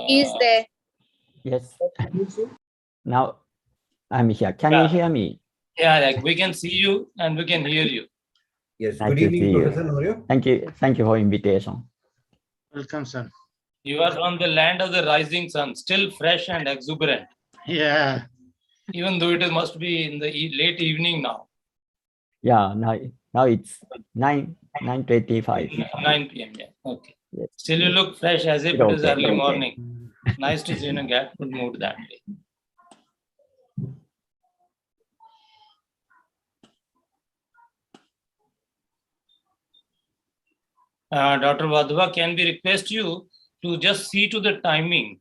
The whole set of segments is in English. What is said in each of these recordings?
He is there. Yes. Now I'm here. Can Yeah. you hear me? Yeah, like we can see you and we can hear you. Yes. Nice Good to evening, see you. Professor. How are you? Thank you. Thank you for invitation. Welcome, sir. You are on the land of the rising sun, still fresh and exuberant, Yeah. even though it must be in the late evening now, Yeah, now it's 9:25. 9 p.m. Yeah, okay. Yes. Still you look fresh as if It's it is okay, early okay. morning. Nice to see you in a good mood that day. Dr. Vadhva, can we request you to just see to the timing?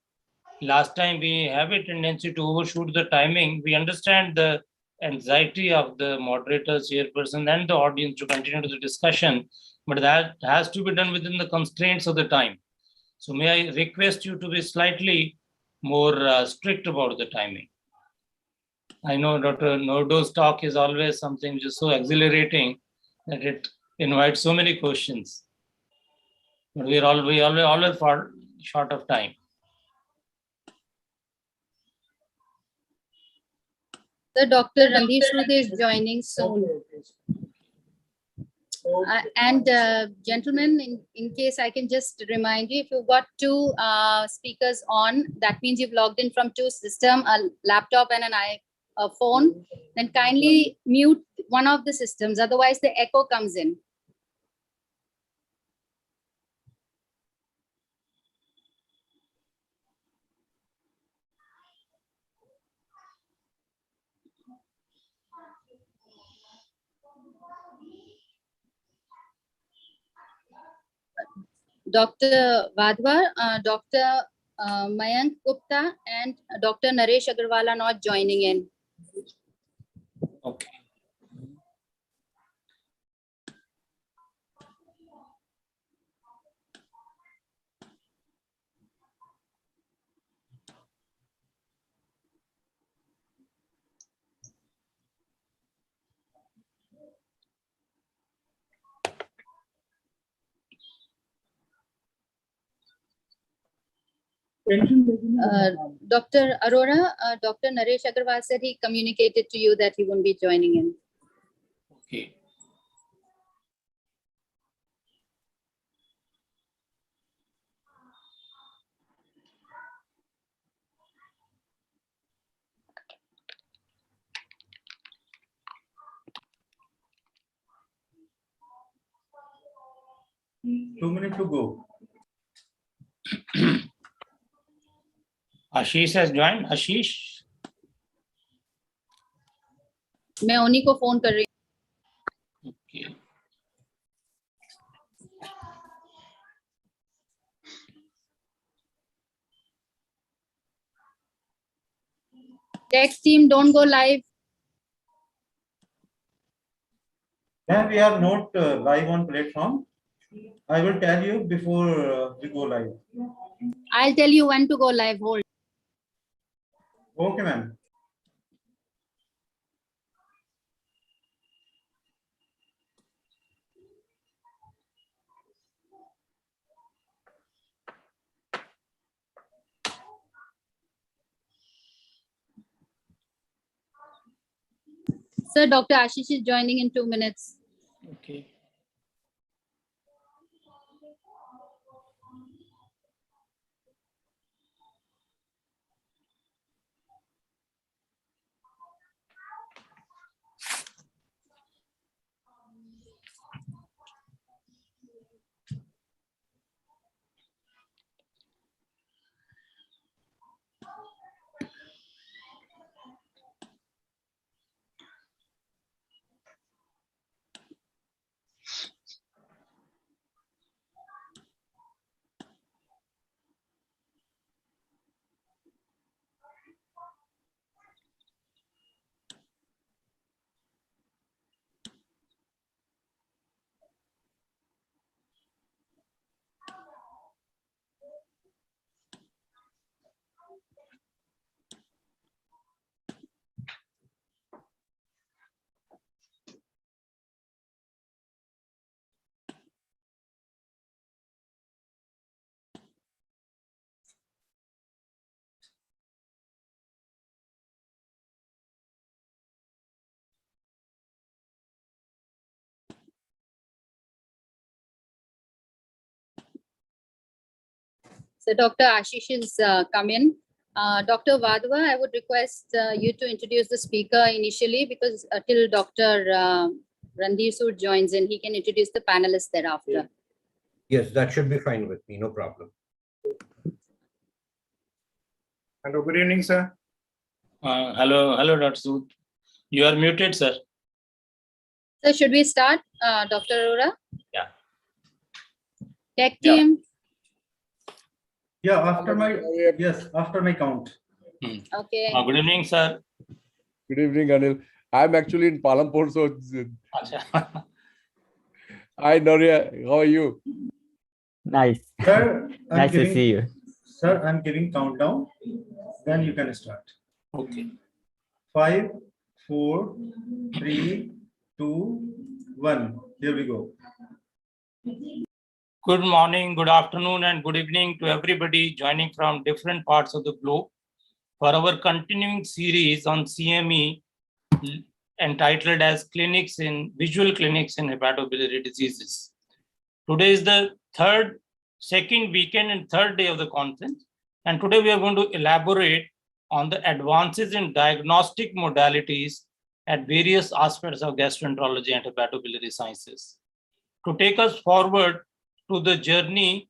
Last time we have a tendency to overshoot the timing. We understand the anxiety of the moderators, chairperson, and the audience to continue the discussion, but that has to be done within the constraints of the time. So may I request you to be slightly more strict about the timing? I know Dr. Nordo's talk is always something which is so exhilarating that it invites so many questions. But we always fall short of time. The Dr. Randeep Sood is joining soon. Gentlemen, in case I can just remind you, if you've got two speakers on, that means you've logged in from two systems, a laptop and a phone, then kindly mute one of the systems, otherwise the echo comes in. Dr. Vadhwa, Dr. Mayank Gupta and Dr. Naresh Agarwal are not joining in. Okay. Dr. Arora, Dr. Naresh Agarwal said he communicated to you that he won't be joining in. Okay. Two minutes to go. Ashish has joined. Ashish. मैं उन्हीं को phone कर रही हूँ. Okay. Text team, don't go live. When we are not live on platform, I will tell you before we go live. I'll tell you when to go live. Hold. Okay, ma'am. Sir, Dr. Ashish is joining in 2 minutes. Okay. So Dr. Ashish is come in. Dr. Vadva, I would request you to introduce the speaker initially because till Dr. Randhir Sood joins in, he can introduce the panelists thereafter. Yes, that should be fine with me, no problem. Hello, good evening, sir. Hello, Dr. Sood. You are muted, sir. So should we start, Dr. Arora? Yeah. Tech Yeah. team. Yeah, after my count. Okay. Good evening, sir. Good evening, Anil. I'm actually in Palampur, so hi, Noria. How are you? Nice. Sir, Nice to see you. Sir, I'm giving countdown. Then you can start. Okay. 5, 4, 3, 2, 1. Here we go. Good morning, good afternoon, and good evening to everybody joining from different parts of the globe for our continuing series on CME entitled as Visual Clinics in Hepatobiliary Diseases. Today is the second weekend and third day of the conference. And today we are going to elaborate on the advances in diagnostic modalities at various aspects of gastroenterology and hepatobiliary sciences. To take us forward to the journey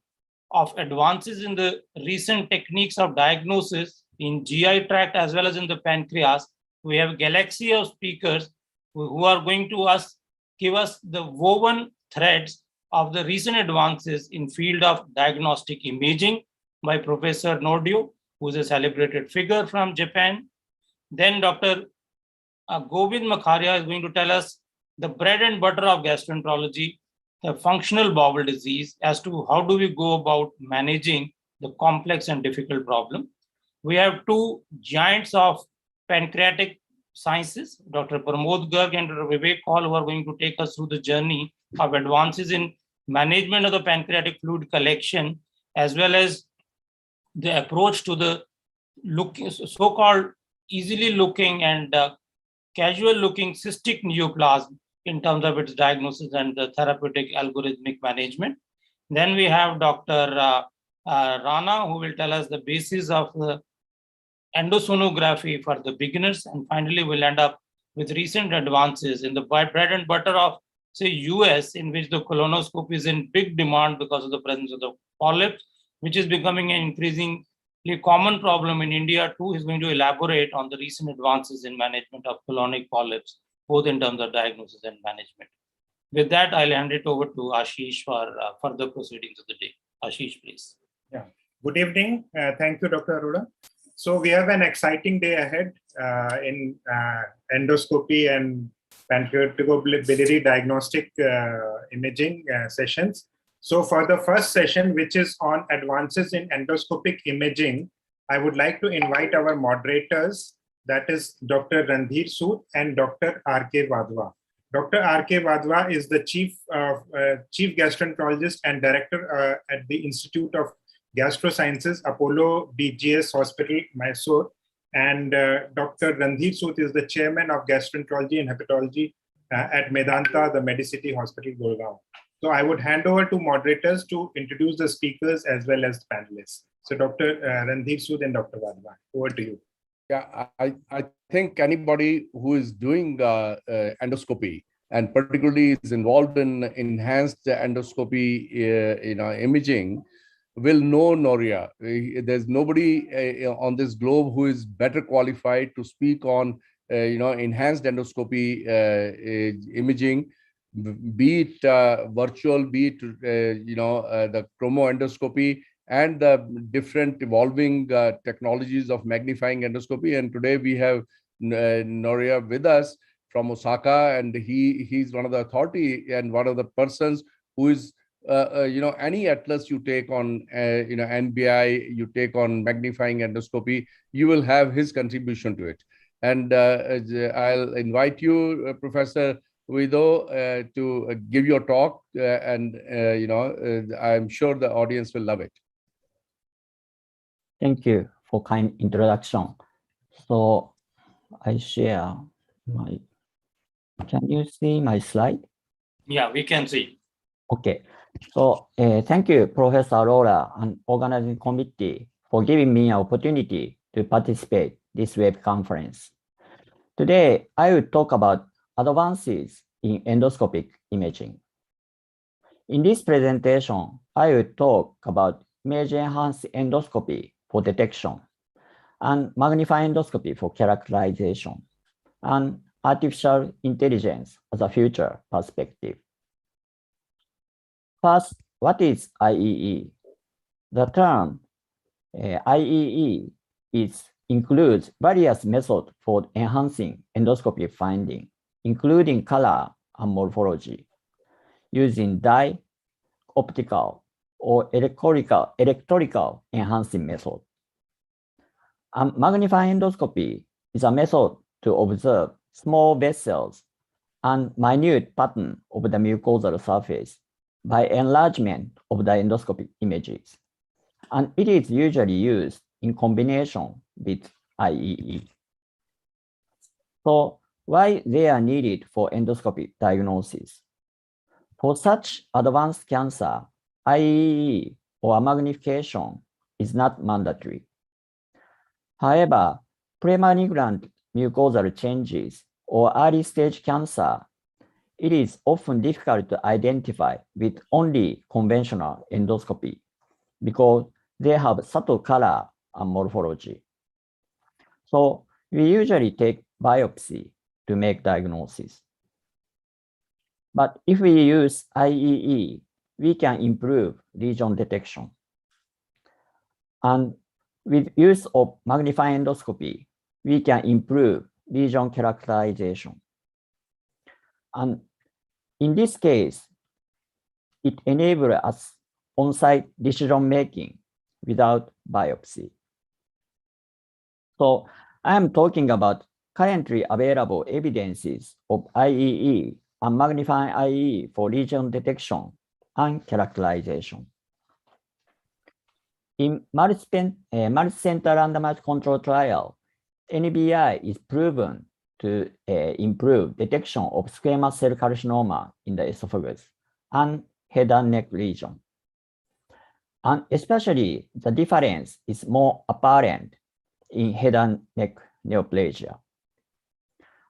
of advances in the recent techniques of diagnosis in GI tract as well as in the pancreas, we have a galaxy of speakers who are going to give us the woven threads of the recent advances in field of diagnostic imaging by Professor Nordio, who is a celebrated figure from Japan. Then Dr. Govind Makharia is going to tell us the bread and butter of gastroenterology, the functional bowel disease, as to how do we go about managing the complex and difficult problem. We have two giants of pancreatic sciences, Dr. Pramod Garg and Dr. Vivek Kaul, who are going to take us through the journey of advances in management of the pancreatic fluid collection, as well as the approach to the so-called easily looking and casual looking cystic neoplasm in terms of its diagnosis and the therapeutic algorithmic management. Then we have Dr. Rana, who will tell us the basis of the endosonography for the beginners. And finally, we'll end up with recent advances in the bread and butter of, say, US, in which the colonoscopy is in big demand because of the presence of the polyps, which is becoming an increasingly common problem in India too. Is going to elaborate on the recent advances in management of colonic polyps, both in terms of diagnosis and management. With that, I'll hand it over to Ashish for further proceedings of the day. Ashish, please. Yeah. Good evening. Thank you, Dr. Arora. So we have an exciting day ahead in endoscopy and pancreaticobiliary diagnostic imaging sessions. So for the first session, which is on advances in endoscopic imaging, I would like to invite our moderators, that is Dr. Randhir Sood and Dr. R.K. Vadva. Dr. R.K. Vadva is the chief gastroenterologist and director at the Institute of Gastrosciences, Apollo BGS Hospital, Mysore. And Dr. Randhir Sood is the chairman of gastroenterology and hepatology at Medanta, the Medicity Hospital, Gurgaon. So I would hand over to moderators to introduce the speakers as well as the panelists. So Dr. Randhir Sood and Dr. Vadva, over to you. Yeah, I think anybody who is doing endoscopy and particularly is involved in enhanced endoscopy, imaging, will know Noria. There's nobody on this globe who is better qualified to speak on, enhanced endoscopy imaging, be it virtual, be it, the chromoendoscopy and the different evolving technologies of magnifying endoscopy. And today we have Noria with us from Osaka, and he's one of the authority and one of the persons who is any atlas you take on, NBI, you take on magnifying endoscopy, you will have his contribution to it. And I'll invite you, Professor Guido, to give your talk, I'm sure the audience will love it. Thank you for kind introduction. So I share can you see my slide? Yeah, we can see. Okay. So thank you, Professor Laura and organizing committee for giving me an opportunity to participate this web conference. Today, I will talk about advances in endoscopic imaging. In this presentation, I will talk about image-enhanced endoscopy for detection and magnifying endoscopy for characterization and artificial intelligence as a future perspective. First, what is IEE? The term IEE includes various methods for enhancing endoscopy finding, including color and morphology, using dye, optical, or electrical enhancing method. And magnifying endoscopy is a method to observe small vessels and minute pattern of the mucosal surface by enlargement of the endoscopic images. And it is usually used in combination with IEE. So why they are needed for endoscopic diagnosis? For such advanced cancer, IEE or magnification is not mandatory. However, premalignant mucosal changes or early stage cancer, it is often difficult to identify with only conventional endoscopy because they have subtle color and morphology. So we usually take biopsy to make diagnosis. But if we use IEE, we can improve lesion detection. And with use of magnifying endoscopy, we can improve lesion characterization. And in this case, it enables us on-site decision-making without biopsy. So I am talking about currently available evidences of IEE and magnifying IEE for lesion detection and characterization. In multi-center randomized control trial, NBI is proven to improve detection of squamous cell carcinoma in the esophagus and head and neck region. And especially the difference is more apparent in head and neck neoplasia.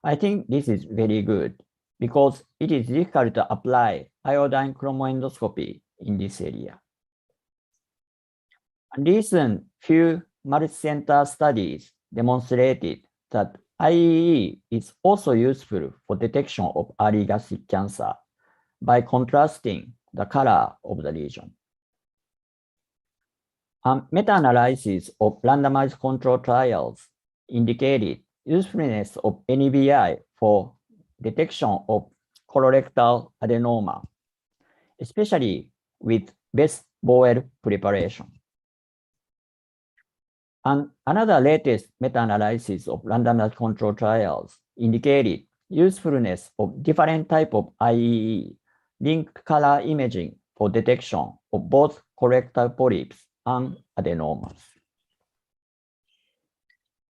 I think this is very good because it is difficult to apply iodine chromoendoscopy in this area. Recent few multi-center studies demonstrated that IEE is also useful for detection of early gastric cancer by contrasting the color of the lesion. Meta-analysis of randomized control trials indicated usefulness of NBI for detection of colorectal adenoma, especially with best bowel preparation. And another latest meta-analysis of randomized control trials indicated usefulness of different type of IEE linked color imaging for detection of both colorectal polyps and adenomas.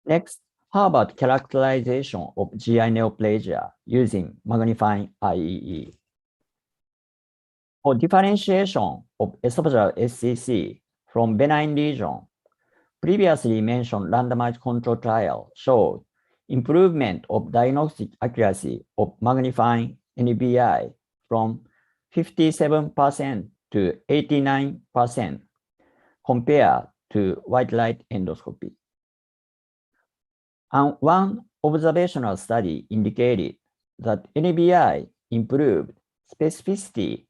Next, how about characterization of GI neoplasia using magnifying IEE? For differentiation of esophageal SCC from benign lesion, previously mentioned randomized control trial showed improvement of diagnostic accuracy of magnifying NBI from 57% to 89% compared to white light endoscopy. And one observational study indicated that NBI improved specificity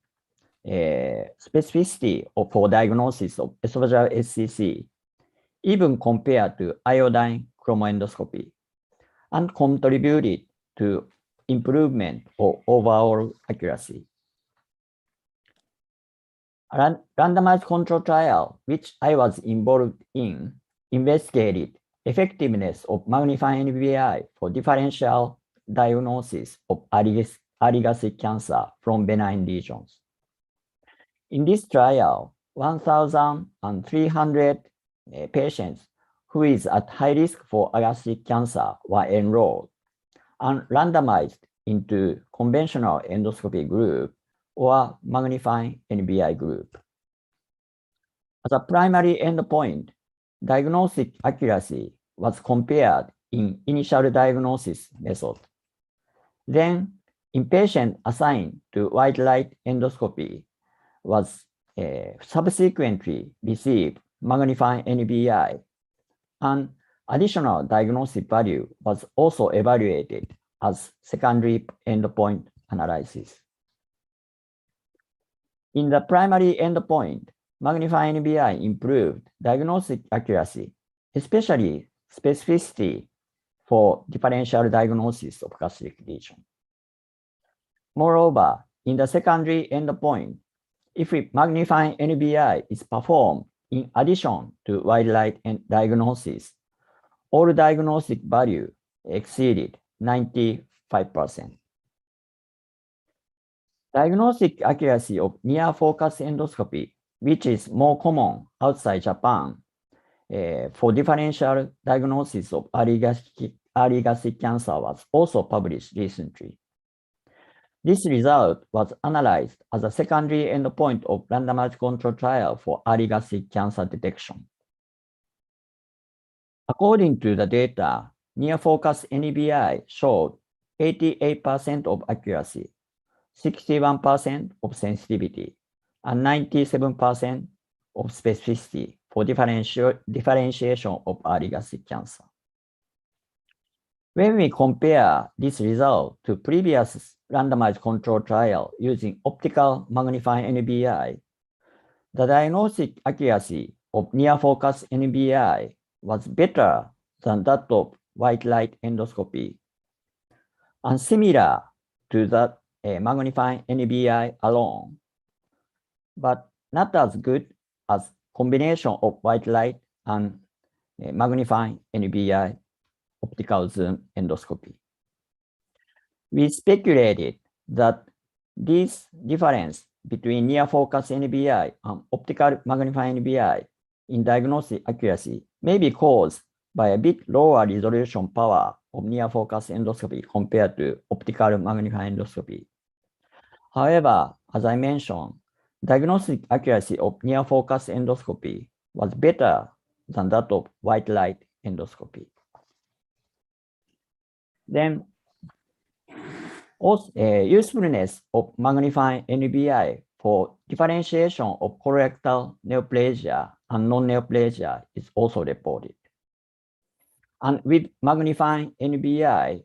for diagnosis of esophageal SCC even compared to iodine chromoendoscopy, and contributed to improvement of overall accuracy. A randomized control trial, which I was involved in, investigated effectiveness of magnifying NBI for differential diagnosis of early gastric cancer from benign lesions. In this trial, 1,300 patients who is at high risk for gastric cancer were enrolled and randomized into conventional endoscopy group or magnifying NBI group. As a primary endpoint, diagnostic accuracy was compared in initial diagnosis method. Then, inpatient assigned to white light endoscopy was subsequently received magnifying NBI, and additional diagnostic value was also evaluated as secondary endpoint analysis. In the primary endpoint, magnifying NBI improved diagnostic accuracy, especially specificity for differential diagnosis of gastric lesion. Moreover, in the secondary endpoint, if magnifying NBI is performed in addition to white light diagnosis, all diagnostic value exceeded 95%. Diagnostic accuracy of near focus endoscopy, which is more common outside Japan, for differential diagnosis of early gastric cancer was also published recently. This result was analyzed as a secondary endpoint of randomized control trial for early gastric cancer detection. According to the data, near focus NBI showed 88% of accuracy, 61% of sensitivity, and 97% of specificity for differentiation of early gastric cancer. When we compare this result to previous randomized control trial using optical magnifying NBI, the diagnostic accuracy of near focus NBI was better than that of white light endoscopy and similar to that magnifying NBI alone, but not as good as combination of white light and magnifying NBI optical zoom endoscopy. We speculated that this difference between near focus NBI and optical magnifying NBI in diagnostic accuracy may be caused by a bit lower resolution power of near focus endoscopy compared to optical magnifying endoscopy. However, as I mentioned, diagnostic accuracy of near focus endoscopy was better than that of white light endoscopy. Then, also, usefulness of magnifying NBI for differentiation of colorectal neoplasia and non-neoplasia is also reported. And with magnifying NBI,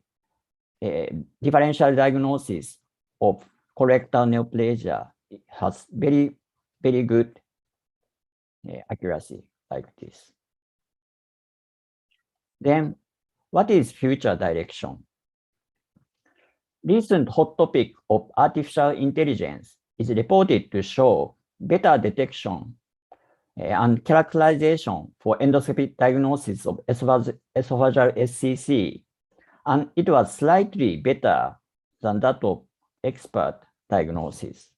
differential diagnosis of colorectal neoplasia has very, very good accuracy like this. Then, what is future direction? Recent hot topic of artificial intelligence is reported to show better detection and characterization for endoscopic diagnosis of esophageal SCC, and it was slightly better than that of expert diagnosis.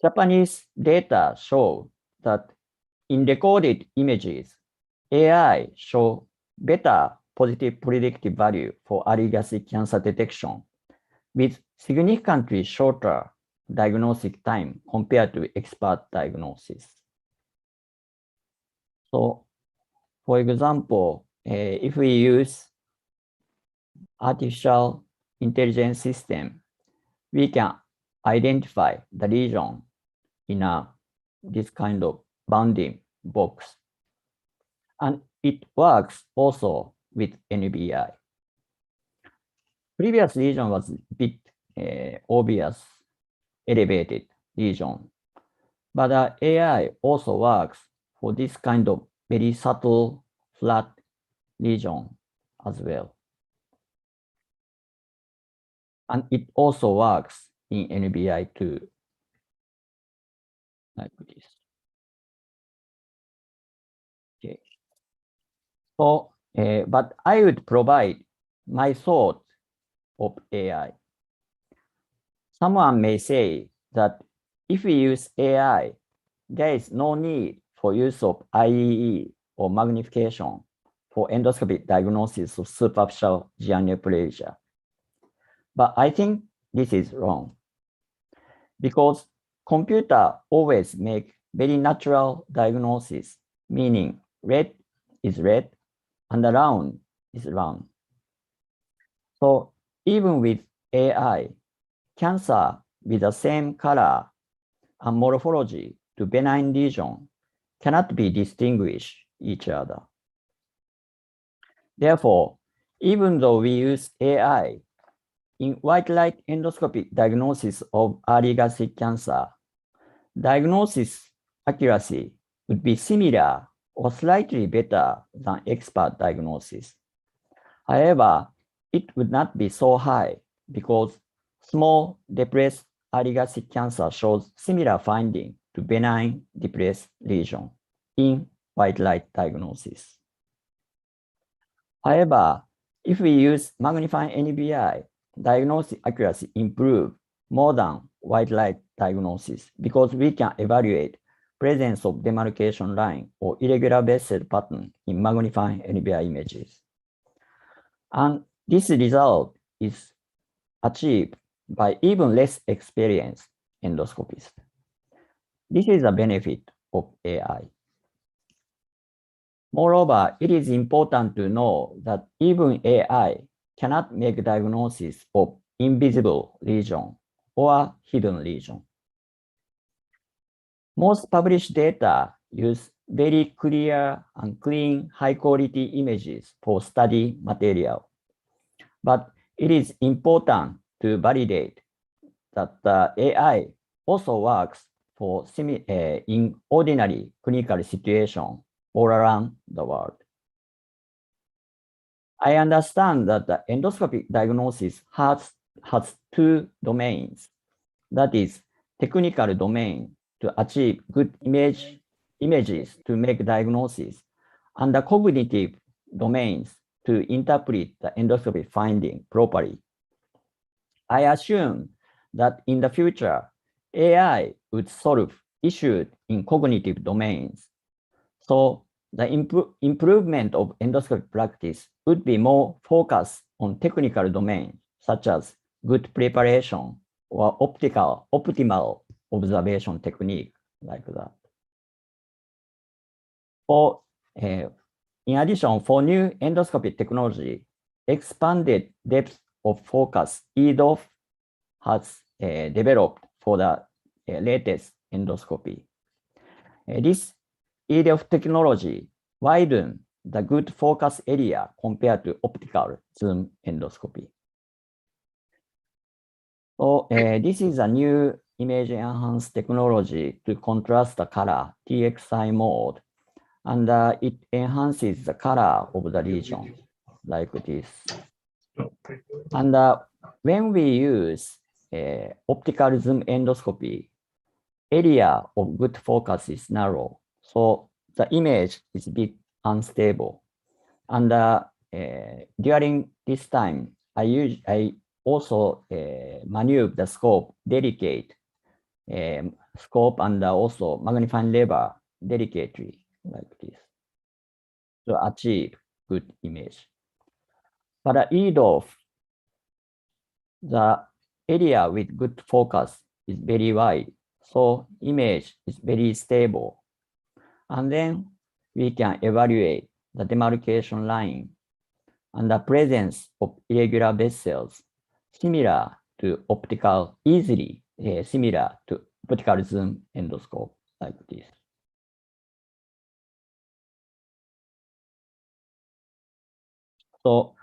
Japanese data show that in recorded images, AI show better positive predictive value for early gastric cancer detection with significantly shorter diagnostic time compared to expert diagnosis. So, for example, if we use artificial intelligence system, we can identify the lesion in this kind of bounding box. And it works also with NBI. Previous lesion was a bit obvious, elevated lesion, but AI also works for this kind of very subtle flat lesion as well. And it also works in NBI too, like this. Okay. So, but I would provide my thought of AI. Someone may say that if we use AI, there is no need for use of IEE or magnification for endoscopic diagnosis of superficial GI neoplasia. But I think this is wrong. because computer always make very natural diagnosis, meaning red is red and round is round. So even with AI, cancer with the same color and morphology to benign lesion cannot be distinguished each other. Therefore, even though we use AI in white light endoscopy diagnosis of early gastric cancer, diagnosis accuracy would be similar or slightly better than expert diagnosis. However, it would not be so high because small depressed early gastric cancer shows similar finding to benign depressed lesion in white light diagnosis. However, if we use magnifying NBI, diagnostic accuracy improve more than white light diagnosis because we can evaluate presence of demarcation line or irregular vessel pattern in magnifying NBI images. And this result is achieved by even less experienced endoscopists. This is a benefit of AI. Moreover, it is important to know that even AI cannot make diagnosis of invisible lesion or hidden lesion. Most published data use very clear and clean high-quality images for study material. But it is important to validate that the AI also works for in ordinary clinical situation all around the world. I understand that the endoscopic diagnosis has two domains. That is, technical domain to achieve good images to make diagnosis, and the cognitive domains to interpret the endoscopic finding properly. I assume that in the future, AI would solve issues in cognitive domains. So the improvement of endoscopic practice would be more focused on technical domains, such as good preparation or optimal observation technique, like that. In addition, for new endoscopy technology, expanded depth of focus EDOF has developed for the latest endoscopy. This EDOF technology widen the good focus area compared to optical zoom endoscopy. So this is a new image enhanced technology to contrast the color TXI mode, and it enhances the color of the lesion like this. And when we use optical zoom endoscopy, area of good focus is narrow, so the image is a bit unstable. And during this time, I also maneuver the scope, delicate scope, and also magnifying lever delicately like this to achieve good image. But EDOF, the area with good focus is very wide, so image is very stable. And then we can evaluate the demarcation line and the presence of irregular vessels similar to optical, easily similar to optical zoom endoscope like this. So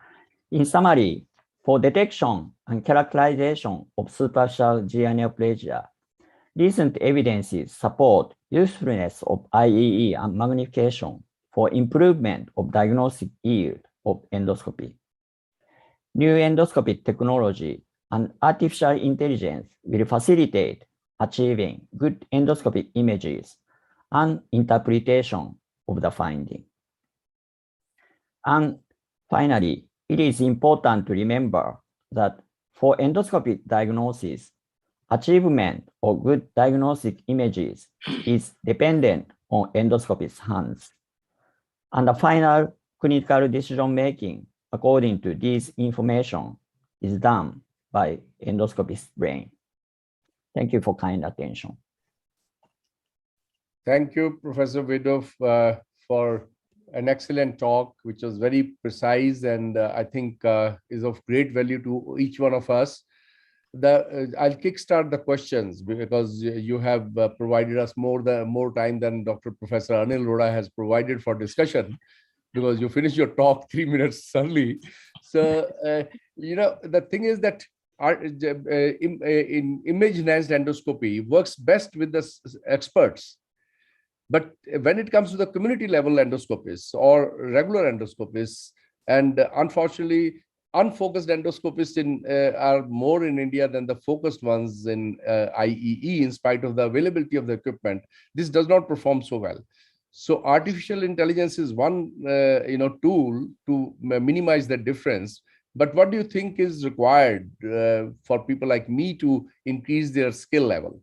in summary, for detection and characterization of superficial GI neoplasia, recent evidences support usefulness of IEE and magnification for improvement of diagnostic yield of endoscopy. New endoscopy technology and artificial intelligence will facilitate achieving good endoscopic images and interpretation of the finding. And finally, it is important to remember that for endoscopic diagnosis, achievement of good diagnostic images is dependent on endoscopist's hands. And the final clinical decision making according to this information is done by endoscopist's brain. Thank you for kind attention. Thank you, Professor Vedov, for an excellent talk, which was very precise and I think is of great value to each one of us. I'll kickstart the questions because you have provided us more time than Dr. Professor Anil Roda has provided for discussion, because you finished your talk 3 minutes early. So, the thing is that in image-enhanced endoscopy works best with the experts. But when it comes to the community level endoscopists or regular endoscopists, and unfortunately, unfocused endoscopists are more in India than the focused ones in IEE, in spite of the availability of the equipment, this does not perform so well. So artificial intelligence is one tool to minimize the difference. But what do you think is required for people like me to increase their skill level?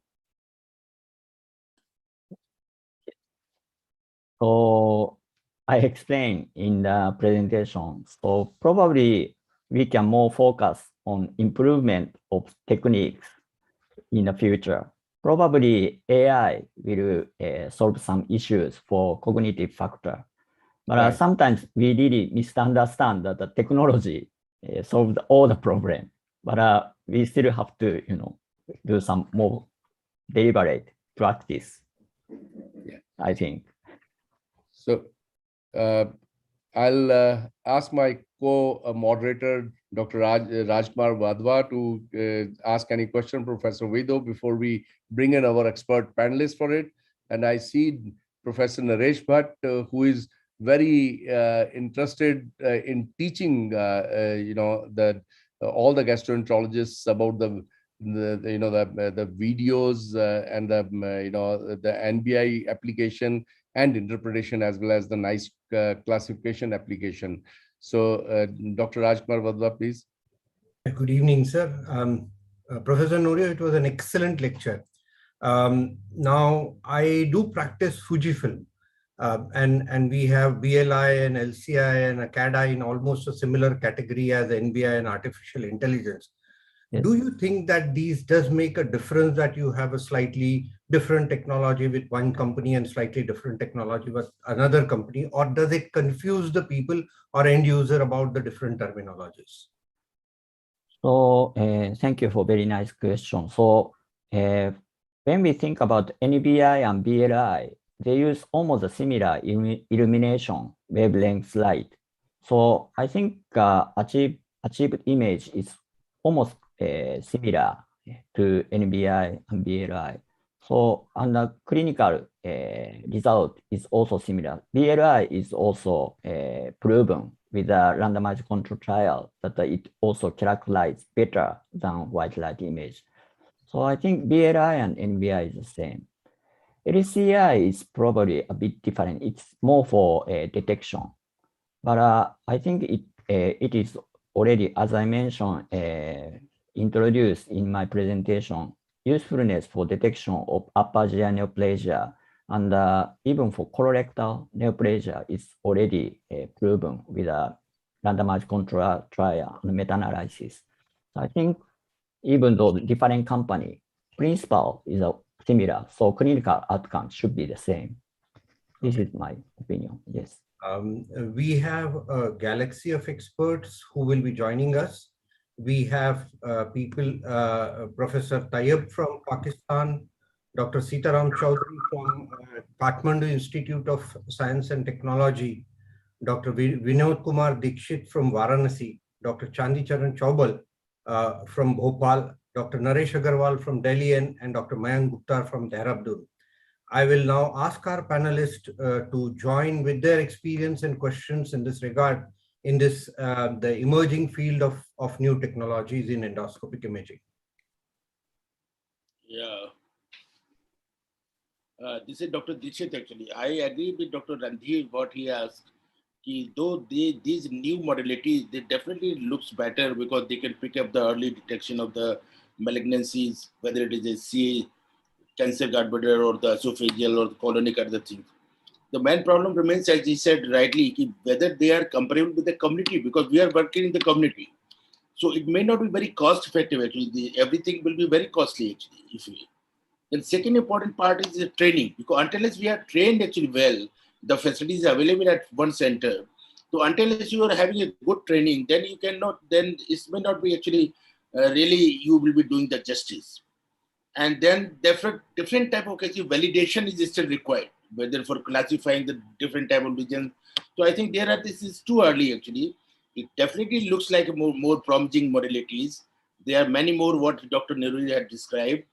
So I explained in the presentation. So probably we can more focus on improvement of techniques in the future. Probably AI will solve some issues for cognitive factor. But Right. sometimes we really misunderstand that the technology solved all the problem. But we still have to, do some more deliberate practice. Yeah. I think. So I'll ask my co-moderator, Dr. Rajkumar Wadhwa, to ask any question, Professor Vedov, before we bring in our expert panelists for it. And I see Professor Naresh Bhatt, who is very interested in teaching, all the gastroenterologists about the videos and the NBI application and interpretation, as well as the NICE classification application. So, Dr. Rajkumar Wadhwa, please. Good evening, sir. Professor Norio, it was an excellent lecture. Now, I do practice Fujifilm, and we have BLI and LCI and CAD-I in almost a similar category as NBI and artificial intelligence. Yes. Do you think that these does make a difference, that you have a slightly different technology with one company and slightly different technology with another company, or does it confuse the people or end user about the different terminologies? So thank you for very nice question. So when we think about NBI and BLI, they use almost a similar illumination wavelength light. So I think achieved image is almost similar to NBI and BLI. So and the clinical result is also similar. BLI is also proven with a randomized control trial that it also characterizes better than white light image. So I think BLI and NBI is the same. LCI is probably a bit different. It's more for detection. But I think it is already, as I mentioned, introduced in my presentation, usefulness for detection of upper GI neoplasia and even for colorectal neoplasia is already proven with a randomized control trial and meta-analysis. So I think even though different company, principle is similar, so clinical outcome should be the same. This is my opinion, yes. We have a galaxy of experts who will be joining us. We have people, Professor Tayyab from Pakistan, Dr. Sitaram Chaudhary from Kathmandu Institute of Science and Technology, Dr. Vinod Kumar Dikshit from Varanasi, Dr. Chandi Charan Chaubal from Bhopal, Dr. Naresh Agarwal from Delhi, and Dr. Mayank Gupta from Dehradun. I will now ask our panelists to join with their experience and questions in this regard, in this the emerging field of new technologies in endoscopic imaging. Yeah. This is Dr. Dikshit actually. I agree with Dr. Randhir what he asked. Though these new modalities, they definitely looks better because they can pick up the early detection of the malignancies, whether it is a CA, cancer gallbladder or the esophageal or the colonic other things. The main problem remains, as he said rightly, whether they are comparable with the community, because we are working in the community. So it may not be very cost effective actually. Everything will be very costly actually. Then second important part is the training, because until we are trained actually well, the facilities are available at one center. So until you are having a good training, then you cannot, then it may not be actually really you will be doing the justice. And then different type of validation is still required, whether for classifying the different type of regions. So I think this is too early actually. It definitely looks like more promising modalities. There are many more what Dr. Nehru had described.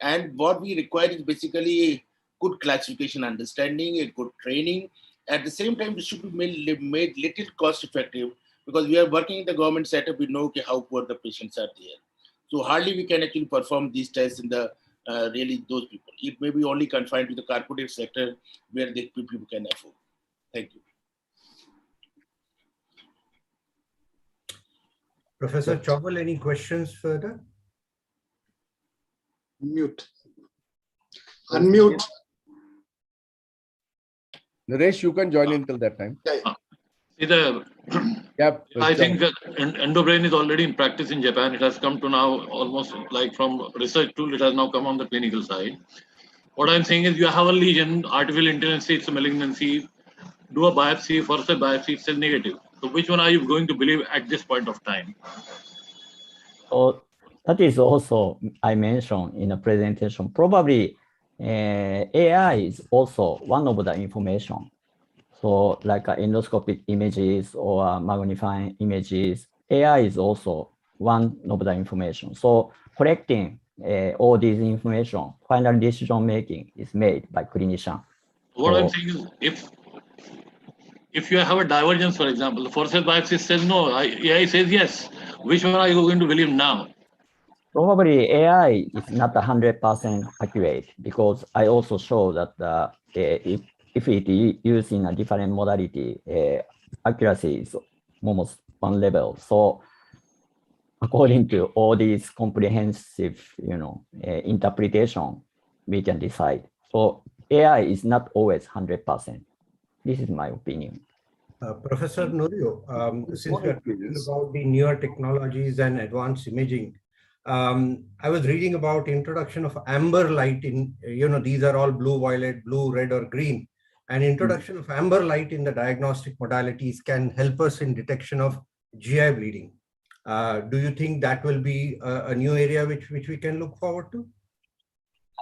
And what we require is basically a good classification understanding, a good training. At the same time, it should be made little cost effective, because we are working in the government setup, we know how poor the patients are there. So hardly we can actually perform these tests in the really those people. It may be only confined to the corporate sector where the people can afford. Thank you. Professor Chawal, any questions further? Mute. Unmute. Naresh, you can join in till that time. See the, Yeah, I think that endobrain is already in practice in Japan. It has come to now almost like from research tool, it has now come on the clinical side. What I'm saying is you have a lesion, artificial intelligence, it's a malignancy, do a biopsy, first a biopsy, it's a negative. So which one are you going to believe at this point of time? So that is also I mentioned in the presentation. Probably AI is also one of the information. So like endoscopic images or magnifying images, AI is also one of the information. So collecting all these information, final decision making is made by clinician. What I'm saying is if you have a divergence, for example, the forceps biopsy says no, AI says yes. Which one are you going to believe now? Probably AI is not 100% accurate, because I also show that if it is used in a different modality, accuracy is almost one level. So according to all these comprehensive, interpretation, we can decide. So AI is not always 100%. This is my opinion. Professor Norio, since we are talking about the newer technologies and advanced imaging, I was reading about introduction of amber light in, these are all blue, violet, blue, red, or green. And introduction of amber light in the diagnostic modalities can help us in detection of GI bleeding. Do you think that will be a new area which we can look forward to?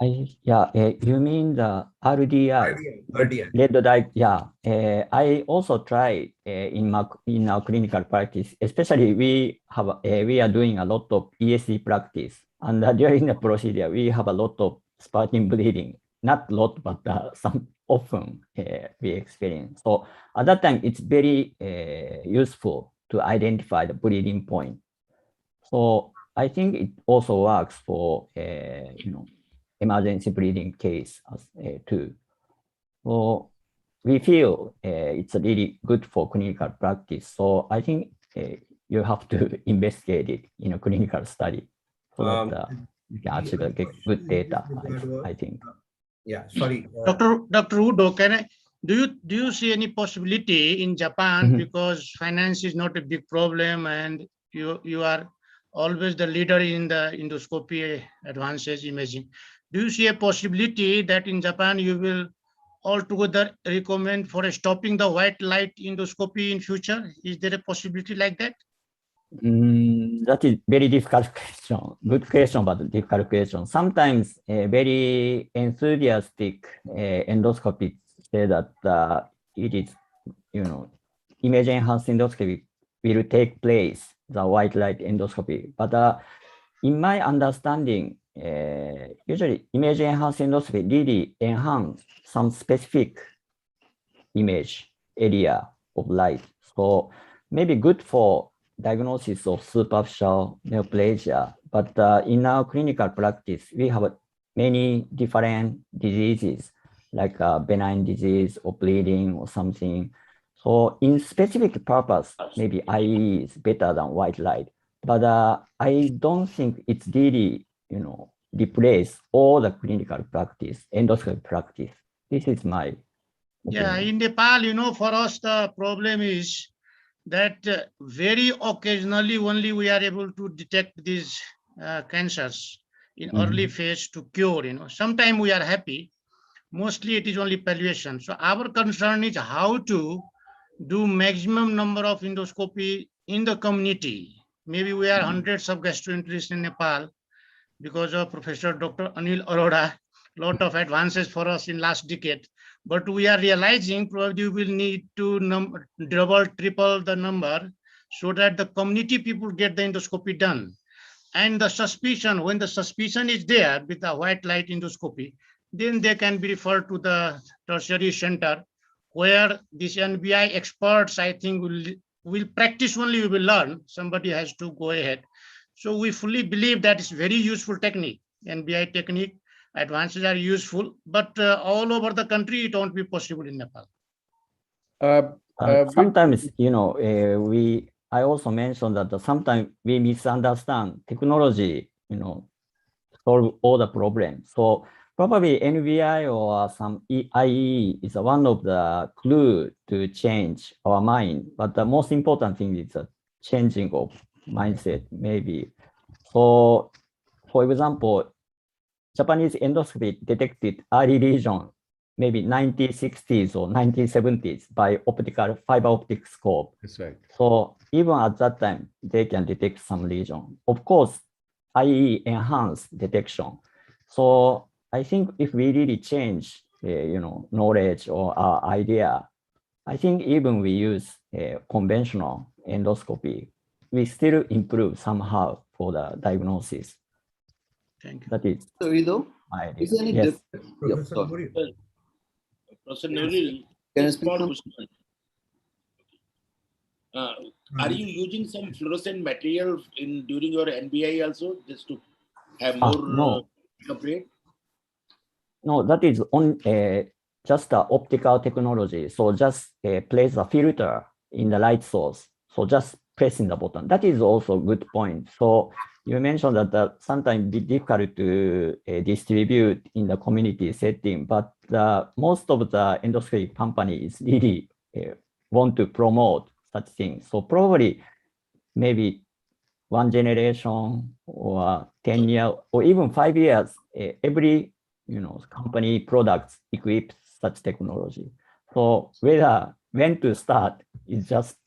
You mean the RDI? Red dye, yeah. I also tried in our clinical practice, especially we are doing a lot of ESC practice, and during the procedure we have a lot of spotting bleeding. Not a lot, but some often we experience. So at that time, it's very useful to identify the bleeding point. So I think it also works for emergency bleeding case as too. So we feel it's really good for clinical practice. So I think you have to investigate it in a clinical study so that you can actually get good data, I think. Yeah, sorry. Dr. Udo, do you see any possibility in Japan, because finance is not a big problem and you are always the leader in the endoscopy advances imaging. Do you see a possibility that in Japan you will altogether recommend for stopping the white light endoscopy in future? Is there a possibility like that? That is very difficult question. Good question, but difficult question. Sometimes very enthusiastic endoscopists say that it is, image enhanced endoscopy will take place, the white light endoscopy. But in my understanding, usually image enhanced endoscopy really enhance some specific image area of light. So maybe good for diagnosis of superficial neoplasia, but in our clinical practice, we have many different diseases, like benign disease or bleeding or something. So in specific purpose, maybe IE is better than white light, but I don't think it's really, replace all the clinical practice, endoscopy practice. This is my opinion. Yeah, in Nepal, for us, the problem is that very occasionally only we are able to detect these cancers in early phase to cure. Sometimes we are happy. Mostly it is only palliation. So our concern is how to do maximum number of endoscopy in the community. Maybe we are hundreds of gastroenterists in Nepal because of Professor Dr. Anil Arora, lot of advances for us in last decade. But we are realizing probably we will need to double, triple the number so that the community people get the endoscopy done. And the suspicion, when the suspicion is there with the white light endoscopy, then they can be referred to the tertiary center where these NBI experts, I think, will practice only, we will learn. Somebody has to go ahead. So we fully believe that it's very useful technique, NBI technique. Advances are useful, but all over the country, it won't be possible in Nepal. Sometimes, I also mentioned that sometimes we misunderstand technology, solve all the problems. So probably NVI or some IE is one of the clue to change our mind. But the most important thing is the changing of mindset, maybe. So, for example, Japanese endoscopy detected early lesion, maybe 1960s or 1970s by fiber optic scope. That's right. So even at that time, they can detect some lesion. Of course, IE enhanced detection. So I think if we really change, knowledge or our idea, I think even we use conventional endoscopy, we still improve somehow for the diagnosis. Thank you. That is my idea. Is there any Yes. Professor sorry. Mori. Professor Nuril, Can I a speak small now? question. Are you using some fluorescent material during your NBI also, just to have more No. appropriate? No, that is on just the optical technology. So just place a filter in the light source. So just pressing the button. That is also a good point. So you mentioned that sometimes it's difficult to distribute in the community setting, but most of the endoscopy companies really want to promote such things. So probably maybe one generation or 10 years or even 5 years, every company products equip such technology. So when to start is just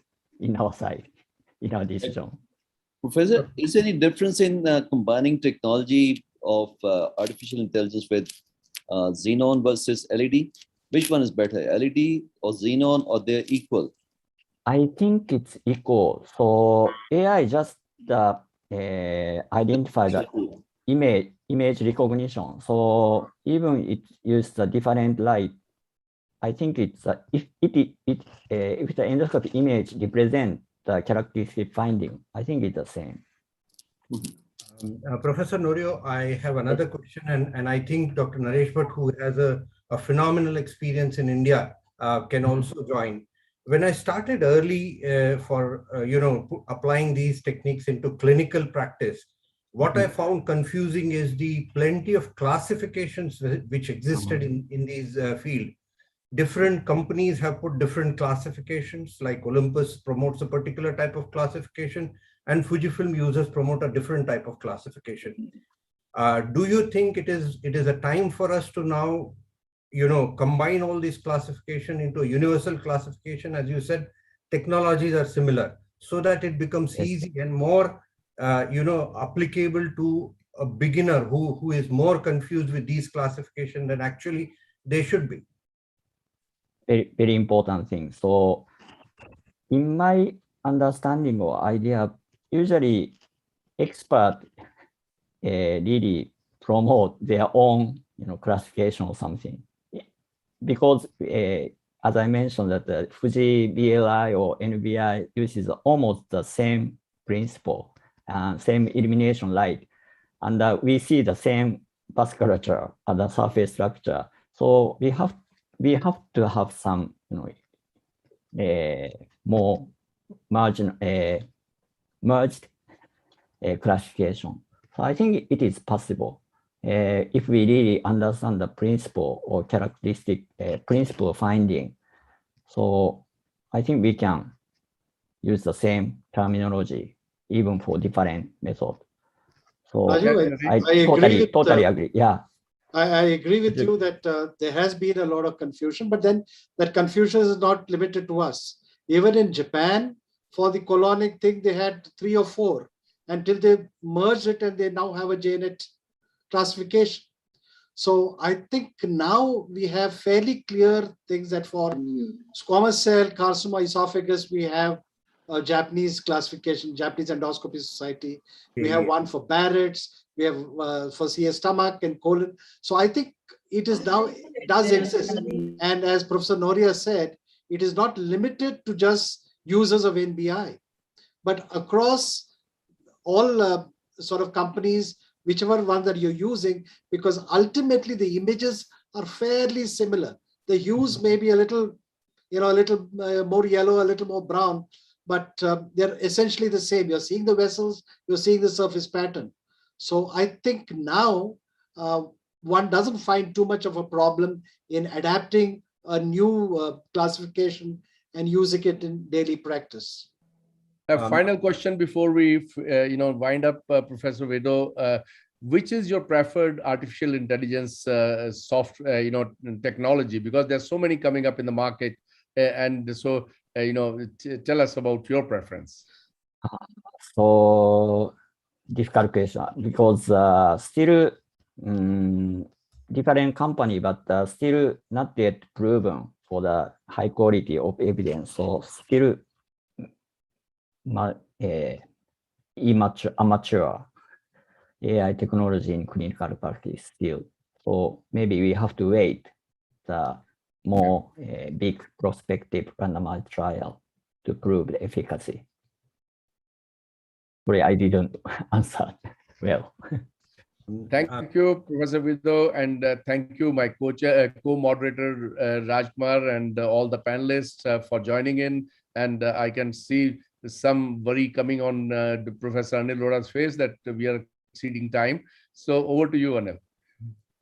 in our side, in our decision. Professor, is there any difference in combining technology of artificial intelligence with xenon versus LED? Which one is better, LED or xenon, or they're equal? I think it's equal. So AI just identify the image recognition. So even it uses a different light, I think it's if the endoscopic image represents the characteristic finding, I think it's the same. Professor Norio, I have another question, and I think Dr. Naresh Bhatt, who has a phenomenal experience in India, can also join. When I started early for applying these techniques into clinical practice, what I found confusing is the plenty of classifications which existed in these field. Different companies have put different classifications, like Olympus promotes a particular type of classification, and Fujifilm users promote a different type of classification. Do you think it is a time for us to now, combine all these classification into a universal classification? As you said, technologies are similar, so that it becomes easy and more, applicable to a beginner who is more confused with these classifications than actually they should be. Very, very important thing. So in my understanding or idea, usually experts really promote their own classification or something. Because as I mentioned that the Fuji BLI or NBI uses almost the same principle and same illumination light. And we see the same vasculature and the surface structure. So we have to have some more merged classification. So I think it is possible if we really understand the principle or characteristic principle finding. So I think we can use the same terminology, even for different methods. So Raju, I agree with, totally agree. Yeah. I agree with you that there has been a lot of confusion, but then that confusion is not limited to us. Even in Japan, for the colonic thing, they had 3 or 4 until they merged it and they now have a JNet classification. So I think now we have fairly clear things that for squamous cell carcinoma esophagus, we have a Japanese classification, Japanese Endoscopy Society. We have one for Barrett's. We have for CS stomach and colon. So I think it is now, it does exist. And as Professor Noria said, it is not limited to just users of NBI, but across all sort of companies, whichever one that you're using, because ultimately the images are fairly similar. The hues may be a little, a little more yellow, a little more brown, but they're essentially the same. You're seeing the vessels, you're seeing the surface pattern. So I think now one doesn't find too much of a problem in adapting a new classification and using it in daily practice. A final question before we, wind up, Professor Vedo. Which is your preferred artificial intelligence technology? Because there's so many coming up in the market, and so tell us about your preference. So difficult question because still different company, but still not yet proven for the high quality of evidence. So still amateur AI technology in clinical practice still. So maybe we have to wait the more big prospective randomized trial to prove the efficacy. Sorry, I didn't answer well. Thank you, Professor Vedo, and thank you, my co-moderator Rajkumar, and all the panelists for joining in. And I can see some worry coming on Professor Anil Rora's face that we are exceeding time. So over to you, Anil.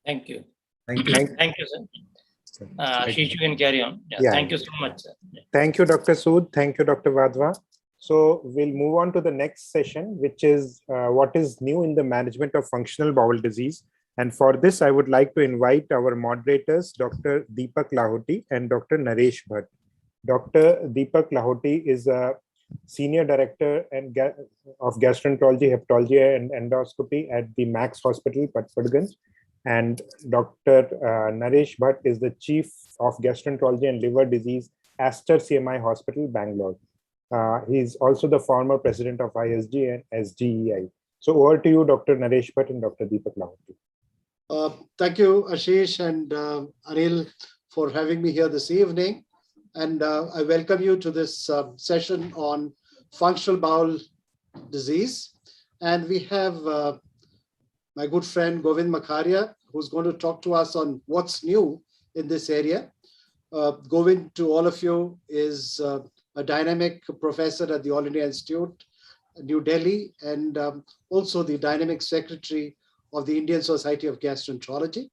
Thank you. Thank you. Thank you, sir. Ashish, you can carry on. Thank you so much, sir. Thank you, Dr. Sood. Thank you, Dr. Vadva. So we'll move on to the next session, which is what is new in the management of functional bowel disease. And for this, I would like to invite our moderators, Dr. Deepak Lahoti and Dr. Naresh Bhatt. Dr. Deepak Lahoti is a Senior Director of Gastroenterology, Hepatology and Endoscopy at the Max Hospital, Patparganj. And Dr. Naresh Bhatt is the Chief of Gastroenterology and Liver Disease, Aster CMI Hospital, Bangalore. He's also the former president of ISG and SGEI. So over to you, Dr. Naresh Bhatt and Dr. Deepak Lahoti. Thank you, Ashish and Anil, for having me here this evening. And I welcome you to this session on functional bowel disease. And we have my good friend Govind Makharia, who's going to talk to us on what's new in this area. Govind, to all of you, is a dynamic professor at the All India Institute, New Delhi, and also the dynamic secretary of the Indian Society of Gastroenterology.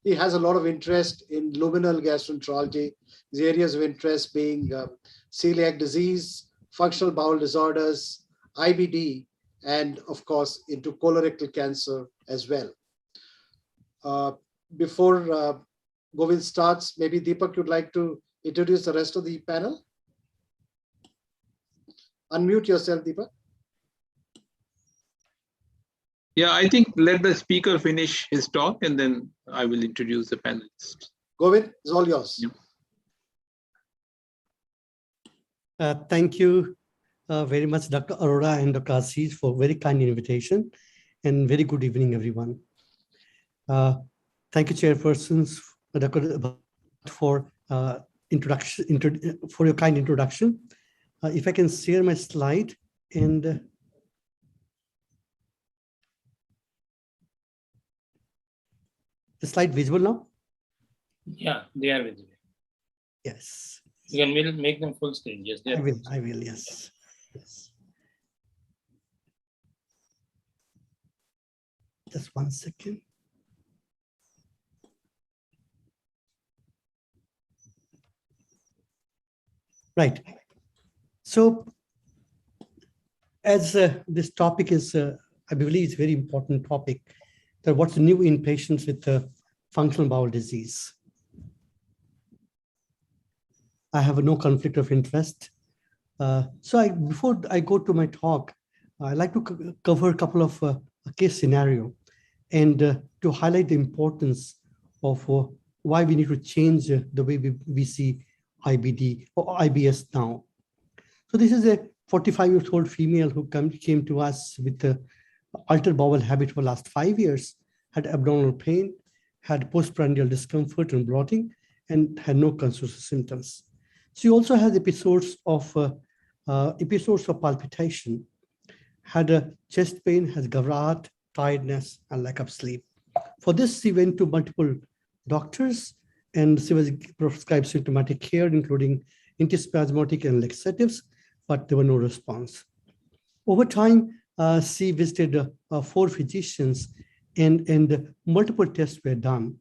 He has a lot of interest in luminal gastroenterology, his areas of interest being celiac disease, functional bowel disorders, IBD, and of course, into colorectal cancer as well. Before Govind starts, maybe Deepak, you'd like to introduce the rest of the panel? Unmute yourself, Deepak. Yeah, I think let the speaker finish his talk and then I will introduce the panelists. Govind, it's all yours. Yeah. Thank you very much, Dr. Arora and Dr. Ashish, for very kind invitation, and very good evening, everyone. Thank you, chairpersons, Dr. for for your kind introduction. If I can share my slide and the slide visible now? Yeah, they are visible. Yes. You can make them full screen. Yes, I will, yes. Yes. Just 1 second. Right. So as this topic is, I believe, it's a very important topic, that what's new in patients with functional bowel disease. I have no conflict of interest. Before I go to my talk, I'd like to cover a couple of a case scenario and to highlight the importance of why we need to change the way we see IBD or IBS now. So this is a 45-year-old female who came to us with altered bowel habit for the last 5 years, had abdominal pain, had postprandial discomfort and bloating, and had no constitutional symptoms. She also has episodes of palpitation, had a chest pain, has gavrat, tiredness, and lack of sleep. For this, she went to multiple doctors, and she was prescribed symptomatic care, including antispasmodic and laxatives, but there were no response. Over time, she visited 4 physicians, and multiple tests were done,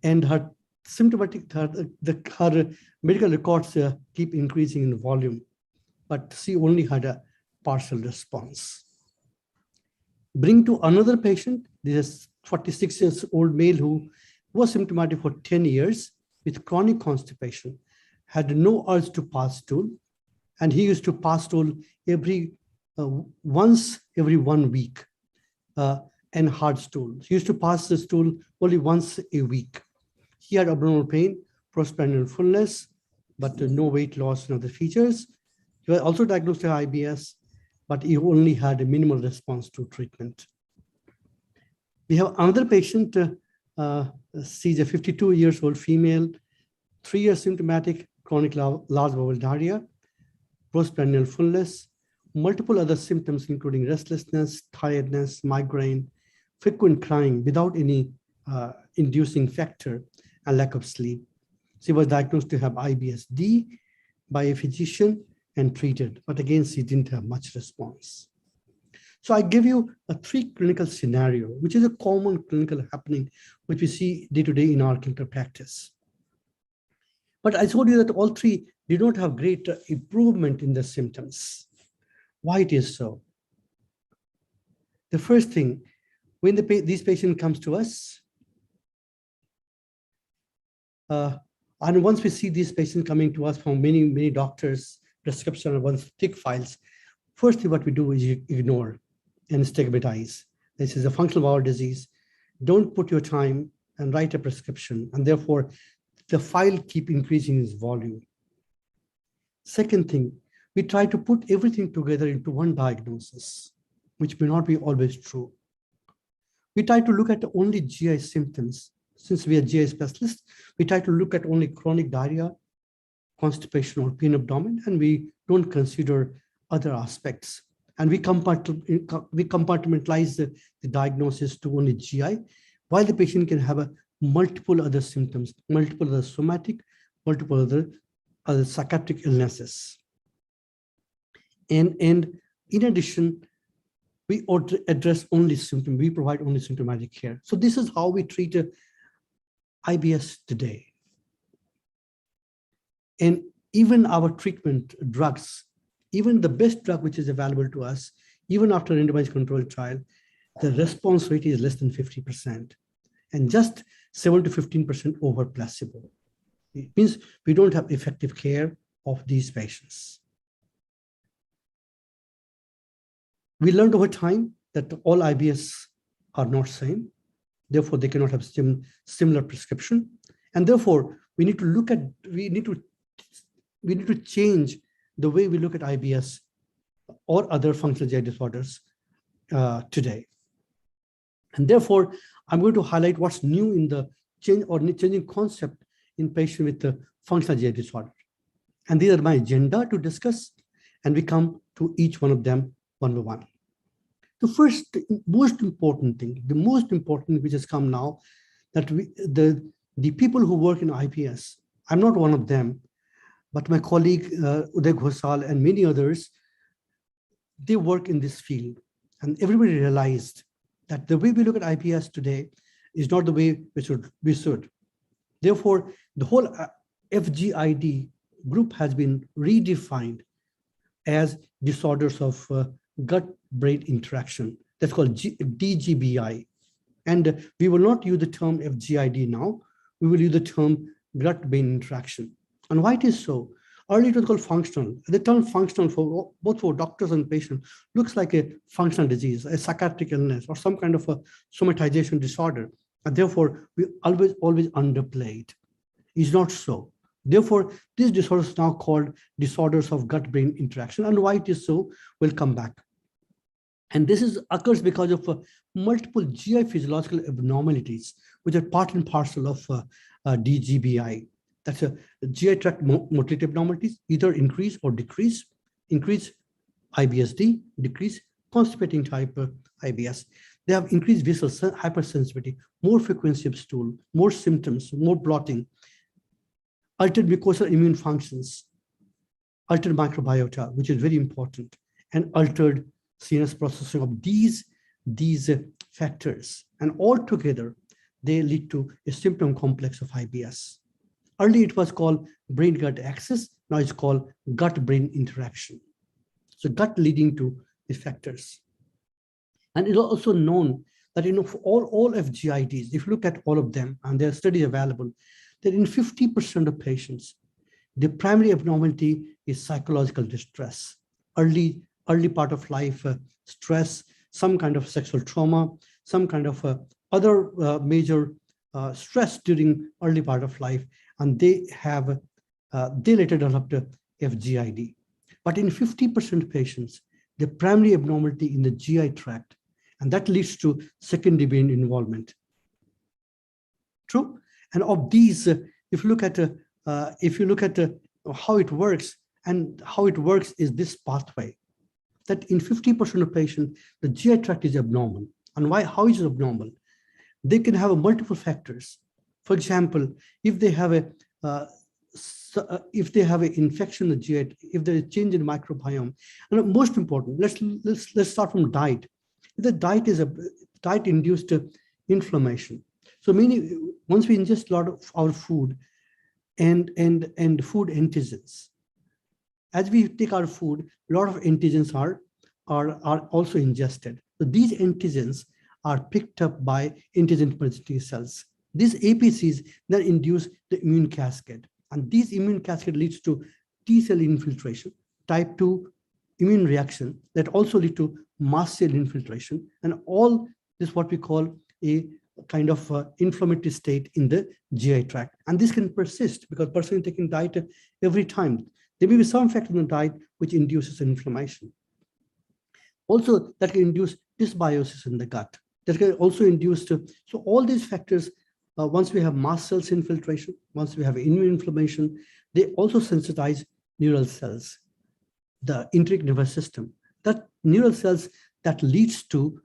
and her her medical records keep increasing in volume, but she only had a partial response. Bring to another patient, this 46-year-old male who was symptomatic for 10 years with chronic constipation, had no urge to pass stool, and he used to pass stool once every 1 week, and hard stool. He used to pass the stool only once a week. He had abdominal pain, postprandial fullness, but no weight loss and other features. He was also diagnosed with IBS, but he only had a minimal response to treatment. We have another patient, she's a 52-year-old female, 3 years symptomatic, chronic large bowel diarrhea, postprandial fullness, multiple other symptoms, including restlessness, tiredness, migraine, frequent crying without any inducing factor, and lack of sleep. She was diagnosed to have IBS-D by a physician and treated, but again, she didn't have much response. So I give you a 3 clinical scenario, which is a common clinical happening, which we see day to day in our clinical practice. But I told you that all 3 did not have great improvement in the symptoms. Why it is so? The first thing, when this patient comes to us, and once we see these patients coming to us from many doctors, prescription and once thick files, firstly what we do is ignore and stigmatize. This is a functional bowel disease. Don't put your time and write a prescription, and therefore the file keep increasing its volume. Second thing, we try to put everything together into one diagnosis, which may not be always true. We try to look at only GI symptoms. Since we are GI specialists, we try to look at only chronic diarrhea, constipation, or pain abdomen, and we don't consider other aspects. And we compartmentalize the diagnosis to only GI, while the patient can have multiple other symptoms, multiple other somatic, multiple other psychiatric illnesses. And in addition, we address only symptoms. We provide only symptomatic care. So this is how we treat IBS today. And even our treatment drugs, even the best drug which is available to us, even after a randomized controlled trial, the response rate is less than 50% and just 7 to 15% over placebo. It means we don't have effective care of these patients. We learned over time that all IBS are not same. Therefore, they cannot have similar prescription. And therefore, we need to change the way we look at IBS or other functional GI disorders today. And therefore, I'm going to highlight what's new in the changing concept in patients with the functional GI disorder. And these are my agenda to discuss, and we come to each one of them one by one. The most important thing which has come now, that the people who work in IBS, I'm not one of them, but my colleague Uday Ghosal and many others, they work in this field, and everybody realized that the way we look at IBS today is not the way we should. Therefore, the whole FGID group has been redefined as disorders of gut-brain interaction. That's called DGBI. And we will not use the term FGID now. We will use the term gut-brain interaction. And why it is so? Earlier it was called functional. The term functional for both for doctors and patients looks like a functional disease, a psychiatric illness, or some kind of a somatization disorder. And therefore, we always underplay it. It's not so. Therefore, this disorder is now called disorders of gut-brain interaction. And why it is so, we'll come back. And this occurs because of multiple GI physiological abnormalities, which are part and parcel of DGBI. That's a GI tract motility abnormalities, either increase or decrease. Increase IBSD, decrease constipating type IBS. They have increased visual hypersensitivity, more frequency of stool, more symptoms, more blotting, altered mucosal immune functions, altered microbiota, which is very important, and altered CNS processing of these factors. And all together, they lead to a symptom complex of IBS. Earlier, it was called brain-gut axis. Now it's called gut-brain interaction. So gut leading to the factors. And it's also known that, for all FGIDs, if you look at all of them, and there are studies available, that in 50% of patients, the primary abnormality is psychological distress, early part of life stress, some kind of sexual trauma, some kind of other major stress during early part of life, and they later developed a FGID. But in 50% of patients, the primary abnormality in the GI tract, and that leads to secondary brain involvement. True. And of these, if you look at how it works, and how it works is this pathway, that in 50% of patients, the GI tract is abnormal. And why? How is it abnormal? They can have multiple factors. For example, if they have an infection in the GI, if there is change in microbiome, and most important, let's start from diet. If the diet is diet-induced inflammation. So once we ingest a lot of our food and food antigens, as we take our food, a lot of antigens are also ingested. So these antigens are picked up by antigen-presenting cells. These APCs then induce the immune cascade. And these immune cascade leads to T cell infiltration, type 2 immune reaction that also lead to mast cell infiltration. And all this what we call a kind of inflammatory state in the GI tract. And this can persist because person is taking diet every time. There may be some factor in the diet which induces inflammation. Also, that can induce dysbiosis in the gut. That can also induce, so all these factors, once we have mast cells infiltration, once we have immune inflammation, they also sensitize neural cells, the enteric nervous system. That neural cells that leads to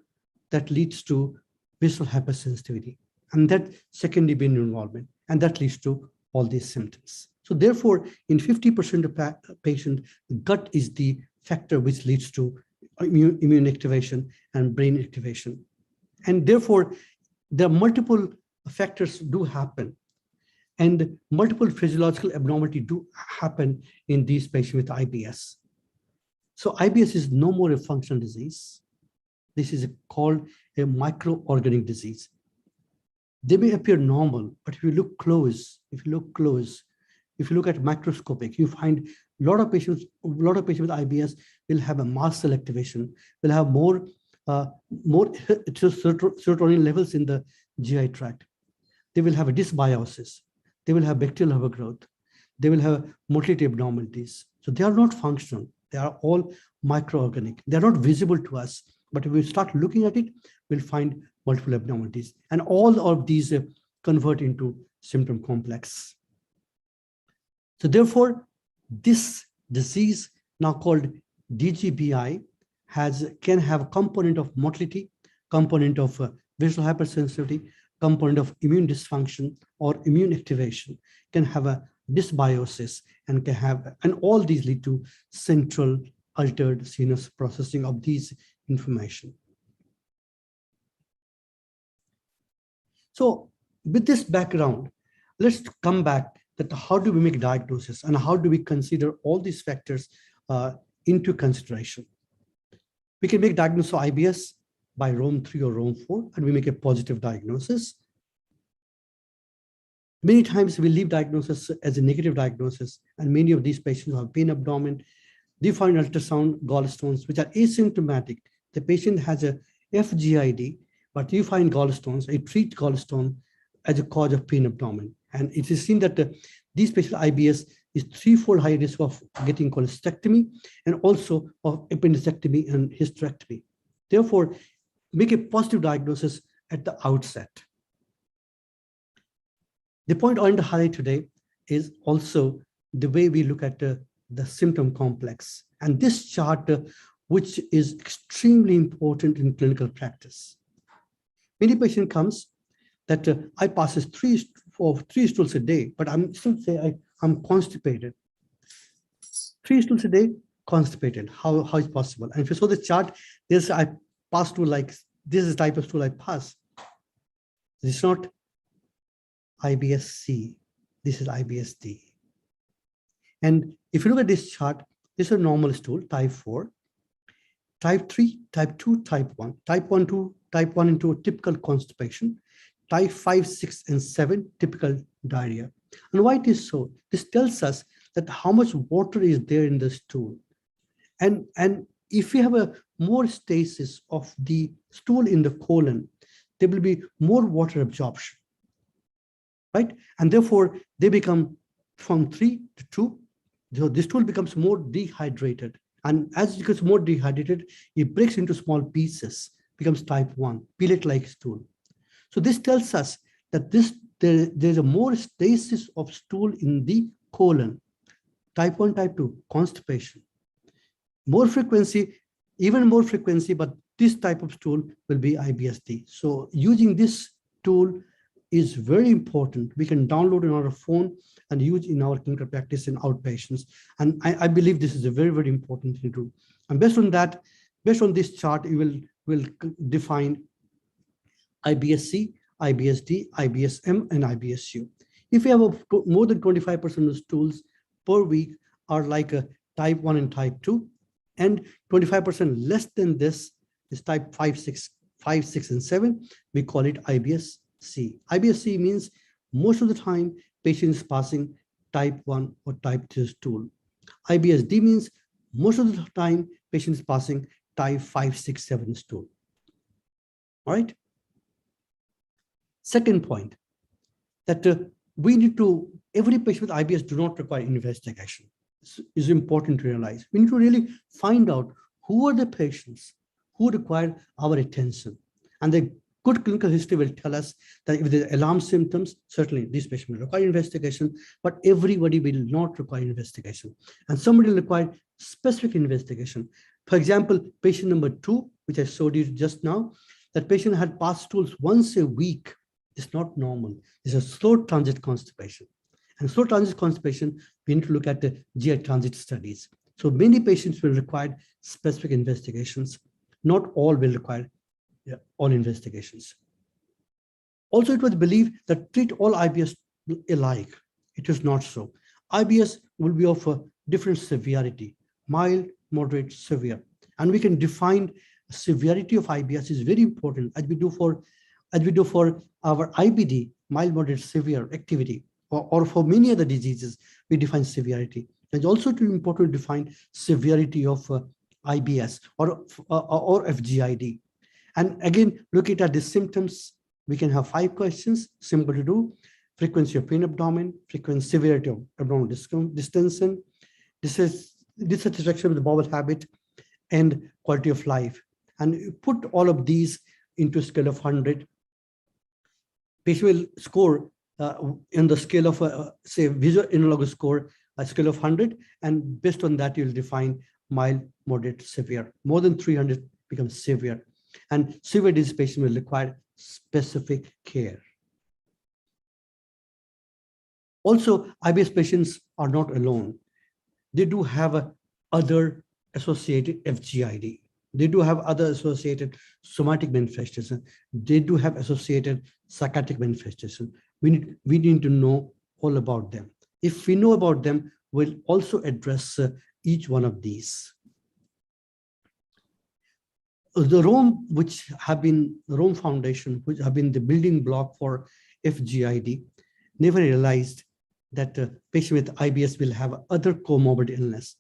visual hypersensitivity, and that secondary brain involvement, and that leads to all these symptoms. So therefore, in 50% of patients, gut is the factor which leads to immune activation and brain activation. And therefore, there are multiple factors do happen, and multiple physiological abnormality do happen in these patients with IBS. So IBS is no more a functional disease. This is called a microorganic disease. They may appear normal, but if you look close, if you look at microscopic, you find a lot of patients with IBS will have a mast cell activation, will have more serotonin levels in the GI tract. They will have a dysbiosis. They will have bacterial overgrowth. They will have motility abnormalities. So they are not functional. They are all microorganic. They are not visible to us, but if we start looking at it, we'll find multiple abnormalities. And all of these convert into symptom complex. So therefore, this disease, now called DGBI, can have a component of motility, component of visual hypersensitivity, component of immune dysfunction or immune activation, can have a dysbiosis, and all these lead to central altered CNS processing of these information. So with this background, let's come back that how do we make diagnosis and how do we consider all these factors into consideration. We can make diagnosis of IBS by Rome 3 or Rome 4, and we make a positive diagnosis. Many times we leave diagnosis as a negative diagnosis, and many of these patients who have pain abdomen, they find ultrasound gallstones, which are asymptomatic. The patient has a FGID, but you find gallstones, you treat gallstone as a cause of pain abdomen. And it is seen that these patients IBS is threefold high risk of getting cholecystectomy and also of appendicectomy and hysterectomy. Therefore, make a positive diagnosis at the outset. The point I want to highlight today is also the way we look at the symptom complex. And this chart, which is extremely important in clinical practice. Many patient comes that I passes three stools a day, but I'm still say I'm constipated. 3 stools a day, constipated. How is possible? And if you saw the chart, this I pass to like this is the type of stool I pass. It's not IBS-C. This is IBS-D. And if you look at this chart, this is a normal stool, type 4. Type 3, type 2, type 1. Type 1, 2, type 1 into typical constipation. Type 5, 6, and 7, typical diarrhea. And why it is so? This tells us that how much water is there in the stool. And if we have a more stasis of the stool in the colon, there will be more water absorption, right? And therefore, they become from 3 to 2. So this stool becomes more dehydrated. And as it gets more dehydrated, it breaks into small pieces, becomes type 1, pellet-like stool. So this tells us that there's a more stasis of stool in the colon. Type 1, type 2, constipation. More frequency, even more frequency, but this type of stool will be IBS-D. So using this tool is very important. We can download it on our phone and use in our clinical practice in outpatients. And I believe this is a very, very important thing to do. And based on that, based on this chart, you will define IBS-C, IBS-D, IBS-M, and IBS-U. If you have more than 25% of stools per week are like a type 1 and type 2, and 25% less than this is type 5, 6, and 7, we call it IBS-C. IBS-C means most of the time patient is passing type 1 or type 2 stool. IBS-D means most of the time patient is passing type 5, 6, 7 stool. All right. Second point, that we need to, every patient with IBS do not require investigation. Is important to realize. We need to really find out who are the patients who require our attention. And the good clinical history will tell us that if there are alarm symptoms, certainly this patient will require investigation, but everybody will not require investigation. And somebody will require specific investigation. For example, patient number 2, which I showed you just now, that patient had passed stools once a week. It's not normal. It's a slow transit constipation. And slow transit constipation, we need to look at the GI transit studies. So many patients will require specific investigations. Not all will require all investigations. Also, it was believed that treat all IBS alike. It is not so. IBS will be of a different severity, mild, moderate, severe. And we can define severity of IBS is very important as we do for our IBD, mild, moderate, severe activity, or for many other diseases, we define severity. It's also important to define severity of IBS or FGID. And again, looking at the symptoms, we can have 5 questions, simple to do. Frequency of pain abdomen, frequency, severity of abdominal distension, dissatisfaction with the bowel habit, and quality of life. And put all of these into a scale of 100. Patient will score in the scale of, say, visual analog score, a scale of 100. And based on that, you'll define mild, moderate, severe. More than 300 becomes severe. And severe disease patient will require specific care. Also, IBS patients are not alone. They do have other associated FGID. They do have other associated somatic manifestations. They do have associated psychiatric manifestations. We need to know all about them. If we know about them, we'll also address each one of these. the Rome, the Rome Foundation, which have been the building block for FGID, never realized that a patient with IBS will have other comorbid illness.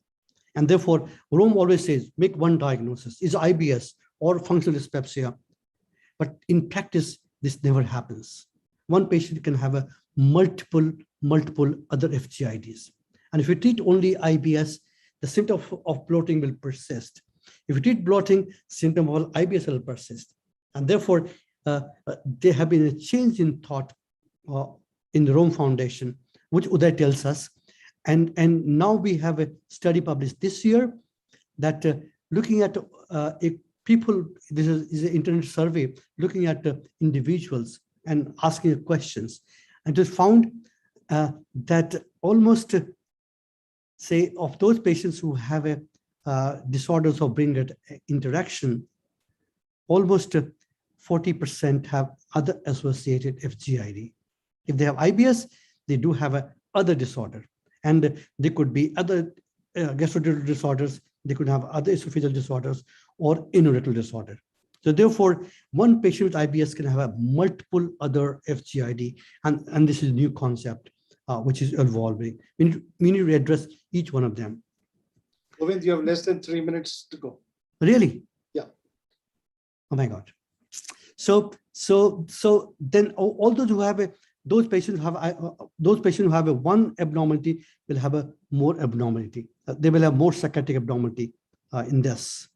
And therefore, Rome always says, make one diagnosis, is IBS or functional dyspepsia. But in practice, this never happens. One patient can have multiple other FGIDs. And if you treat only IBS, the symptom of bloating will persist. If you treat bloating, symptom of IBS will persist. And therefore, there have been a change in thought in the Rome Foundation, which Uday tells us. And now we have a study published this year that looking at people, this is an internet survey, looking at individuals and asking questions. And it found that almost, say, of those patients who have disorders of brain interaction, almost 40% have other associated FGID. If they have IBS, they do have a other disorder. And they could be other gastrointestinal disorders, they could have other esophageal disorders or endorenal disorder. So therefore, one patient with IBS can have a multiple other FGID, and this is a new concept which is evolving. We need to address each one of them. Govind, you have less than 3 minutes to go. Really? Yeah. Oh my God. So then all those who have those patients who have a one abnormality will have a more abnormality. They will have more psychiatric abnormality in this.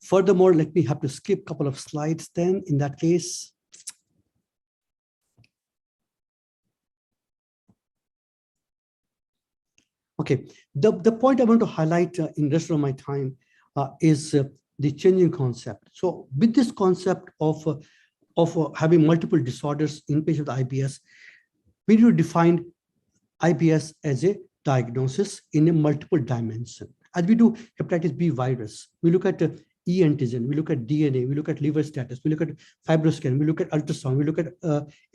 Furthermore, let me have to skip a couple of slides then in that case. Okay, the point I want to highlight in the rest of my time is the changing concept. So with this concept of having multiple disorders in patients with IBS, we need to define IBS as a diagnosis in a multiple dimension. As we do hepatitis B virus, we look at E antigen, we look at DNA, we look at liver status, we look at fibroscan, we look at ultrasound, we look at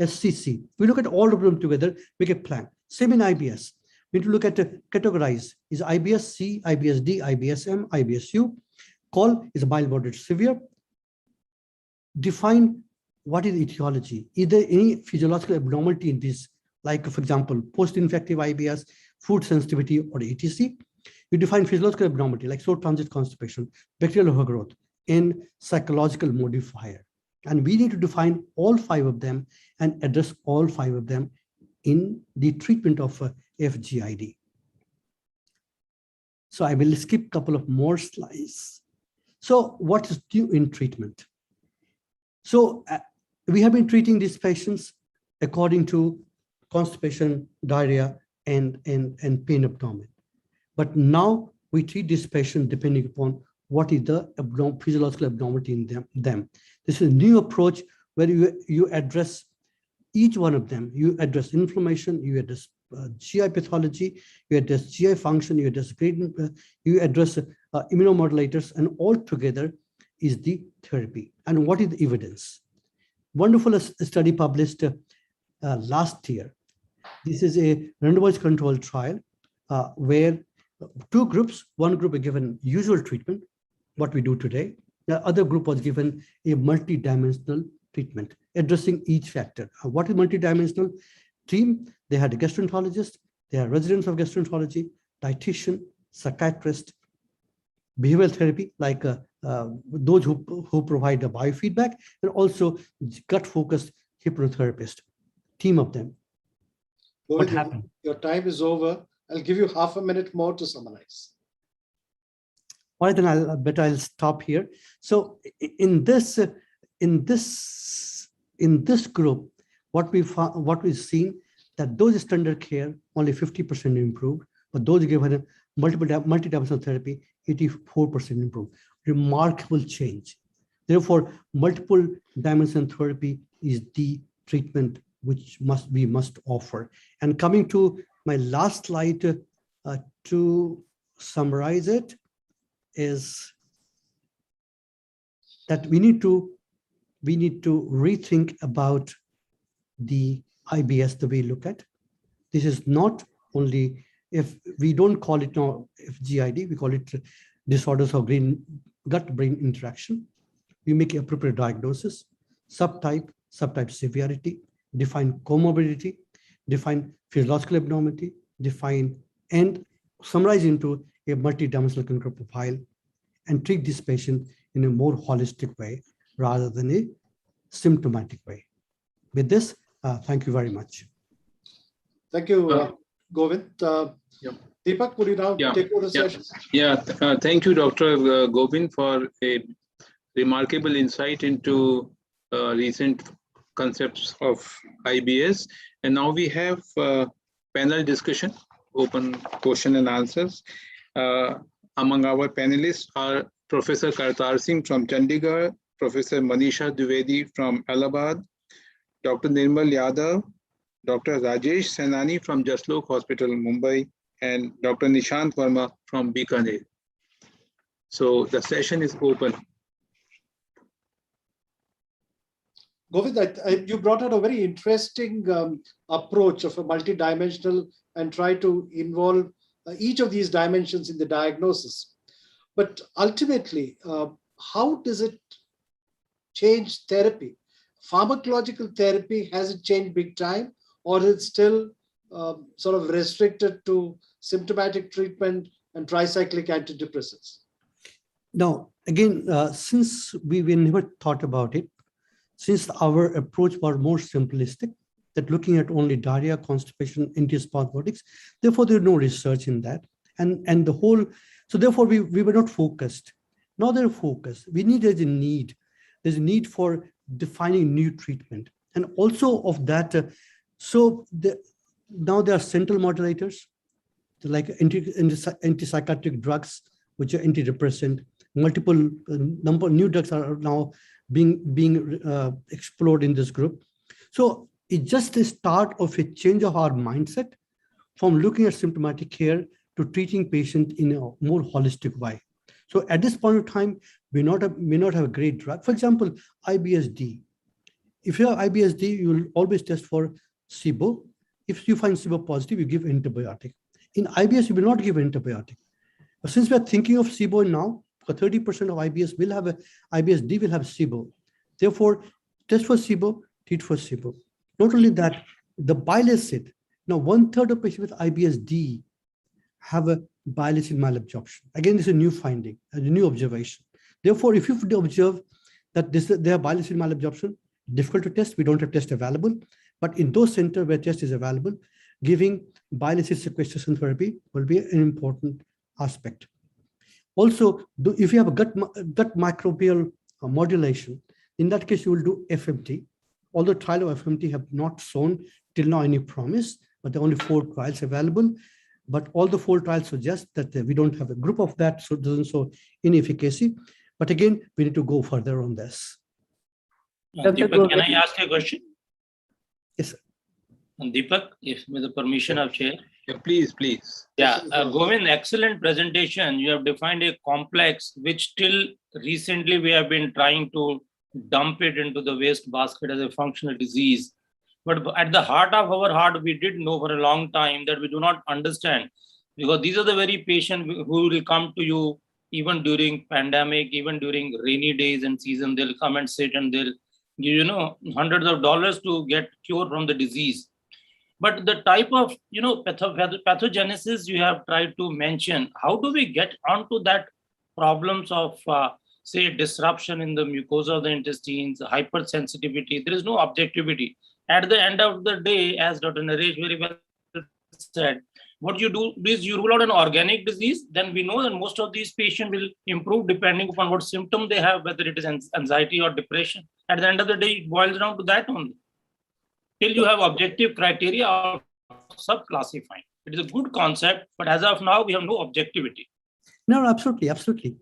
SCC, we look at all of them together, make a plan. Same in IBS. We need to look at categorize. Is IBS C, IBS D, IBS M, IBS U? Call is mild, moderate, severe. Define what is etiology. Is there any physiological abnormality in this? Like, for example, post-infective IBS, food sensitivity, or etc. You define physiological abnormality like slow transit constipation, bacterial overgrowth, and psychological modifier. And we need to define all 5 of them and address all 5 of them in the treatment of FGID. So I will skip a couple of more slides. So what is new in treatment? So we have been treating these patients according to constipation, diarrhea, and pain abdomen. But now we treat this patient depending upon what is the physiological abnormality in them. This is a new approach where you address each one of them. You address inflammation, you address GI pathology, you address GI function, you address gradient, you address immunomodulators, and all together is the therapy. And what is the evidence? Wonderful study published last year. This is a randomized controlled trial where 2 groups, one group is given usual treatment, what we do today. The other group was given a multidimensional treatment addressing each factor. What is multidimensional? Team, they had a gastroenterologist, they are residents of gastroenterology, dietitian, psychiatrist, behavioral therapy, like those who provide the biofeedback, and also gut-focused hypnotherapist, team of them. What happened? Your time is over. I'll give you half a minute more to summarize. All right, then I'll stop here. So in this group, what we've seen that those standard care only 50% improved, but those given multidimensional therapy 84% improved. Remarkable change. Therefore, multiple dimension therapy is the treatment which we must offer. And coming to my last slide to summarize it is that we need to rethink about the IBS the way we look at. This is not only, if we don't call it now FGID, we call it disorders of gut-brain interaction. We make appropriate diagnosis, subtype severity, define comorbidity, define physiological abnormality, define and summarize into a multidimensional clinical profile, and treat this patient in a more holistic way rather than a symptomatic way. With this, thank you very much. Thank you, Govind. Deepak, would you now take over the session? Thank you, Dr. Govind, for a remarkable insight into recent concepts of IBS. And now we have panel discussion, open question and answers. Among our panelists are Professor Kartar Singh from Chandigarh, Professor Manisha Dwivedi from Allahabad, Dr. Nirmal Yadav, Dr. Rajesh Senani from Jaslok Hospital, Mumbai, and Dr. Nishant Verma from Bikaner. So the session is open. Govind, you brought out a very interesting approach of a multidimensional and try to involve each of these dimensions in the diagnosis. But ultimately, how does it change therapy? Pharmacological therapy, has it changed big time, or is it still sort of restricted to symptomatic treatment and tricyclic antidepressants? Now, again, since we never thought about it, since our approach was more simplistic, that looking at only diarrhea, constipation, antispasmodics, therefore there's no research in that. And the whole, so therefore we were not focused. Now they're focused. There's a need for defining new treatment. And also of that, now there are central modulators, like antipsychotic drugs, which are antidepressant. Multiple number of new drugs are now being explored in this group. So it's just the start of a change of our mindset from looking at symptomatic care to treating patients in a more holistic way. So at this point of time, may not have a great drug. For example, IBSD. If you have IBSD, you will always test for SIBO. If you find SIBO positive, you give antibiotic. In IBS, you will not give antibiotic. But since we are thinking of SIBO now, for 30% of IBS will have IBSD will have SIBO. Therefore, test for SIBO, treat for SIBO. Not only that, the bile acid. Now, 1/3 of patients with IBSD have a bile acid malabsorption. Again, this is a new finding, a new observation. Therefore, if you observe that they have bile acid malabsorption, difficult to test, we don't have test available. But in those centers where test is available, giving bile acid sequestration therapy will be an important aspect. Also, if you have a gut microbial modulation, in that case, you will do FMT. Although trial of FMT have not shown till now any promise, but there are only 4 trials available. But all the 4 trials suggest that we don't have a group of that, so it doesn't show any efficacy. But again, we need to go further on this. Deepak, can I ask you a question? Yes, sir. Deepak, if with the permission of chair. Yeah, please. Yeah, Govind, excellent presentation. You have defined a complex which till recently we have been trying to dump it into the waste basket as a functional disease. But at the heart of our heart, we did know for a long time that we do not understand, because these are the very patients who will come to you even during pandemic, even during rainy days and season. They'll come and sit and they'll give hundreds of dollars to get cured from the disease. But the type of pathogenesis you have tried to mention, how do we get onto that problems of say disruption in the mucosa of the intestines, hypersensitivity? There is no objectivity. At the end of the day, as Dr. Naresh very well said, what you do is you rule out an organic disease, then we know that most of these patients will improve depending upon what symptom they have, whether it is anxiety or depression. At the end of the day, it boils down to that only. Till you have objective criteria of sub-classifying. It is a good concept, but as of now, we have no objectivity. No, absolutely.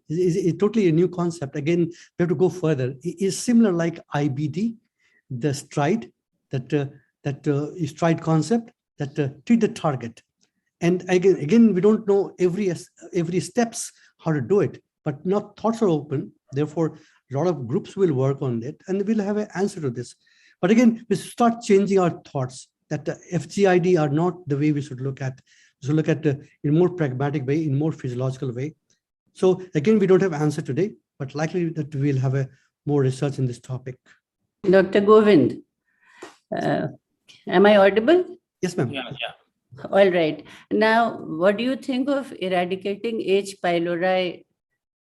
It's totally a new concept. Again, we have to go further. It is similar like IBD, the stride, is stride concept that treat the target. And again, we don't know every steps how to do it, but now thoughts are open. Therefore, a lot of groups will work on it, and we'll have an answer to this. But again, we start changing our thoughts that the FGID are not the way we should look at. We should look at in a more pragmatic way, in more physiological way. So again, we don't have answer today, but likely that we'll have a more research in this topic. Dr. Govind, am I audible? Yes, ma'am. Yeah, yeah. All right. Now, what do you think of eradicating H. pylori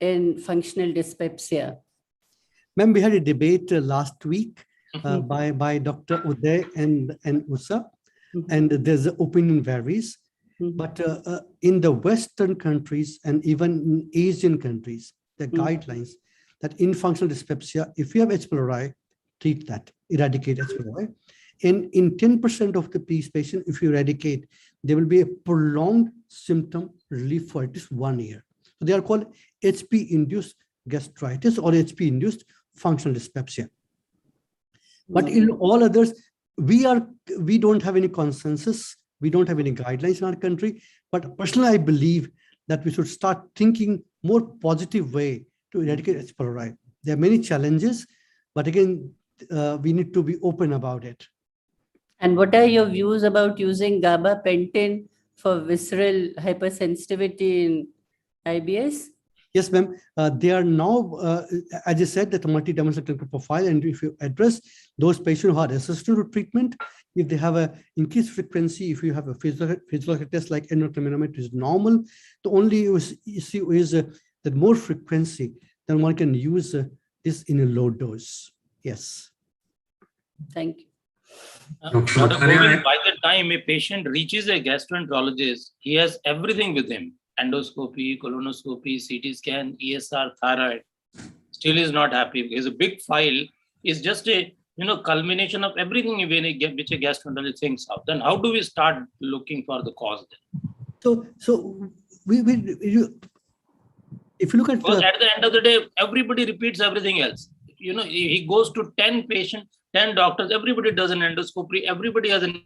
in functional dyspepsia? Ma'am, we had a debate last week by Dr. Uday and Usa, and there's opinion varies. But in the Western countries and even in Asian countries, the guidelines that in functional dyspepsia, if you have H. pylori, treat that, eradicate H. pylori. And in 10% of the patient, if you eradicate, there will be a prolonged symptom relief for at least 1 year. So they are called HP-induced gastritis or HP-induced functional dyspepsia. But in all others, we don't have any consensus. We don't have any guidelines in our country. But personally, I believe that we should start thinking more positive way to eradicate H. pylori. There are many challenges, but again, we need to be open about it. And what are your views about using gabapentin for visceral hypersensitivity in IBS? Yes, ma'am. They are now, as I said, that multi-dimensional clinical profile, and if you address those patients who are resistant to treatment, if they have an increased frequency, if you have a physiological test like endocrininometer is normal, the only issue is that more frequency, then one can use this in a low dose. Yes. Thank you. Dr. Govind, by the time a patient reaches a gastroenterologist, he has everything with him: endoscopy, colonoscopy, CT scan, ESR, thyroid. Still is not happy because a big file is just a culmination of everything which a gastroenterologist thinks of. Then how do we start looking for the cause then? So if you look at because at the end of the day, everybody repeats everything else. He goes to 10 patients, 10 doctors, everybody does an endoscopy, everybody has an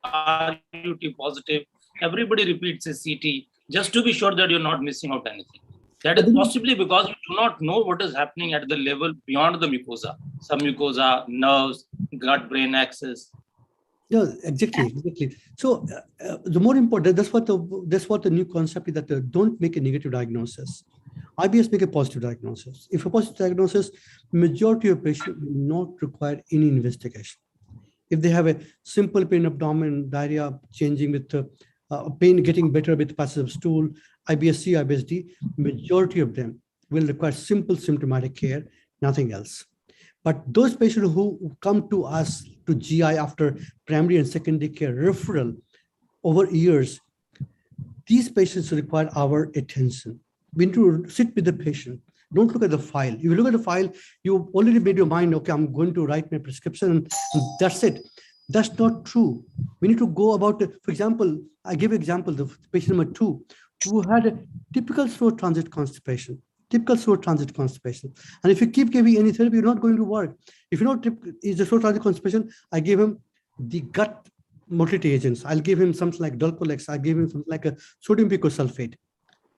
RUT positive, everybody repeats a CT, just to be sure that you're not missing out anything. That is possibly because you do not know what is happening at the level beyond the mucosa, submucosa, nerves, gut-brain axis. Yeah, exactly. So the more important, that's what the new concept is, that don't make a negative diagnosis. IBS make a positive diagnosis. If a positive diagnosis, majority of patients will not require any investigation. If they have a simple pain, abdomen, diarrhea, changing with pain getting better with passage of stool, IBS-C, IBS-D, majority of them will require simple symptomatic care, nothing else. But those patients who come to us to GI after primary and secondary care referral over years, these patients require our attention. We need to sit with the patient. Don't look at the file. If you look at the file, you already made your mind, okay, I'm going to write my prescription and that's it. That's not true. We need to go about it. For example, I give example, the patient number 2, who had a typical slow transit constipation. And if you keep giving any therapy, you're not going to work. If you know is a slow transit constipation, I give him the gut motility agents. I'll give him something like Dulcolex. I give him something like a sodium picosulfate,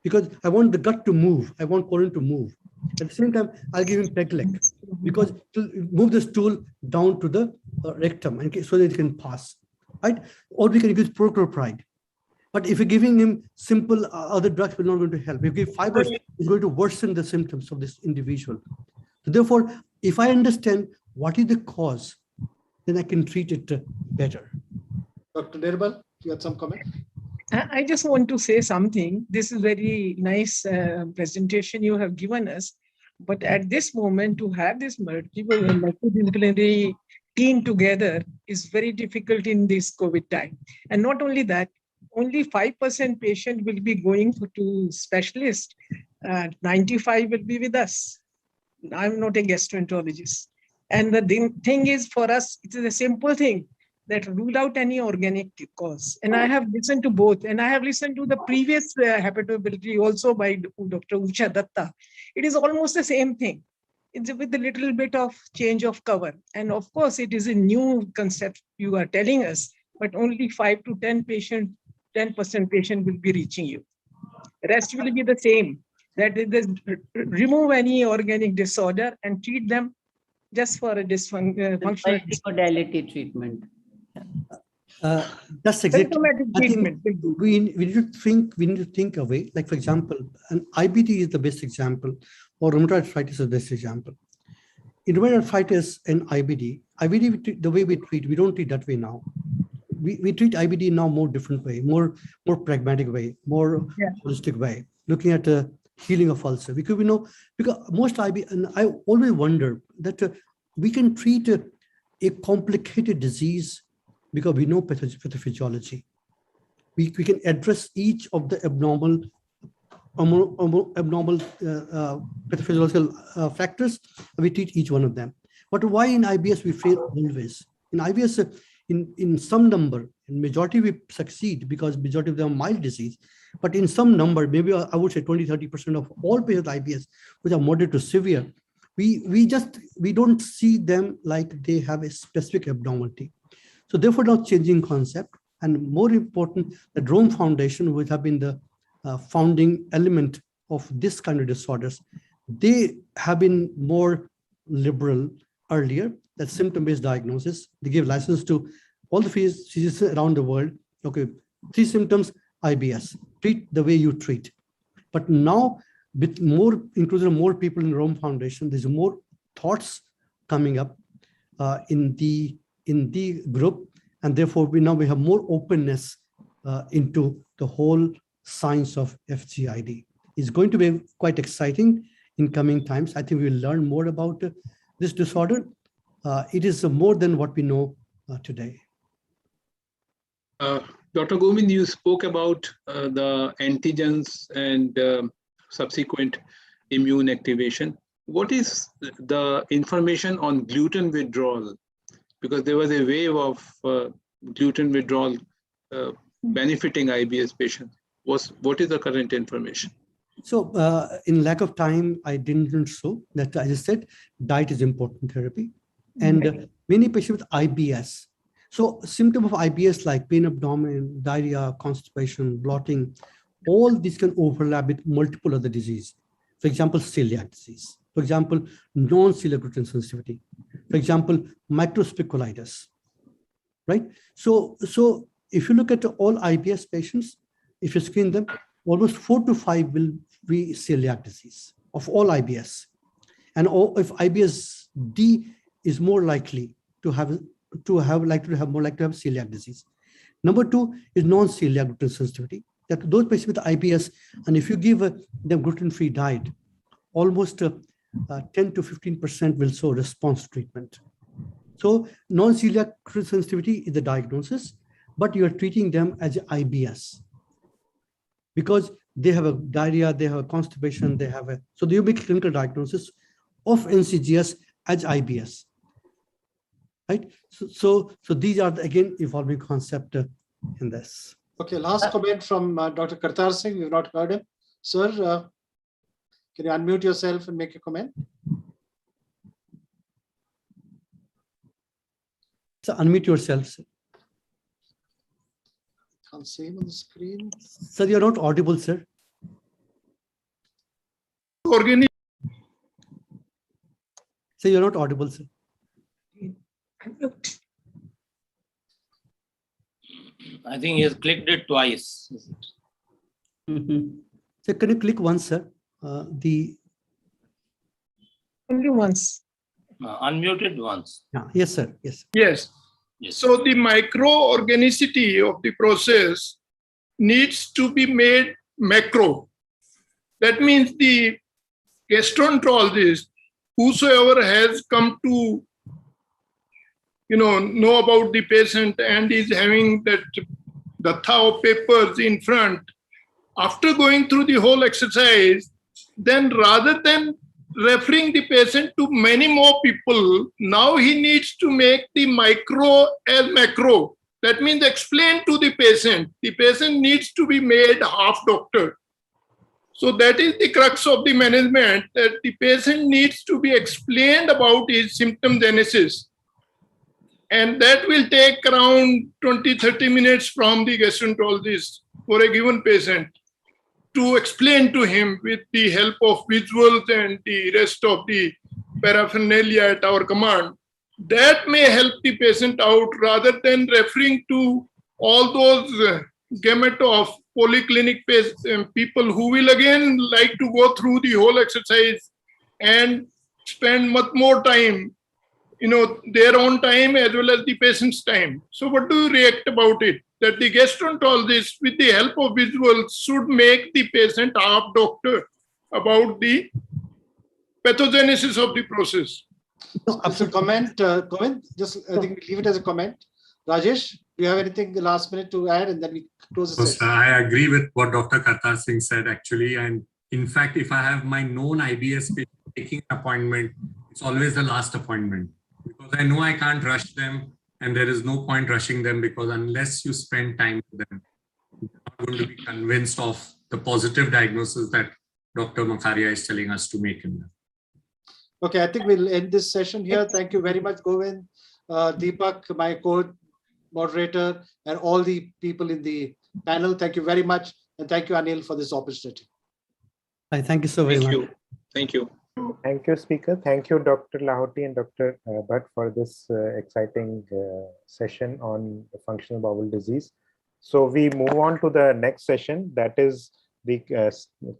because I want the gut to move. I want colon to move. At the same time, I'll give him Pegleg, because to move the stool down to the rectum and so that it can pass, right? Or we can use prochloropride. But if you're giving him simple other drugs, we're not going to help. If you give fibers, it's going to worsen the symptoms of this individual. So therefore, if I understand what is the cause, then I can treat it better. Dr. Nirbal, you had some comment? I just want to say something. This is very nice presentation you have given us. But at this moment, to have this multidisciplinary team together is very difficult in this COVID time. And not only that, only 5% patient will be going to specialist. 95 will be with us. I'm not a gastroenterologist. And the thing is, for us, it is a simple thing that rule out any organic cause. And I have listened to both. And I have listened to the previous hepatobility also by Dr. Usha Datta. It is almost the same thing. It's with a little bit of change of cover. And of course, it is a new concept you are telling us, but only 5 to 10% patient will be reaching you. The rest will be the same. That is, remove any organic disorder and treat them just for a functional Multimodality treatment. That's exactly. Symptomatic I think treatment will do. we need to think away. Like for example, an IBD is the best example, or rheumatoid arthritis is the best example. In rheumatoid arthritis and IBD, the way we treat, we don't treat that way now. We treat IBD now more different way, more pragmatic way, more holistic way, looking at the healing of ulcer. Because we know, because most IBD, and I always wonder that we can treat a complicated disease because we know pathophysiology. We can address each of the abnormal pathophysiological factors, and we treat each one of them. But why in IBS we fail always? In IBS, in some number, in majority we succeed because majority of them are mild disease. But in some number, maybe I would say 20-30% of all patients with IBS, which are moderate to severe, we don't see them like they have a specific abnormality. So therefore, now changing concept, and more important, the Rome Foundation, which have been the founding element of this kind of disorders, they have been more liberal earlier, that symptom-based diagnosis. They give license to all the physicians around the world. Okay, 3 symptoms, IBS, treat the way you treat. But now, with more inclusion of more people in the Rome Foundation, there's more thoughts coming up in the group, and therefore we have more openness into the whole science of FGID. It's going to be quite exciting in coming times. I think we'll learn more about this disorder. It is more than what we know today. Dr. Govind, you spoke about the antigens and subsequent immune activation. What is the information on gluten withdrawal? Because there was a wave of gluten withdrawal benefiting IBS patients. What is the current information? So in lack of time, I didn't show that. I just said diet is important therapy. And many patients with IBS. So symptom of IBS like pain abdomen, diarrhea, constipation, bloating, all these can overlap with multiple other diseases. For example, celiac disease. For example, non-celiac gluten sensitivity. For example, microspiculitis, right? So if you look at all IBS patients, if you screen them, almost 4 to 5 will be celiac disease of all IBS. And if IBS-D is more likely to have celiac disease. Number 2 is non-celiac gluten sensitivity. That those patients with IBS, and if you give them gluten-free diet, almost 10 to 15% will show response to treatment. So non-celiac gluten sensitivity is the diagnosis, but you are treating them as IBS because they have a diarrhea, they have a constipation, so you make clinical diagnosis of NCGS as IBS, right? So these are again evolving concept in this. Okay, last comment from Dr. Kartar Singh. We've not heard him. Sir, can you unmute yourself and make a comment? So unmute yourself, sir. Can't see him on the screen. Sir, you're not audible, sir. Sir, you're not audible, sir. I think he has clicked it twice. So can you click once, sir? Only once. Unmuted once. Yes, sir. Yes. Yes. So the microorganicity of the process needs to be made macro. That means the gastroenterologist, whosoever has come to know about the patient and is having that datha of papers in front, after going through the whole exercise, then rather than referring the patient to many more people, now he needs to make the micro as macro. That means explain to the patient. The patient needs to be made half doctor. So that is the crux of the management, that the patient needs to be explained about his symptom genesis. And that will take around 20-30 minutes from the gastroenterologist for a given patient to explain to him with the help of visuals and the rest of the paraphernalia at our command. That may help the patient out rather than referring to all those gamut of polyclinic people who will again like to go through the whole exercise and spend much more time, their own time as well as the patient's time. So what do you react about it? That the gastroenterologist with the help of visuals should make the patient half doctor about the pathogenesis of the process. No, it's a comment, Govind. Just I think we leave it as a comment. Rajesh, do you have anything the last minute to add, and then we close the session? I agree with what Dr. Kartar Singh said actually, and in fact, if I have my known IBS patient taking an appointment, it's always the last appointment because I know I can't rush them, and there is no point rushing them because unless you spend time with them, you're not going to be convinced of the positive diagnosis that Dr. Makharia is telling us to make in them. Okay, I think we'll end this session here. Thank you very much, Govind, Deepak, my co-moderator, and all the people in the panel. Thank you very much. And thank you, Anil, for this opportunity. Thank you so very much. Thank you. Thank you, speaker. Thank you, Dr. Lahoti and Dr. Bhatt for this exciting session on functional bowel disease. So we move on to the next session, that is the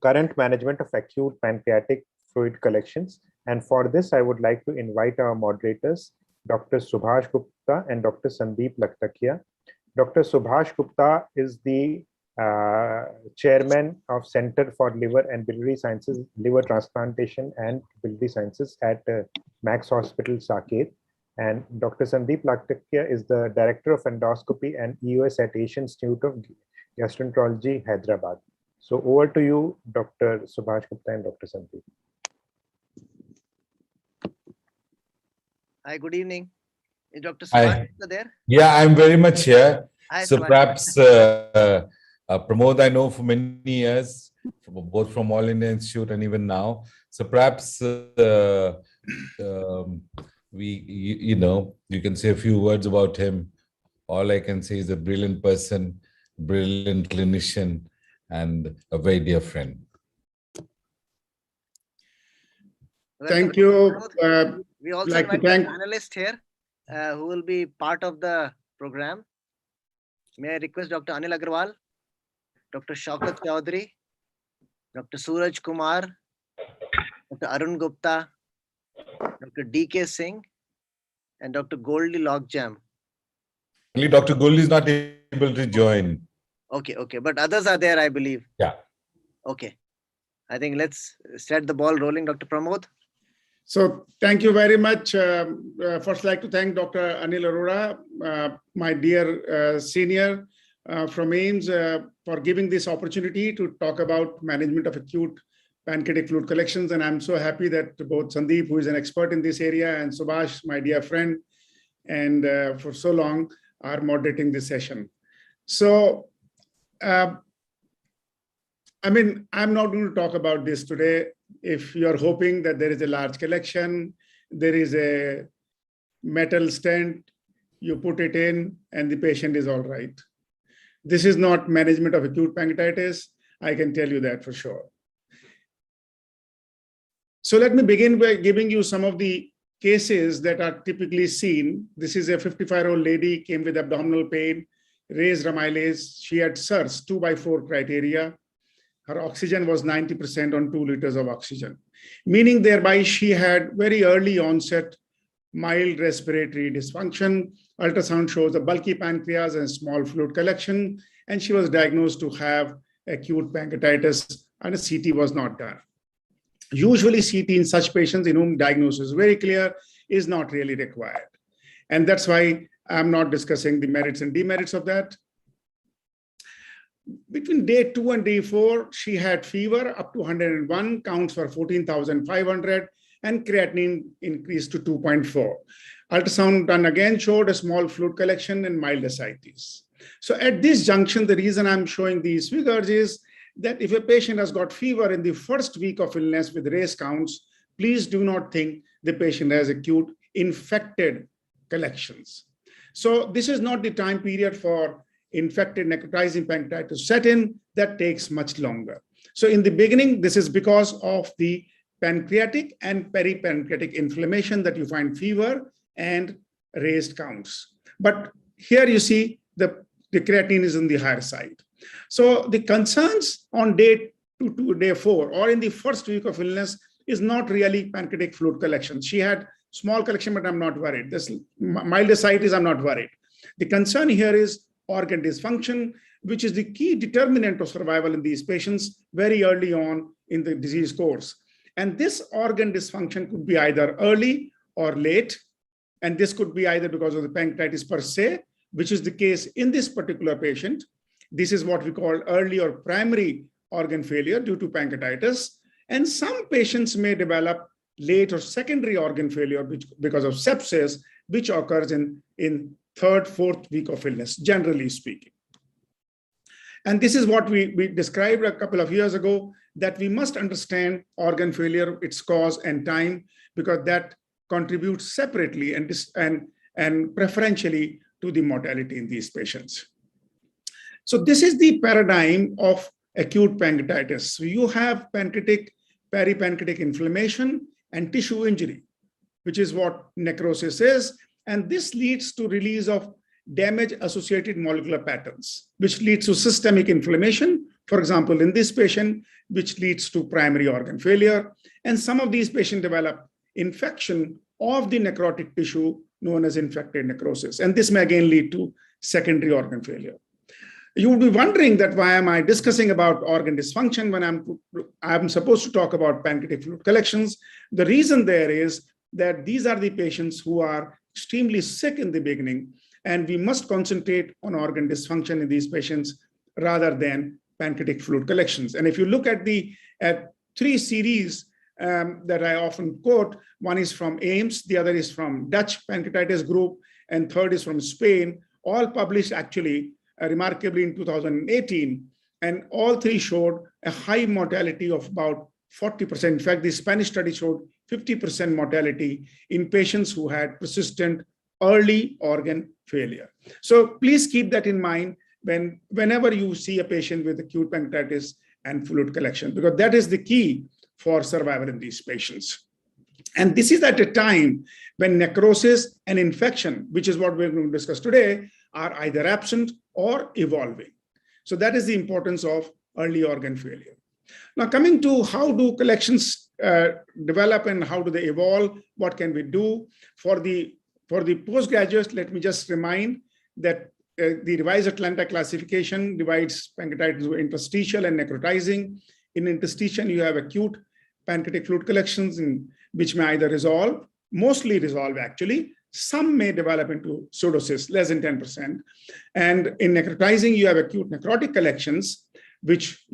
current management of acute pancreatic fluid collections. And for this, I would like to invite our moderators, Dr. Subhash Gupta and Dr. Sandeep Lakhtakia. Dr. Subhash Gupta is the chairman of Center for Liver and Biliary Sciences, Liver Transplantation and Biliary Sciences at Max Hospital, Saket. And Dr. Sandeep Lakhtakia is the Director of Endoscopy and EOS at Asian Institute of Gastroenterology, Hyderabad. So over to you, Dr. Subhash Gupta and Dr. Sandeep. Hi, good evening. Is Dr. Subhash there? Yeah, I'm very much here. Hi, so Subhash. perhaps Pramod, I know for many years, both from All India Institute and even now. So perhaps you can say a few words about him. All I can say is a brilliant person, brilliant clinician, and a very dear friend. Thank you. We also like to invite thank an analyst here who will be part of the program. May I request Dr. Anil Agarwal, Dr. Shaukat Chaudhary, Dr. Suraj Kumar, Dr. Arun Gupta, Dr. D.K. Singh, and Dr. Goldie Logjam. Only Dr. Goldie is not able to join. Okay, but others are there, I believe. Yeah. Okay. I think let's start the ball rolling, Dr. Pramod. So thank you very much. First, I'd like to thank Dr. Anil Arora, my dear senior from AIIMS, for giving this opportunity to talk about management of acute pancreatic fluid collections. And I'm so happy that both Sandeep, who is an expert in this area, and Subhash, my dear friend, and for so long are moderating this session. So, I'm not going to talk about this today. If you're hoping that there is a large collection, there is a metal stent, you put it in and the patient is all right. This is not management of acute pancreatitis. I can tell you that for sure. So let me begin by giving you some of the cases that are typically seen. This is a 55-year-old lady, came with abdominal pain, raised amylase. She had SIRS 2x4 criteria. Her oxygen was 90% on 2 liters of oxygen, meaning thereby she had very early onset mild respiratory dysfunction. Ultrasound shows a bulky pancreas and small fluid collection, and she was diagnosed to have acute pancreatitis, and a CT was not done. Usually CT in such patients in whom diagnosis is very clear is not really required. And that's why I'm not discussing the merits and demerits of that. Between day 2 and day 4, she had fever up to 101, counts for 14,500, and creatinine increased to 2.4. Ultrasound done again showed a small fluid collection and mild ascites. So at this junction, the reason I'm showing these figures is that if a patient has got fever in the first week of illness with raised counts, please do not think the patient has acute infected collections. So this is not the time period for infected necrotizing pancreatitis set in. That takes much longer. So in the beginning, this is because of the pancreatic and peripancreatic inflammation that you find fever and raised counts. But here you see the creatinine is on the higher side. So the concerns on day 2 to day 4 or in the first week of illness is not really pancreatic fluid collection. She had small collection, but I'm not worried. This mild ascites, I'm not worried. The concern here is organ dysfunction, which is the key determinant of survival in these patients very early on in the disease course. And this organ dysfunction could be either early or late. And this could be either because of the pancreatitis per se, which is the case in this particular patient. This is what we call early or primary organ failure due to pancreatitis. And some patients may develop late or secondary organ failure because of sepsis, which occurs in 3rd, 4th week of illness, generally speaking. And this is what we described a couple of years ago, that we must understand organ failure, its cause and time, because that contributes separately and preferentially to the mortality in these patients. So this is the paradigm of acute pancreatitis. So you have pancreatic, peripancreatic inflammation and tissue injury, which is what necrosis is. And this leads to release of damage-associated molecular patterns, which leads to systemic inflammation, for example, in this patient, which leads to primary organ failure. And some of these patients develop infection of the necrotic tissue known as infected necrosis. And this may again lead to secondary organ failure. You would be wondering that why am I discussing about organ dysfunction when I'm supposed to talk about pancreatic fluid collections? The reason there is that these are the patients who are extremely sick in the beginning, and we must concentrate on organ dysfunction in these patients rather than pancreatic fluid collections. And if you look at the 3 series that I often quote, one is from Ames, the other is from Dutch pancreatitis group, and third is from Spain, all published actually remarkably in 2018. And all 3 showed a high mortality of about 40%. In fact, the Spanish study showed 50% mortality in patients who had persistent early organ failure. So please keep that in mind whenever you see a patient with acute pancreatitis and fluid collection, because that is the key for survival in these patients. And this is at a time when necrosis and infection, which is what we're going to discuss today, are either absent or evolving. So that is the importance of early organ failure. Now, coming to how do collections develop and how do they evolve, what can we do? For the postgraduates, let me just remind that the revised Atlanta classification divides pancreatitis into interstitial and necrotizing. In interstitial, you have acute pancreatic fluid collections which may either resolve, mostly resolve actually. Some may develop into pseudocysts, less than 10%. And in necrotizing, you have acute necrotic collections, which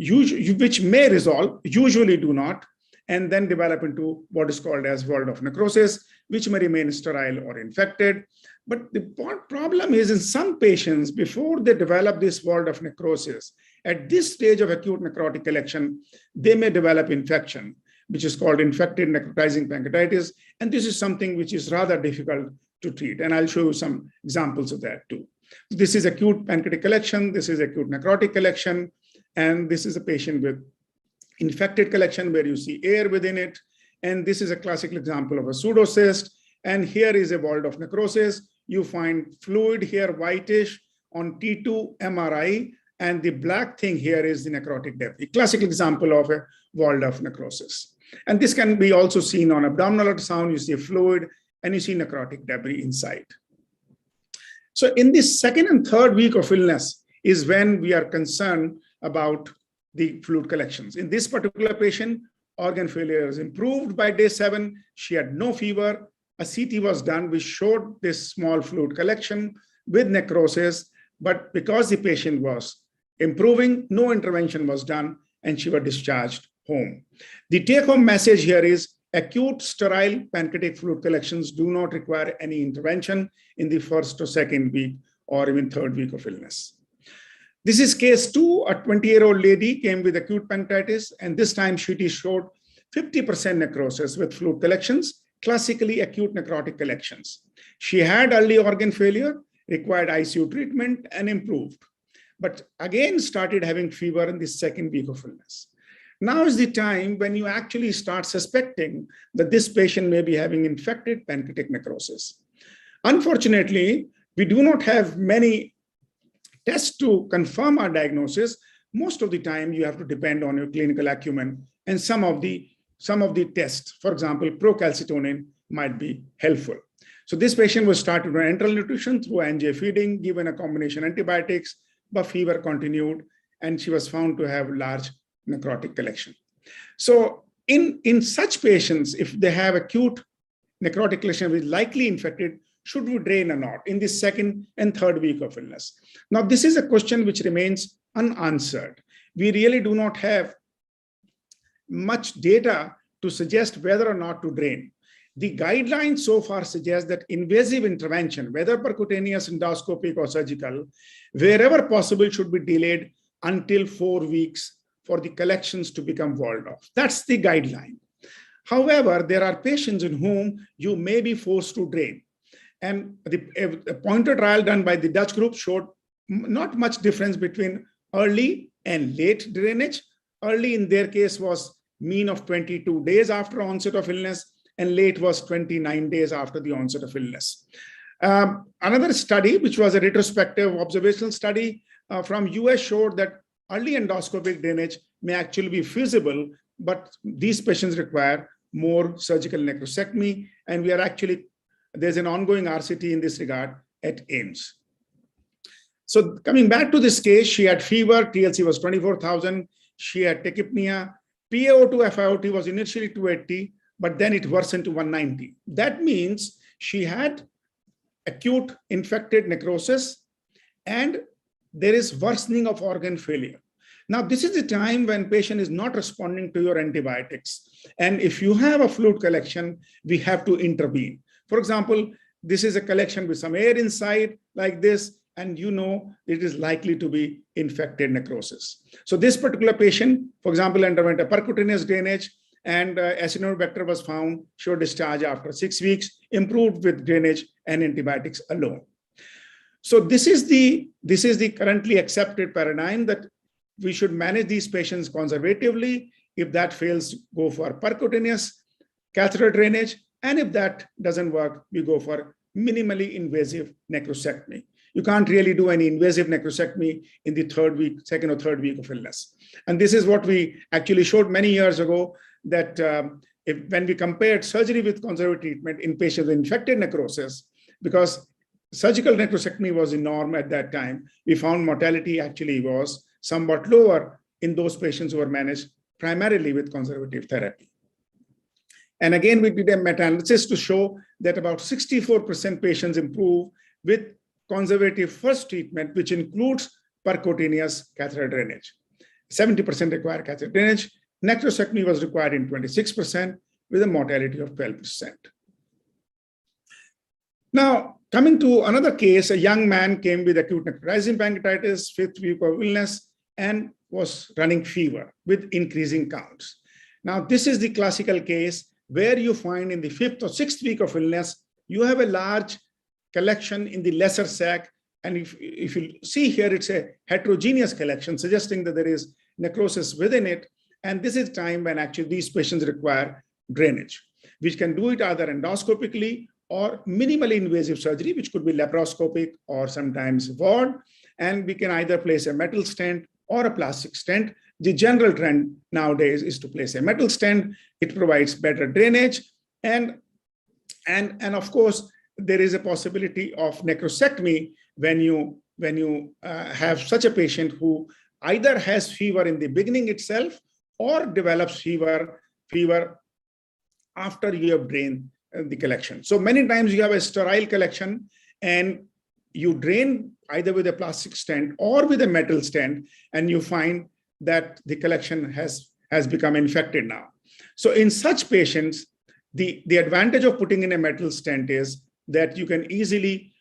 may resolve, usually do not, and then develop into what is called as world of necrosis, which may remain sterile or infected. But the problem is in some patients, before they develop this world of necrosis, at this stage of acute necrotic collection, they may develop infection, which is called infected necrotizing pancreatitis. And this is something which is rather difficult to treat. And I'll show you some examples of that too. This is acute pancreatic collection. This is acute necrotic collection. And this is a patient with infected collection where you see air within it. And this is a classical example of a pseudocyst. And here is a world of necrosis. You find fluid here, whitish on T2 MRI. And the black thing here is the necrotic debris, classical example of a world of necrosis. And this can be also seen on abdominal ultrasound. You see fluid and you see necrotic debris inside. So in this 2nd and 3rd week of illness is when we are concerned about the fluid collections. In this particular patient, organ failure is improved by day 7. She had no fever. A CT was done which showed this small fluid collection with necrosis, but because the patient was improving, no intervention was done and she was discharged home. The take-home message here is acute sterile pancreatic fluid collections do not require any intervention in the 1st or 2nd week or even 3rd week of illness. This is case 2. A 20-year-old lady came with acute pancreatitis, and this time she showed 50% necrosis with fluid collections, classically acute necrotic collections. She had early organ failure, required ICU treatment, and improved, but again started having fever in the 2nd week of illness. Now is the time when you actually start suspecting that this patient may be having infected pancreatic necrosis. Unfortunately, we do not have many tests to confirm our diagnosis. Most of the time, you have to depend on your clinical acumen and some of the tests. For example, procalcitonin might be helpful. So this patient was started on enteral nutrition through NJ feeding, given a combination antibiotics, but fever continued, and she was found to have large necrotic collection. So in such patients, if they have acute necrotic collection which is likely infected, should we drain or not in the second and third week of illness? Now, this is a question which remains unanswered. We really do not have much data to suggest whether or not to drain. The guidelines so far suggest that invasive intervention, whether percutaneous, endoscopic, or surgical, wherever possible, should be delayed until 4 weeks for the collections to become walled off. That's the guideline. However, there are patients in whom you may be forced to drain. And a pointer trial done by the Dutch group showed not much difference between early and late drainage. Early in their case was mean of 22 days after onset of illness, and late was 29 days after the onset of illness. Another study, which was a retrospective observational study from US, showed that early endoscopic drainage may actually be feasible, but these patients require more surgical necrosectomy, and we are actually, there's an ongoing RCT in this regard at AIMS. So coming back to this case, she had fever, TLC was 24,000, she had tachypnea, PaO2 FiO2 was initially 280, but then it worsened to 190. That means she had acute infected necrosis and there is worsening of organ failure. Now, this is the time when patient is not responding to your antibiotics. And if you have a fluid collection, we have to intervene. For example, this is a collection with some air inside like this, and you know it is likely to be infected necrosis. So this particular patient, for example, underwent a percutaneous drainage, and Acinetobacter was found, showed discharge after 6 weeks, improved with drainage and antibiotics alone. So this is the currently accepted paradigm that we should manage these patients conservatively. If that fails, go for percutaneous catheter drainage, and if that doesn't work, we go for minimally invasive necrosectomy. You can't really do any invasive necrosectomy in the second or third week of illness. And this is what we actually showed many years ago, that when we compared surgery with conservative treatment in patients with infected necrosis, because surgical necrosectomy was the norm at that time, we found mortality actually was somewhat lower in those patients who were managed primarily with conservative therapy. And again, we did a meta-analysis to show that about 64% patients improve with conservative first treatment, which includes percutaneous catheter drainage. 70% require catheter drainage. Necrosectomy was required in 26% with a mortality of 12%. Now, coming to another case, a young man came with acute necrotizing pancreatitis, 5th week of illness, and was running fever with increasing counts. Now, this is the classical case where you find in the 5th or 6th week of illness, you have a large collection in the lesser sac. And if you see here, it's a heterogeneous collection, suggesting that there is necrosis within it. And this is time when actually these patients require drainage, which can do it either endoscopically or minimally invasive surgery, which could be laparoscopic or sometimes ward. And we can either place a metal stent or a plastic stent. The general trend nowadays is to place a metal stent. It provides better drainage. And of course, there is a possibility of necrosectomy when you have such a patient who either has fever in the beginning itself or develops fever after you have drained the collection. So many times you have a sterile collection and you drain either with a plastic stent or with a metal stent, and you find that the collection has become infected now. So in such patients, the advantage of putting in a metal stent is that you can easily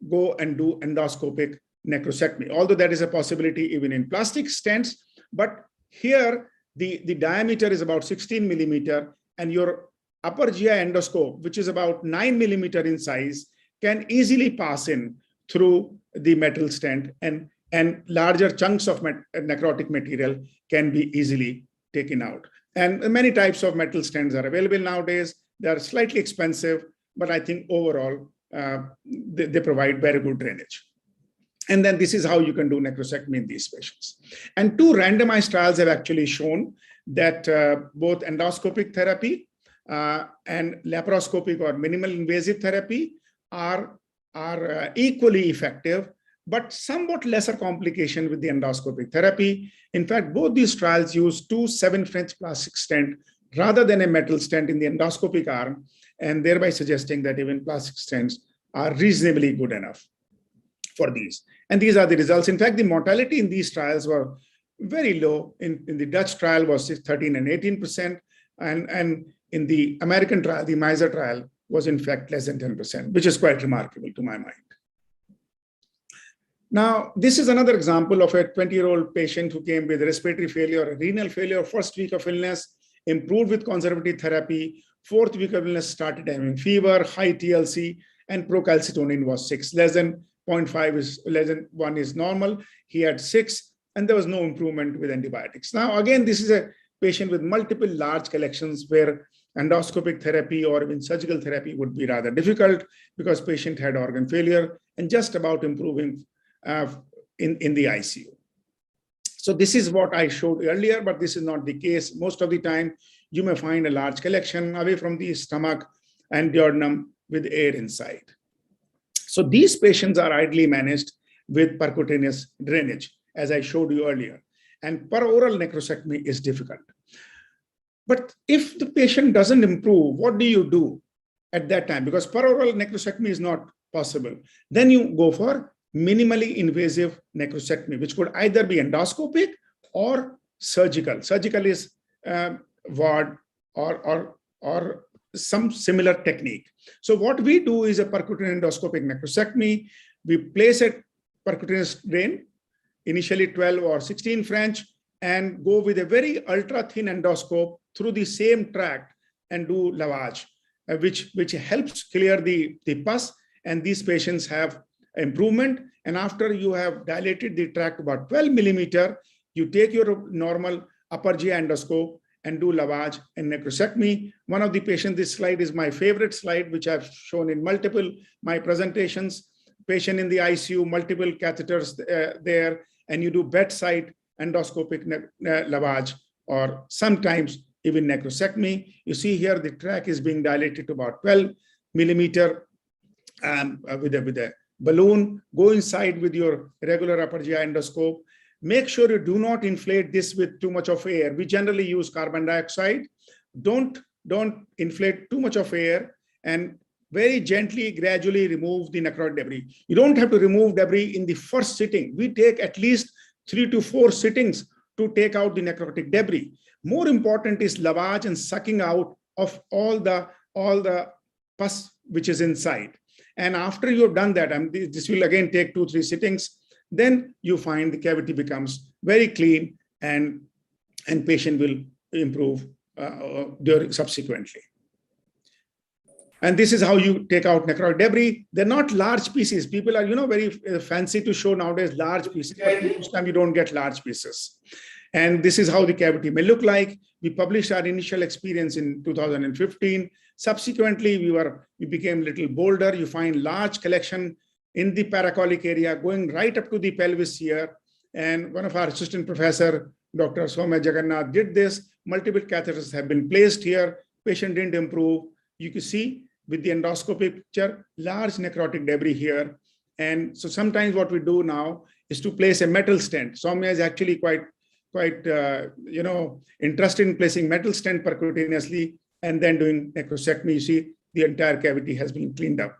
go and do endoscopic necrosectomy, although that is a possibility even in plastic stents. But here, the diameter is about 16 millimeter, and your upper GI endoscope, which is about 9 millimeter in size, can easily pass in through the metal stent, and larger chunks of necrotic material can be easily taken out. And many types of metal stents are available nowadays. They are slightly expensive, but I think overall they provide very good drainage. And then this is how you can do necrosectomy in these patients. And 2 randomized trials have actually shown that both endoscopic therapy and laparoscopic or minimal invasive therapy are equally effective, but somewhat lesser complication with the endoscopic therapy. In fact, both these trials use 2 7 French plastic stent rather than a metal stent in the endoscopic arm, and thereby suggesting that even plastic stents are reasonably good enough for these. And these are the results. In fact, the mortality in these trials were very low. In the Dutch trial was 13 and 18%, and in the American trial, the MISER trial, was in fact less than 10%, which is quite remarkable to my mind. Now, this is another example of a 20-year-old patient who came with respiratory failure, renal failure, first week of illness, improved with conservative therapy, 4th week of illness started having fever, high TLC, and procalcitonin was 6. Less than 0.5 is less than 1 is normal. He had 6, and there was no improvement with antibiotics. Now, again, this is a patient with multiple large collections where endoscopic therapy or even surgical therapy would be rather difficult because patient had organ failure and just about improving in the ICU. So this is what I showed earlier, but this is not the case. Most of the time, you may find a large collection away from the stomach and duodenum with air inside. So these patients are ideally managed with percutaneous drainage, as I showed you earlier. And peroral necrosectomy is difficult. But if the patient doesn't improve, what do you do at that time? Because peroral necrosectomy is not possible. Then you go for minimally invasive necrosectomy, which could either be endoscopic or surgical. Surgical is ward or some similar technique. So what we do is a percutaneous endoscopic necrosectomy. We place a percutaneous drain, initially 12 or 16 French, and go with a very ultra thin endoscope through the same tract and do lavage, which helps clear the pus, and these patients have improvement. And after you have dilated the tract about 12 millimeter, you take your normal upper GI endoscope and do lavage and necrosectomy. One of the patients, this slide is my favorite slide, which I've shown in multiple my presentations. Patient in the ICU, multiple catheters there, and you do bedside endoscopic lavage or sometimes even necrosectomy. You see here the tract is being dilated to about 12 millimeter with a balloon. Go inside with your regular upper GI endoscope. Make sure you do not inflate this with too much of air. We generally use carbon dioxide. Don't inflate too much of air, and very gently, gradually remove the necrotic debris. You don't have to remove debris in the first sitting. We take at least 3 to 4 sittings to take out the necrotic debris. More important is lavage and sucking out of all the pus which is inside. And after you have done that, and this will again take 2-3 sittings, then you find the cavity becomes very clean, and patient will improve subsequently. And this is how you take out necrotic debris. They're not large pieces. People are, very fancy to show nowadays large pieces, but most time you don't get large pieces. And this is how the cavity may look like. We published our initial experience in 2015. Subsequently, we became a little bolder. You find large collection in the paracolic area going right up to the pelvis here. And one of our assistant professor, Dr. Soumya Jagannath, did this. Multiple catheters have been placed here. Patient didn't improve. You can see with the endoscopic picture, large necrotic debris here. And so sometimes what we do now is to place a metal stent. Soumya is actually quite interested in placing metal stent percutaneously and then doing necrosectomy. You see the entire cavity has been cleaned up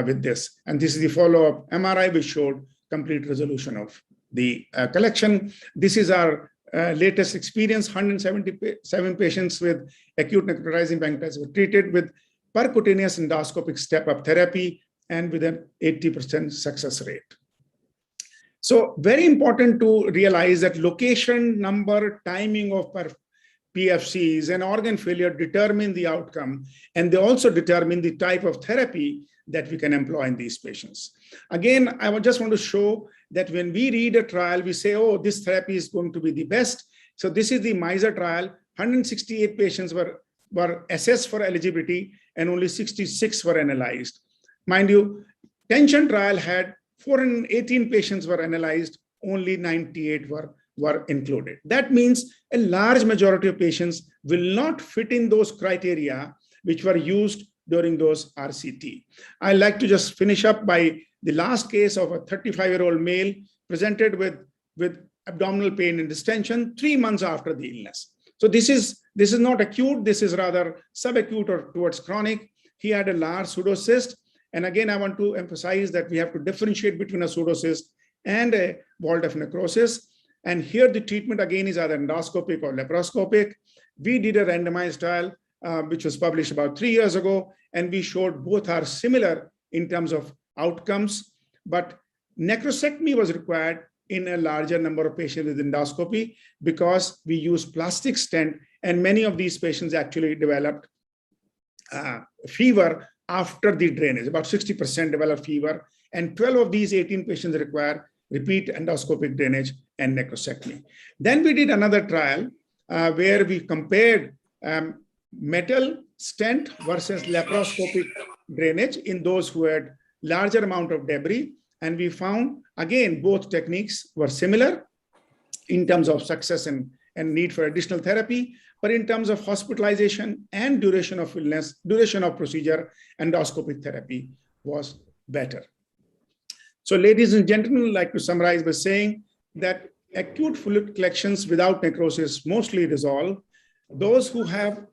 with this. And this is the follow-up MRI, which showed complete resolution of the collection. This is our latest experience. 177 patients with acute necrotizing pancreatitis were treated with percutaneous endoscopic step-up therapy and with an 80% success rate. So very important to realize that location, number, timing of PFCs and organ failure determine the outcome, and they also determine the type of therapy that we can employ in these patients. Again, I just want to show that when we read a trial, we say, oh, this therapy is going to be the best. So this is the MISER trial. 168 patients were assessed for eligibility and only 66 were analyzed. Mind you, tension trial had 418 patients were analyzed, only 98 were included. That means a large majority of patients will not fit in those criteria which were used during those RCT. I like to just finish up by the last case of a 35-year-old male presented with abdominal pain and distension 3 months after the illness. So this is not acute, this is rather subacute or towards chronic. He had a large pseudocyst. And again, I want to emphasize that we have to differentiate between a pseudocyst and a wall-depth necrosis. And here the treatment again is either endoscopic or laparoscopic. We did a randomized trial, which was published about 3 years ago, and we showed both are similar in terms of outcomes, but necrosectomy was required in a larger number of patients with endoscopy because we use plastic stent, and many of these patients actually developed fever after the drainage. About 60% developed fever, and 12 of these 18 patients require repeat endoscopic drainage and necrosectomy. Then we did another trial where we compared metal stent versus laparoscopic drainage in those who had larger amount of debris. And we found, again, both techniques were similar in terms of success and need for additional therapy. But in terms of hospitalization and duration of illness, duration of procedure, endoscopic therapy was better. So ladies and gentlemen, I'd like to summarize by saying that acute fluid collections without necrosis mostly resolve. Those who have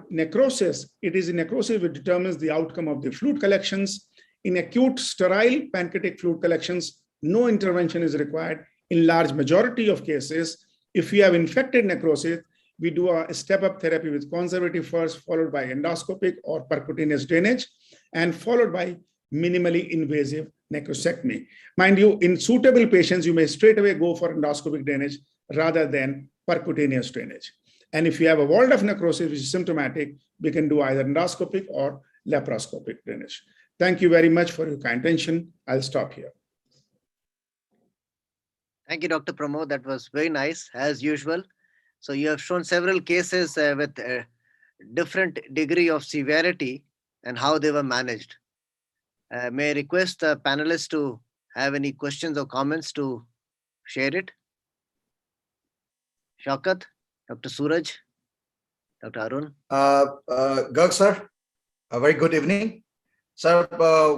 necrosis, it is necrosis which determines the outcome of the fluid collections. In acute sterile pancreatic fluid collections, no intervention is required in large majority of cases. If we have infected necrosis, we do a step-up therapy with conservative first, followed by endoscopic or percutaneous drainage, and followed by minimally invasive necrosectomy. Mind you, in suitable patients, you may straight away go for endoscopic drainage rather than percutaneous drainage. And if you have a wall-depth necrosis which is symptomatic, we can do either endoscopic or laparoscopic drainage. Thank you very much for your kind attention. I'll stop here. Thank you, Dr. Pramod. That was very nice, as usual. So you have shown several cases with a different degree of severity and how they were managed. May I request the panelists to have any questions or comments to share it? Shaukat, Dr. Suraj, Dr. Arun. Garg sir, a very good evening. Sir,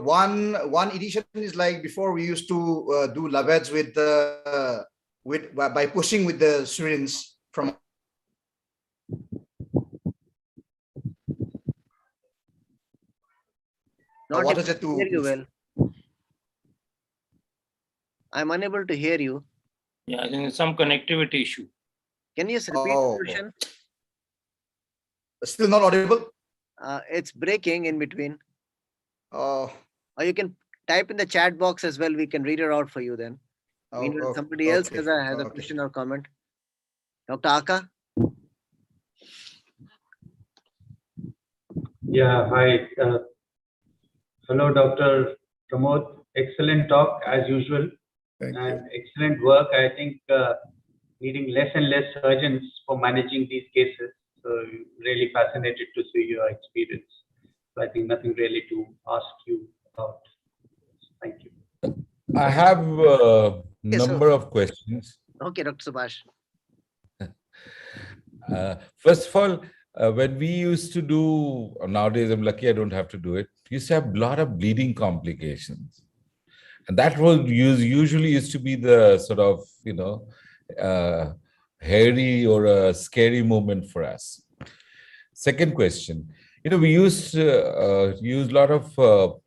one edition is like before we used to do lavets by pushing with the syringe from. Not what able is it to hear you well. I'm unable to hear you. Yeah, I think there's some connectivity issue. Can you just repeat the question? Still not audible? It's breaking in between. Or you can type in the chat box as well. We can read it out for you then. Meanwhile, somebody else has a question or comment. Dr. Aka? Yeah, hi. Hello, Dr. Pramod. Excellent talk as usual. And excellent work. I think needing less and less surgeons for managing these cases. So really fascinated to see your experience. So I think nothing really to ask you about. Thank you. I have a number of questions. Okay, Dr. Subhash. First of all, when we used to do, nowadays I'm lucky I don't have to do it, we used to have a lot of bleeding complications. And that was usually used to be the sort of, hairy or a scary moment for us. Second question, we used to use a lot of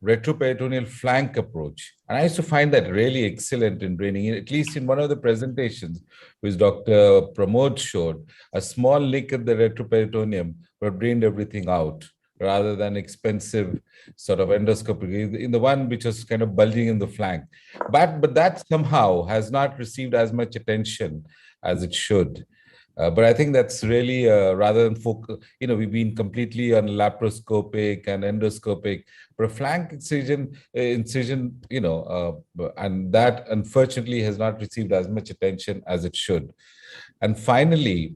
retroperitoneal flank approach. And I used to find that really excellent in draining, at least in one of the presentations, which Dr. Pramod showed, a small nick at the retroperitoneum but drained everything out, rather than expensive sort of endoscopy, in the one which was kind of bulging in the flank. But that somehow has not received as much attention as it should. But I think that's really rather than focus, we've been completely on laparoscopic and endoscopic, but a flank incision, and that unfortunately has not received as much attention as it should. And finally,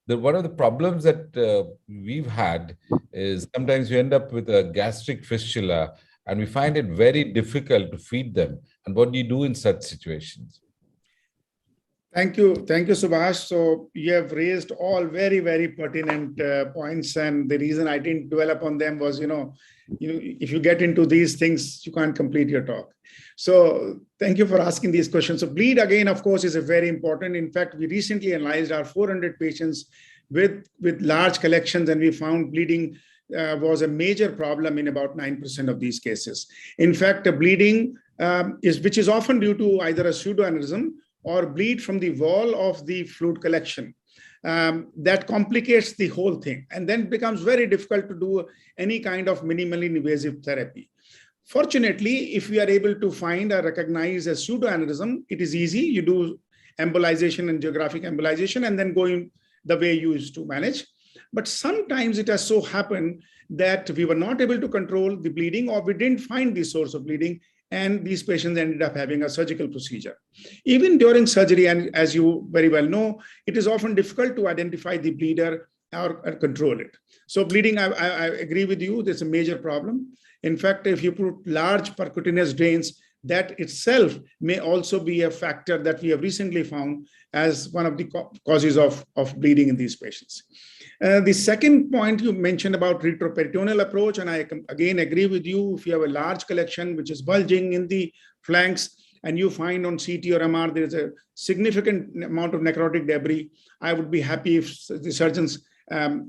one of the problems that we've had is sometimes we end up with a gastric fistula and we find it very difficult to feed them. And what do you do in such situations? Thank you, Subhash. So you have raised all very, very pertinent points, and the reason I didn't dwell upon them was, if you get into these things, you can't complete your talk. So thank you for asking these questions. So bleed again, of course, is a very important. In fact, we recently analyzed our 400 patients with large collections, and we found bleeding was a major problem in about 9% of these cases. In fact, bleeding which is often due to either a pseudoaneurysm or bleed from the wall of the fluid collection. That complicates the whole thing, and then becomes very difficult to do any kind of minimally invasive therapy. Fortunately, if we are able to find or recognize a pseudoaneurysm, it is easy. You do embolization and geographic embolization and then going the way you used to manage. But sometimes it has so happened that we were not able to control the bleeding, or we didn't find the source of bleeding, and these patients ended up having a surgical procedure. Even during surgery, and as you very well know, it is often difficult to identify the bleeder or control it. So bleeding, I agree with you, there's a major problem. In fact, if you put large percutaneous drains, that itself may also be a factor that we have recently found as one of the causes of bleeding in these patients. The second point you mentioned about retroperitoneal approach, and I again agree with you. If you have a large collection which is bulging in the flanks, and you find on CT or MR there is a significant amount of necrotic debris, I would be happy if the surgeons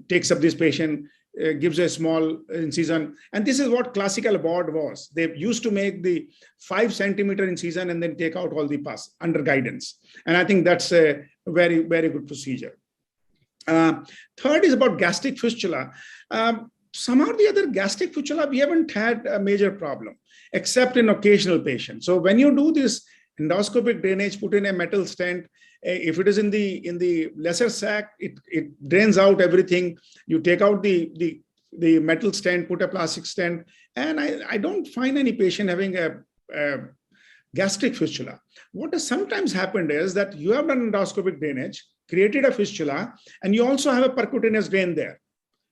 takes up this patient, gives a small incision. And this is what classical board was. They used to make the 5 centimeter incision and then take out all the pus under guidance. And I think that's a very, very good procedure. Third is about gastric fistula. Somehow the other gastric fistula, we haven't had a major problem, except in occasional patients. So when you do this endoscopic drainage, put in a metal stent, if it is in the lesser sac, it drains out everything. You take out the metal stent, put a plastic stent, and I don't find any patient having a gastric fistula. What has sometimes happened is that you have done endoscopic drainage, created a fistula, and you also have a percutaneous drain there.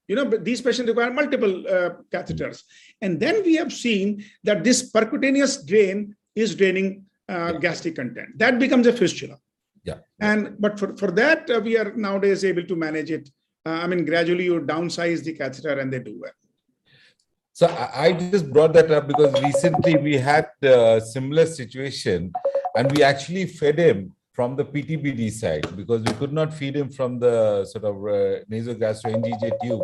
But these patients require multiple catheters. And then we have seen that this percutaneous drain is draining gastric content. That becomes a fistula. Yeah. But for that, we are nowadays able to manage it. Gradually you downsize the catheter and they do well. So I just brought that up because recently we had a similar situation, and we actually fed him from the PTBD side because we could not feed him from the sort of nasogastro-NGJ tube.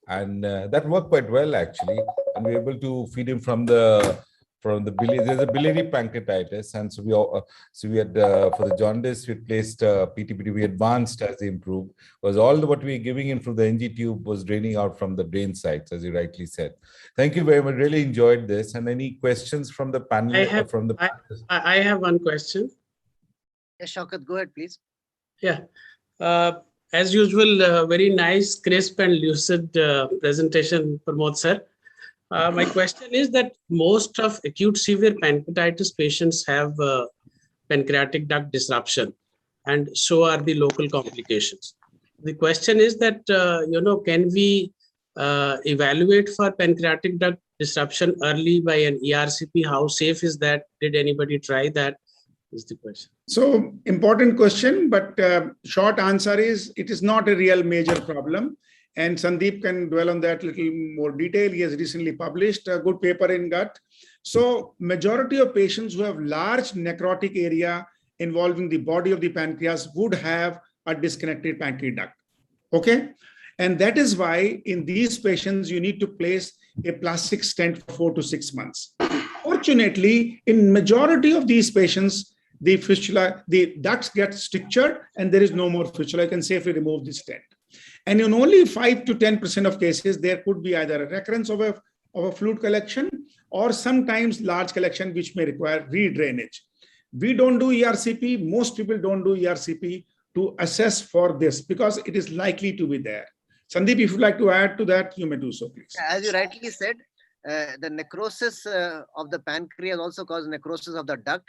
And that worked quite well, actually. And we were able to feed him from the biliary. There's a biliary pancreatitis. And so we had, for the jaundice, we placed PTBD. We advanced as they improved. Because all what we were giving him from the NG tube was draining out from the drain sites, as you rightly said. Thank you very much. Really enjoyed this. And any questions from the panel? I have one question. Yes, Shaukat, go ahead, please. Yeah. As usual, very nice, crisp and lucid presentation, Pramod sir. My question is that most of acute severe pancreatitis patients have pancreatic duct disruption, and so are the local complications. The question is that, can we evaluate for pancreatic duct disruption early by an ERCP? How safe is that? Did anybody try that? Is the question. So important question, but short answer is it is not a real major problem. And Sandeep can dwell on that a little more detail. He has recently published a good paper in gut. So majority of patients who have large necrotic area involving the body of the pancreas would have a disconnected pancreatic duct. Okay. And that is why in these patients, you need to place a plastic stent for 4 to 6 months. Fortunately, in majority of these patients, the fistula, the ducts get strictured and there is no more fistula. You can safely remove the stent. And in only 5 to 10% of cases, there could be either a recurrence of a fluid collection or sometimes large collection, which may require re-drainage. We don't do ERCP. Most people don't do ERCP to assess for this because it is likely to be there. Sandeep, if you'd like to add to that, you may do so, please. As you rightly said, the necrosis of the pancreas also causes necrosis of the duct.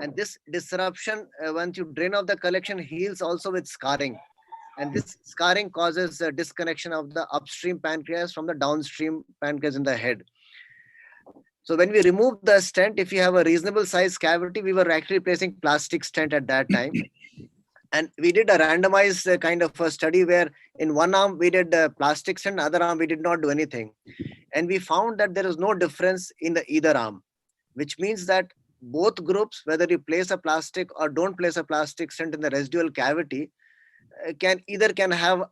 And this disruption, once you drain off the collection, heals also with scarring. And this scarring causes a disconnection of the upstream pancreas from the downstream pancreas in the head. So when we remove the stent, if you have a reasonable size cavity, we were actually placing plastic stent at that time. And we did a randomized kind of a study where in one arm we did plastic stent, other arm we did not do anything. And we found that there is no difference in the either arm, which means that both groups, whether you place a plastic or don't place a plastic stent in the residual cavity, can have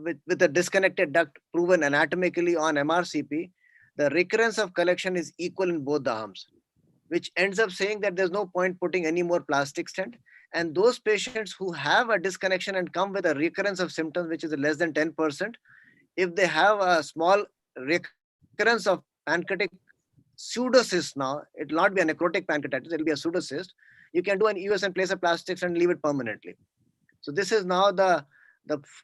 with a disconnected duct proven anatomically on MRCP, the recurrence of collection is equal in both the arms, which ends up saying that there's no point putting any more plastic stent. And those patients who have a disconnection and come with a recurrence of symptoms, which is less than 10%, if they have a small recurrence of pancreatic pseudocyst now, it will not be a necrotic pancreatitis, it will be a pseudocyst, you can do an EUS and place a plastic stent and leave it permanently. So this is now the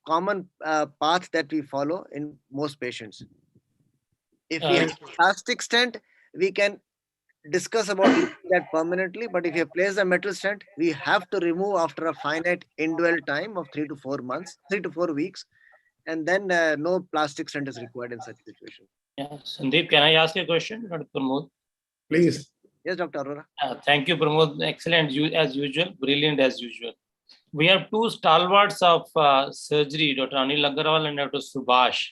common path that we follow in most patients. If we have plastic stent, we can discuss about that permanently, but if you place a metal stent, we have to remove after a finite indwell time of 3 to 4 months, 3 to 4 weeks, and then no plastic stent is required in such situation. Yeah, Sandeep, can I ask a question, Dr. Pramod? Please. Yes, Dr. Arora. Thank you, Pramod. Excellent as usual, brilliant as usual. We have two stalwarts of surgery, Dr. Anil Agarwal and Dr. Subhash.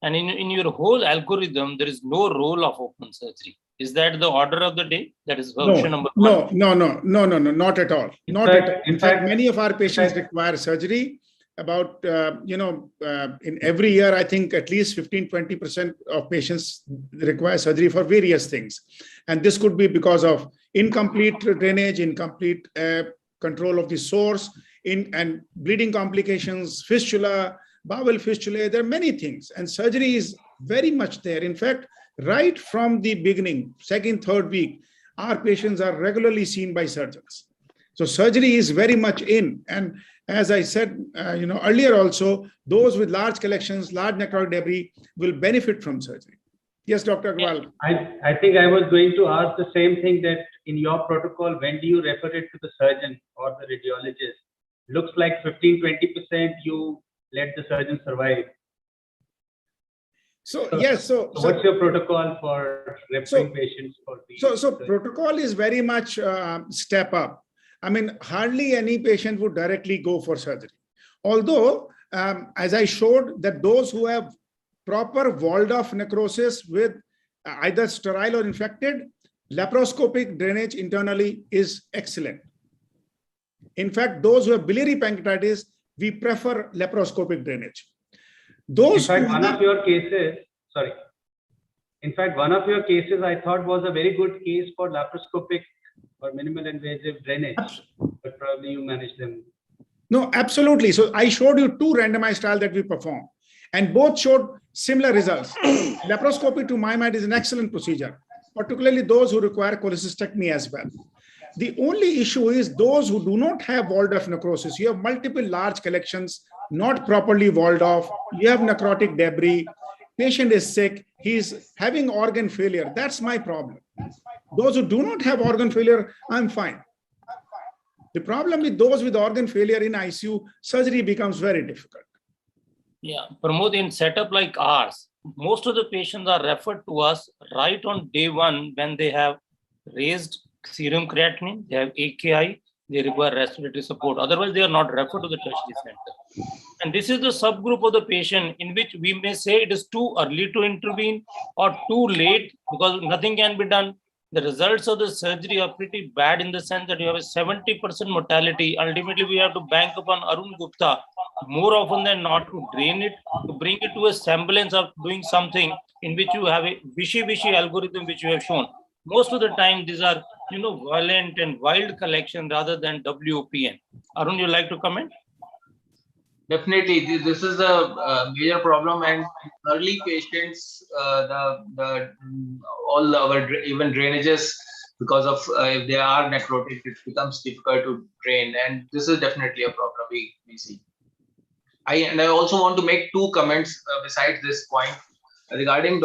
And in your whole algorithm, there is no role of open surgery. Is that the order of the day? That is version number one? No, not at all. In fact, many of our patients require surgery. About, in every year, I think at least 15-20% of patients require surgery for various things. And this could be because of incomplete drainage, incomplete control of the source, and bleeding complications, fistula, bowel fistulae. There are many things. And surgery is very much there. In fact, right from the beginning, second, third week, our patients are regularly seen by surgeons. So surgery is very much in. And as I said, earlier also, those with large collections, large necrotic debris will benefit from surgery. Yes, Dr. Agarwal. I think I was going to ask the same thing, that in your protocol, when do you refer it to the surgeon or the radiologist? Looks like 15-20% you let the surgeon survive. So yes, so what's your protocol for referring patients for these? So protocol is very much step up. I mean, hardly any patient would directly go for surgery. Although, as I showed, that those who have proper walled-off necrosis with either sterile or infected, laparoscopic drainage internally is excellent. In fact, those who have biliary pancreatitis, we prefer laparoscopic drainage. Those in fact, one of your cases, I thought was a very good case for laparoscopic or minimal invasive drainage, but probably you manage them. No, absolutely. So I showed you two randomized trials that we performed, and both showed similar results. Laparoscopy, to my mind, is an excellent procedure, particularly those who require cholecystectomy as well. The only issue is those who do not have walled-off necrosis. You have multiple large collections, not properly walled off. You have necrotic debris. Patient is sick. He's having organ failure. That's my problem. Those who do not have organ failure, I'm fine. The problem with those with organ failure in ICU, surgery becomes very difficult. Yeah, Pramod, in setup like ours, most of the patients are referred to us right on day one when they have raised serum creatinine, they have AKI, they require respiratory support. Otherwise, they are not referred to the tertiary center. And this is the subgroup of the patient in which we may say it is too early to intervene or too late because nothing can be done. The results of the surgery are pretty bad in the sense that you have a 70% mortality. Ultimately, we have to bank upon Arun Gupta more often than not to drain it, to bring it to a semblance of doing something in which you have a wishy-washy algorithm which you have shown. Most of the time, these are, violent and wild collection rather than WOPN. Arun, you like to comment? Definitely, this is a major problem, and early patients, all our even drainages, because of if they are necrotic, it becomes difficult to drain, and this is definitely a problem we see. I also want to make two comments besides this point regarding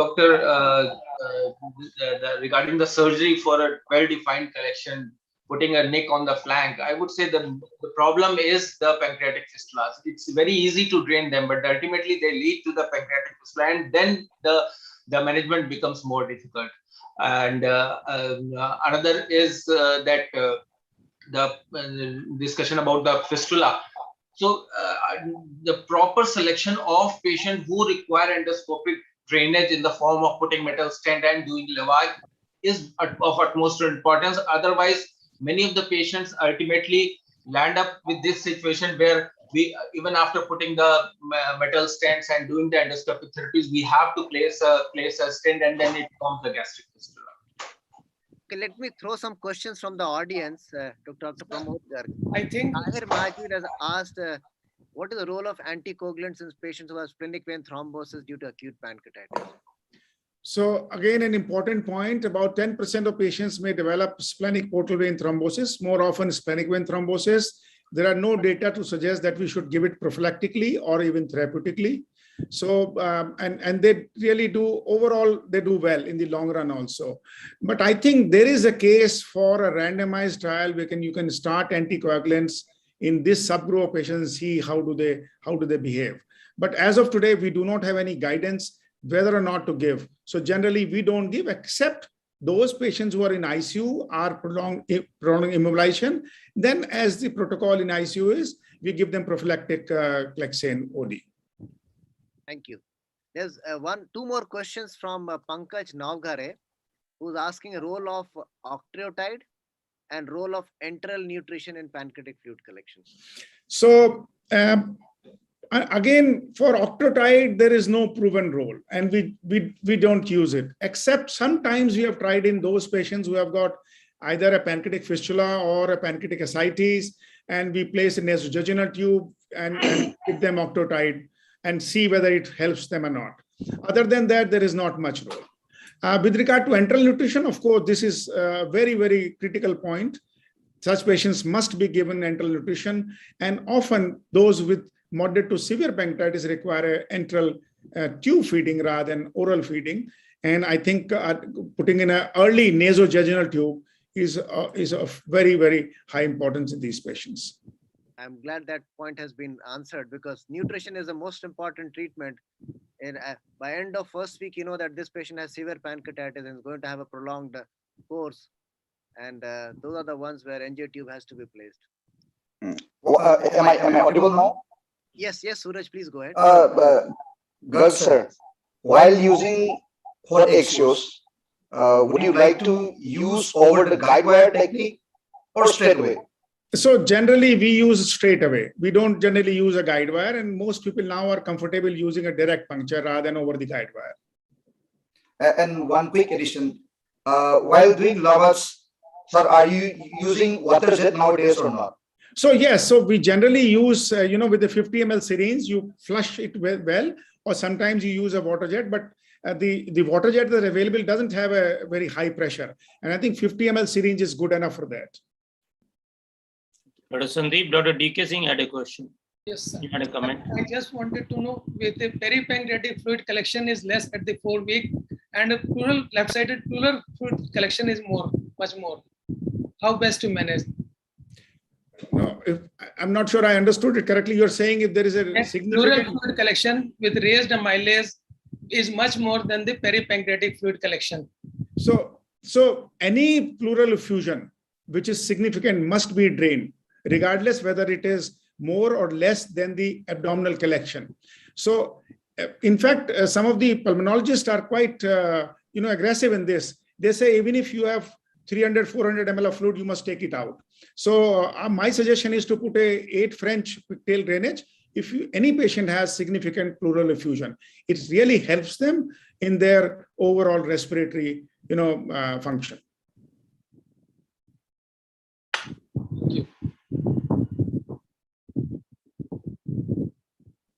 regarding the surgery for a well-defined collection. putting a nick on the flank. I would say the problem is the pancreatic fistulas. It's very easy to drain them, but ultimately they lead to the pancreatic fistula, and then the management becomes more difficult. And another is that the discussion about the fistula. So the proper selection of patients who require endoscopic drainage in the form of putting metal stent and doing lavage is of utmost importance. Otherwise, many of the patients ultimately land up with this situation where we, even after putting the metal stents and doing the endoscopic therapies, we have to place a stent, and then it becomes the gastric fistula. Okay, let me throw some questions from the audience to Dr. Pramod Garg. I think Tahir Mahir has asked, what is the role of anticoagulants in patients who have splenic vein thrombosis due to acute pancreatitis? So again, an important point, about 10% of patients may develop splenic portal vein thrombosis, more often splenic vein thrombosis. There are no data to suggest that we should give it prophylactically or even therapeutically. So, and they really do, overall, they do well in the long run also. But I think there is a case for a randomized trial where you can start anticoagulants in this subgroup of patients and see how do they behave. But as of today, we do not have any guidance whether or not to give. So generally we don't give, except those patients who are in ICU are prolonged immobilization. Then as the protocol in ICU is, we give them prophylactic Clexane OD. Thank you. There's two more questions from Pankaj Navgare, who's asking a role of octreotide and role of enteral nutrition in pancreatic fluid collection. So again, for octreotide, there is no proven role, and we don't use it, except sometimes we have tried in those patients who have got either a pancreatic fistula or a pancreatic ascites, and we place a nasojejunal tube and give them octreotide and see whether it helps them or not. Other than that, there is not much role. With regard to enteral nutrition, of course, this is a very, very critical point. Such patients must be given enteral nutrition, and often those with moderate to severe pancreatitis require enteral tube feeding rather than oral feeding. And I think putting in an early nasojejunal tube is of very, very high importance in these patients. I'm glad that point has been answered, because nutrition is the most important treatment. And by end of first week, you know that this patient has severe pancreatitis and is going to have a prolonged course. And those are the ones where NJ tube has to be placed. Am I audible now? Yes, Suraj, please go ahead. Garg sir, while using hot axios, would you like to use over the guide wire technique or straight away? So generally we use straight away. We don't generally use a guide wire, and most people now are comfortable using a direct puncture rather than over the guide wire. And one quick addition, while doing lavage, sir, are you using water jet nowadays or not? So yes, so we generally use, with the 50 ml syringe, you flush it well, or sometimes you use a water jet, but the water jet that is available doesn't have a very high pressure. And I think 50 ml syringe is good enough for that. Dr. Sandeep, Dr. D.K. Singh had a question. Yes, sir. You had a comment. I just wanted to know, with the peripancreatic fluid collection is less at the 4 week, and a pleural left-sided pleural fluid collection is much more. How best to manage? No, I'm not sure I understood it correctly. You're saying if there is a significant pleural fluid collection with raised amylase is much more than the peripancreatic fluid collection. So any pleural effusion which is significant must be drained, regardless whether it is more or less than the abdominal collection. So in fact, some of the pulmonologists are quite aggressive in this. They say even if you have 300, 400 ml of fluid, you must take it out. So my suggestion is to put a 8 French pigtail drainage if any patient has significant pleural effusion. It really helps them in their overall respiratory function.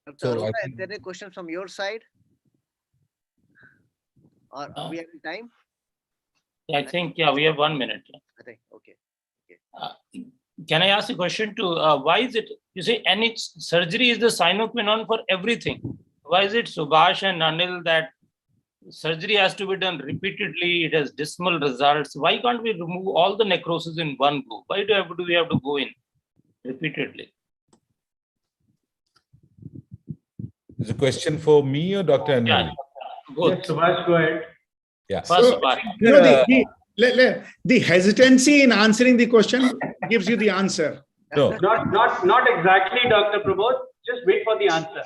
Dr. Arora, is there any question from your side? Or we have time? I think, we have 1 minute. I think, okay. Can I ask a question to, why is it, you say any surgery is the sine qua non for everything? Why is it Subhash and Anil that surgery has to be done repeatedly. It has dismal results. Why can't we remove all the necrosis in one go? Why do we have to go in repeatedly? Is a question for me or Dr. Anil? Yeah, both. Yes, Subhash, go ahead. Yeah. So, the hesitancy in answering the question gives you the answer. No, not exactly, Dr. Pramod. Just wait for the answer.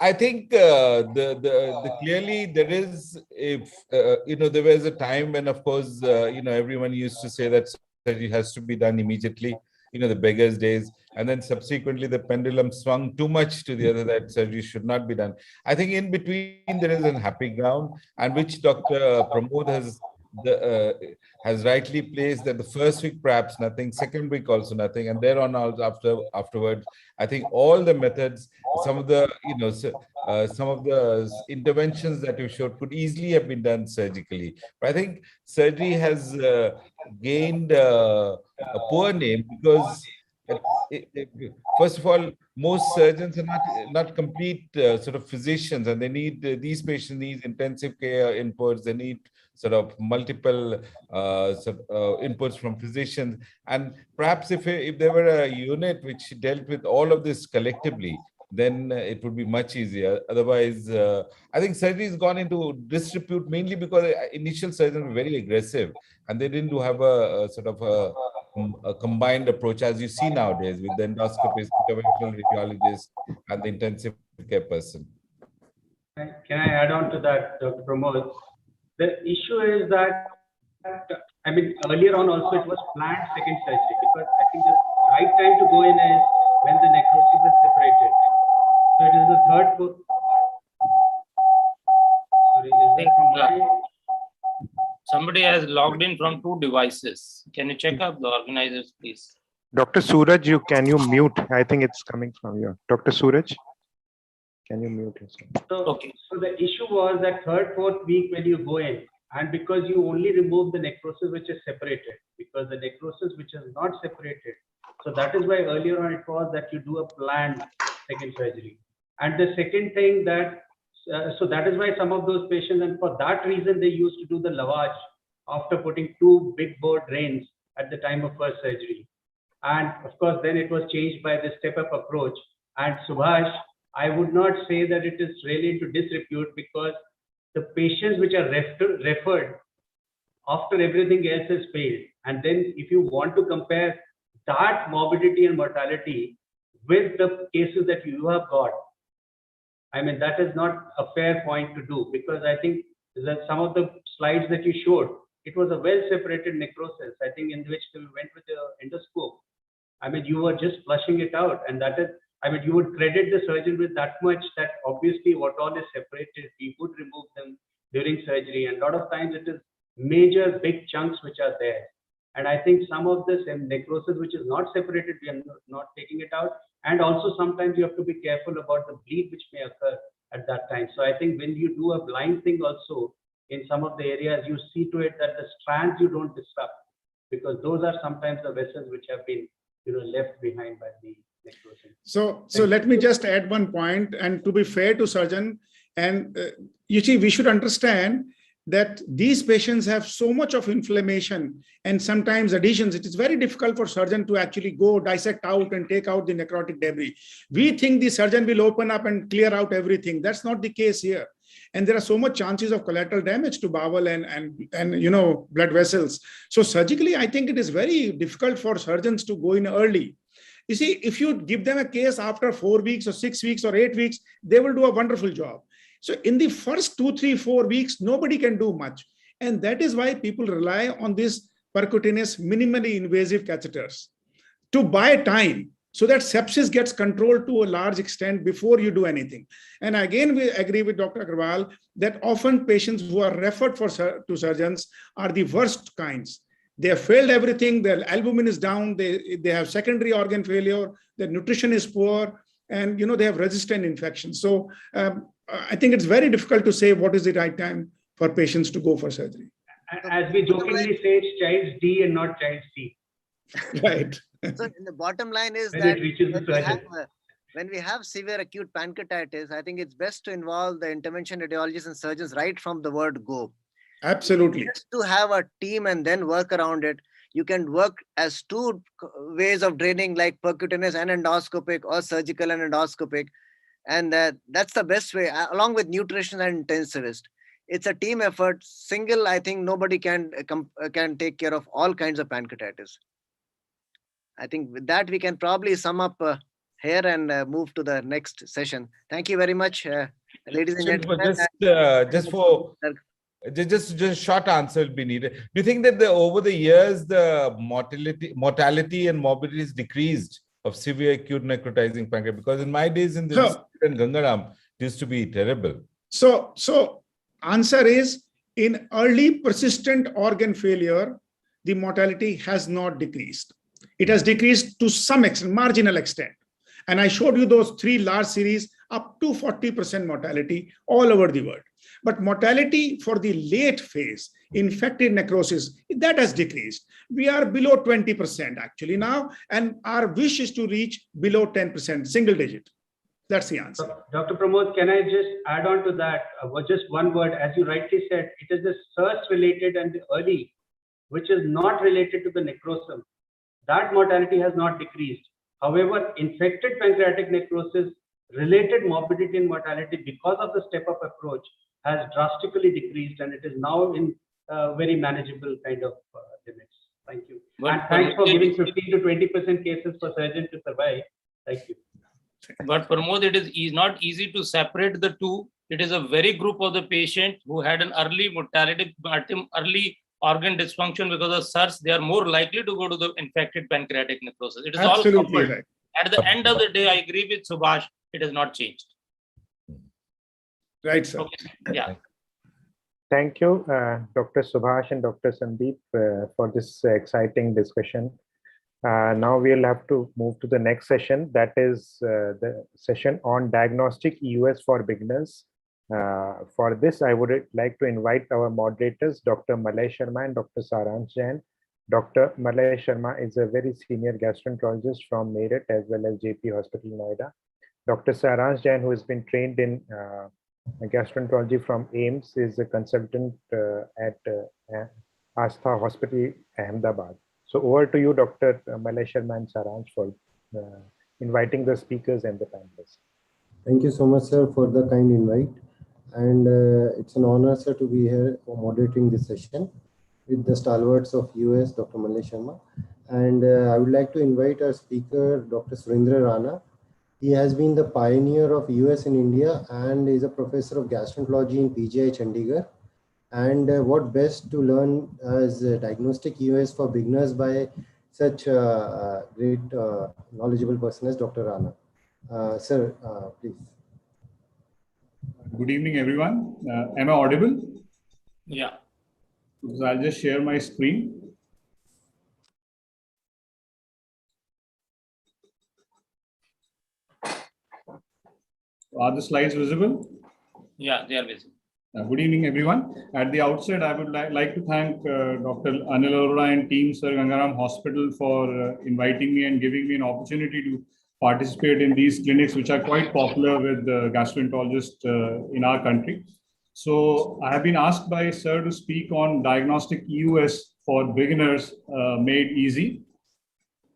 I think the clearly there is, if there was a time when, of course, everyone used to say that surgery has to be done immediately, the beggars days, and then subsequently the pendulum swung too much to the other, that surgery should not be done. I think in between there is a happy ground, and which Dr. Pramod has rightly placed, that the first week perhaps nothing, second week also nothing, and thereon afterwards, I think all the methods, some of the interventions that you showed could easily have been done surgically. But I think surgery has gained a poor name because first of all, most surgeons are not complete sort of physicians, and they need these patients need intensive care inputs. They need sort of multiple inputs from physicians. And perhaps if there were a unit which dealt with all of this collectively, then it would be much easier. Otherwise, I think surgery has gone into disrepute mainly because initial surgeons were very aggressive, and they didn't have a sort of a combined approach, as you see nowadays with the endoscopist, interventional radiologist, and the intensive care person. Can I add on to that, Dr. Pramod? The issue is that, earlier on also it was planned second surgery, because I think the right time to go in is when the necrosis is separated. So it is the third. Sorry, is that from my? Somebody has logged in from 2 devices. Can you check up the organizers, please? Dr. Suraj, can you mute? I think it's coming from you. Dr. Suraj, can you mute yourself? So the issue was that third, fourth week when you go in, and because you only remove the necrosis which is separated, because the necrosis which is not separated. So that is why earlier on it was that you do a planned second surgery. And the second thing that, so that is why some of those patients, and for that reason, they used to do the lavage after putting 2 big bore drains at the time of first surgery. And of course, then it was changed by the step-up approach. And Subhash, I would not say that it is really into disrepute, because the patients which are referred after everything else has failed, and then if you want to compare that morbidity and mortality with the cases that you have got, that is not a fair point to do, because I think that some of the slides that you showed, it was a well-separated necrosis, I think, in which we went with the endoscope. You were just flushing it out, and that is, you would credit the surgeon with that much, that obviously what all is separated, he would remove them during surgery. And a lot of times it is major big chunks which are there. And I think some of this necrosis which is not separated, we are not taking it out. And also sometimes you have to be careful about the bleed which may occur at that time. So I think when you do a blind thing also, in some of the areas, you see to it that the strands you don't disrupt, because those are sometimes the vessels which have been left behind by the necrosis. So let me just add one point, and to be fair to surgeon, and you see, we should understand that these patients have so much of inflammation and sometimes adhesions. It is very difficult for surgeon to actually go dissect out and take out the necrotic debris. We think the surgeon will open up and clear out everything. That's not the case here. And there are so much chances of collateral damage to bowel and blood vessels. So surgically, I think it is very difficult for surgeons to go in early. You see, if you give them a case after 4 weeks or 6 weeks or 8 weeks, they will do a wonderful job. So in the first 2, 3, 4 weeks, nobody can do much. And that is why people rely on these percutaneous minimally invasive catheters to buy time, so that sepsis gets controlled to a large extent before you do anything. And again, we agree with Dr. Agarwal that often patients who are referred to surgeons are the worst kinds. They have failed everything, their albumin is down, they have secondary organ failure, their nutrition is poor, and they have resistant infections. So I think it's very difficult to say what is the right time for patients to go for surgery. As we jokingly say, it's child D and not child C. Right. So the bottom line is when that it reaches the surgeon. when we have severe acute pancreatitis, I think it's best to involve the intervention radiologists and surgeons right from the word go. Absolutely. Just to have a team and then work around it. You can work as two ways of draining, like percutaneous and endoscopic, or surgical and endoscopic. And that's the best way, along with nutrition and intensivist. It's a team effort. Single, I think nobody can take care of all kinds of pancreatitis. I think with that, we can probably sum up here and move to the next session. Thank you very much, ladies and gentlemen. Just short answer will be needed. Do you think that over the years the mortality and morbidity is decreased of severe acute necrotizing pancreatitis? Because in my days in the in Gangaram, it used to be terrible. So answer is, in early persistent organ failure, the mortality has not decreased. It has decreased to some extent, marginal extent. And I showed you those 3 large series up to 40% mortality all over the world. But mortality for the late phase, infected necrosis, that has decreased. We are below 20% actually now, and our wish is to reach below 10%, single digit. That's the answer. Dr. Pramod, can I just add on to that? Just one word, as you rightly said, it is the SIRS related and the early, which is not related to the necrosum. That mortality has not decreased. However, infected pancreatic necrosis related morbidity and mortality because of the step-up approach has drastically decreased, and it is now in very manageable kind of limits. Thank you. And thanks for giving 15 to 20% cases for surgeon to survive. Thank you. But Pramod, it is not easy to separate the two. It is a very group of the patient who had an early mortality, early organ dysfunction because of SARS. They are more likely to go to the infected pancreatic necrosis. It is absolutely all coupled. Right. At the end of the day, I agree with Subhash. It has not changed. Right, sir. Okay. Yeah. Thank you, Dr. Subhash and Dr. Sandeep, for this exciting discussion. Now we'll have to move to the next session. That is the session on diagnostic EUS for beginners. For this, I would like to invite our moderators, Dr. Malay Sharma and Dr. Saransh Jain. Dr. Malay Sharma is a very senior gastroenterologist from Meerut as well as JP Hospital, Noida. Dr. Saransh Jain, who has been trained in gastroenterology from AIMS, is a consultant at Astha Hospital, Ahmedabad. So over to you, Dr. Malay Sharma and Saransh, for inviting the speakers and the panelists. Thank you so much, sir, for the kind invite. And it's an honor, sir, to be here for moderating this session with the stalwarts of US, Dr. Malay Sharma. And I would like to invite our speaker, Dr. Surendra Rana. He has been the pioneer of US in India and is a professor of gastroenterology in PGI Chandigarh. And what best to learn as diagnostic US for beginners by such a great knowledgeable person as Dr. Rana. Sir, please. Good evening, everyone. Am I audible? Yeah. So I'll just share my screen. Are the slides visible? Yeah, they are visible. Good evening, everyone. At the outset, I would like to thank Dr. Anil Arora and team Sir Gangaram Hospital for inviting me and giving me an opportunity to participate in these clinics, which are quite popular with gastroenterologists in our country. So I have been asked by Sir to speak on diagnostic EUS for beginners made easy.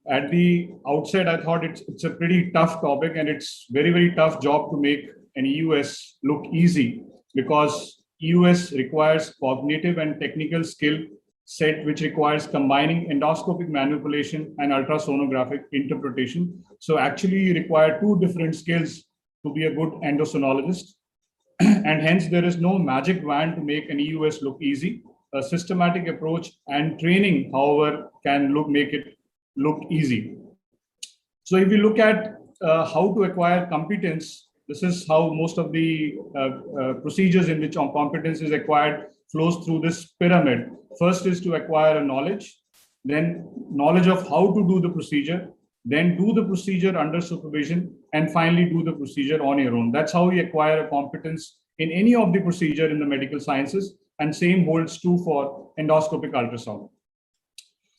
At the outset, I thought it's a pretty tough topic, and it's very, very tough job to make an EUS look easy, because EUS requires cognitive and technical skill set, which requires combining endoscopic manipulation and ultrasonographic interpretation. So actually you require 2 different skills to be a good endosonologist. And hence there is no magic wand to make an EUS look easy. A systematic approach and training, however, can make it look easy. So if you look at how to acquire competence, this is how most of the procedures in which competence is acquired flows through this pyramid. First is to acquire a knowledge, then knowledge of how to do the procedure, then do the procedure under supervision, and finally do the procedure on your own. That's how we acquire a competence in any of the procedure in the medical sciences, and same holds true for endoscopic ultrasound.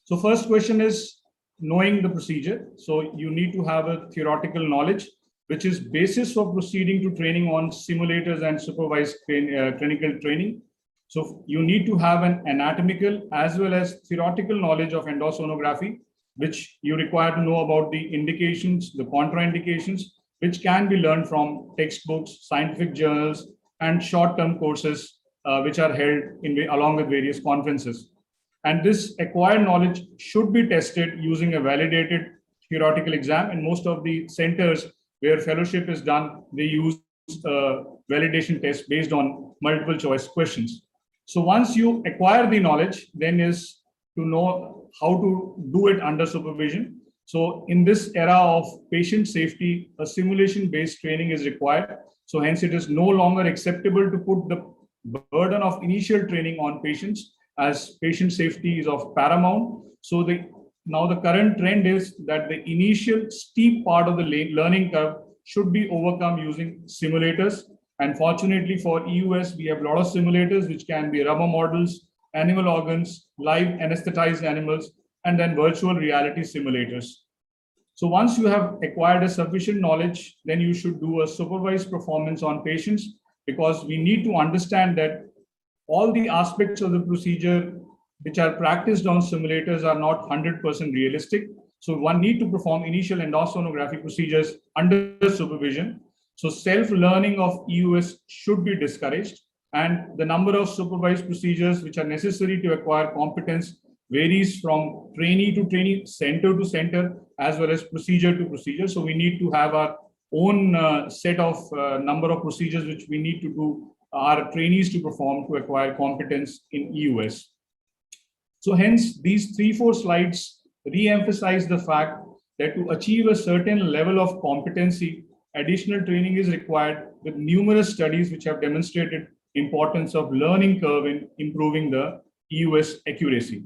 So first question is knowing the procedure. So you need to have a theoretical knowledge. which is basis for proceeding to training on simulators and supervised clinical training. So you need to have an anatomical as well as theoretical knowledge of endosonography, which you require to know about the indications, the contraindications, which can be learned from textbooks, scientific journals, and short-term courses, which are held along with various conferences. And this acquired knowledge should be tested using a validated theoretical exam. And most of the centers where fellowship is done, they use a validation test based on multiple choice questions. So once you acquire the knowledge, then is to know how to do it under supervision. So in this era of patient safety, a simulation-based training is required. So hence it is no longer acceptable to put the burden of initial training on patients, as patient safety is of paramount. So now the current trend is that the initial steep part of the learning curve should be overcome using simulators. And fortunately for EUS, we have a lot of simulators, which can be rubber models, animal organs, live anesthetized animals, and then virtual reality simulators. So once you have acquired a sufficient knowledge, then you should do a supervised performance on patients, because we need to understand that all the aspects of the procedure which are practiced on simulators are not 100% realistic. So one need to perform initial endosonography procedures under supervision. So self-learning of EUS should be discouraged, and the number of supervised procedures which are necessary to acquire competence varies from trainee to trainee, center to center, as well as procedure to procedure. So we need to have our own set of number of procedures which we need to do our trainees to perform to acquire competence in EUS. So hence these 3-4 slides re-emphasize the fact that to achieve a certain level of competency, additional training is required, with numerous studies which have demonstrated importance of learning curve in improving the EUS accuracy.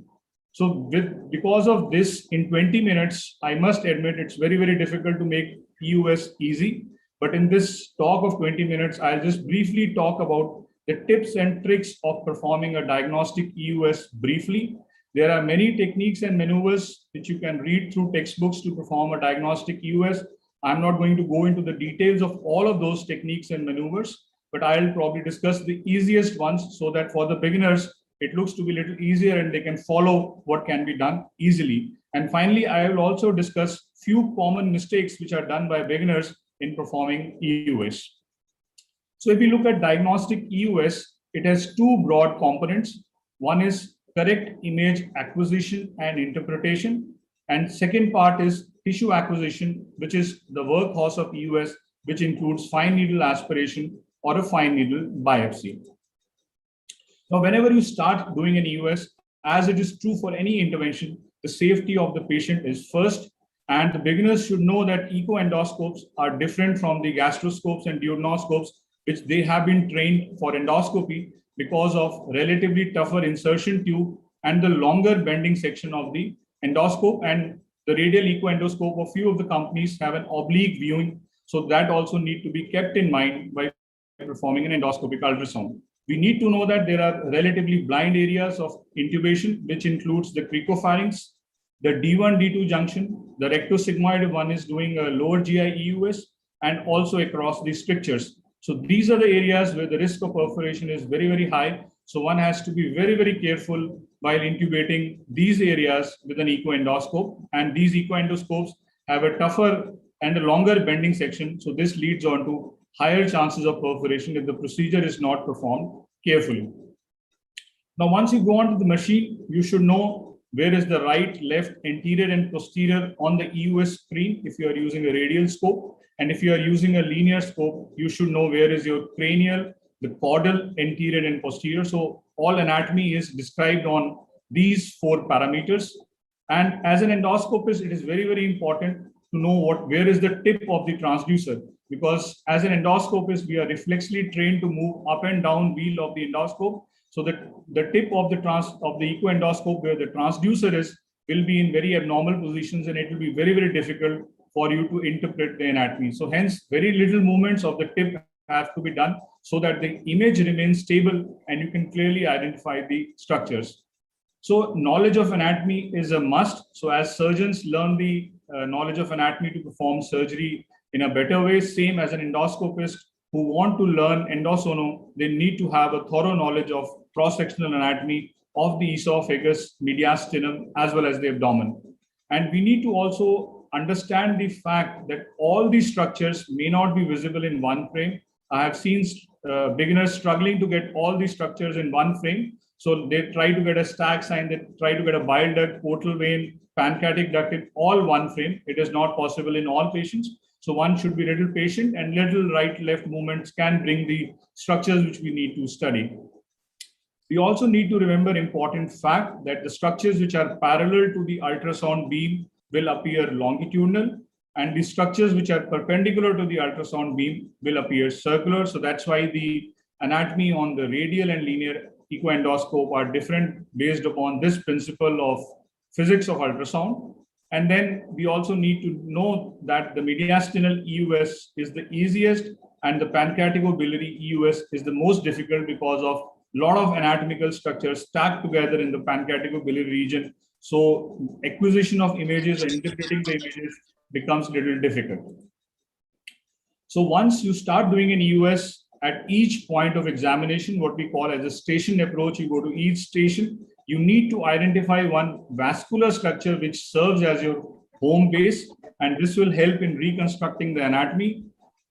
So because of this, in 20 minutes, I must admit it's very, very difficult to make EUS easy. But in this talk of 20 minutes, I'll just briefly talk about the tips and tricks of performing a diagnostic EUS briefly. There are many techniques and maneuvers which you can read through textbooks to perform a diagnostic EUS. I'm not going to go into the details of all of those techniques and maneuvers, but I'll probably discuss the easiest ones so that for the beginners, it looks to be a little easier and they can follow what can be done easily. And finally, I will also discuss few common mistakes which are done by beginners in performing EUS. So if we look at diagnostic EUS, it has 2 broad components. One is correct image acquisition and interpretation. And second part is tissue acquisition, which is the workhorse of EUS, which includes fine needle aspiration or a fine needle biopsy. Now, whenever you start doing an EUS, as it is true for any intervention, the safety of the patient is first. And the beginners should know that echoendoscopes are different from the gastroscopes and duodenoscopes, which they have been trained for endoscopy because of relatively tougher insertion tube and the longer bending section of the endoscope. And the radial echoendoscope, a few of the companies have an oblique viewing. So that also need to be kept in mind by performing an endoscopic ultrasound. We need to know that there are relatively blind areas of intubation, which includes the cricopharynx, the D1, D2 junction, the rectosigmoid one is doing a lower GI EUS, and also across the strictures. So these are the areas where the risk of perforation is very, very high. So one has to be very, very careful while intubating these areas with an echoendoscope. And these echoendoscopes have a tougher and a longer bending section. So this leads on to higher chances of perforation if the procedure is not performed carefully. Now, once you go onto the machine, you should know where is the right, left, anterior, and posterior on the EUS screen if you are using a radial scope. And if you are using a linear scope, you should know where is your cranial, the caudal, anterior, and posterior. So all anatomy is described on these 4 parameters. And as an endoscopist, it is very, very important to know where is the tip of the transducer, because as an endoscopist, we are reflexly trained to move up and down wheel of the endoscope. So that the tip of the echoendoscope where the transducer is will be in very abnormal positions, and it will be very, very difficult for you to interpret the anatomy. So hence, very little movements of the tip have to be done so that the image remains stable and you can clearly identify the structures. So knowledge of anatomy is a must. So as surgeons learn the knowledge of anatomy to perform surgery in a better way, same as an endoscopist who want to learn endosono, they need to have a thorough knowledge of cross-sectional anatomy of the esophagus, mediastinum, as well as the abdomen. And we need to also understand the fact that all these structures may not be visible in one frame. I have seen beginners struggling to get all these structures in one frame. So they try to get a stack sign, they try to get a bile duct, portal vein, pancreatic duct in all one frame. It is not possible in all patients. So one should be little patient, and little right-left movements can bring the structures which we need to study. We also need to remember important fact that the structures which are parallel to the ultrasound beam will appear longitudinal, and the structures which are perpendicular to the ultrasound beam will appear circular. So that's why the anatomy on the radial and linear echoendoscope are different based upon this principle of physics of ultrasound. And then we also need to know that the mediastinal EUS is the easiest and the pancreaticobiliary EUS is the most difficult because of a lot of anatomical structures stacked together in the pancreaticobiliary region. So acquisition of images and interpreting the images becomes a little difficult. So once you start doing an EUS at each point of examination, what we call as a station approach, you go to each station, you need to identify one vascular structure which serves as your home base, and this will help in reconstructing the anatomy.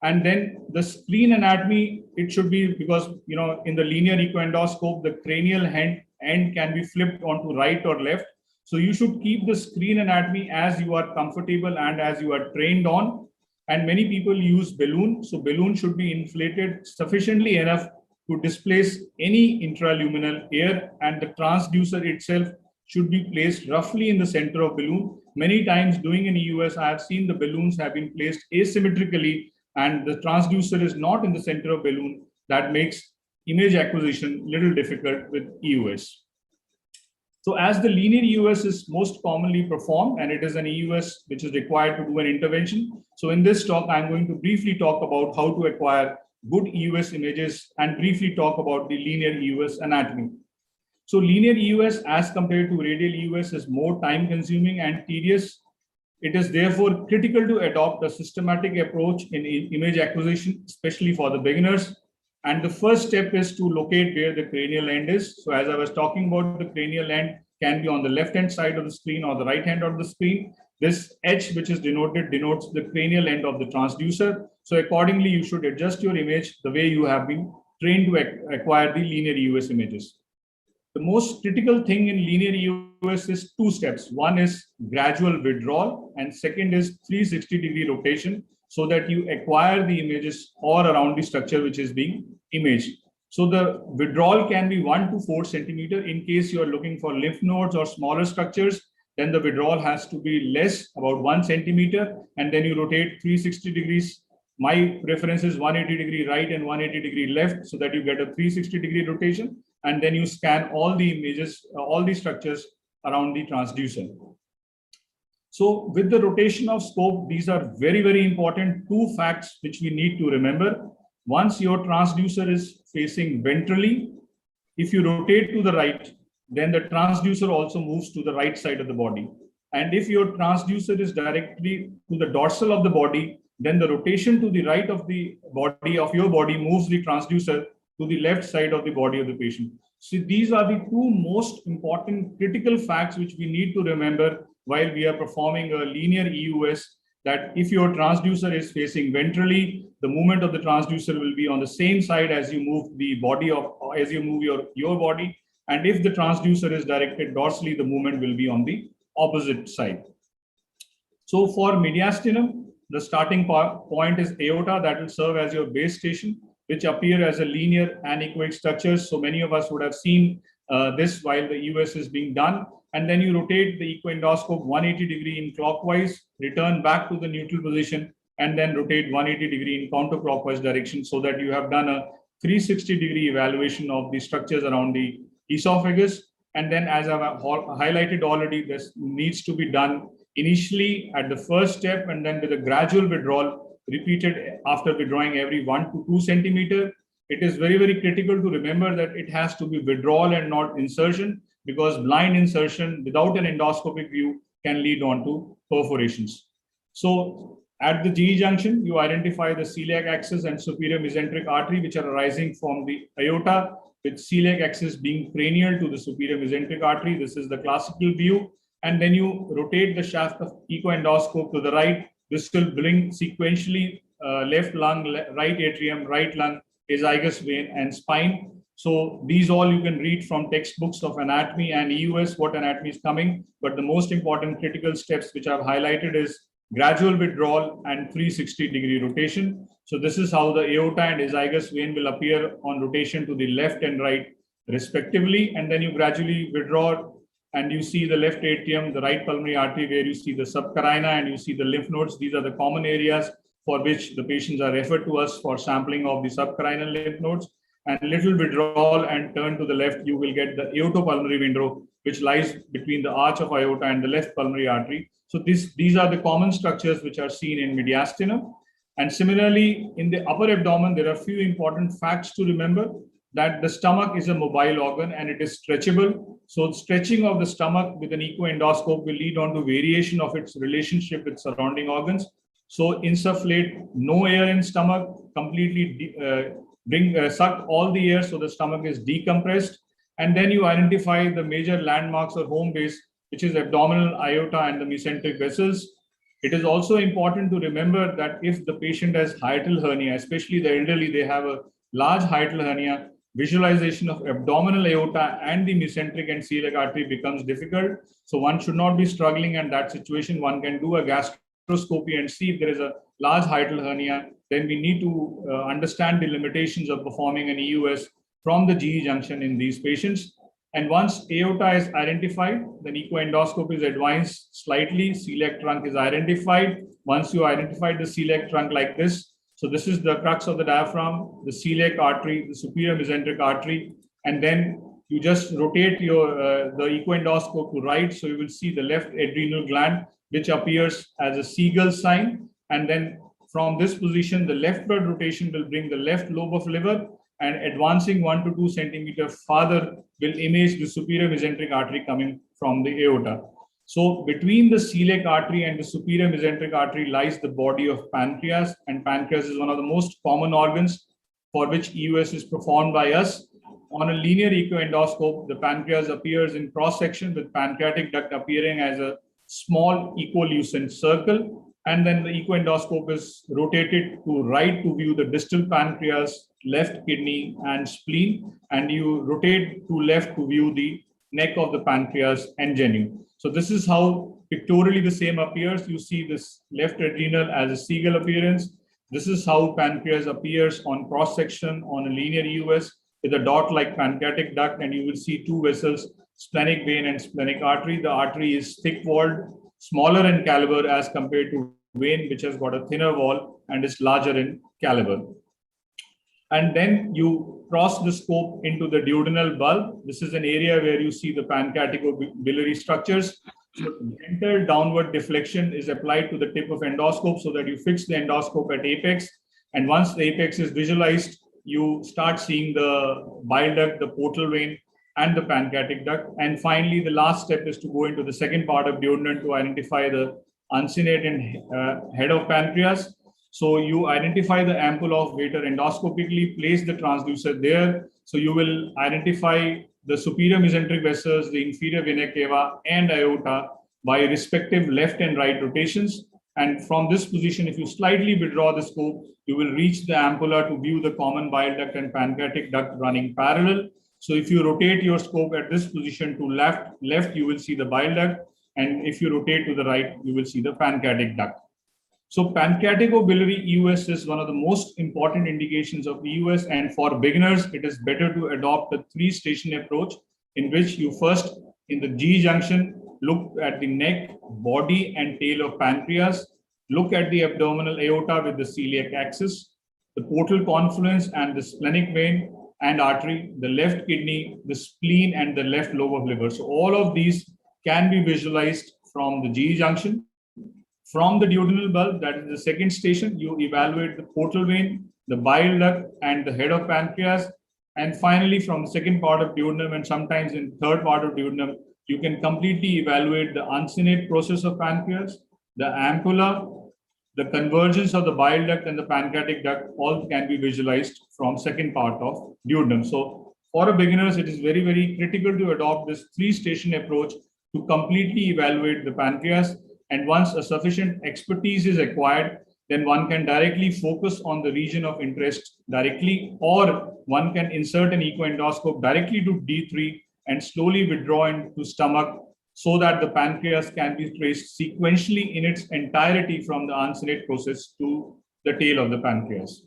And then the screen anatomy, it should be, because in the linear echoendoscope, the cranial end can be flipped onto right or left. So you should keep the screen anatomy as you are comfortable and as you are trained on. And many people use balloon. So balloon should be inflated sufficiently enough to displace any intraluminal air, and the transducer itself should be placed roughly in the center of balloon. Many times doing an EUS, I have seen the balloons have been placed asymmetrically and the transducer is not in the center of balloon. That makes image acquisition little difficult with EUS. So as the linear EUS is most commonly performed, and it is an EUS which is required to do an intervention. So in this talk, I'm going to briefly talk about how to acquire good EUS images and briefly talk about the linear EUS anatomy. So linear EUS as compared to radial EUS is more time consuming and tedious. It is therefore critical to adopt a systematic approach in image acquisition, especially for the beginners. And the first step is to locate where the cranial end is. So as I was talking about, the cranial end can be on the left-hand side of the screen or the right hand of the screen. This H, which is denoted, denotes the cranial end of the transducer. So accordingly, you should adjust your image the way you have been trained to acquire the linear EUS images. The most critical thing in linear EUS is two steps. One is gradual withdrawal, and second is 360-degree rotation, so that you acquire the images all around the structure which is being imaged. So the withdrawal can be 1 to 4 centimeter. In case you are looking for lymph nodes or smaller structures, then the withdrawal has to be less, about 1 centimeter, and then you rotate 360 degrees. My preference is 180 degree right and 180 degree left, so that you get a 360-degree rotation, and then you scan all the images, all the structures around the transducer. So with the rotation of scope, these are very, very important two facts which we need to remember. Once your transducer is facing ventrally, if you rotate to the right, then the transducer also moves to the right side of the body. And if your transducer is directly to the dorsal of the body, then the rotation to the right of the body of your body moves the transducer to the left side of the body of the patient. So these are the two most important critical facts which we need to remember while we are performing a linear EUS, that if your transducer is facing ventrally, the movement of the transducer will be on the same side as you move the body of, as you move your body. And if the transducer is directed dorsally, the movement will be on the opposite side. So for mediastinum, the starting point is aorta, that will serve as your base station, which appear as a linear anechoic structures. So many of us would have seen this while the EUS is being done. And then you rotate the echoendoscope 180 degree in clockwise, return back to the neutral position, and then rotate 180 degree in counterclockwise direction, so that you have done a 360-degree evaluation of the structures around the esophagus. And then, as I've highlighted already, this needs to be done initially at the first step, and then with a gradual withdrawal repeated after withdrawing every 1 to 2 centimeter. It is very, very critical to remember that it has to be withdrawal and not insertion, because blind insertion without an endoscopic view can lead on to perforations. So At the GE junction, you identify the celiac axis and superior mesenteric artery, which are arising from the aorta, with celiac axis being cranial to the superior mesenteric artery. This is the classical view. And then you rotate the shaft of echoendoscope to the right. This will bring sequentially left lung, right atrium, right lung, azygous vein, and spine. So these all you can read from textbooks of anatomy and EUS, what anatomy is coming. But the most important critical steps which I've highlighted is gradual withdrawal and 360-degree rotation. So this is how the aorta and azygous vein will appear on rotation to the left and right respectively. And then you gradually withdraw and you see the left atrium, the right pulmonary artery, where you see the subcarina and you see the lymph nodes. These are the common areas for which the patients are referred to us for sampling of the subcarinal lymph nodes. And little withdrawal and turn to the left, you will get the aortopulmonary window, which lies between the arch of aorta and the left pulmonary artery. So these are the common structures which are seen in mediastinum. And similarly, in the upper abdomen, there are a few important facts to remember, that the stomach is a mobile organ and it is stretchable. So stretching of the stomach with an echoendoscope will lead on to variation of its relationship with surrounding organs. So insufflate no air in stomach, completely suck all the air so the stomach is decompressed. And then you identify the major landmarks or home base, which is abdominal aorta and the mesenteric vessels. It is also important to remember that if the patient has hiatal hernia, especially the elderly, they have a large hiatal hernia, visualization of abdominal aorta and the mesenteric and celiac artery becomes difficult. So one should not be struggling in that situation. One can do a gastroscopy and see if there is a large hiatal hernia. Then we need to understand the limitations of performing an EUS from the GE junction in these patients. And once aorta is identified, then echoendoscope is advanced slightly, celiac trunk is identified. Once you identify the celiac trunk like this, so this is the crux of the diaphragm, the celiac artery, the superior mesenteric artery, and then you just rotate your the echoendoscope to right, so you will see the left adrenal gland, which appears as a seagull sign. And then from this position, the leftward rotation will bring the left lobe of liver, and advancing 1 to 2 centimeters farther will image the superior mesenteric artery coming from the aorta. So between the celiac artery and the superior mesenteric artery lies the body of pancreas, and pancreas is one of the most common organs for which EUS is performed by us. On a linear echoendoscope, the pancreas appears in cross-section with pancreatic duct appearing as a small equilucent circle. And then the echoendoscope is rotated to right to view the distal pancreas, left kidney and spleen, and you rotate to left to view the neck of the pancreas and genu. So this is how pictorially the same appears. You see this left adrenal as a seagull appearance. This is how pancreas appears on cross section on a linear EUS with a dot-like pancreatic duct, and you will see two vessels, splenic vein and splenic artery. The artery is thick-walled, smaller in caliber as compared to vein, which has got a thinner wall and is larger in caliber. And then you cross the scope into the duodenal bulb. This is an area where you see the pancreaticobiliary structures. So gentle downward deflection is applied to the tip of endoscope so that you fix the endoscope at apex. And once the apex is visualized, you start seeing the bile duct, the portal vein, and the pancreatic duct. And finally, the last step is to go into the second part of duodenum to identify the uncinate and head of pancreas. So you identify the ampulla of Vater endoscopically, place the transducer there. So you will identify the superior mesenteric vessels, the inferior vena cava, and aorta by respective left and right rotations. And from this position, if you slightly withdraw the scope, you will reach the ampulla to view the common bile duct and pancreatic duct running parallel. So if you rotate your scope at this position to left, you will see the bile duct. And if you rotate to the right, you will see the pancreatic duct. So pancreaticobiliary EUS is one of the most important indications of EUS, and for beginners, it is better to adopt a three-station approach in which you first, in the G junction, look at the neck, body, and tail of pancreas, look at the abdominal aorta with the celiac axis, the portal confluence and the splenic vein and artery, the left kidney, the spleen, and the left lobe of liver. So all of these can be visualized from the G junction. From the duodenal bulb, that is the second station, you evaluate the portal vein, the bile duct, and the head of pancreas. And finally, from the second part of duodenum and sometimes in third part of duodenum, you can completely evaluate the uncinate process of pancreas, the ampulla, The convergence of the bile duct and the pancreatic duct all can be visualized from second part of duodenum. So for a beginners, it is very, very critical to adopt this 3-station approach to completely evaluate the pancreas. And once a sufficient expertise is acquired, then one can directly focus on the region of interest directly, or one can insert an echoendoscope directly to D3 and slowly withdraw into stomach so that the pancreas can be traced sequentially in its entirety from the uncinate process to the tail of the pancreas.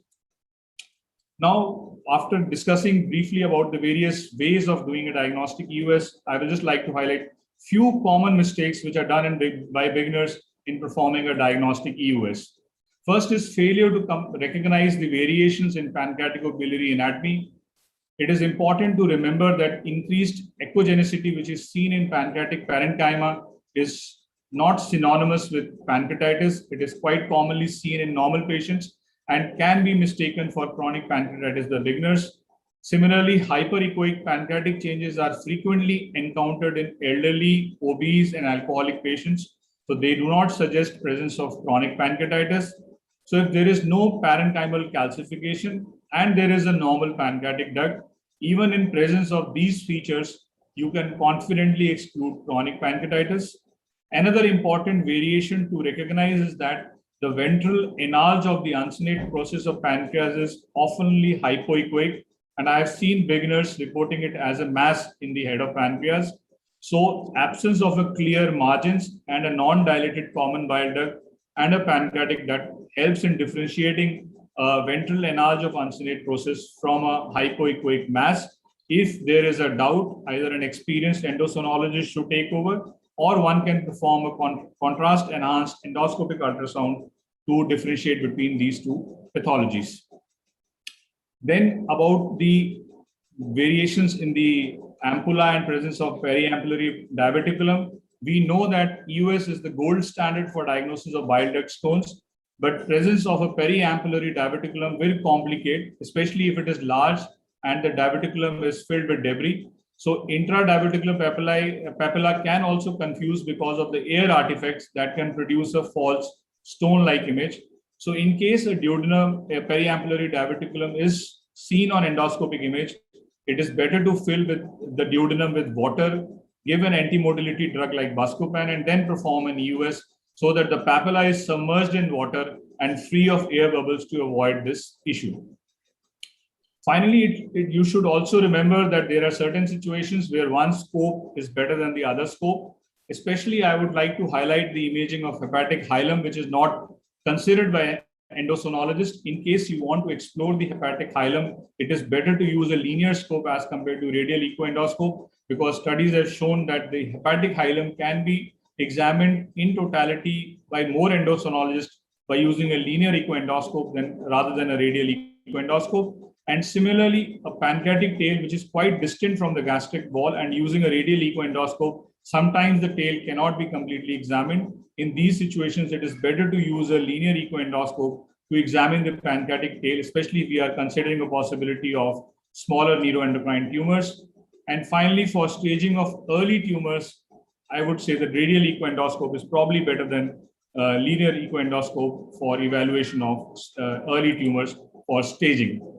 Now, after discussing briefly about the various ways of doing a diagnostic EUS, I would just like to highlight few common mistakes which are done by beginners in performing a diagnostic EUS. First is failure to recognize the variations in pancreaticobiliary anatomy. It is important to remember that increased echogenicity, which is seen in pancreatic parenchyma, is not synonymous with pancreatitis. It is quite commonly seen in normal patients and can be mistaken for chronic pancreatitis by beginners. Similarly, hyperechoic pancreatic changes are frequently encountered in elderly, obese, and alcoholic patients. So they do not suggest presence of chronic pancreatitis. So if there is no parenchymal calcification and there is a normal pancreatic duct, even in presence of these features, you can confidently exclude chronic pancreatitis. Another important variation to recognize is that the ventral enlarge of the uncinate process of pancreas is oftenly hypoechoic, and I have seen beginners reporting it as a mass in the head of pancreas. So absence of a clear margins and a non-dilated common bile duct and a pancreatic duct helps in differentiating a ventral enlarge of uncinate process from a hypoechoic mass. If there is a doubt, either an experienced endosonologist should take over, or one can perform a contrast enhanced endoscopic ultrasound to differentiate between these two pathologies. Then about the variations in the ampulla and presence of periampullary diverticulum, we know that EUS is the gold standard for diagnosis of bile duct stones, but presence of a periampullary diverticulum will complicate, especially if it is large and the diverticulum is filled with debris. So intradiverticular papilla can also confuse because of the air artifacts that can produce a false stone-like image. So in case a duodenum, a periampullary diverticulum is seen on endoscopic image, it is better to fill with the duodenum with water, give an anti-motility drug like Buscopan, and then perform an EUS so that the papilla is submerged in water and free of air bubbles to avoid this issue. Finally, you should also remember that there are certain situations where one scope is better than the other scope. Especially, I would like to highlight the imaging of hepatic hilum, which is not considered by endosonologists. In case you want to explore the hepatic hilum, it is better to use a linear scope as compared to radial echoendoscope, because studies have shown that the hepatic hilum can be examined in totality by more endosonologists by using a linear echoendoscope rather than a radial echoendoscope. And similarly, a pancreatic tail, which is quite distant from the gastric wall, and using a radial echoendoscope, sometimes the tail cannot be completely examined. In these situations, it is better to use a linear echoendoscope to examine the pancreatic tail, especially if we are considering a possibility of smaller neuroendocrine tumors. And finally, for staging of early tumors, I would say that radial echoendoscope is probably better than linear echoendoscope for evaluation of early tumors for staging.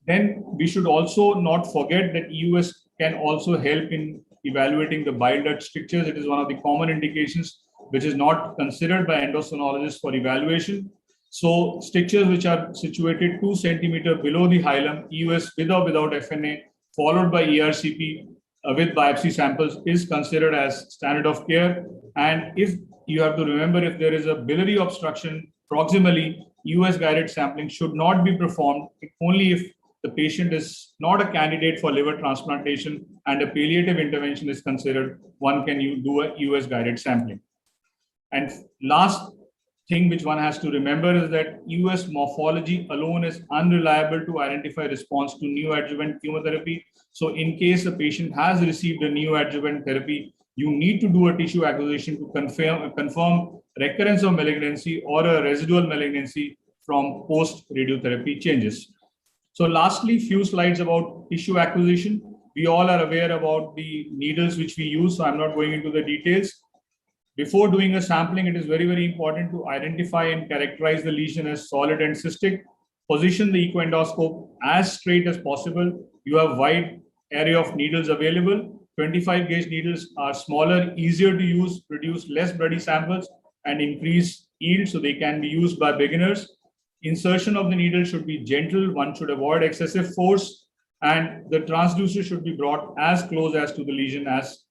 Then we should also not forget that EUS can also help in evaluating the bile duct strictures. It is one of the common indications which is not considered by endosonologists for evaluation. So strictures which are situated 2 centimeters below the hilum, EUS with or without FNA, followed by ERCP with biopsy samples, is considered as standard of care. And if you have to remember, if there is a biliary obstruction proximally, EUS guided sampling should not be performed only if the patient is not a candidate for liver transplantation and a palliative intervention is considered. One can do a EUS guided sampling. And last thing which one has to remember is that EUS morphology alone is unreliable to identify response to neoadjuvant chemotherapy. So in case a patient has received a neoadjuvant therapy, you need to do a tissue acquisition to confirm recurrence of malignancy or a residual malignancy from post radiotherapy changes. So lastly, few slides about tissue acquisition. We all are aware about the needles which we use, so I'm not going into the details. Before doing a sampling, it is very, very important to identify and characterize the lesion as solid and cystic. Position the echoendoscope as straight as possible. You have wide array of needles available. 25 gauge needles are smaller, easier to use, produce less bloody samples, and increase yield, so they can be used by beginners. Insertion of the needle should be gentle. One should avoid excessive force, and the transducer should be brought as close as to the lesion as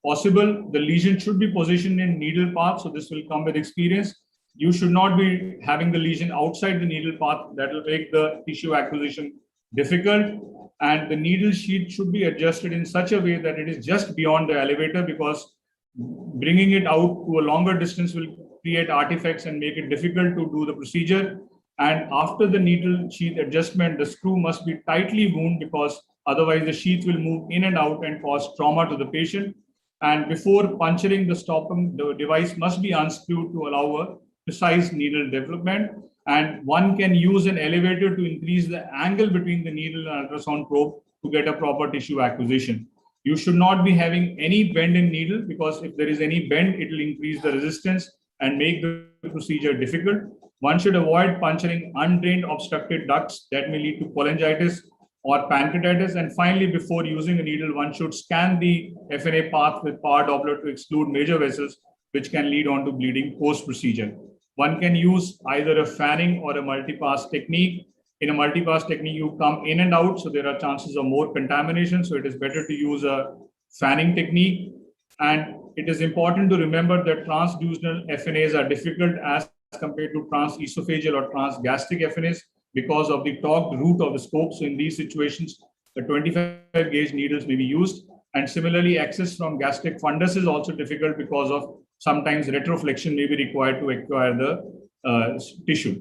possible. The lesion should be positioned in needle path, so this will come with experience. You should not be having the lesion outside the needle path. That will make the tissue acquisition difficult. And the needle sheath should be adjusted in such a way that it is just beyond the elevator, because bringing it out to a longer distance will create artifacts and make it difficult to do the procedure. And after the needle sheath adjustment, the screw must be tightly wound, because otherwise the sheath will move in and out and cause trauma to the patient. And before puncturing the stopper, the device must be unscrewed to allow a precise needle development. And one can use an elevator to increase the angle between the needle and ultrasound probe to get a proper tissue acquisition. You should not be having any bend in needle, because if there is any bend, it will increase the resistance and make the procedure difficult. One should avoid puncturing undrained obstructed ducts that may lead to cholangitis or pancreatitis. And finally, before using a needle, one should scan the FNA path with power Doppler to exclude major vessels, which can lead on to bleeding post-procedure. One can use either a fanning or a multipass technique. In a multipass technique, you come in and out, so there are chances of more contamination. So it is better to use a fanning technique. And it is important to remember that transducinal FNAs are difficult as compared to transesophageal or transgastric FNAs because of the torqued root of the scope. So in these situations, the 25 gauge needles may be used. And similarly, access from gastric fundus is also difficult because of sometimes retroflexion may be required to acquire the tissue.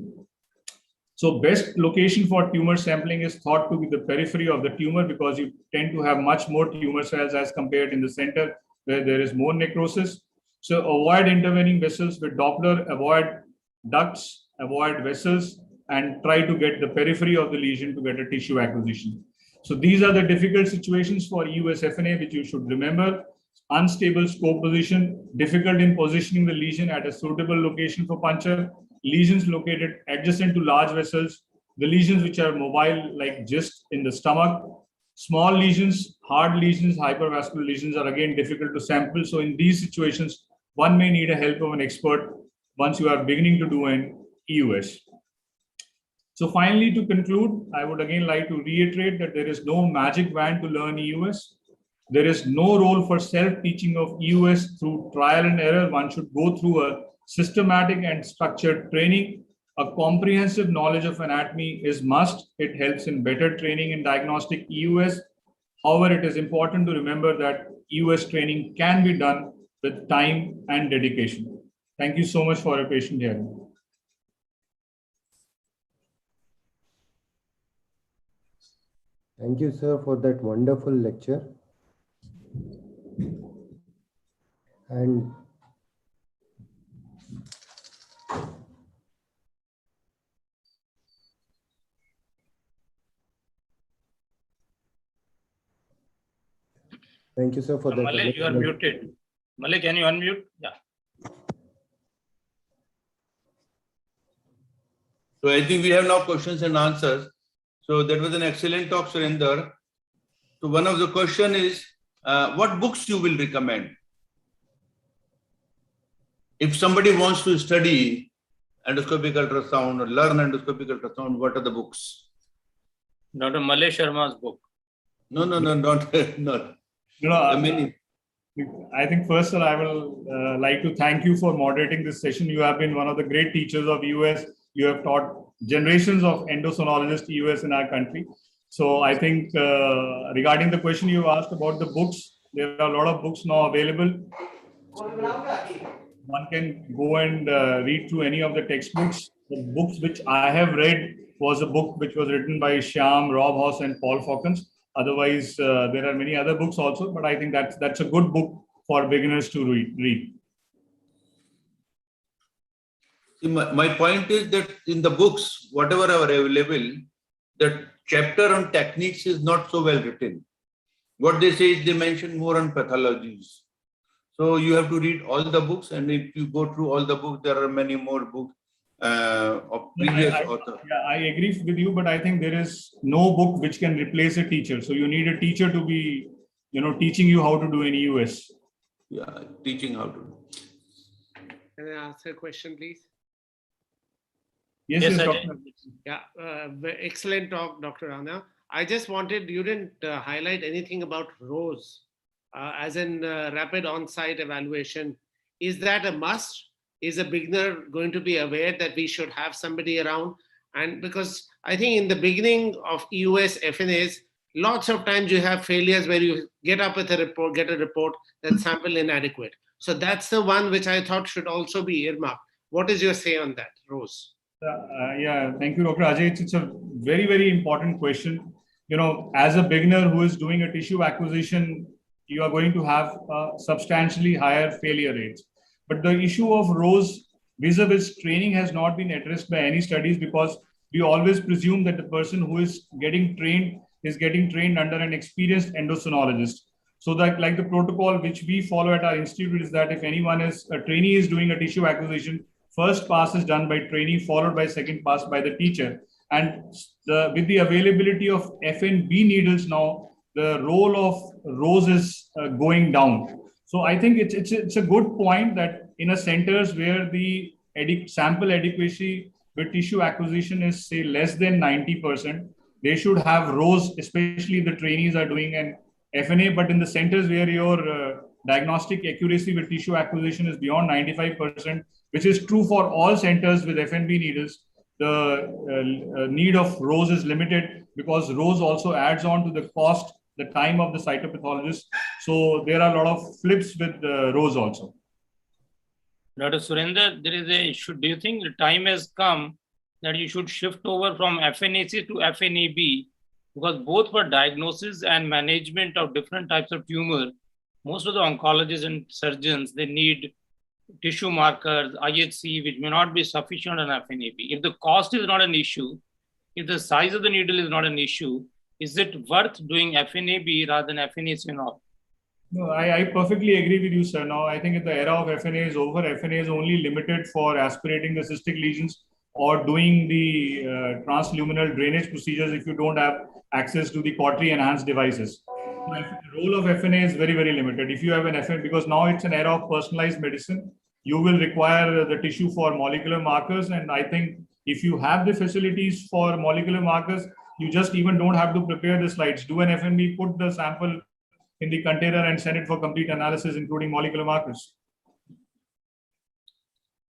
So best location for tumor sampling is thought to be the periphery of the tumor, because you tend to have much more tumor cells as compared in the center where there is more necrosis. So avoid intervening vessels with Doppler, avoid ducts, avoid vessels, and try to get the periphery of the lesion to get a tissue acquisition. So these are the difficult situations for EUS FNA, which you should remember. Unstable scope position, difficult in positioning the lesion at a suitable location for puncture, lesions located adjacent to large vessels, the lesions which are mobile like just in the stomach, small lesions, hard lesions, hypervascular lesions are again difficult to sample. So in these situations, one may need a help of an expert once you are beginning to do an EUS. So finally, to conclude, I would again like to reiterate that there is no magic wand to learn EUS. There is no role for self-teaching of EUS through trial and error. One should go through a systematic and structured training. A comprehensive knowledge of anatomy is must. It helps in better training in diagnostic EUS. However, it is important to remember that EUS training can be done with time and dedication. Thank you so much for your patient hearing. Thank you, sir, for that wonderful lecture. And thank you, sir, for that. Malay, you are muted. Malay, can you unmute? Yeah. So I think we have now questions and answers. So that was an excellent talk, Surinder. So one of the question is, what books you will recommend? If somebody wants to study endoscopic ultrasound or learn endoscopic ultrasound, what are the books? Dr. Malay Sharma's book. No, not. No, I think first, sir, I will like to thank you for moderating this session. You have been one of the great teachers of EUS. You have taught generations of endosonologists EUS in our country. So I think regarding the question you asked about the books, there are a lot of books now available. One can go and read through any of the textbooks. The books which I have read was a book which was written by Shyam, Rob House, and Paul Fawkins. Otherwise, there are many other books also, but I think that's a good book for beginners to read. My point is that in the books, whatever are available, the chapter on techniques is not so well written. What they say is they mention more on pathologies. So you have to read all the books, and if you go through all the books, there are many more books of previous authors. Yeah, I agree with you, but I think there is no book which can replace a teacher. So you need a teacher to be, teaching you how to do in US. Yeah, teaching how to do. Can I ask a question, please? Yes, Doctor. Yeah, excellent talk, Dr. Rana. I just wanted, you didn't highlight anything about ROSE, as in rapid on-site evaluation. Is that a must? Is a beginner going to be aware that we should have somebody around? And because I think in the beginning of EUS FNAs, lots of times you have failures where you get up with a report, get a report that sample inadequate. So that's the one which I thought should also be earmarked. What is your say on that, Rose? Yeah, thank you, Dr. Ajay. It's a very, very important question. As a beginner who is doing a tissue acquisition, you are going to have substantially higher failure rates. But the issue of ROSE vis-a-vis training has not been addressed by any studies, because we always presume that the person who is getting trained is getting trained under an experienced endocrinologist. So that, like the protocol which we follow at our institute, is that if a trainee is doing a tissue acquisition, first pass is done by trainee, followed by second pass by the teacher. And with the availability of FNB needles now, the role of ROSE is going down. So I think it's a good point that in a centers where the sample adequacy with tissue acquisition is, say, less than 90%, they should have ROSE, especially if the trainees are doing an FNA. But in the centers where your diagnostic accuracy with tissue acquisition is beyond 95%, which is true for all centers with FNB needles, the need of ROSE is limited, because ROSE also adds on to the cost, the time of the cytopathologist. So there are a lot of flips with ROSE also. Dr. Surinder, there is a issue. Do you think the time has come that you should shift over from FNAC to FNAB? Because both for diagnosis and management of different types of tumor, most of the oncologists and surgeons, they need tissue markers, IHC, which may not be sufficient on FNAB. If the cost is not an issue, if the size of the needle is not an issue, is it worth doing FNAB rather than FNAC and all? No, I perfectly agree with you, sir. Now, I think the era of FNA is over. FNA is only limited for aspirating the cystic lesions or doing the transluminal drainage procedures if you don't have access to the cautery enhanced devices. So the role of FNA is very, very limited. If you have an FNA, because now it's an era of personalized medicine, you will require the tissue for molecular markers. And I think if you have the facilities for molecular markers, you just even don't have to prepare the slides. Do an FNB, put the sample in the container and send it for complete analysis, including molecular markers.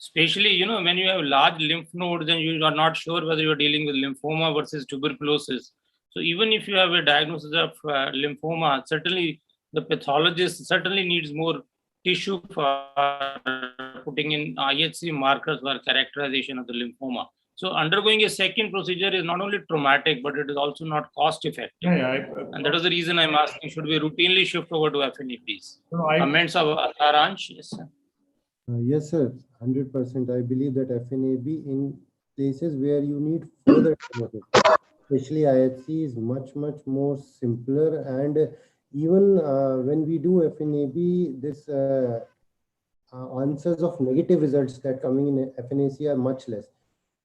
Especially, when you have large lymph nodes and you are not sure whether you're dealing with lymphoma versus tuberculosis. So even if you have a diagnosis of lymphoma, certainly the pathologist certainly needs more tissue for putting in IHC markers for characterization of the lymphoma. So undergoing a second procedure is not only traumatic, but it is also not cost effective. And that is the reason I'm asking, should we routinely shift over to FNAPs? Comments of Saransh? Yes, sir. Yes, sir, 100%. I believe that FNAB in places where you need further diagnosis, especially IHC, is much, much more simpler. And even when we do FNAB, this answers of negative results that coming in FNAC are much less.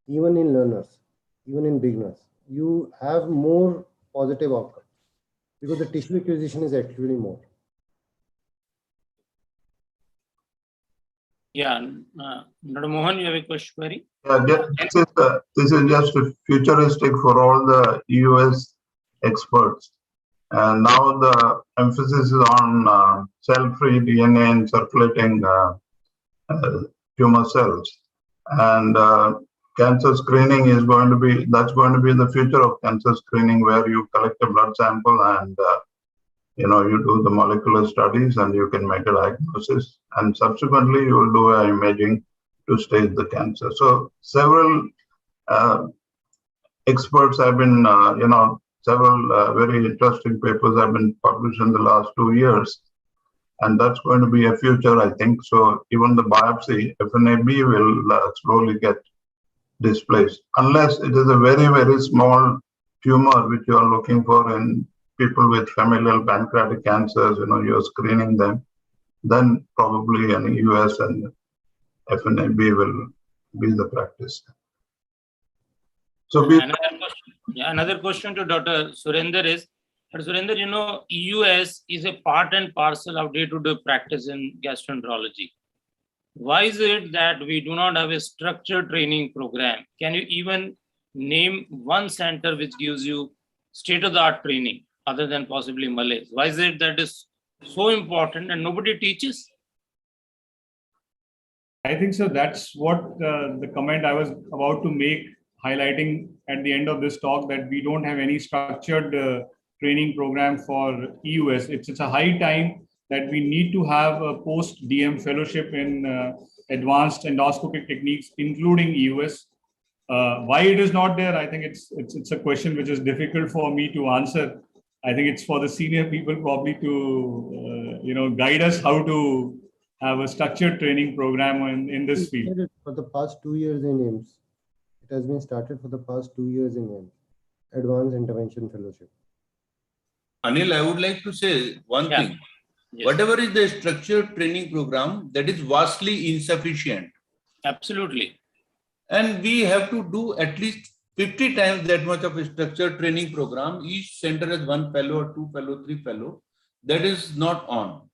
Even in learners, even in beginners, you have more positive outcomes because the tissue acquisition is actually more. Yeah, Dr. Mohan, you have a question, query? This is just futuristic for all the US experts. And now the emphasis is on cell-free DNA and circulating tumor cells. And cancer screening is going to be, that's going to be the future of cancer screening, where you collect a blood sample and you do the molecular studies and you can make a diagnosis, and subsequently you will do an imaging to stage the cancer. So several experts have been, several very interesting papers have been published in the last 2 years, and that's going to be a future, I think. So even the biopsy, FNAB will slowly get displaced, unless it is a very, very small tumor which you are looking for in people with familial pancreatic cancers. You're screening them, then probably in the US and FNAB will be the practice. So another question to Dr. Surinder is, Surinder, you know, EUS is a part and parcel of day-to-day practice in gastroenterology. Why is it that we do not have a structured training program? Can you even name one center which gives you state-of-the-art training other than possibly Malays? Why is it that is so important and nobody teaches? I think so. That's what the comment I was about to make, highlighting at the end of this talk, that we don't have any structured training program for EUS. It's a high time that we need to have a post-DM fellowship in advanced endoscopic techniques, including EUS. Why it is not there, I think it's a question which is difficult for me to answer. I think it's for the senior people probably to guide us how to have a structured training program in this field. For the past 2 years in AIMS. It has been started for the past 2 years in AIMS, Advanced Intervention Fellowship. Anil, I would like to say one thing. Yes. Whatever is the structured training program, that is vastly insufficient. Absolutely. And we have to do at least 50 times that much of a structured training program. Each center has 1 fellow or 2 fellow, 3 fellow. That is not on.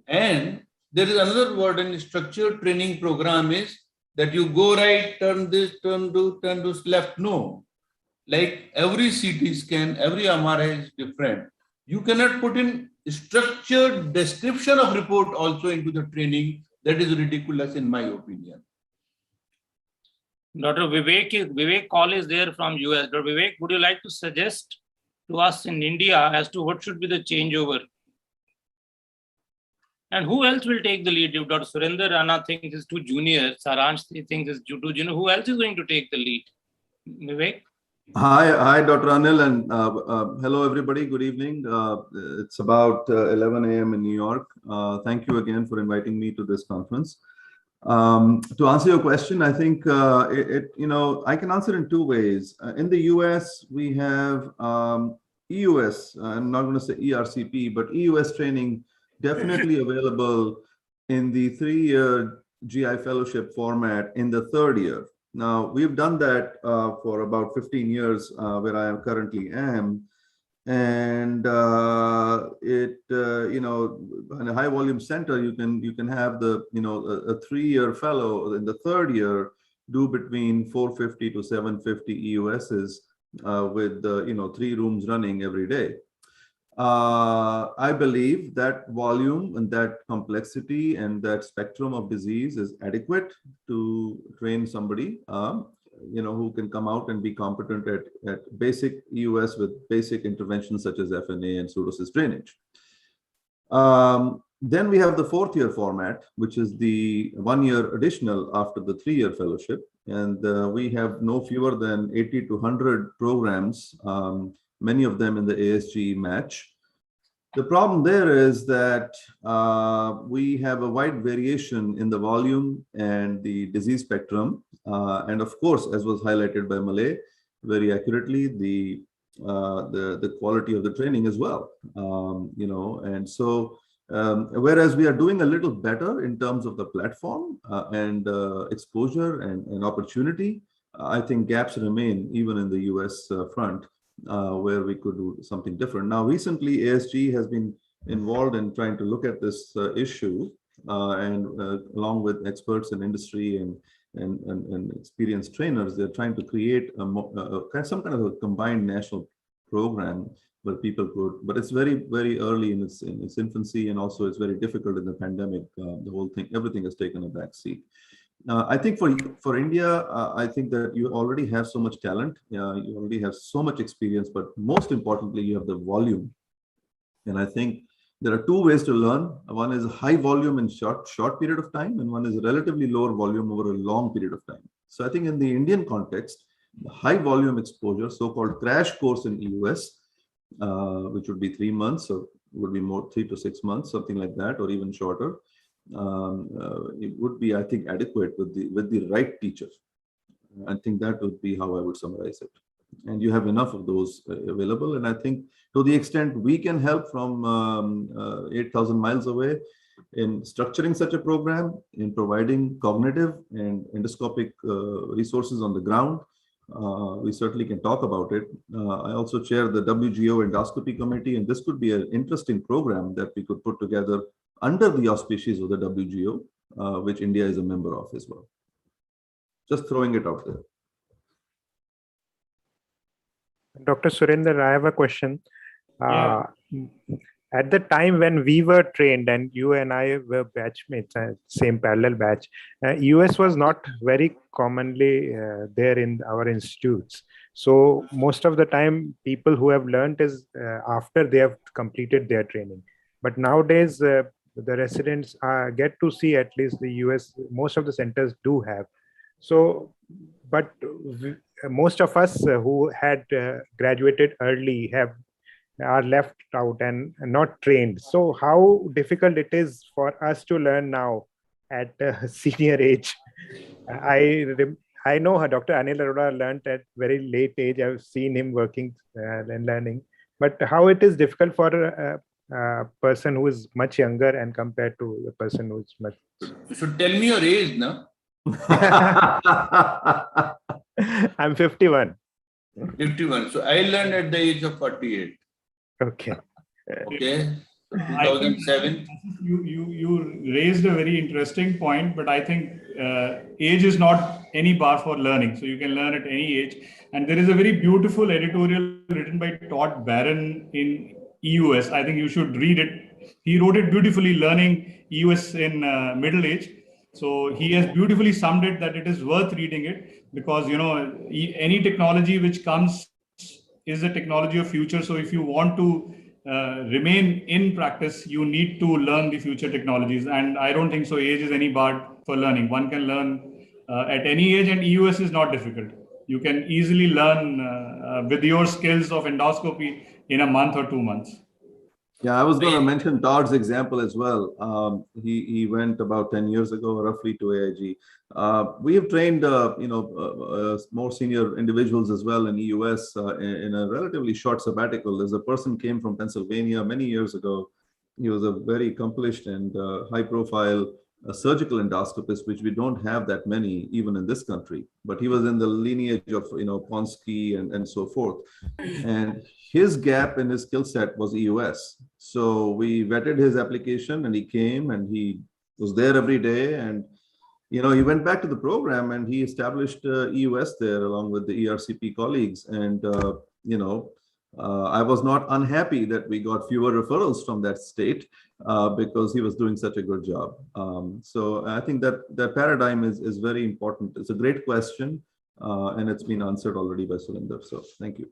And there is another word in structured training program is that you go right, turn this, turn this left. No. Like every CT scan, every MRI is different. You cannot put in structured description of report also into the training. That is ridiculous in my opinion. Dr. Vivek Call is there from US. Dr. Vivek, would you like to suggest to us in India as to what should be the changeover? And who else will take the lead? If Dr. Surinder Rana thinks is too junior, Saransh thinks is too junior, who else is going to take the lead? Vivek? Hi, Dr. Anil, and hello, everybody. Good evening. It's about 11 a.m. in New York. Thank you again for inviting me to this conference. To answer your question, I think I can answer in 2 ways. In the US, we have EUS. I'm not going to say ERCP, but EUS training definitely available in the 3-year GI fellowship format in the 3rd year. Now, we've done that for about 15 years where I am currently am. And in a high volume center, you can have the, a 3-year fellow in the 3rd year do between 450 to 750 EUSs with, 3 rooms running every day. I believe that volume and that complexity and that spectrum of disease is adequate to train somebody, who can come out and be competent at basic EUS with basic interventions such as FNA and pseudocyst drainage. Then we have the 4th year format, which is the 1-year additional after the 3-year fellowship. And we have no fewer than 80 to 100 programs, many of them in the ASG match. The problem there is that we have a wide variation in the volume and the disease spectrum. And of course, as was highlighted by Malay very accurately, the quality of the training as well. And so whereas we are doing a little better in terms of the platform and exposure and opportunity, I think gaps remain even in the US front where we could do something different. Now, recently, ASG has been involved in trying to look at this issue and along with experts in industry and experienced trainers, they're trying to create some kind of a combined national program where people could, but it's very, very early in its infancy, and also it's very difficult in the pandemic. The whole thing, everything has taken a back seat. I think for India, I think that you already have so much talent, you already have so much experience, but most importantly, you have the volume. And I think there are 2 ways to learn. One is high volume in short period of time, and one is relatively lower volume over a long period of time. So I think in the Indian context, the high volume exposure, so-called crash course in EUS, which would be 3 months, or would be more 3 to 6 months, something like that, or even shorter. It would be, I think, adequate with the right teacher. I think that would be how I would summarize it. And you have enough of those available. And I think to the extent we can help from 8,000 miles away, in structuring such a program, in providing cognitive and endoscopic resources on the ground. We certainly can talk about it. I also chair the WGO endoscopy committee, and this could be an interesting program that we could put together under the auspices of the WGO, which India is a member of as well. Just throwing it out there. Dr. Surinder, I have a question. At the time when we were trained, and you and I were batchmates, same parallel batch, US was not very commonly there in our institutes. So most of the time, people who have learned is after they have completed their training. But nowadays, the residents get to see at least the US, most of the centers do have. So, but most of us who had graduated early are left out and not trained. So how difficult it is for us to learn now at a senior age. I know Dr. Anil Arora learned at very late age. I've seen him working and learning, but how it is difficult for a person who is much younger and compared to the person who is much. So tell me your age now. I'm 51. 51. So I learned at the age of 48. Okay. Okay. 2007. You raised a very interesting point, but I think age is not any bar for learning. So you can learn at any age. And there is a very beautiful editorial written by Todd Barron in EUS. I think you should read it. He wrote it beautifully, learning EUS in middle age. So he has beautifully summed it that it is worth reading it, because, you know, any technology which comes is the technology of future. So if you want to remain in practice, you need to learn the future technologies. And I don't think so age is any bar for learning. One can learn at any age, and EUS is not difficult. You can easily learn with your skills of endoscopy in a month or 2 months. Yeah, I was going to mention Todd's example as well. He went about 10 years ago, roughly, to AIG. We have trained, more senior individuals as well in the US in a relatively short sabbatical. There's a person came from Pennsylvania many years ago. He was a very accomplished and high-profile surgical endoscopist, which we don't have that many even in this country. But he was in the lineage of, Ponsky and so forth. And his gap in his skill set was EUS. So we vetted his application, and he came and he was there every day. And, he went back to the program and he established EUS there along with the ERCP colleagues. And, I was not unhappy that we got fewer referrals from that state because he was doing such a good job. So I think that paradigm is very important. It's a great question, and it's been answered already by Surinder. So thank you.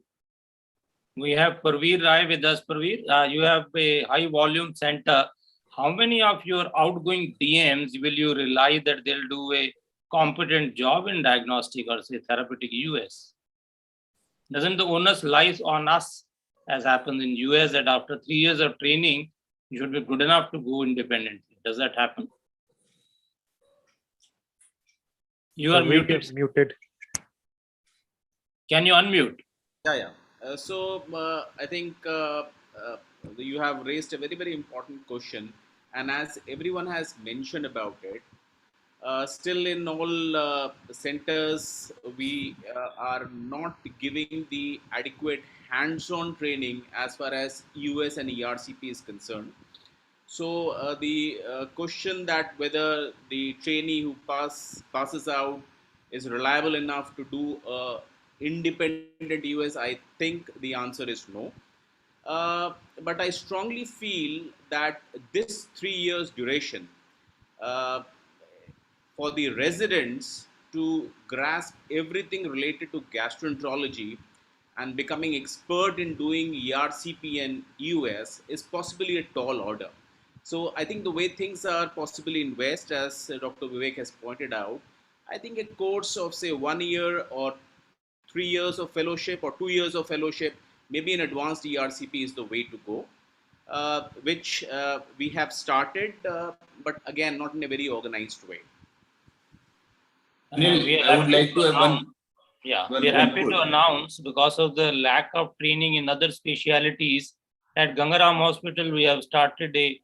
We have Parveer Rai with us. Parveer, you have a high volume center. How many of your outgoing DMs will you rely that they'll do a competent job in diagnostic or say therapeutic US? Doesn't the onus lies on us, as happens in US, that after 3 years of training, you should be good enough to go independently? Does that happen? You are muted. Can you unmute? Yeah. I think you have raised a very, very important question. And as everyone has mentioned about it, still in all centers, we are not giving the adequate hands-on training as far as US and ERCP is concerned. So the question that whether the trainee who passes out is reliable enough to do independent US, I think the answer is no. But I strongly feel that this 3 years duration for the residents to grasp everything related to gastroenterology and becoming expert in doing ERCP and US is possibly a tall order. So I think the way things are possibly in West, as Dr. Vivek has pointed out, I think a course of say 1 year or 3 years of fellowship or 2 years of fellowship, maybe an advanced ERCP is the way to go, which we have started, but again, not in a very organized way. Anil, I would like to have one. Yeah, we are happy to announce, because of the lack of training in other specialities, at Gangaram Hospital, we have started a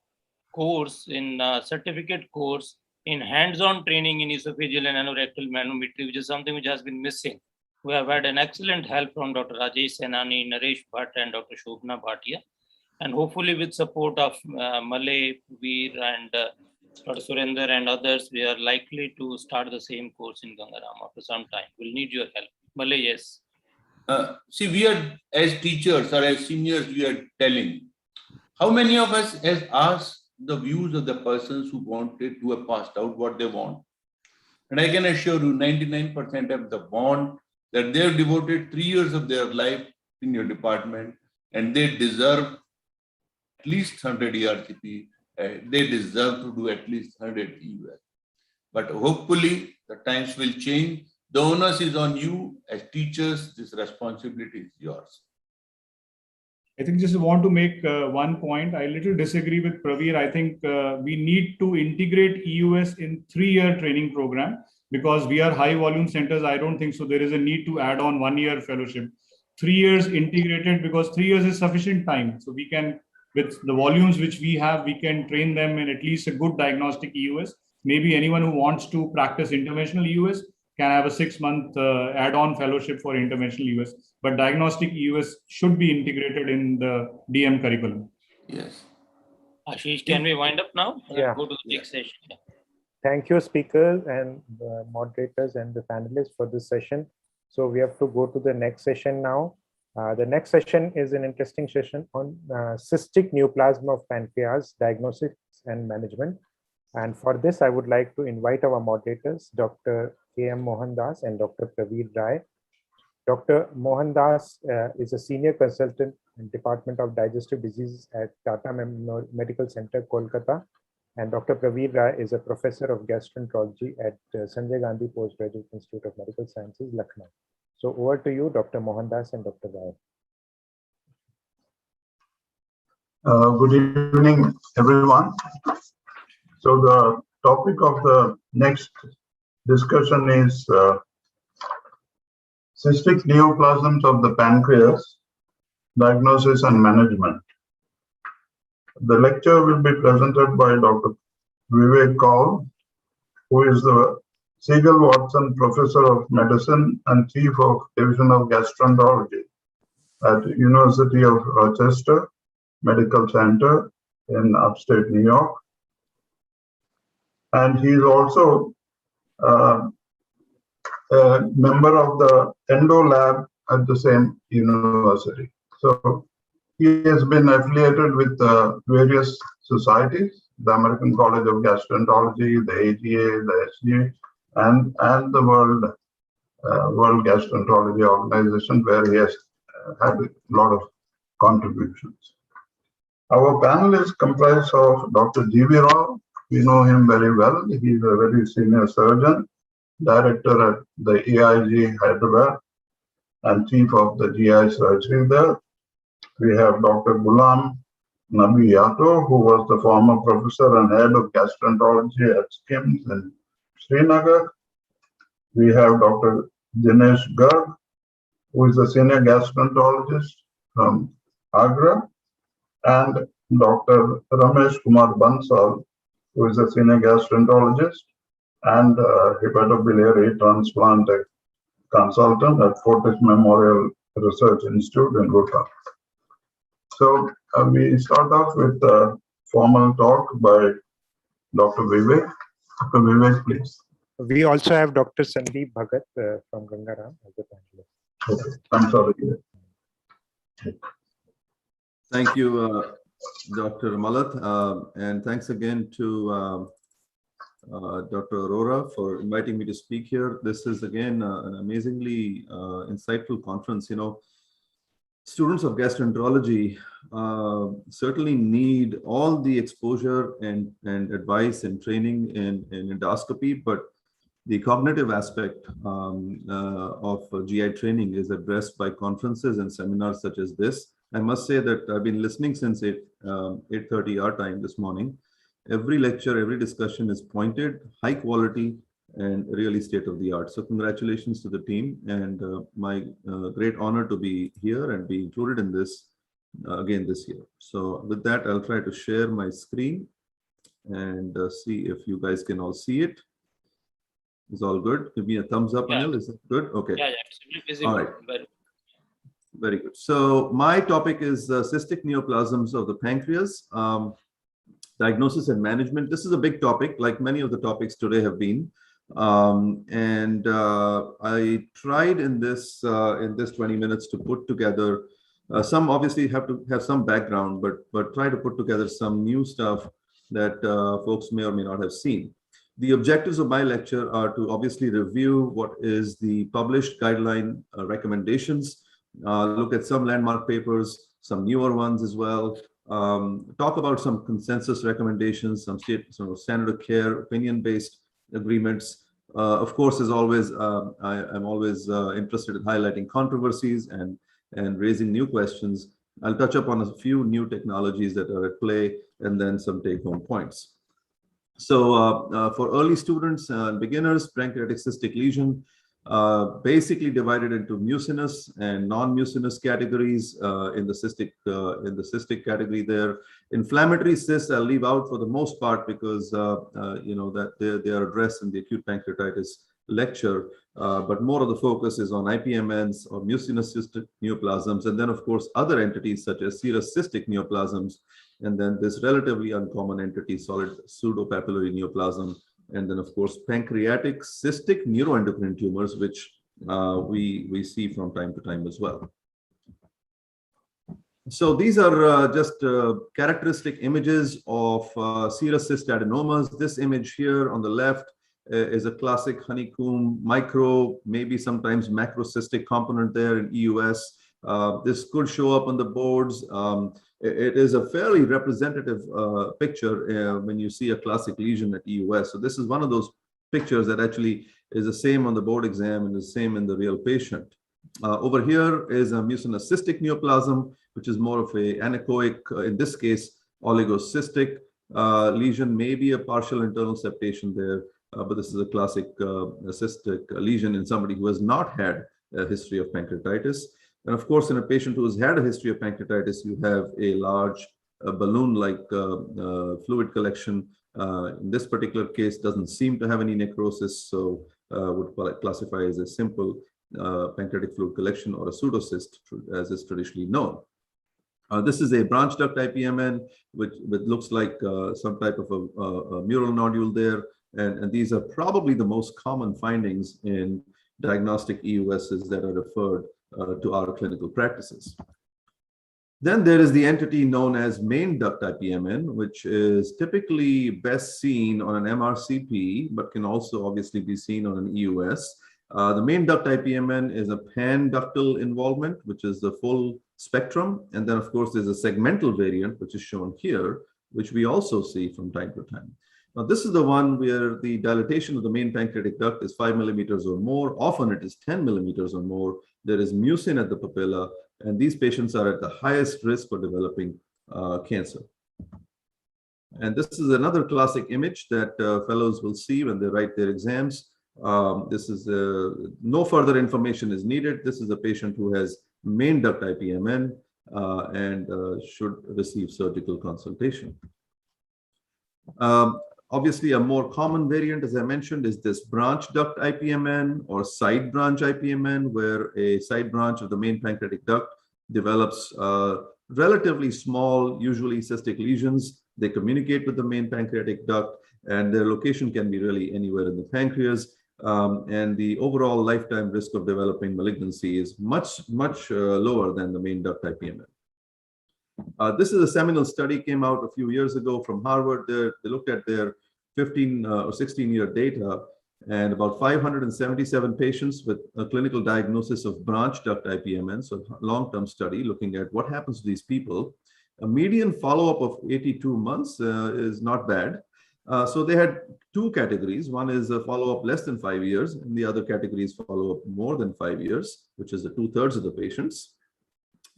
course, in certificate course, in hands-on training in esophageal and anorectal manometry, which is something which has been missing. We have had an excellent help from Dr. Rajesh Senani, Naresh Bhatt, and Dr. Shobhana Bhatia. And hopefully with support of Malay, Veer, and Dr. Surinder and others, we are likely to start the same course in Gangaram after some time. We'll need your help. Malay, yes. See, we are, as teachers or as seniors, we are telling. How many of us has asked the views of the persons who wanted to have passed out what they want? And I can assure you 99% of the want that they have devoted 3 years of their life in your department and they deserve at least 100 ERCP. They deserve to do at least 100 EUS. But hopefully the times will change. The onus is on you as teachers. This responsibility is yours. I think just want to make one point. I little disagree with Praveer. I think we need to integrate EUS in 3-year training program because we are high volume centers. I don't think so. There is a need to add on 1-year fellowship. 3 years integrated because 3 years is sufficient time. So we can, with the volumes which we have, we can train them in at least a good diagnostic EUS. Maybe anyone who wants to practice interventional EUS can have a 6-month add-on fellowship for interventional EUS. But diagnostic EUS should be integrated in the DM curriculum. Yes. Ashish, can we wind up now? Yeah. Go to the next session. Thank you, speakers and moderators and the panelists for this session. So we have to go to the next session now. The next session is an interesting session on cystic neoplasm of pancreas, diagnosis and management. And for this, I would like to invite our moderators, Dr. K.M. Mohandas and Dr. Praveer Rai. Dr. Mohandas is a senior consultant in Department of Digestive Diseases at Tata Medical Center, Kolkata. And Dr. Praveer Rai is a professor of gastroenterology at Sanjay Gandhi Postgraduate Institute of Medical Sciences, Lucknow. So over to you, Dr. Mohandas and Dr. Rai. Good evening, everyone. So the topic of the next discussion is cystic neoplasms of the pancreas, diagnosis and management. The lecture will be presented by Dr. Vivek Kaul, who is the Siegel Watson Professor of Medicine and Chief of Division of Gastroenterology at University of Rochester Medical Center in upstate New York. And he is also a member of the Endo Lab at the same university. So he has been affiliated with various societies, the American College of Gastroenterology, the AGA, the SGA, and the World Gastroenterology Organization, where he has had a lot of contributions. Our panel is comprised of Dr. G.V. Rao. We know him very well. He is a very senior surgeon, director at the AIG Hyderabad, and chief of the GI surgery there. We have Dr. Ghulam Nabi Yato, who was the former professor and head of gastroenterology at SKIMS in Srinagar. We have Dr. Dinesh Garg, who is a senior gastroenterologist from Agra, and Dr. Ramesh Kumar Bansal, who is a senior gastroenterologist and hepatobiliary transplant consultant at Fortis Memorial Research Institute in Bhutan. So we start off with a formal talk by Dr. Vivek. Dr. Vivek, please. We also have Dr. Sandeep Bhagat from Gangaram as a panelist. Okay, I'm sorry. Thank you, Dr. Malath, and thanks again to Dr. Arora for inviting me to speak here. This is again an amazingly insightful conference. You know, students of gastroenterology certainly need all the exposure and advice and training in endoscopy, but the cognitive aspect of GI training is addressed by conferences and seminars such as this. I must say that I've been listening since 8:30 our time this morning. Every lecture, every discussion is pointed, high quality, and really state of the art. So congratulations to the team, and my great honor to be here and be included in this again this year. So with that, I'll try to share my screen and see if you guys can all see it. It's all good. Give me a thumbs up, Anil. Is it good? Okay. Yeah, absolutely visible. All right. Very good. So my topic is cystic neoplasms of the pancreas, diagnosis and management. This is a big topic, like many of the topics today have been. I tried in this 20 minutes to put together some. Obviously, have to have some background, but try to put together some new stuff that folks may or may not have seen. The objectives of my lecture are to obviously review what is the published guideline recommendations, look at some landmark papers, some newer ones as well, talk about some consensus recommendations, some standard of care, opinion-based agreements. Of course, as always, I'm always interested in highlighting controversies and raising new questions. I'll touch up on a few new technologies that are at play and then some take-home points. So for early students and beginners, pancreatic cystic lesion, basically divided into mucinous and non-mucinous categories in the cystic category there. Inflammatory cysts I'll leave out for the most part because you know that they are addressed in the acute pancreatitis lecture, but more of the focus is on IPMNs or mucinous cystic neoplasms, and then of course other entities such as serous cystic neoplasms, and then this relatively uncommon entity, solid pseudopapillary neoplasm, and then of course pancreatic cystic neuroendocrine tumors, which we see from time to time as well. So these are just characteristic images of serous cystadenomas. This image here on the left is a classic honeycomb micro, maybe sometimes macrocystic component there in EUS. This could show up on the boards. It is a fairly representative picture when you see a classic lesion at EUS. So this is one of those pictures that actually is the same on the board exam and the same in the real patient. Over here is a mucinous cystic neoplasm, which is more of a anechoic, in this case, oligocystic lesion, maybe a partial internal septation there. But this is a classic cystic lesion in somebody who has not had a history of pancreatitis. And of course, in a patient who has had a history of pancreatitis, you have a large balloon-like fluid collection. In this particular case, doesn't seem to have any necrosis, so would classify as a simple pancreatic fluid collection or a pseudocyst, as is traditionally known. This is a branch duct IPMN, which looks like some type of a mural nodule there. And these are probably the most common findings in diagnostic EUSs that are referred to our clinical practices. Then there is the entity known as main duct IPMN, which is typically best seen on an MRCP, but can also obviously be seen on an EUS. The main duct IPMN is a pan-ductal involvement, which is the full spectrum. And then, of course, there's a segmental variant, which is shown here, which we also see from time to time. Now, this is the one where the dilatation of the main pancreatic duct is 5 millimeters or more. Often it is 10 millimeters or more. There is mucin at the papilla, and these patients are at the highest risk for developing cancer. And this is another classic image that fellows will see when they write their exams. This is no further information is needed. This is a patient who has main duct IPMN and should receive surgical consultation. Obviously, a more common variant, as I mentioned, is this branch duct IPMN or side branch IPMN, where a side branch of the main pancreatic duct develops relatively small, usually cystic lesions. They communicate with the main pancreatic duct, and their location can be really anywhere in the pancreas. And the overall lifetime risk of developing malignancy is much lower than the main duct IPMN. This is a seminal study, came out a few years ago from Harvard. They looked at their 15 or 16-year data, and about 577 patients with a clinical diagnosis of branch duct IPMN, so long-term study looking at what happens to these people. A median follow-up of 82 months is not bad. So they had two categories. One is a follow-up less than 5 years, and the other category is follow-up more than 5 years, which is the 2/3 of the patients.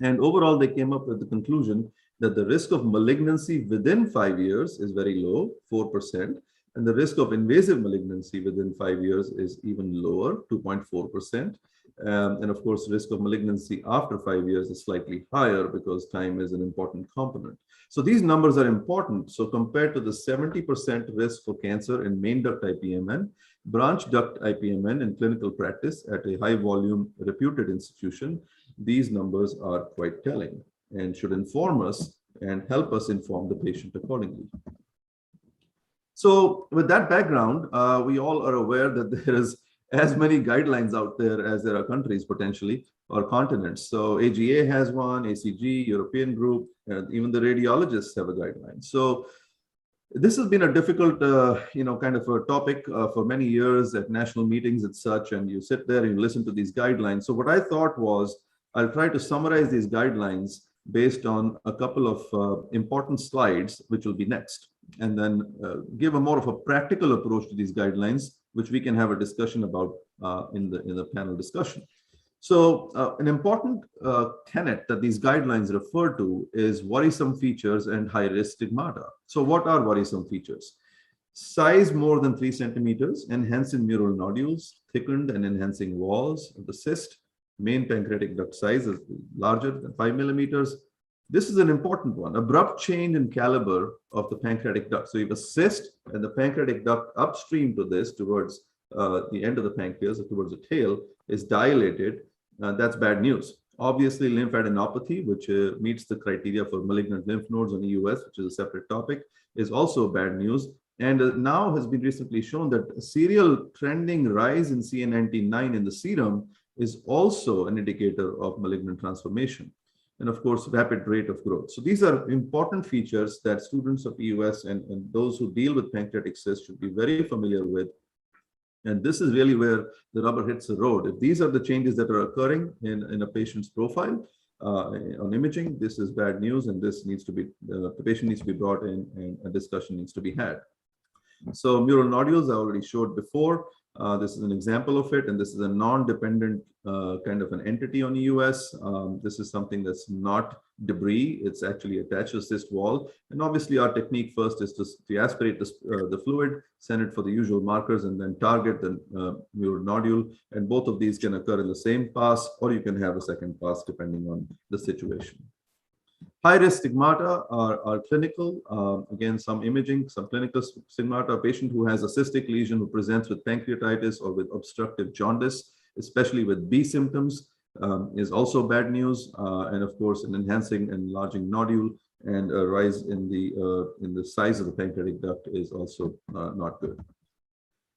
And overall, they came up with the conclusion that the risk of malignancy within 5 years is very low, 4%, and the risk of invasive malignancy within 5 years is even lower, 2.4%. And of course, risk of malignancy after 5 years is slightly higher because time is an important component. So these numbers are important. So compared to the 70% risk for cancer in main duct IPMN, branch duct IPMN in clinical practice at a high volume reputed institution, these numbers are quite telling and should inform us and help us inform the patient accordingly. So with that background, we all are aware that there is as many guidelines out there as there are countries potentially or continents. So AGA has one, ACG, European group, and even the radiologists have a guideline. So this has been a difficult, kind of a topic for many years at national meetings and such, and you sit there and you listen to these guidelines. So what I thought was, I'll try to summarize these guidelines based on a couple of important slides, which will be next, and then give a more of a practical approach to these guidelines, which we can have a discussion about in the panel discussion. So an important tenet that these guidelines refer to is worrisome features and high-risk stigmata. So what are worrisome features? Size more than 3 centimeters, enhanced in mural nodules, thickened and enhancing walls of the cyst, main pancreatic duct size is larger than 5 millimeters. This is an important one. Abrupt change in caliber of the pancreatic duct. So you have a cyst and the pancreatic duct upstream to this towards the end of the pancreas or towards the tail is dilated. That's bad news. Obviously, lymphadenopathy, which meets the criteria for malignant lymph nodes in the US, which is a separate topic, is also bad news. And now has been recently shown that a serial trending rise in CA19-9 in the serum is also an indicator of malignant transformation. And of course, rapid rate of growth. So these are important features that students of EUS and those who deal with pancreatic cysts should be very familiar with. And this is really where the rubber hits the road. If these are the changes that are occurring in a patient's profile on imaging, this is bad news, and this needs to be, the patient needs to be brought in and a discussion needs to be had. So mural nodules I already showed before. This is an example of it, and this is a non-dependent kind of an entity on EUS. This is something that's not debris. It's actually attached to the cyst wall. And obviously our technique first is to aspirate the fluid, send it for the usual markers, and then target the mural nodule. And both of these can occur in the same pass, or you can have a second pass depending on the situation. High-risk stigmata are clinical. Again, some imaging, some clinical stigmata. A patient who has a cystic lesion who presents with pancreatitis or with obstructive jaundice, especially with B symptoms, is also bad news. And of course, an enhancing and enlarging nodule and a rise in the size of the pancreatic duct is also not good.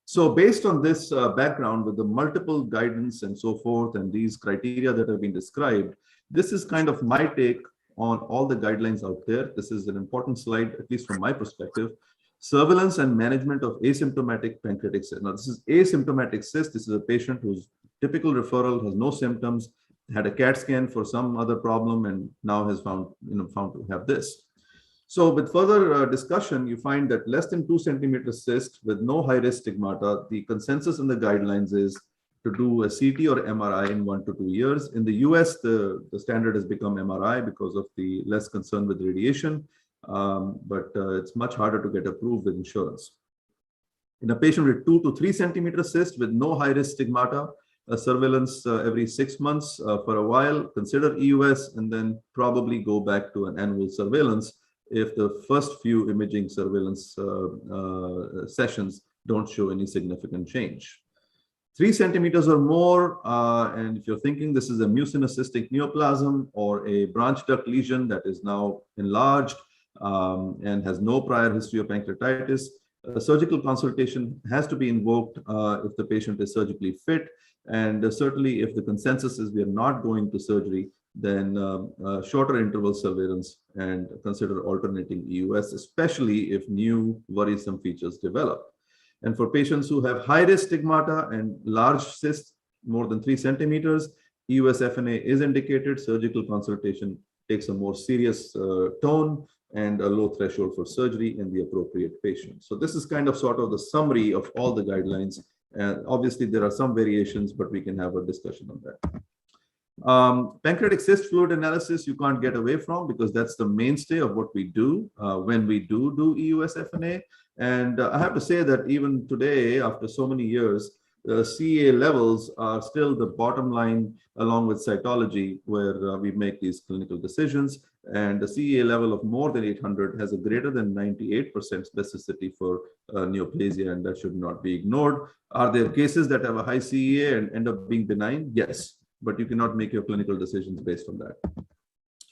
So based on this background with the multiple guidance and so forth and these criteria that have been described, this is kind of my take on all the guidelines out there. This is an important slide, at least from my perspective. Surveillance and management of asymptomatic pancreatic cyst. Now, this is asymptomatic cyst. This is a patient whose typical referral has no symptoms, had a CAT scan for some other problem, and now has found to have this. So with further discussion, you find that less than 2 centimeter cyst with no high-risk stigmata, the consensus in the guidelines is to do a CT or MRI in 1 to 2 years. In the US, the standard has become MRI because of the less concern with radiation, but it's much harder to get approved with insurance. In a patient with 2 to 3 centimeter cyst with no high-risk stigmata, a surveillance every 6 months for a while, consider EUS, and then probably go back to an annual surveillance if the first few imaging surveillance sessions don't show any significant change. 3 centimeters or more, and if you're thinking this is a mucinous cystic neoplasm or a branch duct lesion that is now enlarged and has no prior history of pancreatitis, a surgical consultation has to be invoked if the patient is surgically fit. And certainly if the consensus is we are not going to surgery, then shorter interval surveillance and consider alternating EUS, especially if new worrisome features develop. And for patients who have high-risk stigmata and large cysts, more than 3 centimeters, EUS FNA is indicated. Surgical consultation takes a more serious tone and a low threshold for surgery in the appropriate patient. So this is kind of sort of the summary of all the guidelines. And obviously there are some variations, but we can have a discussion on that. Pancreatic cyst fluid analysis you can't get away from because that's the mainstay of what we do when we do EUS FNA. And I have to say that even today, after so many years, CA levels are still the bottom line along with cytology where we make these clinical decisions. And the CEA level of more than 800 has a greater than 98% specificity for neoplasia, and that should not be ignored. Are there cases that have a high CEA and end up being benign? Yes, but you cannot make your clinical decisions based on that.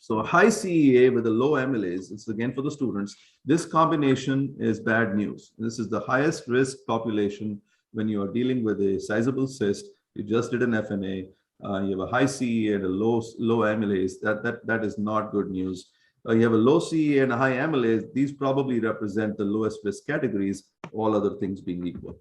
So a high CEA with a low amylase, it's again for the students, this combination is bad news. This is the highest risk population when you are dealing with a sizable cyst. You just did an FNA, you have a high CEA and a low amylase. That is not good news. You have a low CEA and a high amylase. These probably represent the lowest risk categories, all other things being equal.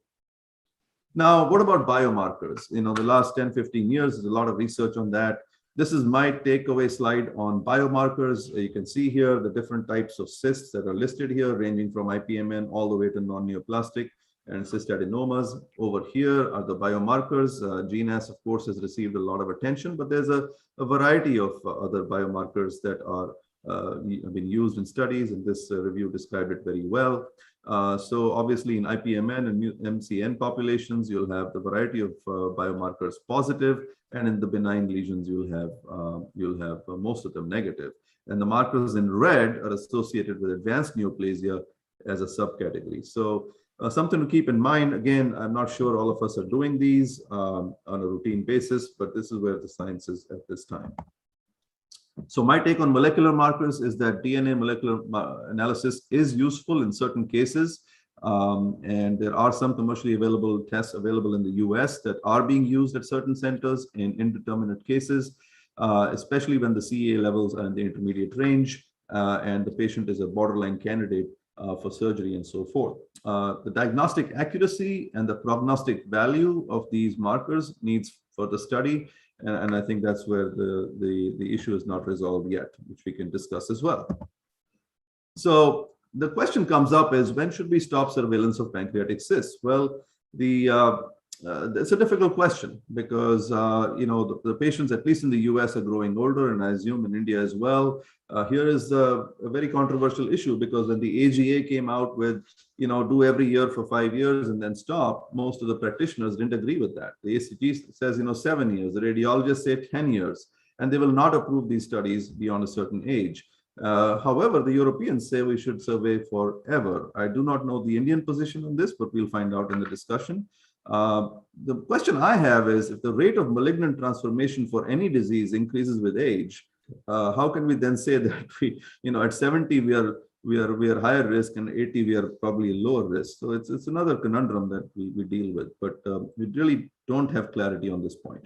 Now, what about biomarkers? You know, the last 10, 15 years, there's a lot of research on that. This is my takeaway slide on biomarkers. You can see here the different types of cysts that are listed here, ranging from IPMN all the way to non-neoplastic and cystadenomas. Over here are the biomarkers. GNAS, of course, has received a lot of attention, but there's a variety of other biomarkers that are have been used in studies, and this review described it very well. So obviously in IPMN and MCN populations, you'll have the variety of biomarkers positive, and in the benign lesions, you'll have most of them negative. And the markers in red are associated with advanced neoplasia as a subcategory. So something to keep in mind. Again, I'm not sure all of us are doing these on a routine basis, but this is where the science is at this time. So my take on molecular markers is that DNA molecular analysis is useful in certain cases. And there are some commercially available tests available in the US that are being used at certain centers in indeterminate cases, especially when the CEA levels are in the intermediate range and the patient is a borderline candidate for surgery and so forth. The diagnostic accuracy and the prognostic value of these markers needs further study. And I think that's where the issue is not resolved yet, which we can discuss as well. So the question comes up is, when should we stop surveillance of pancreatic cysts? Well, it's a difficult question because you know, the patients, at least in the US, are growing older, and I assume in India as well. Here is a very controversial issue, because when the AGA came out with, you know, do every year for 5 years and then stop, most of the practitioners didn't agree with that. The ACG says, you know, 7 years. The radiologists say 10 years, and they will not approve these studies beyond a certain age. However, the Europeans say we should survey forever. I do not know the Indian position on this, but we'll find out in the discussion. The question I have is, if the rate of malignant transformation for any disease increases with age, how can we then say that we, you know, at 70 we are higher risk, and 80 we are probably lower risk? So it's another conundrum that we deal with, but we really don't have clarity on this point.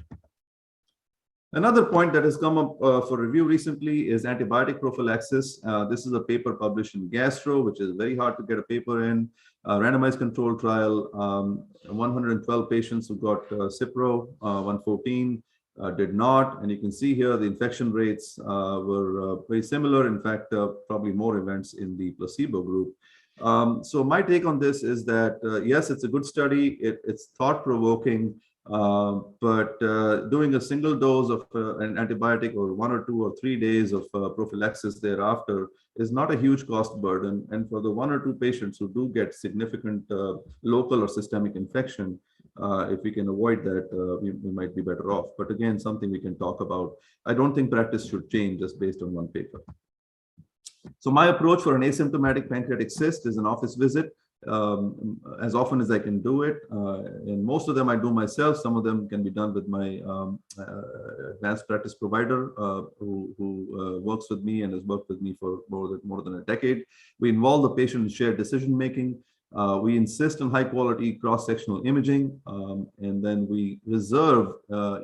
Another point that has come up for review recently is antibiotic prophylaxis. This is a paper published in Gastro, which is very hard to get a paper in. Randomized control trial, 112 patients who got Cipro, 114 did not. And you can see here the infection rates were very similar. In fact, probably more events in the placebo group. So my take on this is that, yes, it's a good study. It's thought-provoking. But doing a single dose of an antibiotic, or 1 or 2 or 3 days of prophylaxis thereafter, is not a huge cost burden. And for the 1 or 2 patients who do get significant local or systemic infection, if we can avoid that, we might be better off. But again, something we can talk about. I don't think practice should change just based on one paper. So my approach for an asymptomatic pancreatic cyst is an office visit. As often as I can do it, and most of them I do myself. Some of them can be done with my advanced practice provider who works with me and has worked with me for more than a decade. We involve the patient in shared decision making. We insist on high quality cross-sectional imaging, and then we reserve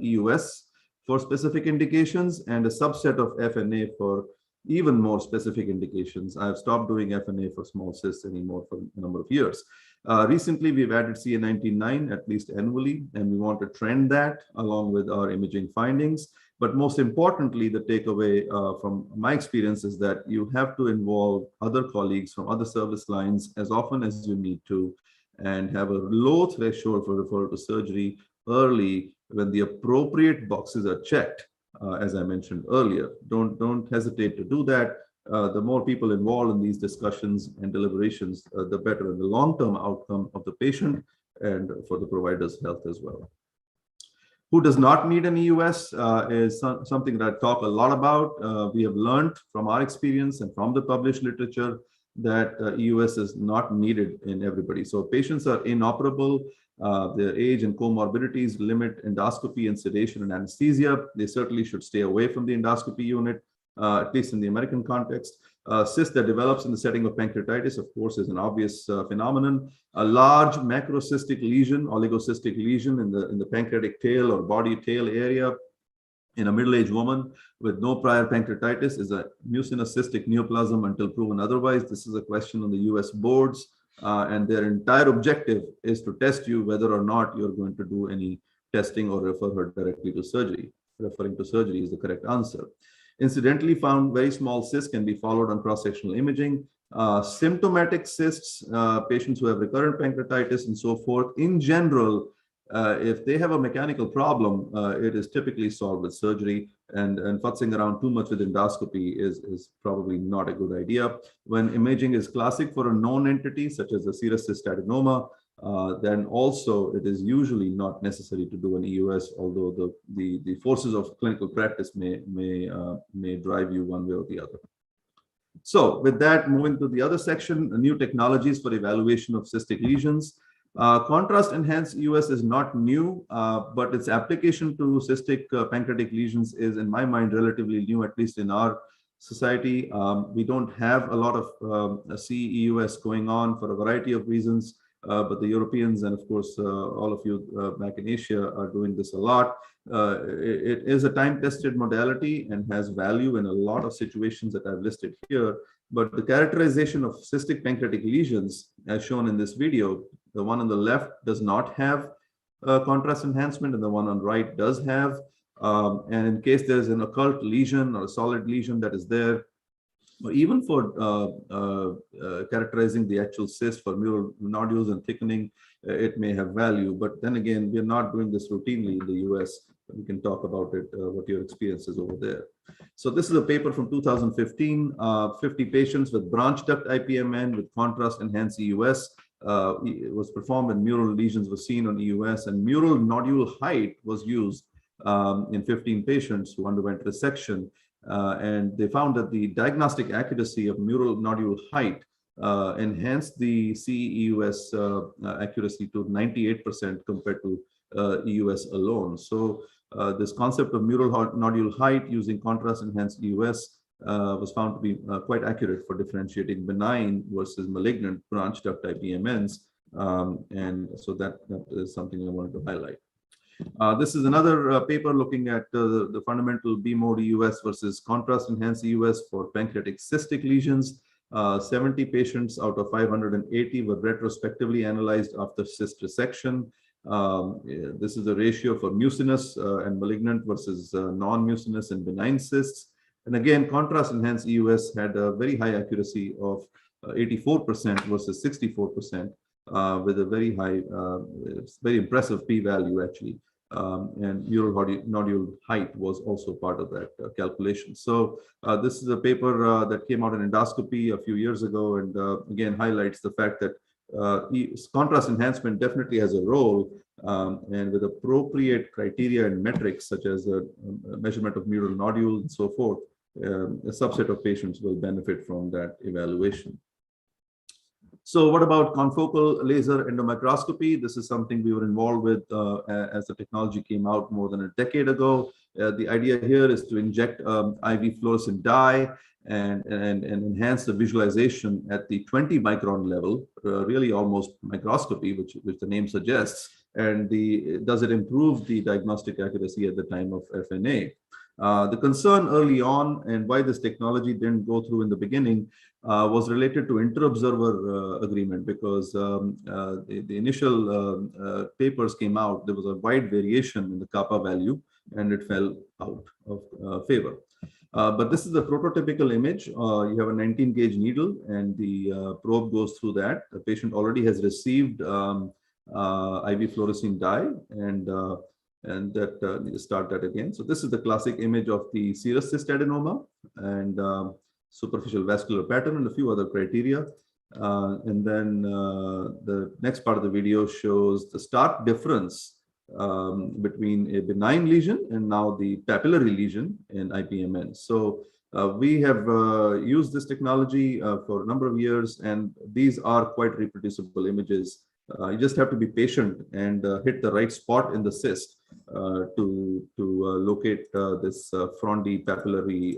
EUS for specific indications and a subset of FNA for even more specific indications. I've stopped doing FNA for small cysts anymore for a number of years. Recently, we've added CA19-9 at least annually, and we want to trend that along with our imaging findings. But most importantly, the takeaway from my experience is that you have to involve other colleagues from other service lines as often as you need to, and have a low threshold for referral to surgery early when the appropriate boxes are checked. As I mentioned earlier, don't hesitate to do that. The more people involved in these discussions and deliberations, the better in the long-term outcome of the patient and for the provider's health as well. Who does not need an EUS is something that I talk a lot about. We have learned from our experience and from the published literature that EUS is not needed in everybody. So patients are inoperable. Their age and comorbidities limit endoscopy and sedation and anesthesia. They certainly should stay away from the endoscopy unit, at least in the American context. Cyst that develops in the setting of pancreatitis, of course, is an obvious phenomenon. A large macrocystic lesion, oligocystic lesion in the pancreatic tail or body tail area in a middle-aged woman with no prior pancreatitis is a mucinous cystic neoplasm until proven otherwise. This is a question on the US boards, and their entire objective is to test you whether or not you're going to do any testing or refer her directly to surgery. Referring to surgery is the correct answer. Incidentally found very small cysts can be followed on cross-sectional imaging. Symptomatic cysts, patients who have recurrent pancreatitis and so forth, in general, if they have a mechanical problem, it is typically solved with surgery, and futzing around too much with endoscopy is probably not a good idea. When imaging is classic for a known entity, such as a serous cystadenoma, then also it is usually not necessary to do an EUS, although the forces of clinical practice may drive you one way or the other. So with that, moving to the other section, new technologies for evaluation of cystic lesions. Contrast enhanced EUS is not new, but its application to cystic pancreatic lesions is, in my mind, relatively new, at least in our society. We don't have a lot of CEUS going on for a variety of reasons. But the Europeans and, of course, all of you back in Asia are doing this a lot. It is a time-tested modality and has value in a lot of situations that I've listed here. But the characterization of cystic pancreatic lesions, as shown in this video, the one on the left does not have contrast enhancement, and the one on right does have. And in case there's an occult lesion or a solid lesion that is there, even for characterizing the actual cyst for mural nodules and thickening, it may have value. But then again, we're not doing this routinely in the US. We can talk about it, what your experience is over there. So this is a paper from 2015, 50 patients with branch duct IPMN with contrast enhanced EUS. It was performed and mural lesions were seen on EUS, and mural nodule height was used in 15 patients who underwent resection. And they found that the diagnostic accuracy of mural nodule height enhanced the CEUS accuracy to 98% compared to EUS alone. So this concept of mural nodule height using contrast enhanced EUS was found to be quite accurate for differentiating benign versus malignant branch duct IPMNs. And so that is something I wanted to highlight. This is another paper looking at the fundamental B-mode EUS versus contrast enhanced EUS for pancreatic cystic lesions. 70 patients out of 580 were retrospectively analyzed after cyst resection. This is the ratio for mucinous and malignant versus non-mucinous and benign cysts. And again, contrast enhanced EUS had a very high accuracy of 84% versus 64%. With a very high, very impressive p-value actually, and mural nodule height was also part of that calculation. So this is a paper that came out in endoscopy a few years ago, and again highlights the fact that contrast enhancement definitely has a role, and with appropriate criteria and metrics such as a measurement of mural nodule and so forth, a subset of patients will benefit from that evaluation. So what about confocal laser endomicroscopy? This is something we were involved with as the technology came out more than a decade ago. The idea here is to inject IV fluorescent dye and enhance the visualization at the 20 micron level, really almost microscopy, which the name suggests. And does it improve the diagnostic accuracy at the time of FNA? The concern early on and why this technology didn't go through in the beginning was related to inter-observer agreement, because the initial papers came out, there was a wide variation in the kappa value and it fell out of favor. But this is a prototypical image. You have a 19 gauge needle and the probe goes through that. The patient already has received IV fluorescein dye, and that need to start that again. So this is the classic image of the serous cystadenoma and superficial vascular pattern and a few other criteria. And then the next part of the video shows the stark difference between a benign lesion and now the papillary lesion in IPMN. So we have used this technology for a number of years, and these are quite reproducible images. You just have to be patient and hit the right spot in the cyst to locate this frondy papillary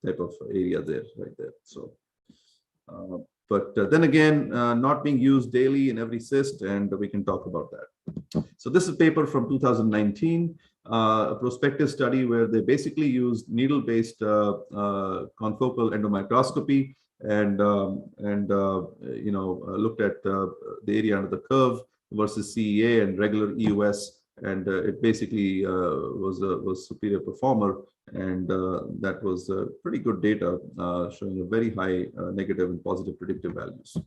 type of area there, right there. So, but then again, not being used daily in every cyst, and we can talk about that. So this is a paper from 2019, a prospective study where they basically used needle-based confocal endomicroscopy and looked at the area under the curve versus CEA and regular EUS, and it basically was superior performer, and that was pretty good data showing a very high negative and positive predictive values.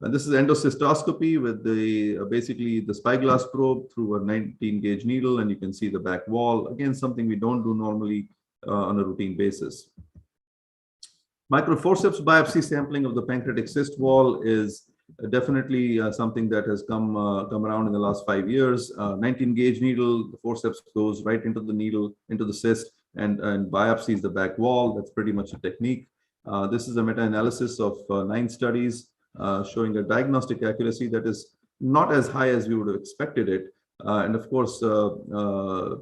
And this is endocystoscopy with the basically the spyglass probe through a 19-gauge needle, and you can see the back wall. Again, something we don't do normally on a routine basis. Microforceps biopsy sampling of the pancreatic cyst wall is definitely something that has come around in the last 5 years. 19-gauge needle, the forceps goes right into the needle, into the cyst, and biopsies the back wall. That's pretty much a technique. This is a meta-analysis of 9 studies showing a diagnostic accuracy that is not as high as we would have expected it. And of course,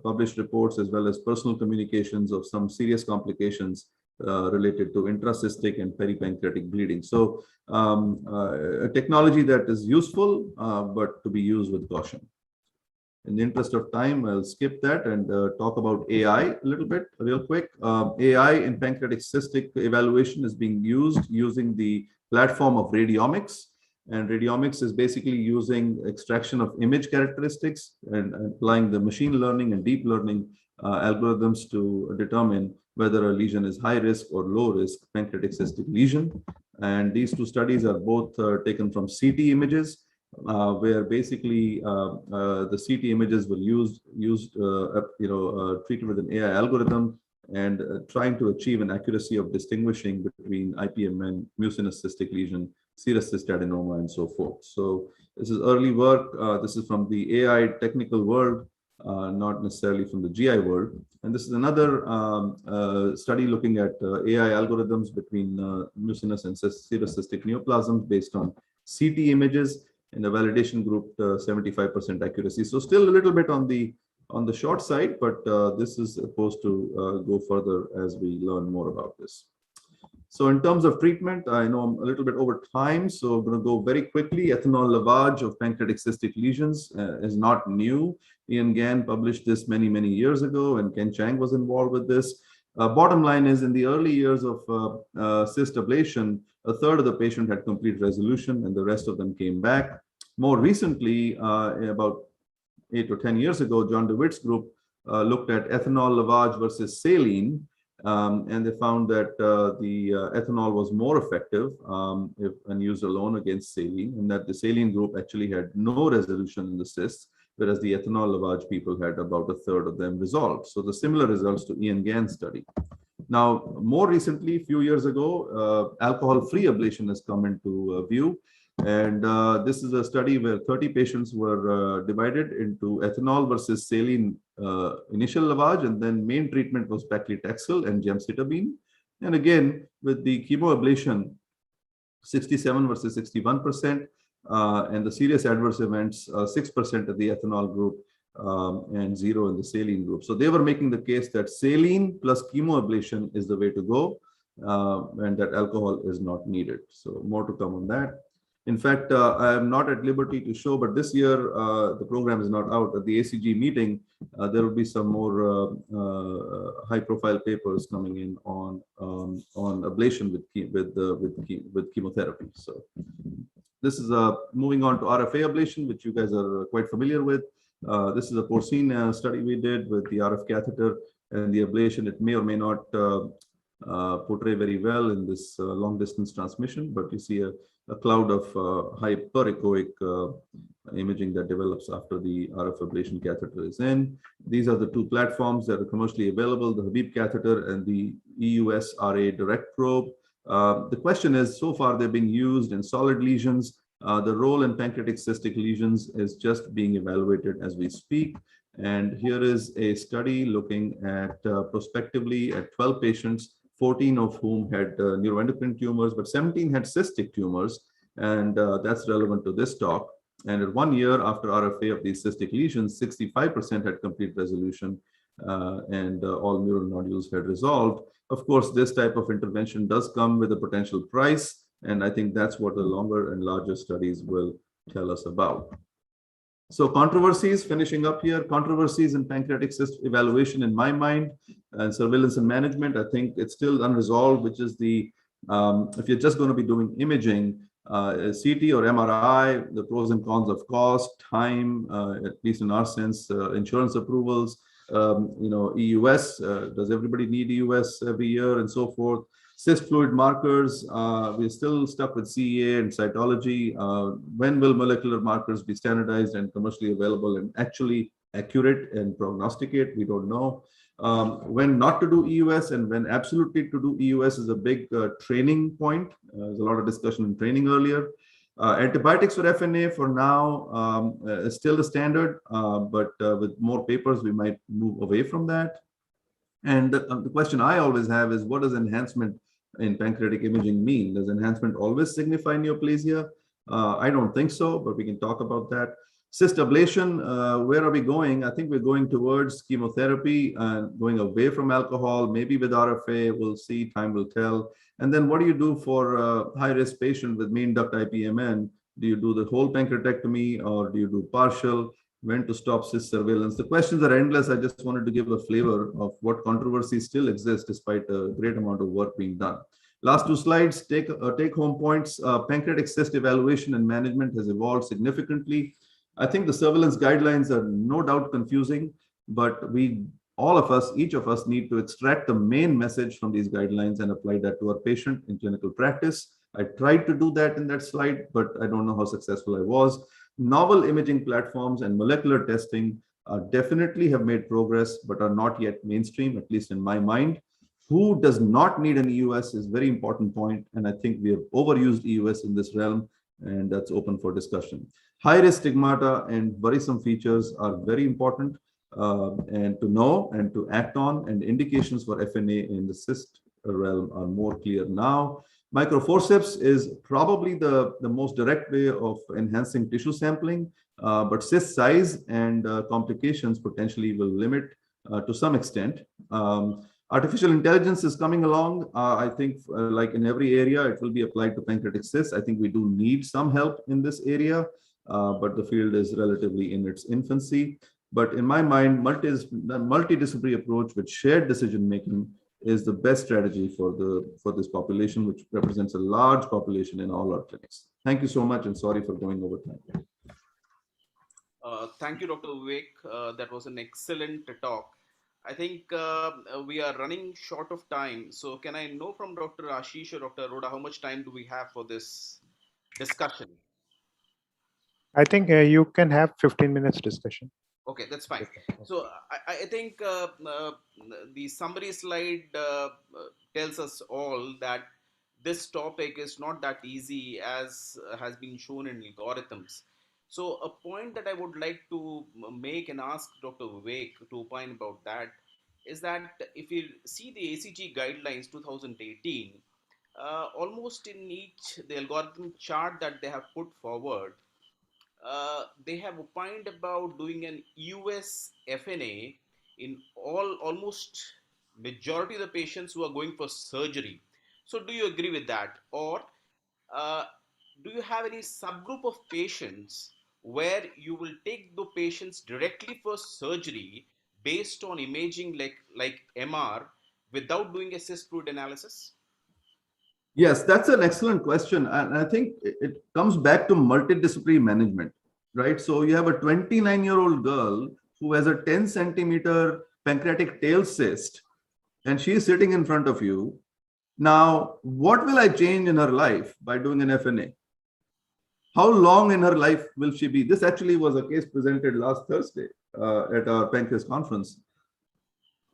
published reports as well as personal communications of some serious complications related to intracystic and peripancreatic bleeding. So a technology that is useful, but to be used with caution. In the interest of time, I'll skip that and talk about AI a little bit, real quick. AI in pancreatic cystic evaluation is being used using the platform of radiomics. And radiomics is basically using extraction of image characteristics and applying the machine learning and deep learning algorithms to determine whether a lesion is high risk or low risk pancreatic cystic lesion. And these 2 studies are both taken from CT images, where basically the CT images were treated with an AI algorithm and trying to achieve an accuracy of distinguishing between IPMN, mucinous cystic lesion, serous cyst adenoma, and so forth. So this is early work. This is from the AI technical world, not necessarily from the GI world. And this is another study looking at AI algorithms between mucinous and serous cystic neoplasms based on CT images. In the validation group, 75% accuracy. So still a little bit on the short side, but this is supposed to go further as we learn more about this. So in terms of treatment, I know I'm a little bit over time, so I'm going to go very quickly. Ethanol lavage of pancreatic cystic lesions is not new. Ian Gann published this many, many years ago, and Ken Chang was involved with this. Bottom line is, in the early years of cyst ablation, a third of the patient had complete resolution and the rest of them came back. More recently, about 8 or 10 years ago, John DeWitt's group looked at ethanol lavage versus saline, and they found that the ethanol was more effective when used alone against saline, and that the saline group actually had no resolution in the cysts, whereas the ethanol lavage people had about a third of them resolved. So the similar results to Ian Gann's study. Now, more recently, a few years ago, alcohol-free ablation has come into view. And this is a study where 30 patients were divided into ethanol versus saline initial lavage, and then main treatment was paclitaxel and gemcitabine. And again, with the chemoablation, 67 versus 61%, and the serious adverse events, 6% of the ethanol group and 0 in the saline group. So they were making the case that saline plus chemoablation is the way to go, and that alcohol is not needed. So more to come on that. In fact, I am not at liberty to show, but this year the program is not out. At the ACG meeting, there will be some more high-profile papers coming in on ablation with chemotherapy. So this is moving on to RFA ablation, which you guys are quite familiar with. This is a porcine study we did with the RF catheter and the ablation. It may or may not portray very well in this long-distance transmission, but you see a cloud of hyperechoic imaging that develops after the RF ablation catheter is in. These are the 2 platforms that are commercially available, the Habib catheter and the EUS RA direct probe. The question is, so far they're being used in solid lesions, The role in pancreatic cystic lesions is just being evaluated as we speak. And here is a study looking at prospectively at 12 patients, 14 of whom had neuroendocrine tumors, but 17 had cystic tumors. And that's relevant to this talk. And at 1 year after RFA of these cystic lesions, 65% had complete resolution and all neural nodules had resolved. Of course, this type of intervention does come with a potential price. And I think that's what the longer and larger studies will tell us about. So controversies, finishing up here, controversies in pancreatic cyst evaluation in my mind, and surveillance and management, I think it's still unresolved, which is the, if you're just going to be doing imaging, CT or MRI, the pros and cons of cost, time, at least in our sense, insurance approvals, EUS, does everybody need EUS every year and so forth. Cyst fluid markers, we're still stuck with CEA and cytology. When will molecular markers be standardized and commercially available and actually accurate and prognosticate? We don't know. When not to do EUS and when absolutely to do EUS is a big training point. There's a lot of discussion in training earlier. Antibiotics for FNA for now is still the standard, but with more papers, we might move away from that. And the question I always have is, what does enhancement in pancreatic imaging mean? Does enhancement always signify neoplasia? I don't think so, but we can talk about that. Cyst ablation, where are we going? I think we're going towards chemotherapy and going away from alcohol, maybe with RFA, we'll see, time will tell. And then what do you do for a high-risk patient with main duct IPMN? Do you do the whole pancreatectomy or do you do partial? When to stop cyst surveillance? The questions are endless. I just wanted to give a flavor of what controversies still exist despite a great amount of work being done. Last two slides, take home points. Pancreatic cyst evaluation and management has evolved significantly. I think the surveillance guidelines are no doubt confusing, but all of us, each of us need to extract the main message from these guidelines and apply that to our patient in clinical practice. I tried to do that in that slide, but I don't know how successful I was. Novel imaging platforms and molecular testing definitely have made progress, but are not yet mainstream, at least in my mind. Who does not need an EUS is a very important point, and I think we have overused EUS in this realm, and that's open for discussion. High-risk stigmata and worrisome features are very important and to know and to act on, and indications for FNA in the cyst realm are more clear now. Microforceps is probably the most direct way of enhancing tissue sampling, but cyst size and complications potentially will limit to some extent. Artificial intelligence is coming along. I think like in every area, it will be applied to pancreatic cysts. I think we do need some help in this area, but the field is relatively in its infancy. But in my mind, multidisciplinary approach with shared decision-making is the best strategy for this population, which represents a large population in all our clinics. Thank you so much, and sorry for going over time. Thank you, Dr. Vivek. That was an excellent talk. I think we are running short of time. So can I know from Dr. Ashish or Dr. Arora, how much time do we have for this discussion? I think you can have 15 minutes discussion. Okay, that's fine. So I think the summary slide tells us all that this topic is not that easy as has been shown in algorithms. So a point that I would like to make and ask Dr. Vivek to opine about that is that if you see the ACG guidelines 2018, almost in each the algorithm chart that they have put forward, they have opined about doing an US FNA in almost majority of the patients who are going for surgery. So do you agree with that? Or do you have any subgroup of patients where you will take the patients directly for surgery based on imaging like MR without doing a cyst fluid analysis? Yes, that's an excellent question. And I think it comes back to multidisciplinary management, right? So you have a 29-year-old girl who has a 10-centimeter pancreatic tail cyst, and she's sitting in front of you. Now, what will I change in her life by doing an FNA? How long in her life will she be? This actually was a case presented last Thursday at our pancreas conference.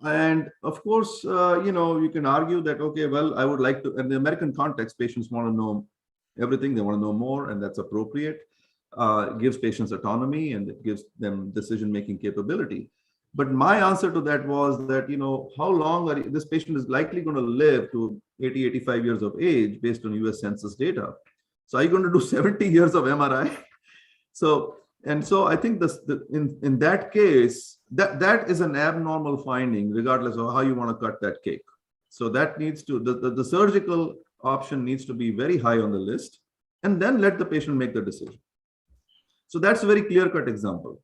And of course, you can argue that, okay, well, I would like to, in the American context, patients want to know everything. They want to know more, and that's appropriate. It gives patients autonomy, and it gives them decision-making capability. But my answer to that was that, how long are this patient is likely going to live to 80, 85 years of age based on US Census data. So are you going to do 70 years of MRI? So I think in that case, that is an abnormal finding, regardless of how you want to cut that cake. So that needs to, the surgical option needs to be very high on the list, and then let the patient make the decision. So that's a very clear-cut example.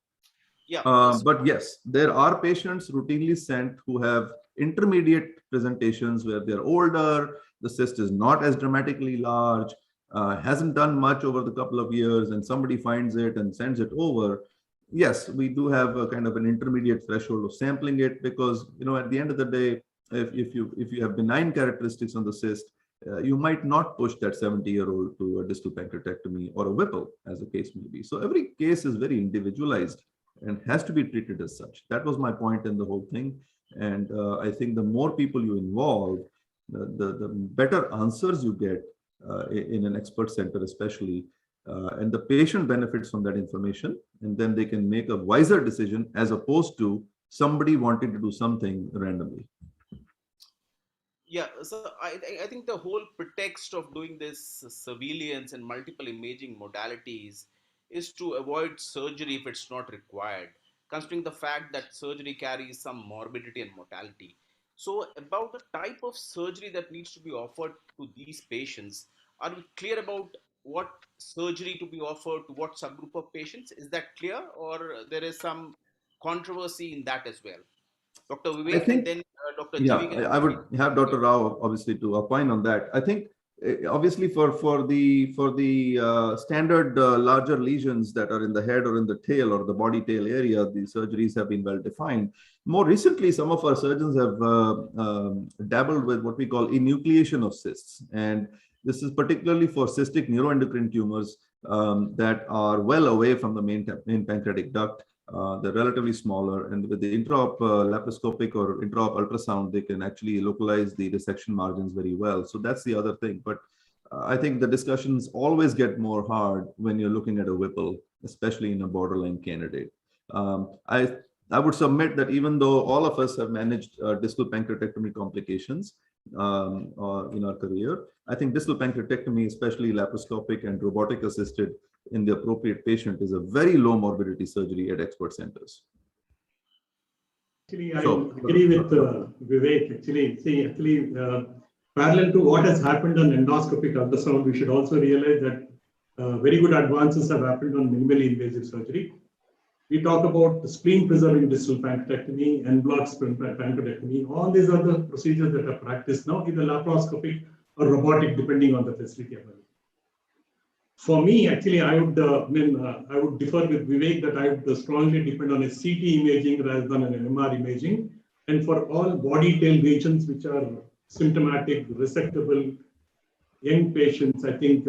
Yeah. But yes, there are patients routinely sent who have intermediate presentations where they're older, the cyst is not as dramatically large, hasn't done much over the couple of years, and somebody finds it and sends it over. Yes, we do have a kind of an intermediate threshold of sampling it, because at the end of the day, if you have benign characteristics on the cyst, you might not push that 70-year-old to a distal pancreatectomy or a Whipple, as the case may be. So every case is very individualized and has to be treated as such. That was my point in the whole thing. And I think the more people you involve, the better answers you get in an expert center, especially. And the patient benefits from that information, and then they can make a wiser decision as opposed to somebody wanting to do something randomly. Yeah, so I think the whole pretext of doing this surveillance and multiple imaging modalities is to avoid surgery if it's not required, considering the fact that surgery carries some morbidity and mortality. So about the type of surgery that needs to be offered to these patients, are we clear about what surgery to be offered to what subgroup of patients? Is that clear, or there is some controversy in that as well? Dr. Vivek, and then Dr. Yeah, Jivik. I would have Dr. Rao obviously to opine on that. I think obviously for the standard larger lesions that are in the head or in the tail or the body tail area, the surgeries have been well defined. More recently, some of our surgeons have dabbled with what we call enucleation of cysts, and this is particularly for cystic neuroendocrine tumors that are well away from the main pancreatic duct. They're relatively smaller, and with the intraop laparoscopic or intraop ultrasound, they can actually localize the resection margins very well. So that's the other thing. But I think the discussions always get more hard when you're looking at a Whipple, especially in a borderline candidate. I would submit that even though all of us have managed distal pancreatectomy complications in our career, I think distal pancreatectomy, especially laparoscopic and robotic assisted in the appropriate patient, is a very low morbidity surgery at expert centers. Actually, I agree with Vivek. Actually, parallel to what has happened on endoscopic ultrasound, we should also realize that very good advances have happened on minimally invasive surgery. We talk about spleen preserving distal pancreatectomy and block pancreatectomy. All these are the procedures that are practiced now, either laparoscopic or robotic, depending on the facility available. For me, actually, I would differ with Vivek that I would strongly depend on a CT imaging rather than an MR imaging. And for all body tail regions which are symptomatic, resectable, young patients, I think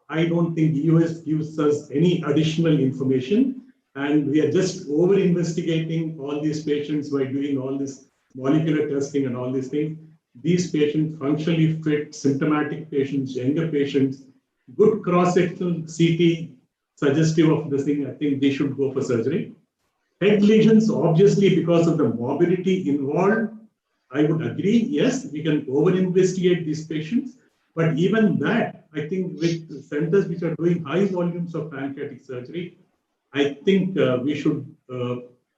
I don't think US gives us any additional information. And we are just over-investigating all these patients by doing all this molecular testing and all these things. These patients functionally fit, symptomatic patients, younger patients, good cross-sectional CT suggestive of this thing, I think they should go for surgery. Head lesions, obviously, because of the morbidity involved, I would agree, yes, we can over-investigate these patients. But even that, I think with centers which are doing high volumes of pancreatic surgery, I think we should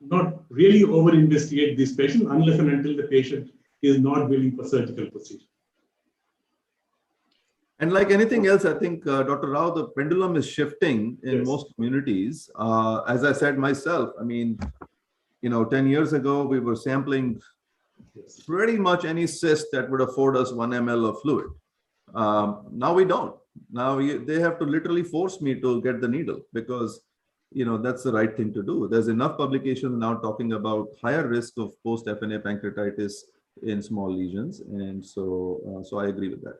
not really over-investigate these patients unless and until the patient is not willing for surgical procedure. And like anything else, I think, Dr. Rao, the pendulum is shifting in most communities. As I said myself, I mean, 10 years ago, we were sampling pretty much any cyst that would afford us 1 ml of fluid. Now we don't. Now they have to literally force me to get the needle because that's the right thing to do. There's enough publications now talking about higher risk of post-FNA pancreatitis in small lesions. And so I agree with that.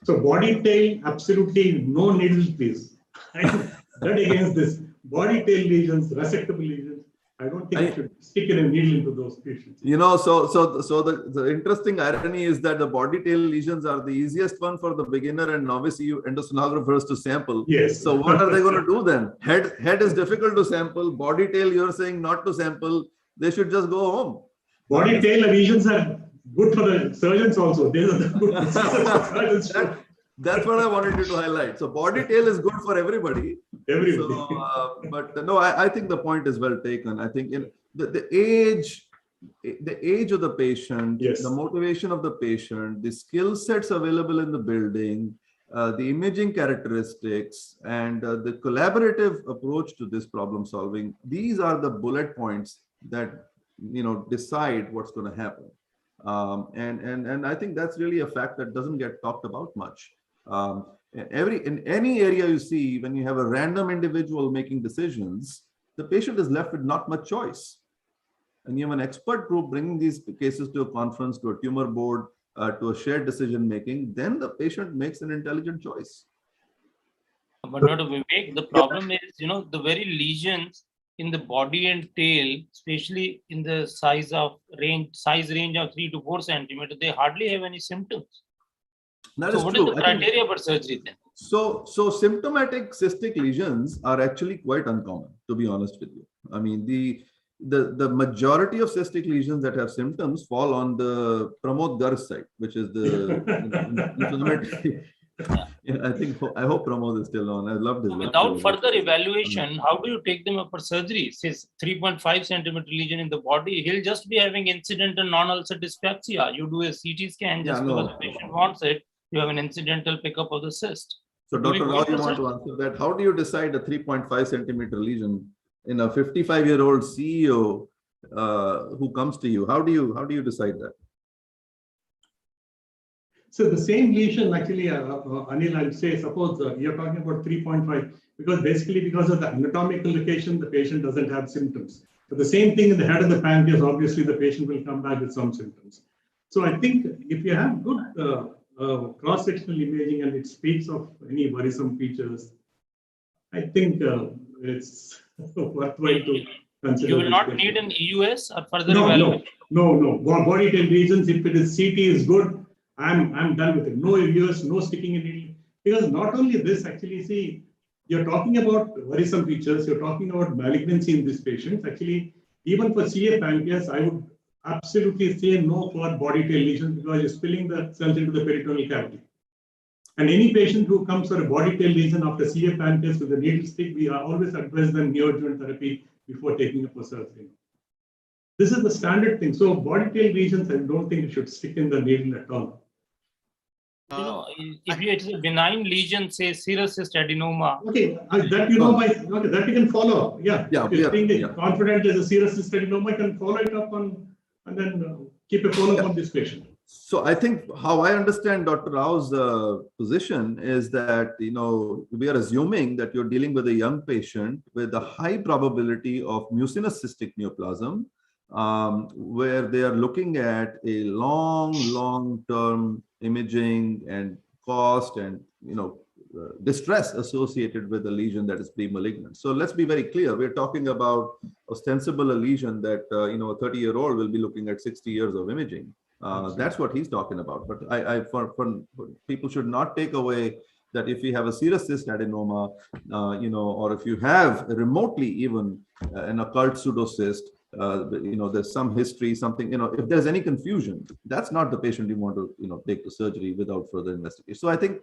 So body tail, absolutely no needle, please. I'm dead against this. Body tail lesions, resectable lesions, I don't think I should stick in a needle into those patients. You know, so the interesting irony is that the body tail lesions are the easiest one for the beginner and novice endosonographers to sample. Yes. So what are they going to do then? Head is difficult to sample. Body tail, you're saying not to sample. They should just go home. Body tail lesions are good for the surgeons also. They are good for surgeons too. That's what I wanted you to highlight. So body tail is good for everybody. Everybody. So, but no, I think the point is well taken. I think in the age of the patient, yes, the motivation of the patient, the skill sets available in the building, the imaging characteristics, and the collaborative approach to this problem solving. These are the bullet points that decide what's going to happen. And I think that's really a fact that doesn't get talked about much. In any area you see, when you have a random individual making decisions, the patient is left with not much choice. And you have an expert group bringing these cases to a conference, to a tumor board, to a shared decision making, then the patient makes an intelligent choice. But Dr. Vivek, the problem is, the very lesions in the body and tail, especially in the size range of 3 to 4 centimeters, they hardly have any symptoms. That so is what true. is the criteria for surgery then? So symptomatic cystic lesions are actually quite uncommon, to be honest with you. I mean, the majority of cystic lesions that have symptoms fall on the Pramod Garg side, which is the inflammatory. I hope Pramod is still on. I loved his. Without further evaluation, how do you take them up for surgery? Says 3.5 centimeter lesion in the body, he'll just be having incidental non-ulcer dyspepsia. You do a CT scan just because the patient wants it. You have an incidental pickup of the cyst. So Dr. Rao, you want to answer that? How do you decide a 3.5 centimeter lesion in a 55-year-old CEO who comes to you? How do you decide that? So the same lesion, actually, Anil, I'll say, suppose you're talking about 3.5, because of the anatomical location, the patient doesn't have symptoms. But the same thing in the head of the pancreas, obviously the patient will come back with some symptoms. So I think if you have good cross-sectional imaging and it speaks of any worrisome features, I think it's worthwhile to consider. You will not need an EUS or further evaluation? No. Body tail lesions, if it is CT is good, I'm done with it. No EUS, no sticking in needle. Because not only this, actually, see, you're talking about worrisome features, you're talking about malignancy in these patients. Actually, even for CA pancreas, I would absolutely say no for body tail lesions because you're spilling the cells into the peritoneal cavity. And any patient who comes for a body tail lesion after CA pancreas with a needle stick, we always advise them neoadjuvant therapy before taking up for surgery. This is the standard thing. So body tail lesions, I don't think you should stick in the needle at all. If it's a benign lesion, say serous cyst adenoma. Okay, that that you can follow. Yeah. If you think confident is a serous cyst adenoma, you can follow it up on and then keep a follow up on this patient. So I think how I understand Dr. Rao's position is that, we are assuming that you're dealing with a young patient with a high probability of mucinous cystic neoplasm, where they are looking at a long-term imaging and cost and, distress associated with a lesion that is pre-malignant. So let's be very clear. We're talking about ostensible a lesion that, a 30-year-old will be looking at 60 years of imaging. That's what he's talking about. But for people should not take away that if you have a serous cyst adenoma, or if you have remotely even an occult pseudocyst, there's some history, something, if there's any confusion, that's not the patient you want to, take to surgery without further investigation. So I think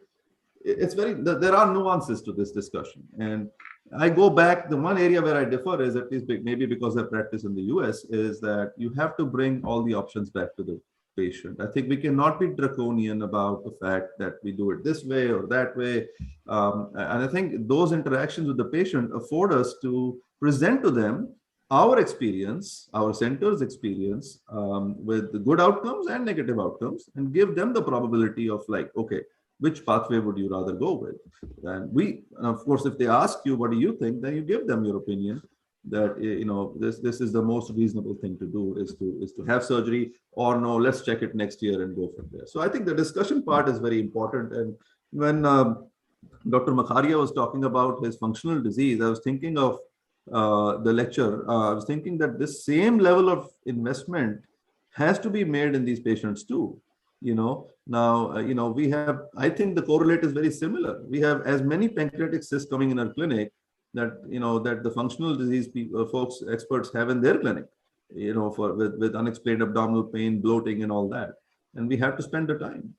it's there are nuances to this discussion. And I go back, the one area where I differ is, at least maybe because I practice in the US, is that you have to bring all the options back to the patient. I think we cannot be draconian about the fact that we do it this way or that way. And I think those interactions with the patient afford us to present to them our experience, our center's experience with the good outcomes and negative outcomes, and give them the probability of okay, which pathway would you rather go with? And of course, if they ask you, what do you think? Then you give them your opinion that, this is the most reasonable thing to do is to have surgery, or no, let's check it next year and go from there. So I think the discussion part is very important. And when Dr. Makharia was talking about his functional disease, I was thinking of the lecture, I was thinking that this same level of investment has to be made in these patients too. Now, we have, I think the correlate is very similar. We have as many pancreatic cysts coming in our clinic that, that the functional disease folks, experts have in their clinic, with unexplained abdominal pain, bloating and all that. And we have to spend the time.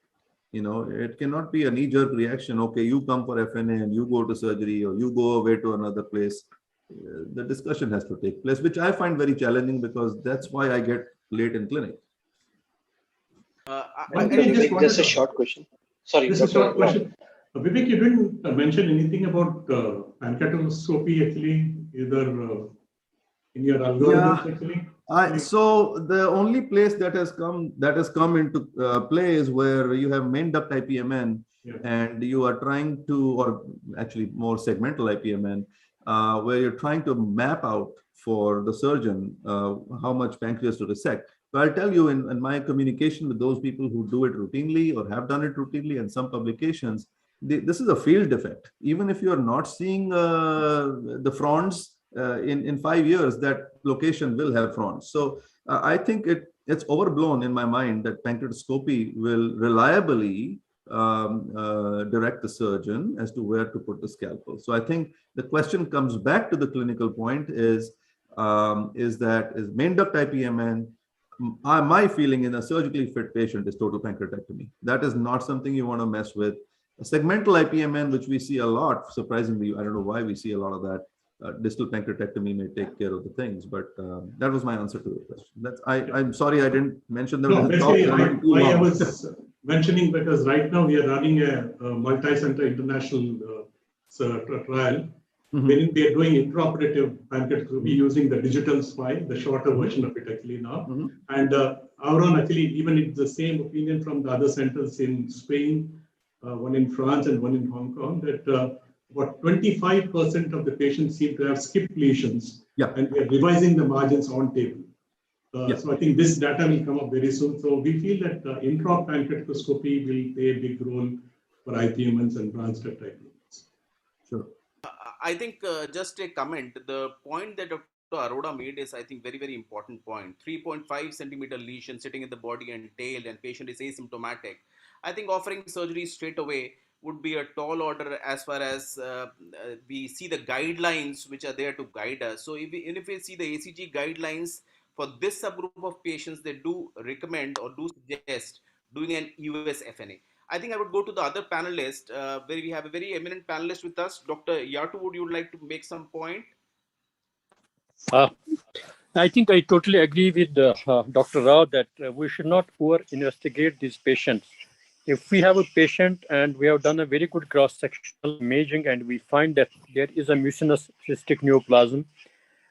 It cannot be a knee-jerk reaction. Okay, you come for FNA and you go to surgery or you go away to another place. The discussion has to take place, which I find very challenging because that's why I get late in clinic. Just a short question. Sorry, just a short question. Vivek, you didn't mention anything about pancreatoscopy actually, either in your algorithms actually. So the only place that has come into play is where you have main duct IPMN, and you are trying to, or actually more segmental IPMN, where you're trying to map out for the surgeon how much pancreas to resect. But I'll tell you, in my communication with those people who do it routinely or have done it routinely, and some publications, this is a field defect. Even if you are not seeing the fronds, in 5 years, that location will have fronds. So I think it's overblown in my mind that pancreatoscopy will reliably direct the surgeon as to where to put the scalpel. So I think the question comes back to the clinical point is main duct IPMN. My feeling in a surgically fit patient is total pancreatectomy. That is not something you want to mess with. A segmental IPMN, which we see a lot, surprisingly, I don't know why we see a lot of that. Distal pancreatectomy may take care of the things, but that was my answer to the question. I'm sorry I didn't mention them. No, basically, why I was mentioning, because right now we are running a multi-center international trial. When we are doing intraoperative pancreatoscopy using the digital spine, the shorter version of it actually now. And Auron actually, even it's the same opinion from the other centers in Spain, one in France and one in Hong Kong, that about 25% of the patients seem to have skipped lesions, and we are revising the margins on table. So I think this data will come up very soon. So we feel that intrapancreatoscopy will play a big role for IPMNs and branched duct IPMNs. Sure. I think just a comment. The point that Dr. Arora made is, I think, very, very important point. 3.5 centimeter lesion sitting in the body and tail, and patient is asymptomatic. I think offering surgery straight away would be a tall order as far as we see the guidelines which are there to guide us. So if we see the ACG guidelines for this subgroup of patients, they do recommend or do suggest doing an US FNA. I think I would go to the other panelist, where we have a very eminent panelist with us. Dr. Yatu, would you like to make some point? I think I totally agree with Dr. Rao that we should not over-investigate these patients. If we have a patient and we have done a very good cross-sectional imaging and we find that there is a mucinous cystic neoplasm,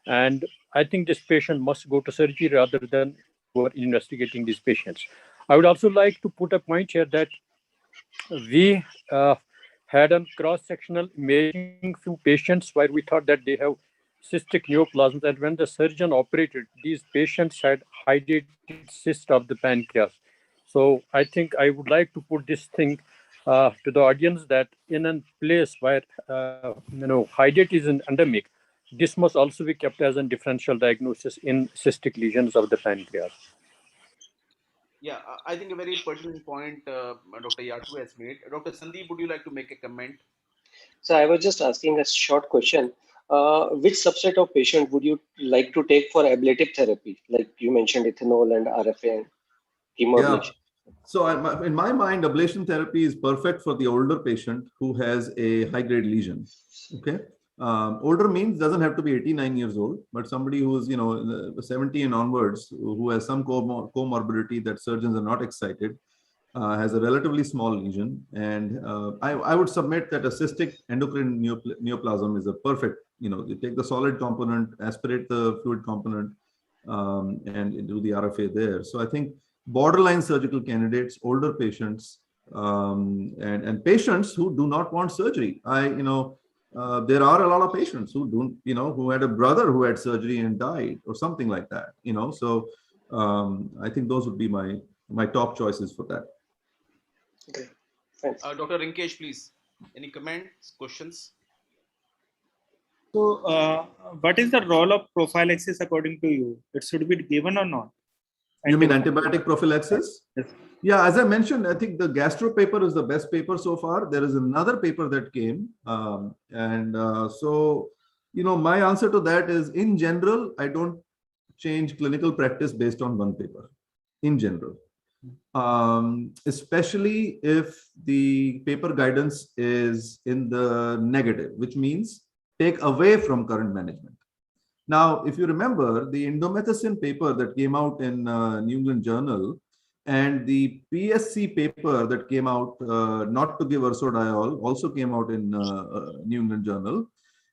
and I think this patient must go to surgery rather than over-investigating these patients. I would also like to put a point here that we had a cross-sectional imaging few patients where we thought that they have cystic neoplasms, and when the surgeon operated, these patients had hydrated cyst of the pancreas. So I think I would like to put this thing to the audience that in a place where hydrate is an endemic, this must also be kept as a differential diagnosis in cystic lesions of the pancreas. Yeah, I think a very pertinent point Dr. Yatu has made. Dr. Sandeep, would you like to make a comment? So I was just asking a short question. Which subset of patient would you like to take for ablative therapy? Like you mentioned ethanol and RFA and chemoablation. So in my mind, ablation therapy is perfect for the older patient who has a high-grade lesion. Okay. Older means doesn't have to be 89 years old, but somebody who's 70 and onwards, who has some comorbidity that surgeons are not excited, has a relatively small lesion, and I would submit that a cystic endocrine neoplasm is a perfect. You take the solid component, aspirate the fluid component, and do the RFA there. So I think borderline surgical candidates, older patients, and patients who do not want surgery. There are a lot of patients who don't, who had a brother who had surgery and died or something like that, So I think those would be my top choices for that. Okay, thanks. Dr. Rinkesh, please. Any comments, questions? So, what is the role of prophylaxis according to you? It should be given or not? You mean antibiotic prophylaxis? Yes. Yeah, as I mentioned, I think the gastro paper is the best paper so far. There is another paper that came. So, my answer to that is, in general, I don't change clinical practice based on one paper, in general. Especially if the paper guidance is in the negative, which means take away from current management. Now, if you remember, the indomethacin paper that came out in New England Journal and the PSC paper that came out, not to give ursodiol, also came out in New England Journal.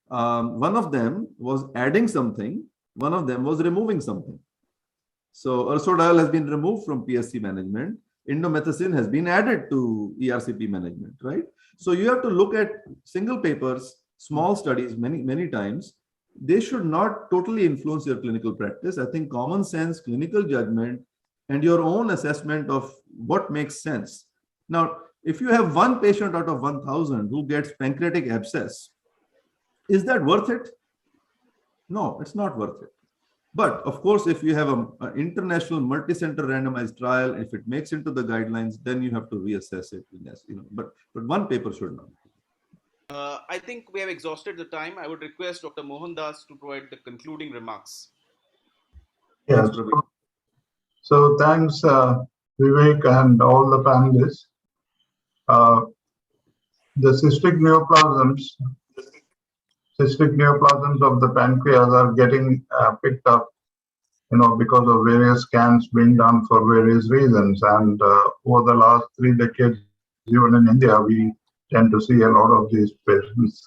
One of them was adding something, one of them was removing something. So ursodiol has been removed from PSC management. Indomethacin has been added to ERCP management, right? So you have to look at single papers, small studies, many times. They should not totally influence your clinical practice. I think common sense, clinical judgment, and your own assessment of what makes sense. Now, if you have one patient out of 1,000 who gets pancreatic abscess, is that worth it? No, it's not worth it. But of course, if you have an international multi-center randomized trial, if it makes into the guidelines, then you have to reassess it. Yes, but one paper should not. I think we have exhausted the time. I would request Dr. Mohan Das to provide the concluding remarks. Yes. So thanks, Vivek and all the panelists. The cystic neoplasms of the pancreas are getting picked up, because of various scans being done for various reasons. And over the last 3 decades, even in India, we tend to see a lot of these patients.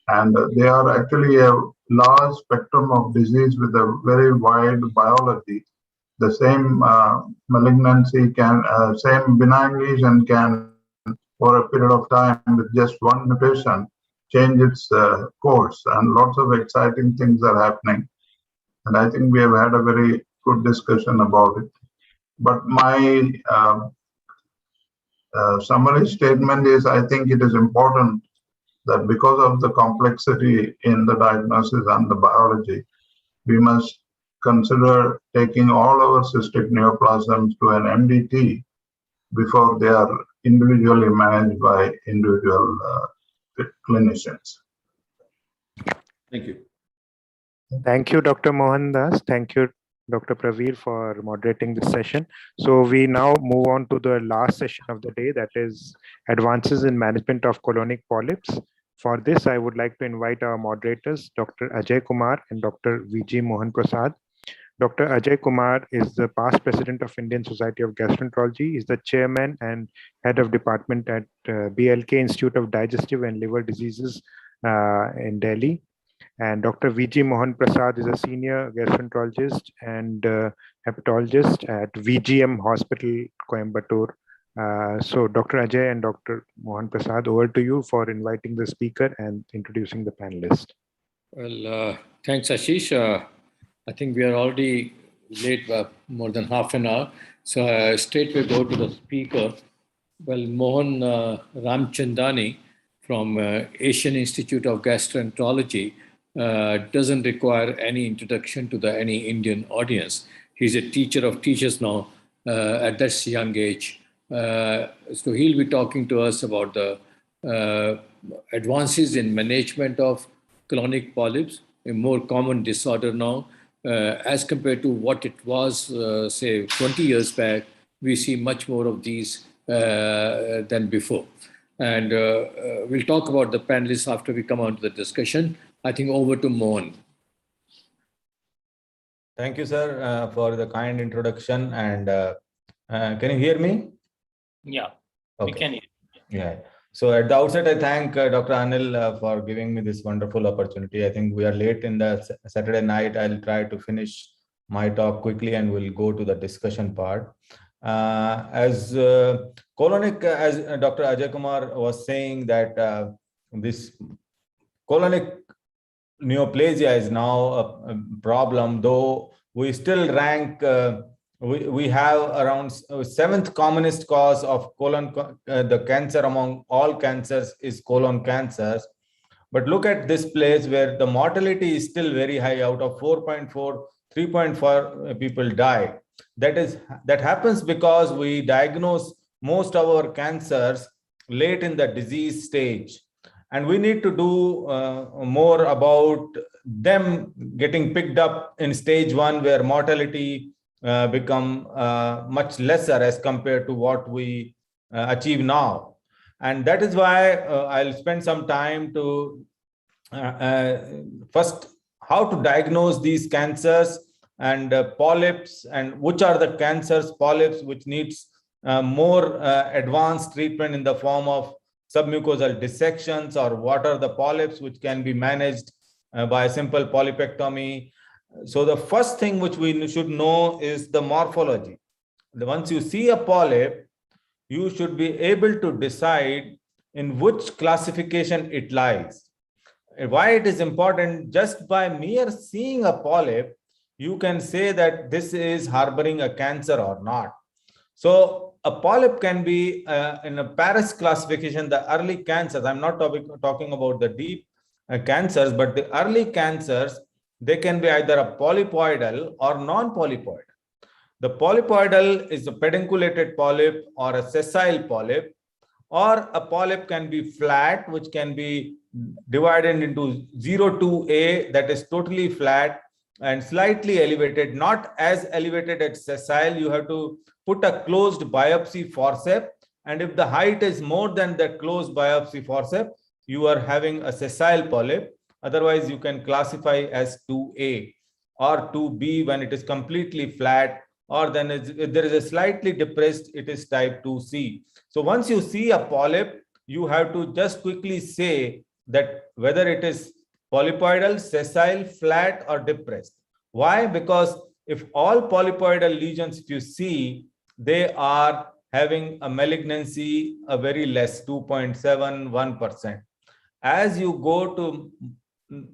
And they are actually a large spectrum of disease with a very wide biology. The same malignancy same benign lesion can, for a period of time with just one mutation, change its course, and lots of exciting things are happening. And I think we have had a very good discussion about it. But my summary statement is, I think it is important that because of the complexity in the diagnosis and the biology, we must consider taking all our cystic neoplasms to an MDT before they are individually managed by individual clinicians. Thank you. Thank you, Dr. Mohan Das. Thank you, Dr. Praveer, for moderating this session. So we now move on to the last session of the day, that is advances in management of colonic polyps. For this, I would like to invite our moderators, Dr. Ajay Kumar and Dr. V.G. Mohan Prasad. Dr. Ajay Kumar is the past president of Indian Society of Gastroenterology. He is the chairman and head of department at BLK Institute of Digestive and Liver Diseases in Delhi. And Dr. V.G. Mohan Prasad is a senior gastroenterologist and hepatologist at VGM Hospital, Coimbatore. So Dr. Ajay and Dr. Mohan Prasad, over to you for inviting the speaker and introducing the panelist. Well, thanks, Ashish. I think we are already late by more than half an hour. So straight we go to the speaker. Well, Mohan Ramchandani from Asian Institute of Gastroenterology doesn't require any introduction to any Indian audience. He's a teacher of teachers now at this young age. So he'll be talking to us about the advances in management of colonic polyps, a more common disorder now, as compared to what it was, say, 20 years back. We see much more of these than before. And we'll talk about the panelists after we come on to the discussion. I think over to Mohan. Thank you, sir, for the kind introduction. And can you hear me? Yeah, okay. We can hear. Yeah. So at the outset, I thank Dr. Anil for giving me this wonderful opportunity. I think we are late in the Saturday night. I'll try to finish my talk quickly and we'll go to the discussion part. As colonic, as Dr. Ajay Kumar was saying, that this colonic neoplasia is now a problem, though we still rank, we have around 7th commonest cause of colon, the cancer among all cancers is colon cancers. But look at this place where the mortality is still very high. Out of 4.4, 3.4 people die. That happens because we diagnose most of our cancers late in the disease stage. And we need to do more about them getting picked up in stage 1, where mortality become much lesser as compared to what we achieve now. And that is why I'll spend some time to first how to diagnose these cancers and polyps, and which are the cancers, polyps, which needs more advanced treatment in the form of submucosal dissections, or what are the polyps which can be managed by a simple polypectomy. So the first thing which we should know is the morphology. Once you see a polyp, you should be able to decide in which classification it lies. Why it is important? Just by mere seeing a polyp, you can say that this is harboring a cancer or not. So a polyp can be in a Paris classification, the early cancers. I'm not talking about the deep cancers, but the early cancers, they can be either a polypoidal or non-polypoidal. The polypoidal is a pedunculated polyp or a sessile polyp, or a polyp can be flat, which can be divided into 0 to A, that is totally flat and slightly elevated, not as elevated as sessile. You have to put a closed biopsy forceps, and if the height is more than the closed biopsy forceps, you are having a sessile polyp. Otherwise, you can classify as 2A or 2B when it is completely flat, or then if there is a slightly depressed, it is type 2C. So once you see a polyp, you have to just quickly say that whether it is polypoidal, sessile, flat, or depressed. Why? Because if all polypoidal lesions, if you see, they are having a malignancy, a very less, 2.71%. As you go to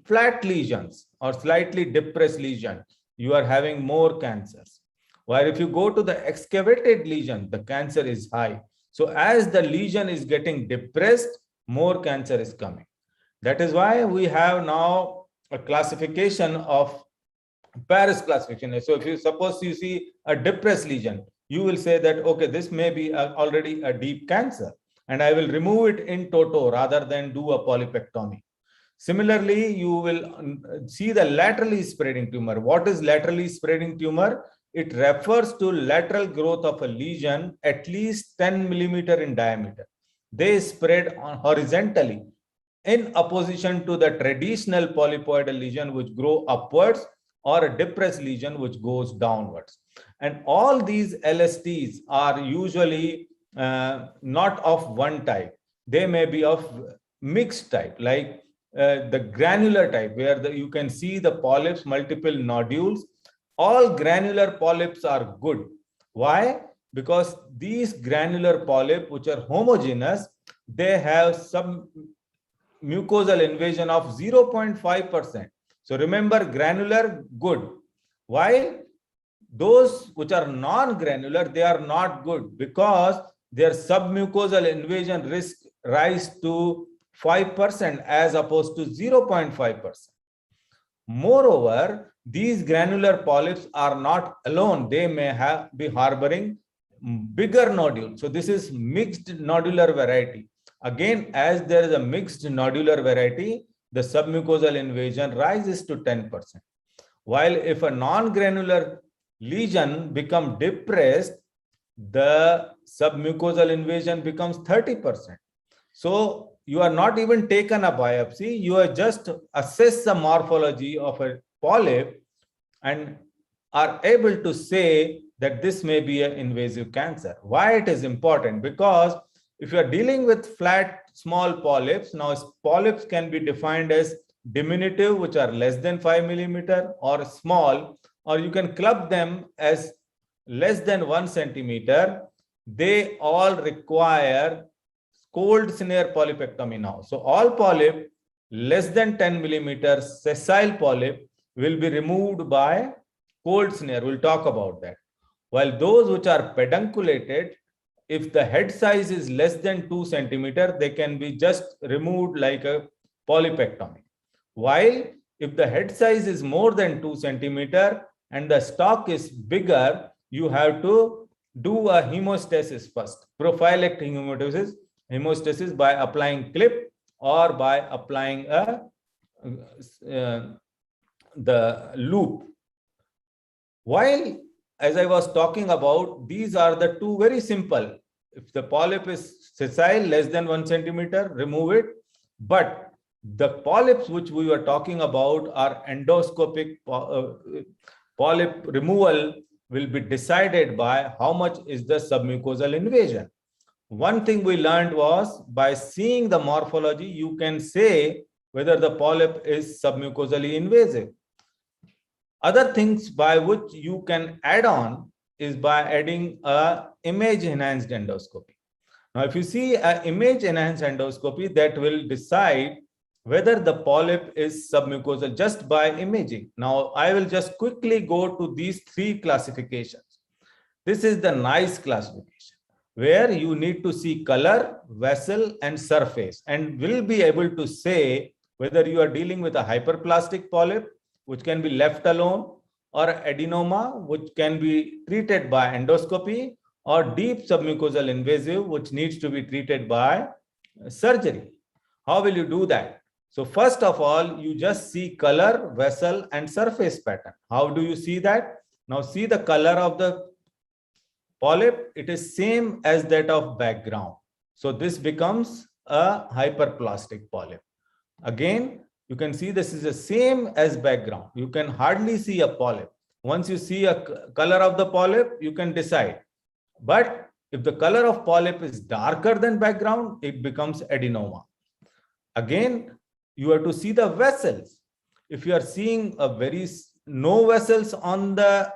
flat lesions or slightly depressed lesion, you are having more cancers. While if you go to the excavated lesion, the cancer is high. So as the lesion is getting depressed, more cancer is coming. That is why we have now a classification of Paris classification. So if you suppose you see a depressed lesion, you will say that, okay, this may be already a deep cancer, and I will remove it in toto rather than do a polypectomy. Similarly, you will see the laterally spreading tumor. What is laterally spreading tumor? It refers to lateral growth of a lesion at least 10 millimeter in diameter. They spread horizontally in opposition to the traditional polypoidal lesion which grow upwards, or a depressed lesion which goes downwards. And all these LSTs are usually not of one type. They may be of mixed type, like the granular type, where you can see the polyps, multiple nodules. All granular polyps are good. Why? Because these granular polyps, which are homogeneous, they have some mucosal invasion of 0.5%. So remember, granular, good. While those which are non-granular, they are not good, because their submucosal invasion risk rise to 5% as opposed to 0.5%. Moreover, these granular polyps are not alone. They may be harboring bigger nodules. So this is mixed nodular variety. Again, as there is a mixed nodular variety, the submucosal invasion rises to 10%. While if a non-granular lesion becomes depressed, the submucosal invasion becomes 30%. So you are not even taken a biopsy, you are just assess the morphology of a polyp and are able to say that this may be an invasive cancer. Why it is important? Because if you are dealing with flat, small polyps, now polyps can be defined as diminutive, which are less than 5 millimeter, or small, or you can club them as less than 1 centimeter. They all require cold snare polypectomy now. So all polyp less than 10 millimeters, sessile polyp, will be removed by cold snare. We'll talk about that. While those which are pedunculated, if the head size is less than 2 centimeters, they can be just removed like a polypectomy. While if the head size is more than 2 centimeter and the stalk is bigger, you have to do a hemostasis first, prophylactic hemostasis by applying clip or by applying the loop. While, as I was talking about, these are the two very simple. If the polyp is sessile, less than 1 centimeter, remove it. But the polyps which we were talking about are endoscopic polyp removal will be decided by how much is the submucosal invasion. One thing we learned was by seeing the morphology, you can say whether the polyp is submucosally invasive. Other things by which you can add on is by adding a image enhanced endoscopy. Now, if you see an image enhanced endoscopy, that will decide whether the polyp is submucosal just by imaging. Now, I will just quickly go to these three classifications. This is the NICE classification, where you need to see color, vessel, and surface, and will be able to say whether you are dealing with a hyperplastic polyp, which can be left alone, or adenoma, which can be treated by endoscopy, or deep submucosal invasive, which needs to be treated by surgery. How will you do that? So first of all, you just see color, vessel, and surface pattern. How do you see that? Now see the color of the polyp. It is same as that of background. So this becomes a hyperplastic polyp. Again, you can see this is the same as background. You can hardly see a polyp. Once you see a color of the polyp, you can decide. But if the color of polyp is darker than background, it becomes adenoma. Again, you have to see the vessels. If you are seeing no vessels on the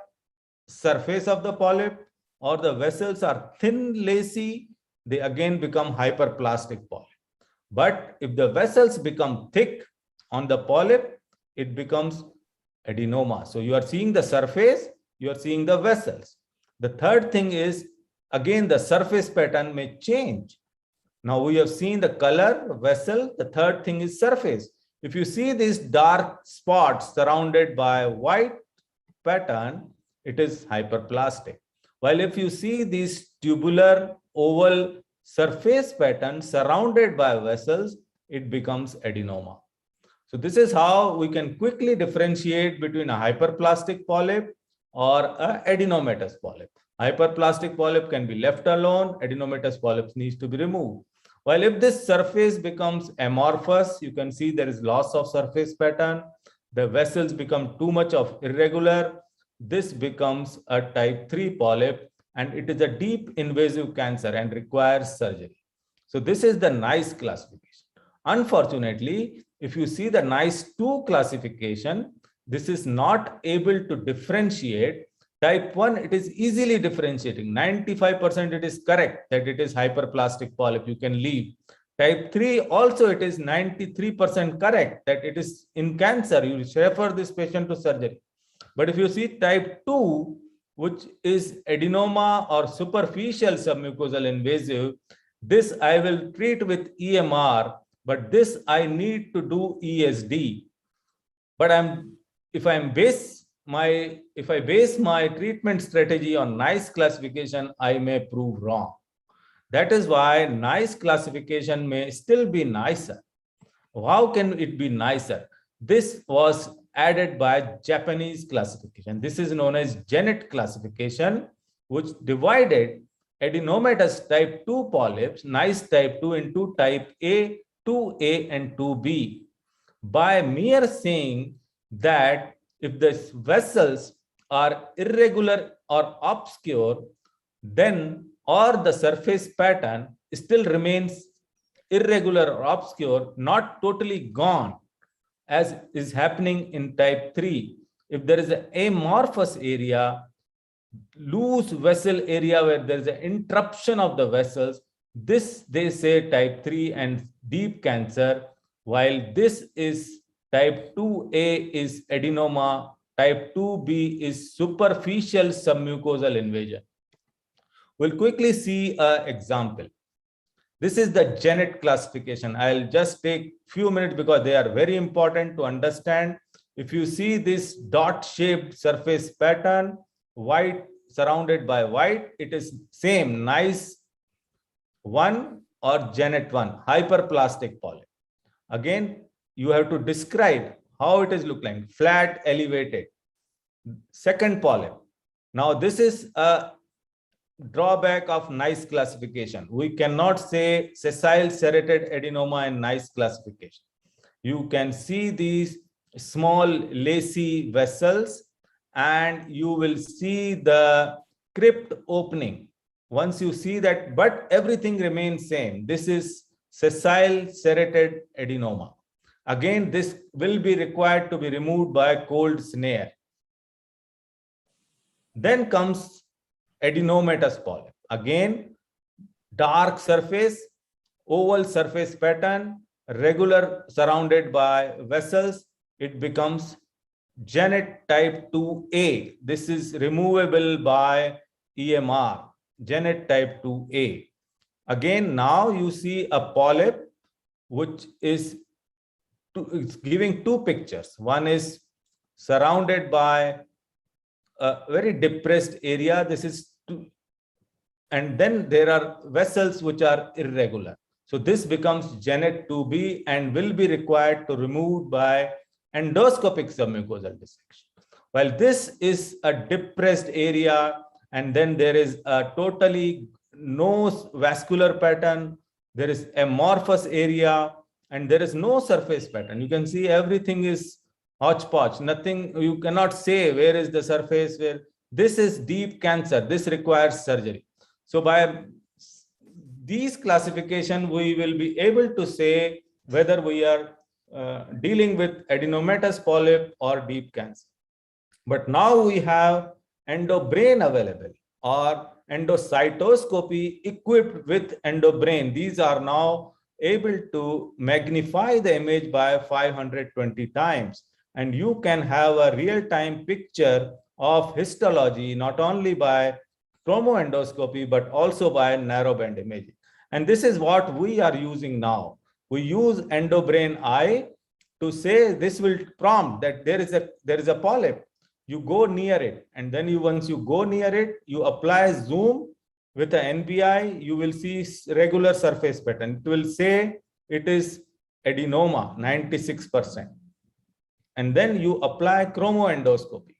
surface of the polyp, or the vessels are thin, lacy, they again become hyperplastic polyp. But if the vessels become thick on the polyp, it becomes adenoma. So you are seeing the surface, you are seeing the vessels. The third thing is, again, the surface pattern may change. Now we have seen the color, vessel. The third thing is surface. If you see these dark spots surrounded by white pattern, it is hyperplastic. While if you see these tubular oval surface pattern surrounded by vessels, it becomes adenoma. So this is how we can quickly differentiate between a hyperplastic polyp or a adenomatous polyp. Hyperplastic polyp can be left alone, adenomatous polyps needs to be removed. While if this surface becomes amorphous, you can see there is loss of surface pattern, the vessels become too much of irregular, this becomes a type 3 polyp, and it is a deep invasive cancer and requires surgery. So this is the NICE classification. Unfortunately, if you see the NICE 2 classification, this is not able to differentiate. Type 1, it is easily differentiating. 95% it is correct that it is hyperplastic polyp, you can leave. Type 3, also it is 93% correct that it is in cancer, you refer this patient to surgery. But if you see type 2, which is adenoma or superficial submucosal invasive, this I will treat with EMR, but this I need to do ESD. But if I base my treatment strategy on NICE classification, I may prove wrong. That is why NICE classification may still be nicer. How can it be nicer? This was added by Japanese classification. This is known as Janet classification, which divided adenomatous type 2 polyps, NICE type 2, into type A, 2A, and 2B. By mere saying that if the vessels are irregular or obscure, then or the surface pattern still remains irregular or obscure, not totally gone, as is happening in type 3. If there is an amorphous area, loose vessel area where there is an interruption of the vessels, this they say type 3 and deep cancer, while this is type 2A is adenoma, type 2B is superficial submucosal invasion. We'll quickly see an example. This is the Janet classification. I'll just take few minutes because they are very important to understand. If you see this dot-shaped surface pattern, white surrounded by white, it is same nice 1 or Janet 1, hyperplastic polyp. Again, you have to describe how it is look like, flat, elevated. Second polyp. Now this is a drawback of nice classification. We cannot say sessile serrated adenoma in nice classification. You can see these small lacy vessels and you will see the crypt opening. Once you see that, but everything remains same. This is sessile serrated adenoma. Again, this will be required to be removed by cold snare. Then comes adenomatous polyp. Again, dark surface, oval surface pattern, regular surrounded by vessels. It becomes Janet type 2A. This is removable by EMR, Janet type 2A. Again, now you see a polyp which is it's giving two pictures. One is surrounded by a very depressed area. This is and then there are vessels which are irregular. So this becomes Janet 2B and will be required to remove by endoscopic submucosal dissection. While this is a depressed area and then there is a totally no vascular pattern, there is amorphous area and there is no surface pattern. You can see everything is hodgepodge, nothing, you cannot say where is the surface, where this is deep cancer, this requires surgery. So by these classification, we will be able to say whether we are dealing with adenomatous polyp or deep cancer. But now we have endobrain available or endocytoscopy equipped with endobrain. These are now able to magnify the image by 520 times. And you can have a real-time picture of histology, not only by chromoendoscopy, but also by narrowband imaging. And this is what we are using now. We use endobrain eye to say this will prompt that there is a polyp. You go near it, and then once you go near it, you apply zoom with an NBI, you will see regular surface pattern. It will say it is adenoma, 96%. And then you apply chromoendoscopy.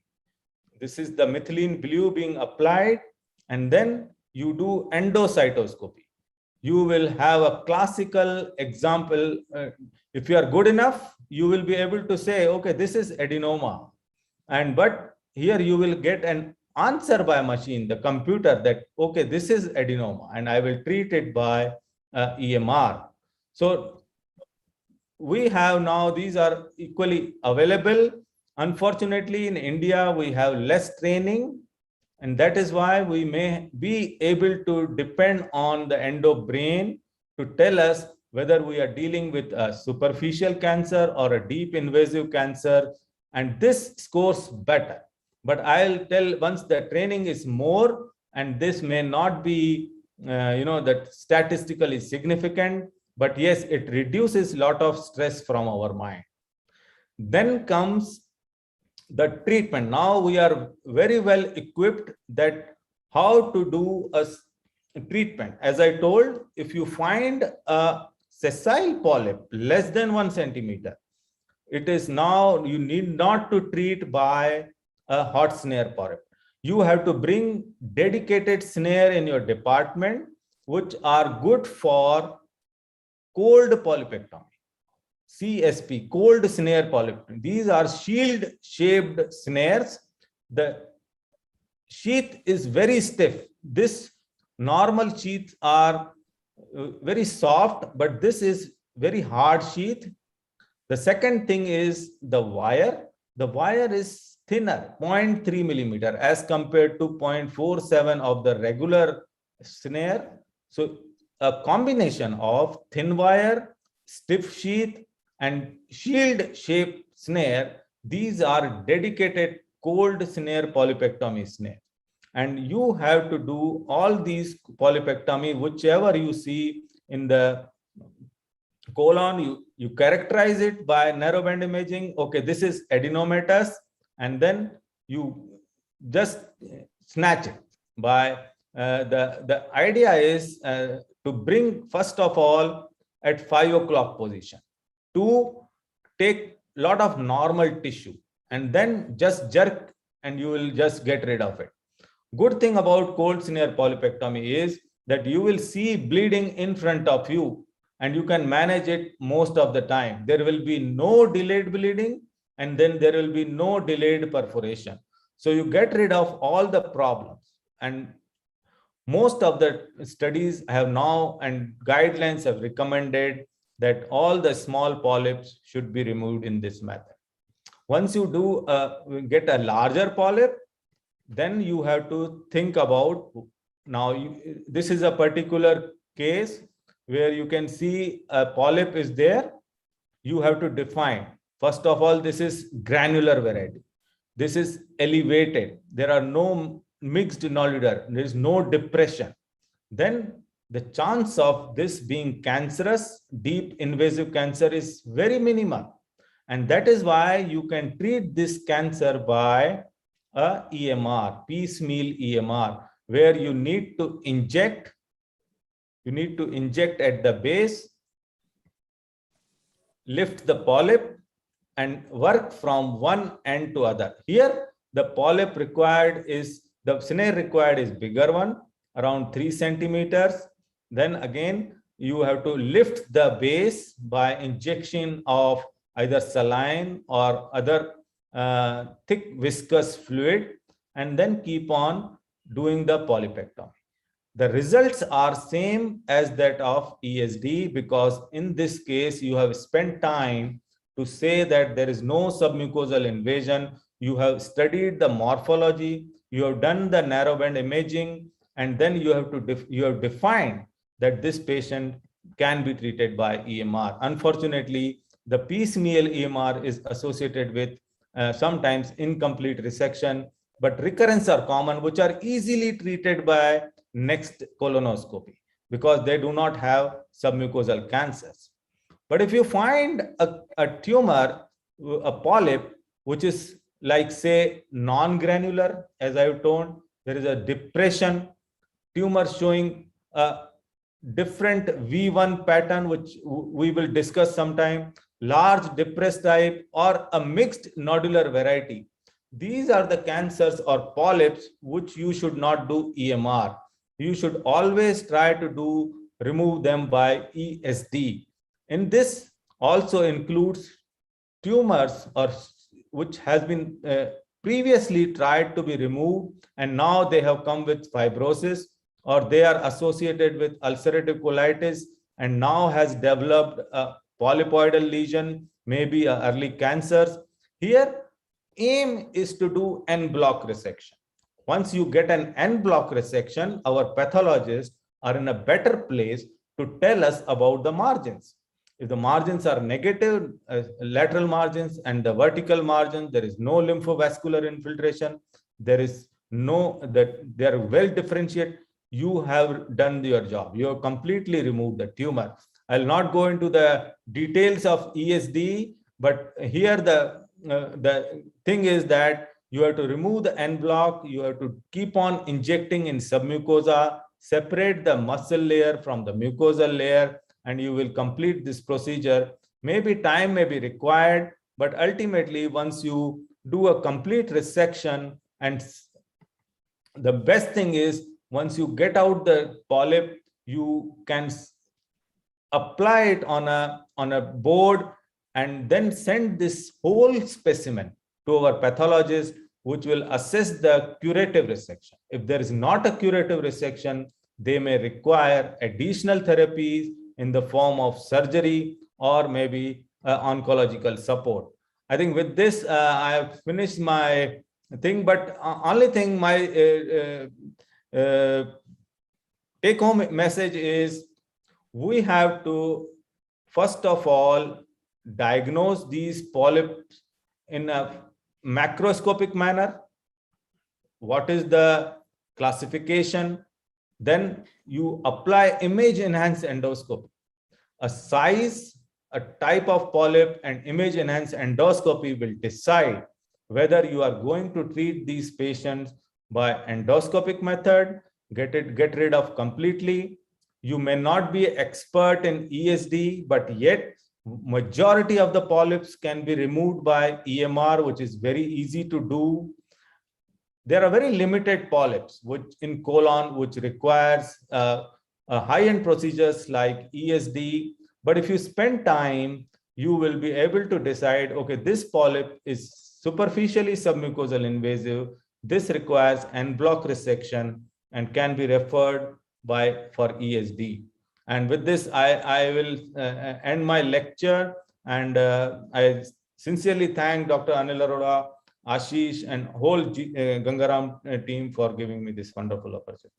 This is the methylene blue being applied, and then you do endocytoscopy. You will have a classical example. If you are good enough, you will be able to say, okay, this is adenoma. But here you will get an answer by machine, the computer, that, okay, this is adenoma, and I will treat it by EMR. So we have now, these are equally available. Unfortunately, in India, we have less training. And that is why we may be able to depend on the endobrain to tell us whether we are dealing with a superficial cancer or a deep invasive cancer. And this scores better. But I'll tell once the training is more, and this may not be, that statistically significant, but yes, it reduces a lot of stress from our mind. Then comes the treatment. Now we are very well equipped that how to do a treatment. As I told, if you find a sessile polyp less than 1 centimeter, it is now, you need not to treat by a hot snare polyp. You have to bring dedicated snare in your department, which are good for cold polypectomy. CSP, cold snare polypectomy. These are shield-shaped snares. The sheath is very stiff. This normal sheaths are very soft, but this is very hard sheath. The second thing is the wire. The wire is thinner, 0.3 millimeter as compared to 0.47 of the regular snare. So a combination of thin wire, stiff sheath, and shield-shaped snare, these are dedicated cold snare polypectomy snare. And you have to do all these polypectomy, whichever you see in the colon, you characterize it by narrowband imaging. Okay, this is adenomatous, and then you just snatch it by the idea is to bring first of all at 5 o'clock position to take lot of normal tissue and then just jerk and you will just get rid of it. Good thing about cold smear polypectomy is that you will see bleeding in front of you and you can manage it most of the time. There will be no delayed bleeding and then there will be no delayed perforation. So you get rid of all the problems, and most of the studies have now and guidelines have recommended that all the small polyps should be removed in this method. Once you do get a larger polyp, then you have to think about, now this is a particular case where you can see a polyp is there. You have to define, first of all, this is granular variety. This is elevated. There are no mixed nodulator. There is no depression. Then the chance of this being cancerous, deep invasive cancer is very minimal. And that is why you can treat this cancer by a EMR, piecemeal EMR, where you need to inject. You need to inject at the base, lift the polyp, and work from one end to other. Here, the polyp required is, the snare required is bigger one, around 3 centimeters. Then again, you have to lift the base by injection of either saline or other thick viscous fluid, and then keep on doing the polypectomy. The results are same as that of ESD, because in this case, you have spent time to say that there is no submucosal invasion. You have studied the morphology, you have done the narrowband imaging, and then you have defined that this patient can be treated by EMR. Unfortunately, the piecemeal EMR is associated with sometimes incomplete resection, but recurrence are common, which are easily treated by next colonoscopy because they do not have submucosal cancers. But if you find a tumor, a polyp, which is like, say, non-granular, as I've told, there is a depression, tumor showing a different V1 pattern, which we will discuss sometime, large depressed type, or a mixed nodular variety. These are the cancers or polyps which you should not do EMR. You should always try to remove them by ESD. And this also includes tumors which has been previously tried to be removed, and now they have come with fibrosis, or they are associated with ulcerative colitis and now has developed a polypoidal lesion, maybe early cancers. Here, aim is to do en bloc resection. Once you get an en bloc resection, our pathologists are in a better place to tell us about the margins. If the margins are negative, lateral margins and the vertical margins, there is no lymphovascular infiltration, there is no, that they are well differentiated, you have done your job. You have completely removed the tumor. I'll not go into the details of ESD, but here the thing is that you have to remove the en bloc, you have to keep on injecting in submucosa, separate the muscle layer from the mucosal layer, and you will complete this procedure. Maybe time may be required, but ultimately once you do a complete resection, and the best thing is once you get out the polyp, you can apply it on a board and then send this whole specimen to our pathologist, which will assess the curative resection. If there is not a curative resection, they may require additional therapies in the form of surgery or maybe oncological support. I think with this, I have finished my thing, but only thing, my take-home message is we have to, first of all, diagnose these polyps in a macroscopic manner. What is the classification? then you apply image enhanced endoscopy. A size, a type of polyp, and image enhanced endoscopy will decide whether you are going to treat these patients by endoscopic method, get rid of completely. You may not be expert in ESD, but yet majority of the polyps can be removed by EMR, which is very easy to do. There are very limited polyps which in colon, which requires high-end procedures like ESD. But if you spend time, you will be able to decide, okay, this polyp is superficially submucosal invasive. This requires en bloc resection and can be referred for ESD. And with this, I will end my lecture. And I sincerely thank Dr. Anil Arora, Ashish, and whole Gangaram team for giving me this wonderful opportunity.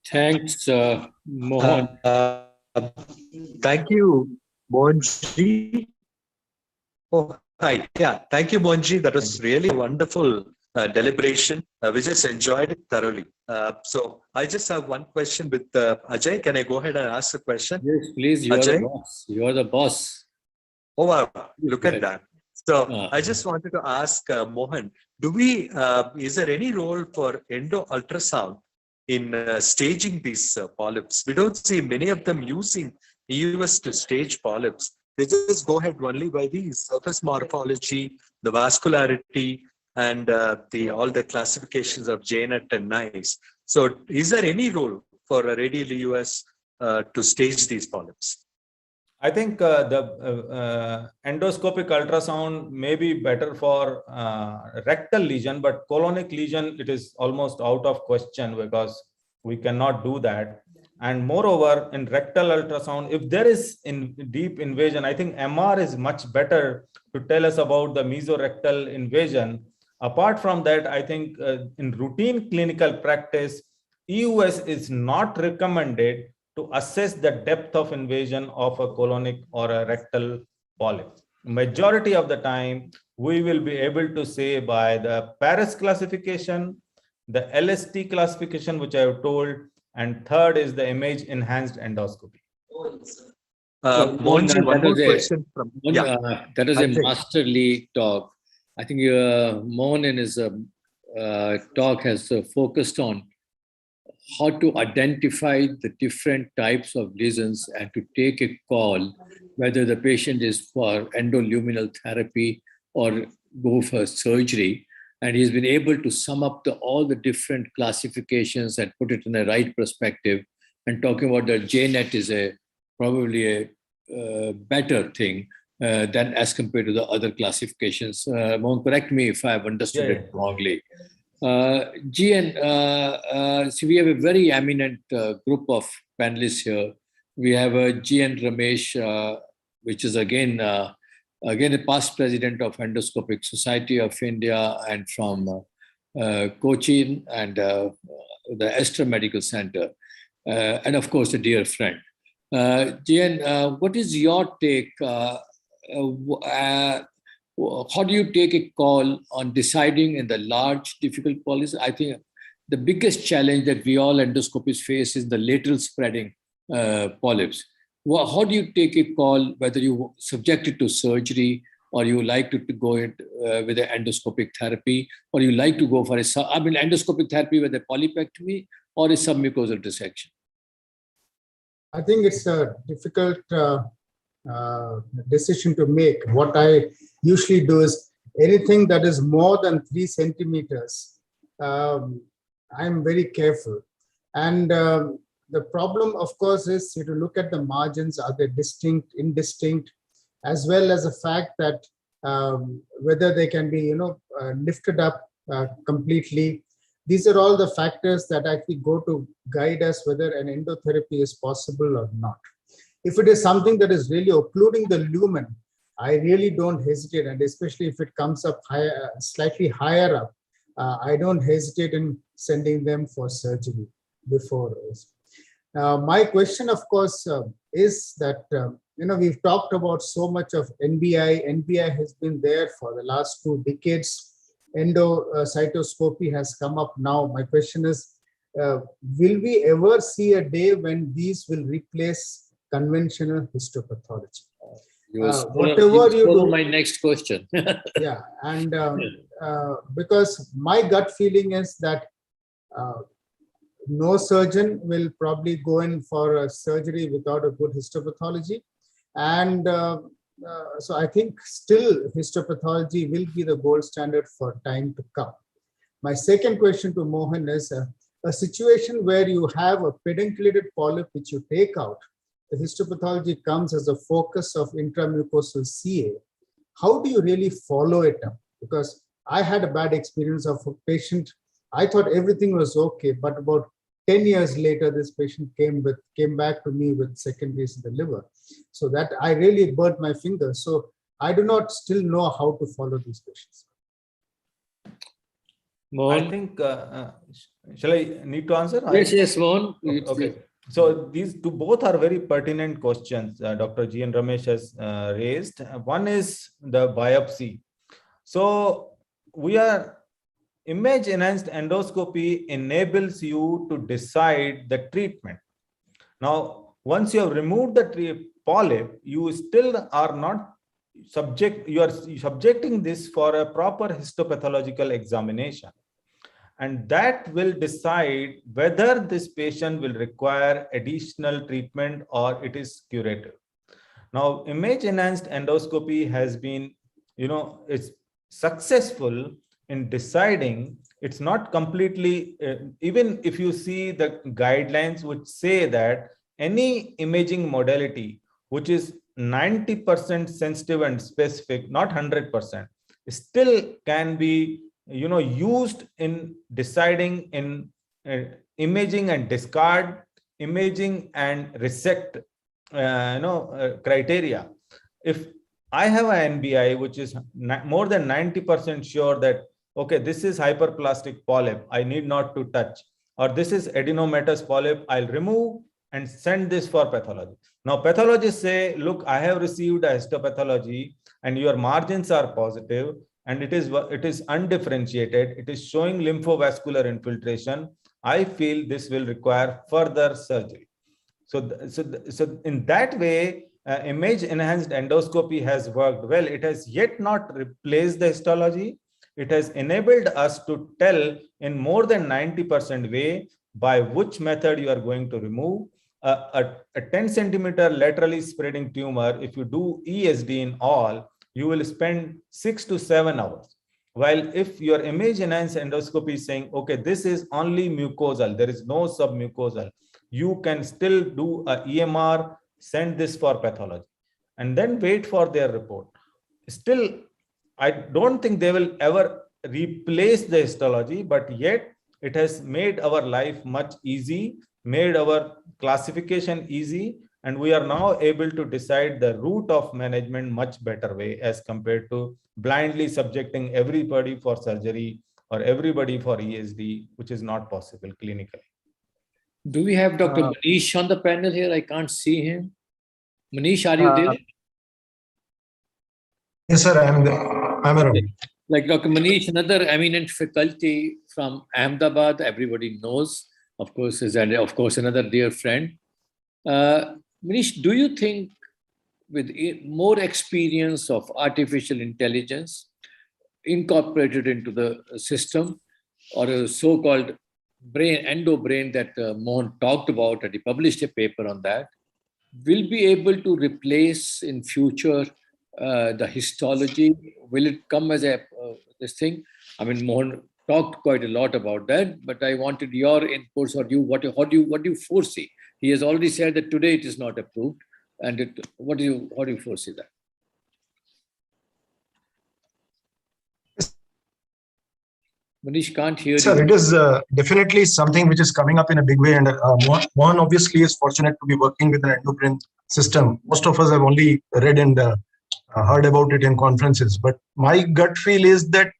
Thanks, Mohan. Thank you, Mohanji. Oh, hi. Yeah, thank you, Mohanji. That was really a wonderful deliberation. We just enjoyed it thoroughly. So I just have one question with Ajay. Can I go ahead and ask a question? Yes, please. You are the boss. You are the boss. Oh, wow. Look at that. So I just wanted to ask Mohan, is there any role for endo ultrasound in staging these polyps? We don't see many of them using EUS to stage polyps. They just go ahead only by the surface morphology, the vascularity, and all the classifications of JNET and NICE. So is there any role for a radial EUS to stage these polyps? I think the endoscopic ultrasound may be better for rectal lesion, but colonic lesion, it is almost out of question because we cannot do that. And moreover, in rectal ultrasound, if there is deep invasion, I think MR is much better to tell us about the mesorectal invasion. Apart from that, I think in routine clinical practice, EUS is not recommended to assess the depth of invasion of a colonic or a rectal polyp. Majority of the time, we will be able to say by the Paris classification, the LST classification, which I have told, and third is the image enhanced endoscopy. Mohanji, one more question from that is a masterly talk. I think Mohan in his talk has focused on how to identify the different types of lesions and to take a call whether the patient is for endoluminal therapy or go for surgery. And he's been able to sum up all the different classifications and put it in the right perspective. And talking about that JNET is probably a better thing than as compared to the other classifications. Mohan, correct me if I've understood it wrongly. GN, see, we have a very eminent group of panelists here. We have GN Ramesh, which is again a past president of Endoscopic Society of India and from Cochin and the Esther Medical Center, and of course a dear friend. GN, what is your take? How do you take a call on deciding in the large, difficult polyps? I think the biggest challenge that we all endoscopists face is the lateral spreading polyps. Well, how do you take a call whether you subject it to surgery or you like to go with an endoscopic therapy, or you like to go for endoscopic therapy with a polypectomy or a submucosal dissection? I think it's a difficult decision to make. What I usually do is anything that is more than 3 centimeters, I'm very careful. And the problem, of course, is to look at the margins. Are they distinct, indistinct, as well as the fact that whether they can be, lifted up completely. These are all the factors that actually go to guide us whether an endotherapy is possible or not. If it is something that is really occluding the lumen, I really don't hesitate, and especially if it comes up higher, slightly higher up, I don't hesitate in sending them for surgery before. My question, of course, is that, we've talked about so much of NBI. NBI has been there for the last 2 decades. endocytoscopy has come up now. My question is, will we ever see a day when these will replace conventional histopathology? Whatever you do, my next question. yeah, and because my gut feeling is that no surgeon will probably go in for a surgery without a good histopathology, and so I think still histopathology will be the gold standard for time to come. My second question to Mohan is a situation where you have a pedunculated polyp which you take out. The histopathology comes as a focus of intramucosal CA. How do you really follow it up? Because I had a bad experience of a patient. I thought everything was okay, but about 10 years later, this patient came back to me with secondaries in the liver. So that I really burnt my fingers. So I do not still know how to follow these patients. I think, shall I need to answer? Yes, Mohan. Okay. So these two both are very pertinent questions Dr. G. N. Ramesh has raised. One is the biopsy. So image enhanced endoscopy enables you to decide the treatment. Now, once you have removed the polyp, you still are not you are subjecting this for a proper histopathological examination. And that will decide whether this patient will require additional treatment or it is curative. Now, image enhanced endoscopy has been, it's successful in deciding. It's not completely, even if you see the guidelines which say that any imaging modality which is 90% sensitive and specific, not 100%, still can be used in deciding in imaging and discard, imaging and resect criteria. If I have an NBI which is more than 90% sure that, okay, this is hyperplastic polyp, I need not to touch, or this is adenomatous polyp, I'll remove and send this for pathology. Now, pathologists say, look, I have received a histopathology and your margins are positive, and it is undifferentiated, it is showing lymphovascular infiltration. I feel this will require further surgery. So in that way, image enhanced endoscopy has worked well. It has yet not replaced the histology. It has enabled us to tell in more than 90% way by which method you are going to remove a 10 centimeter laterally spreading tumor. If you do ESD in all, you will spend 6 to 7 hours. While if your image enhanced endoscopy is saying, okay, this is only mucosal, there is no submucosal, you can still do a EMR, send this for pathology, and then wait for their report. Still, I don't think they will ever replace the histology, but yet it has made our life much easy, made our classification easy, and we are now able to decide the route of management much better way as compared to blindly subjecting everybody for surgery or everybody for ESD, which is not possible clinically. Do we have Dr. Manish on the panel here? I can't see him. Manish, are you there? Yes, sir, I'm around. Like Dr. Manish, another eminent faculty from Ahmedabad, everybody knows, of course, is another dear friend. Manish, do you think with more experience of artificial intelligence incorporated into the system, or a so-called endo-brain that Mohan talked about, and he published a paper on that, will be able to replace in future the histology? Will it come as a this thing? I mean, Mohan talked quite a lot about that, but I wanted your inputs. Or what do you foresee? He has already said that today it is not approved, and how do you foresee that? Manish can't hear you. Sir, it is definitely something which is coming up in a big way, and Mohan obviously is fortunate to be working with an endocrine system. Most of us have only read and heard about it in conferences, but my gut feel is that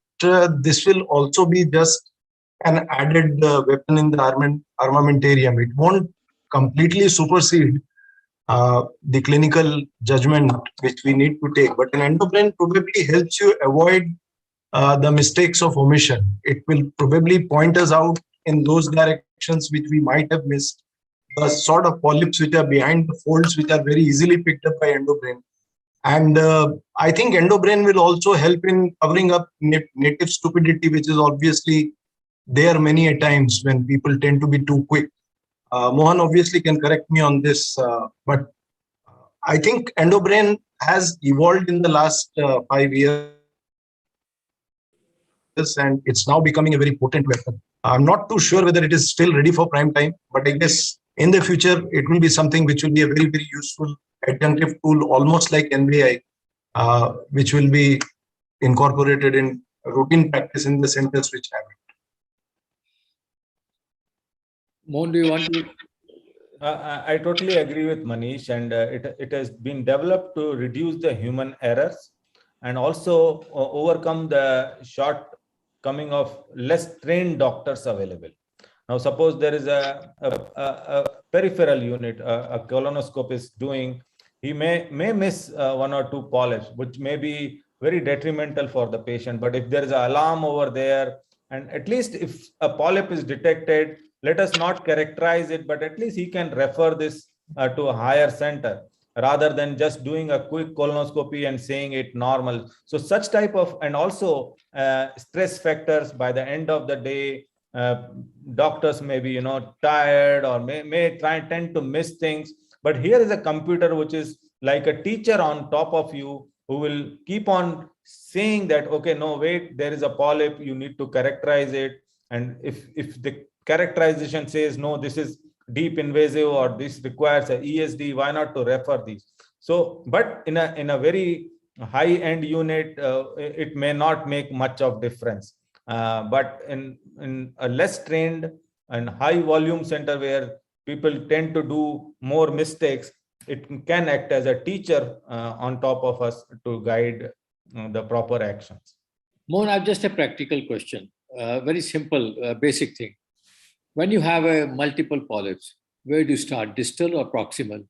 this will also be just an added weapon in the armamentarium. It won't completely supersede the clinical judgment which we need to take, but an endocrine probably helps you avoid the mistakes of omission. It will probably point us out in those directions which we might have missed, the sort of polyps which are behind the folds, which are very easily picked up by endobrain. And I think endobrain will also help in covering up native stupidity, which is obviously there many a times when people tend to be too quick. Mohan obviously can correct me on this, but I think endobrain has evolved in the last 5 years, and it's now becoming a very potent weapon. I'm not too sure whether it is still ready for prime time, but I guess in the future it will be something which will be a very, very useful adjunctive tool, almost like NVI, which will be incorporated in routine practice in the centers which have it. Mohan, do you want to? I totally agree with Manish, and it has been developed to reduce the human errors and also overcome the shortcoming of less trained doctors available. Now, suppose there is a peripheral unit, a colonoscope is doing, he may miss 1 or 2 polyps, which may be very detrimental for the patient. But if there is an alarm over there, and at least if a polyp is detected, let us not characterize it, but at least he can refer this to a higher center rather than just doing a quick colonoscopy and saying it normal. So such type of, and also stress factors by the end of the day, doctors may be tired or may tend to miss things. But here is a computer which is like a teacher on top of you, who will keep on saying that, okay, no, wait, there is a polyp, you need to characterize it. And if the characterization says, no, this is deep invasive or this requires a ESD, why not to refer these? So, but in a very high end unit, it may not make much of difference. But in a less trained and high volume center where people tend to do more mistakes, it can act as a teacher on top of us to guide the proper actions. Mohan, I have just a practical question. Very simple, basic thing. When you have a multiple polyps, where do you start, distal or proximal?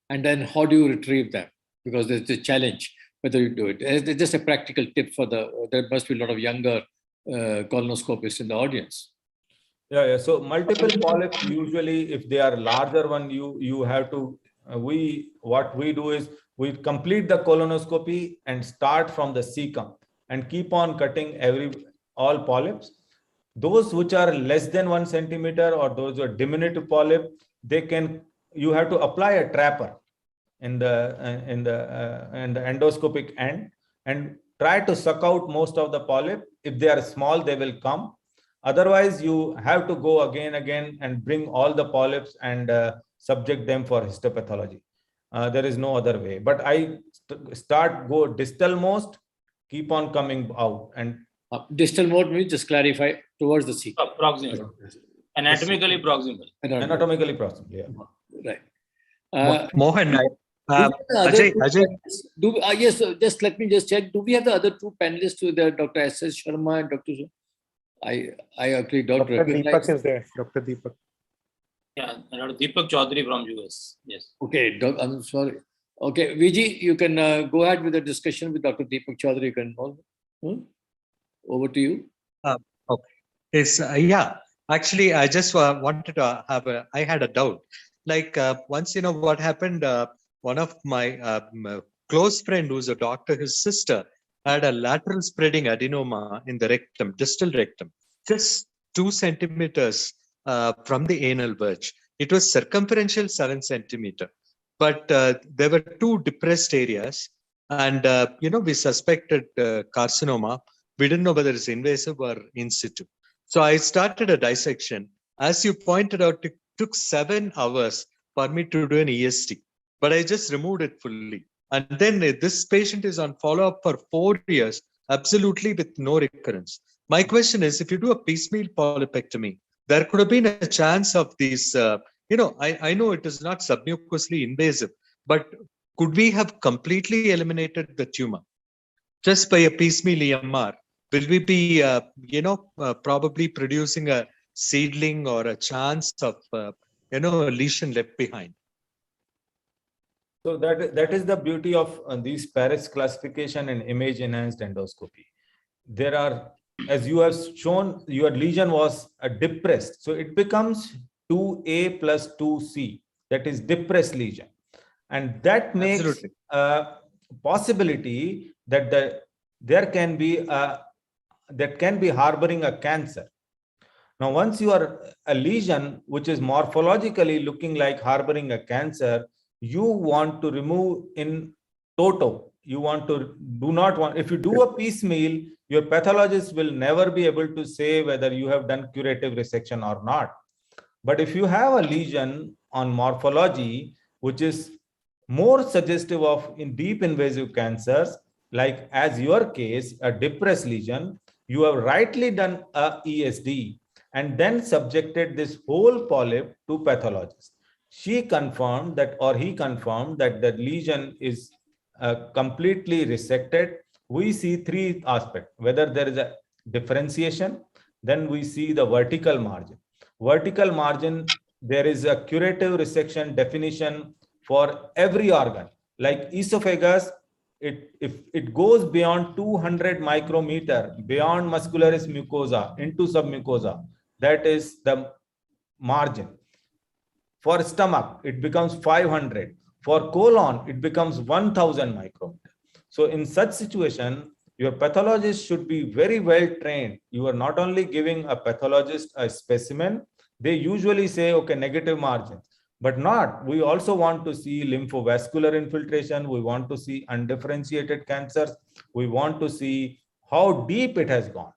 And then how do you retrieve them? Because there's a challenge whether you do it. It's just a practical tip for there must be a lot of younger colonoscopists in the audience. Yeah. So multiple polyps, usually if they are larger one, you have to, what we do is we complete the colonoscopy and start from the cecum and keep on cutting all polyps. Those which are less than 1 centimeter or those are diminutive polyp, you have to apply a trapper in the endoscopic end and try to suck out most of the polyp. If they are small, they will come. Otherwise, you have to go again and bring all the polyps and subject them for histopathology. There is no other way. But I go distal most, keep on coming out. And distal mode means, just clarify, towards the cecum. Proximal. Anatomically proximal. Anatomically proximal, yeah. Right. Mohan, Ajay. Yes, just let me just check. Do we have the other 2 panelists with Dr. S.S. Sharma and Dr. I actually don't recognize. Deepak is there. Dr. Deepak. Yeah, Dr. Deepak Chaudhary from US. Yes. Okay, I'm sorry. Okay, Viji, you can go ahead with the discussion with Dr. Deepak Chaudhary. You can over to you. Okay. Yes, yeah. Actually, I just wanted to I had a doubt. Like once, what happened, one of my close friend who's a doctor, his sister had a lateral spreading adenoma in the rectum, distal rectum, just 2 centimeters from the anal verge. It was circumferential 7 centimeter, but there were 2 depressed areas, and we suspected carcinoma. We didn't know whether it's invasive or in situ. So I started a dissection. As you pointed out, it took 7 hours for me to do an EST, but I just removed it fully. And then this patient is on follow-up for 4 years, absolutely with no recurrence. My question is, if you do a piecemeal polypectomy, there could have been a chance of these, I know it is not submucously invasive, but could we have completely eliminated the tumor just by a piecemeal EMR? Will we be, probably producing a seedling or a chance of, a lesion left behind? So that is the beauty of these Paris classification and image enhanced endoscopy. there are, as you have shown, your lesion was depressed. So it becomes 2A plus 2C, that is depressed lesion. And that makes a possibility that there can be that can be harboring a cancer. Now, once you are a lesion which is morphologically looking like harboring a cancer, you want to remove in toto. You want to if you do a piecemeal, your pathologist will never be able to say whether you have done curative resection or not. But if you have a lesion on morphology, which is more suggestive of in deep invasive cancers, like as your case, a depressed lesion, you have rightly done a ESD and then subjected this whole polyp to pathologist. She confirmed that, or he confirmed that the lesion is completely resected. We see three aspects: whether there is a differentiation, then we see the vertical margin. Vertical margin, there is a curative resection definition for every organ. Like esophagus, if it goes beyond 200 micrometer, beyond muscularis mucosa into submucosa, that is the margin. For stomach, it becomes 500. For colon, it becomes 1000 micrometer. So in such situation, your pathologist should be very well trained. You are not only giving a pathologist a specimen, they usually say, okay, negative margins, but not. We also want to see lymphovascular infiltration. We want to see undifferentiated cancers. We want to see how deep it has gone.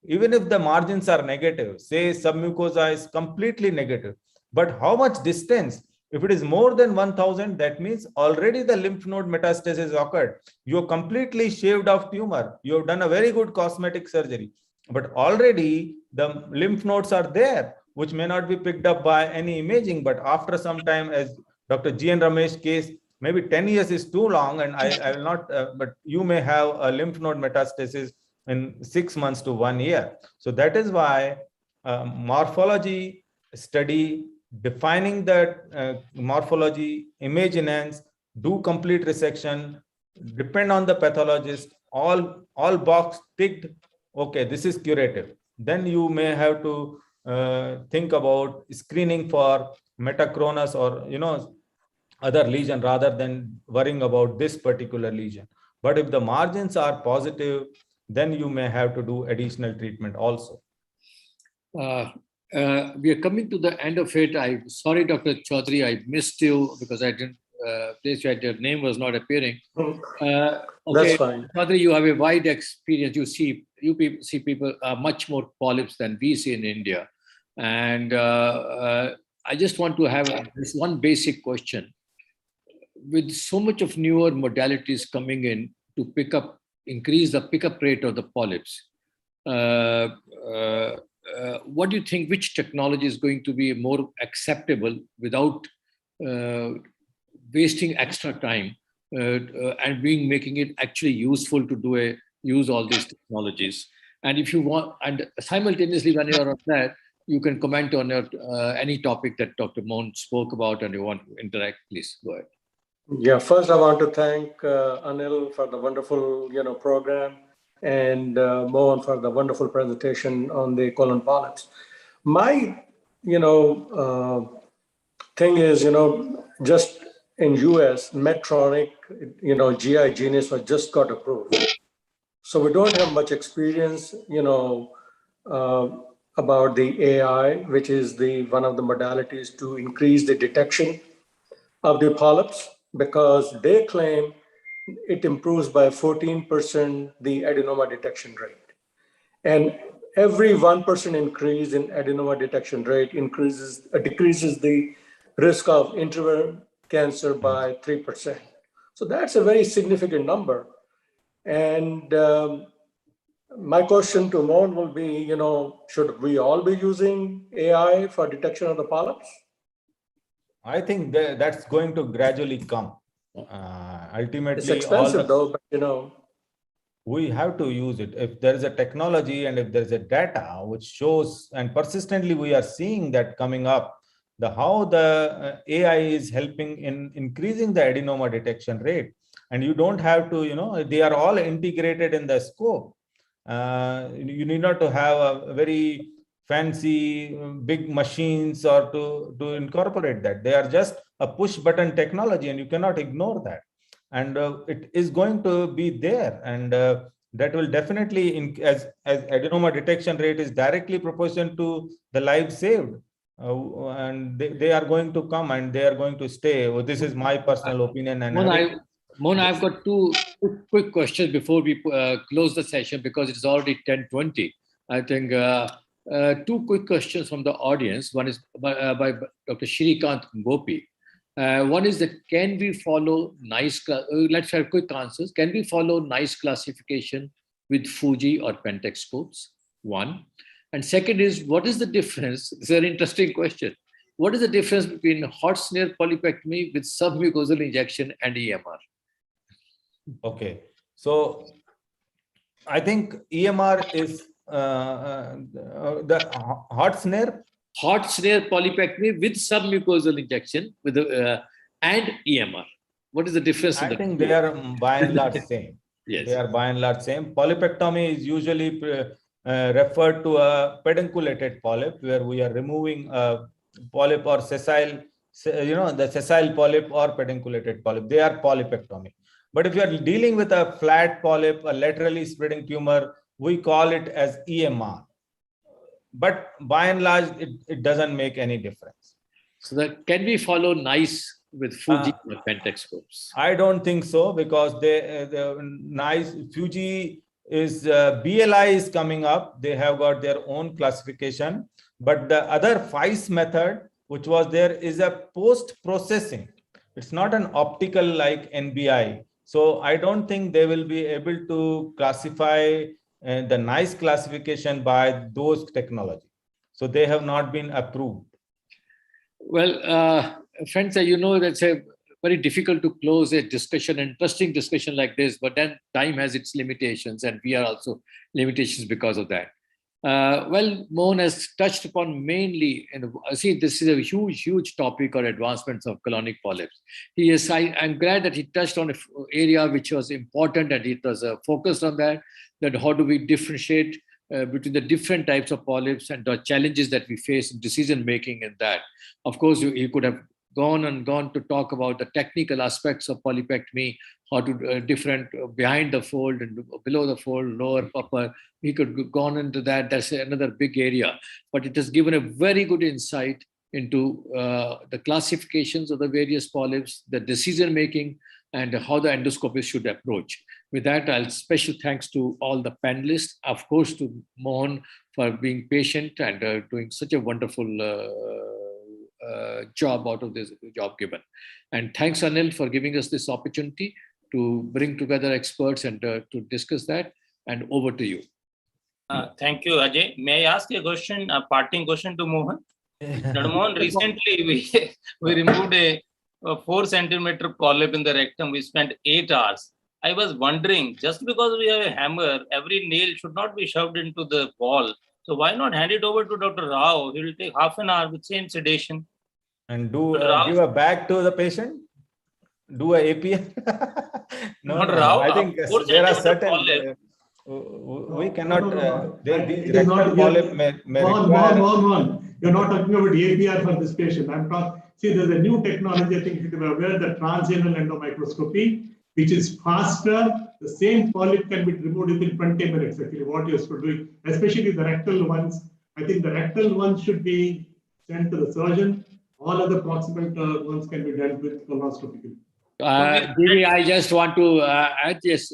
Even if the margins are negative, say submucosa is completely negative, but how much distance? If it is more than 1000, that means already the lymph node metastasis occurred. You have completely shaved off tumor. You have done a very good cosmetic surgery, but already the lymph nodes are there, which may not be picked up by any imaging. But after some time, as Dr. G.N. Ramesh case, maybe 10 years is too long, and I will not, but you may have a lymph node metastasis in 6 months to 1 year. So that is why morphology study, defining that morphology, image enhance, do complete resection, depend on the pathologist, all box ticked, okay, this is curative. Then you may have to think about screening for metachronous or other lesion rather than worrying about this particular lesion. But if the margins are positive, then you may have to do additional treatment also. We are coming to the end of it. I'm sorry, Dr. Chaudhary, I missed you because I didn't place your name was not appearing. Okay, That's fine. Chaudhary, you have a wide experience. You people see people much more polyps than we see in India, and I just want to have this one basic question. With so much of newer modalities coming in to increase the pickup rate of the polyps, what do you think, which technology is going to be more acceptable without wasting extra time and making it actually useful to use all these technologies? And if you want, and simultaneously when you're on that, you can comment on any topic that Dr. Mohan spoke about and you want to interact, please go ahead. Yeah, first I want to thank Anil for the wonderful program, and Mohan for the wonderful presentation on the colon polyps. My thing is, just in US, Medtronic, GI Genius was just got approved. So we don't have much experience, about the AI, which is one of the modalities to increase the detection of the polyps, because they claim it improves by 14% the adenoma detection rate. And every 1% increase in adenoma detection rate decreases the risk of interval cancer by 3%. So that's a very significant number. And my question to Mohan will be, should we all be using AI for detection of the polyps? I think that's going to gradually come. Ultimately, it's expensive though, but we have to use it. If there is a technology and if there is a data which shows, and persistently we are seeing that coming up, how the AI is helping in increasing the adenoma detection rate. And you don't have to, they are all integrated in the scope. You need not to have a very fancy big machines or to incorporate that. They are just a push button technology, and you cannot ignore that. And it is going to be there, and that will definitely, as adenoma detection rate is directly proportional to the lives saved. And they are going to come and they are going to stay. Well, this is my personal opinion. And Mohan, I've got two quick questions before we close the session, because it's already 10:20. I think two quick questions from the audience. One is by Dr. Shrikant Gopi. One is that can we follow let's have quick answers. Can we follow NICE classification with Fuji or Pentax scopes? One. And second is, what is the difference? It's an interesting question. What is the difference between hot smear polypectomy with submucosal injection and EMR? Okay, so I think EMR is the hot snare polypectomy with submucosal injection with and EMR. What is the difference? I think they are by and large same. Yes. They are by and large same. Polypectomy is usually referred to a pedunculated polyp, where we are removing a polyp or sessile, the sessile polyp or pedunculated polyp. They are polypectomy. But if you are dealing with a flat polyp, a laterally spreading tumor, we call it as EMR. But by and large, it doesn't make any difference. So that can we follow NICE with Fuji or Pentax scopes? I don't think so, because the NICE Fuji is BLI is coming up. They have got their own classification. But the other FICE method, which was there, is a post-processing. It's not an optical like NBI. So I don't think they will be able to classify the NICE classification by those technology. So they have not been approved. Well, friends, that's a very difficult to close a discussion, interesting discussion like this, but then time has its limitations, and we are also limitations because of that. Well, Mohan has touched upon mainly, and see, this is a huge topic on advancements of colonic polyps. I'm glad that he touched on an area which was important, and he was focused on that how do we differentiate between the different types of polyps and the challenges that we face in decision making in that. Of course, you could have gone to talk about the technical aspects of polypectomy, how to different behind the fold and below the fold, lower, upper. We could have gone into that. That's another big area. But it has given a very good insight into the classifications of the various polyps, the decision making, and how the endoscopist should approach. With that, I'll special thanks to all the panelists, of course, to Mohan for being patient and doing such a wonderful job out of this job given. And thanks, Anil, for giving us this opportunity to bring together experts and to discuss that. And over to you. Thank you, Ajay. May I ask a question, a parting question to Mohan? Mohan, recently we removed a 4-centimeter polyp in the rectum. We spent 8 hours. I was wondering, just because we have a hammer, every nail should not be shoved into the wall. So why not hand it over to Dr. Rao? He will take half an hour with same sedation. And give a bag to the patient? Do a API? No, I think there are certain... we cannot... the rectal polyp may require... You're not talking about APR for this patient. I'm talking... See, there's a new technology, I think you should be aware, the transanal endomicroscopy, which is faster. The same polyp can be removed within 20 minutes, actually, what you're doing, especially the rectal ones. I think the rectal ones should be sent to the surgeon. All other proximal ones can be dealt with colonoscopically. I just want to add this.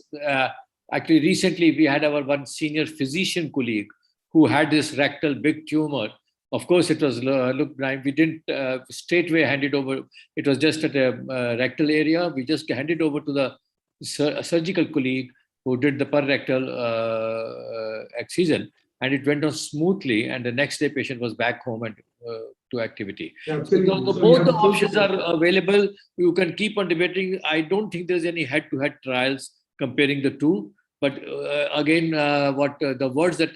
Actually, recently we had our one senior physician colleague who had this rectal big tumor. Of course, it was looked blind. We didn't straightway hand it over. It was just at a rectal area. We just handed over to the surgical colleague who did the perrectal excision, and it went on smoothly. And the next day, patient was back home and to activity. Yeah, so both the options are available. You can keep on debating. I don't think there's any head-to-head trials comparing the two. But again, what the words that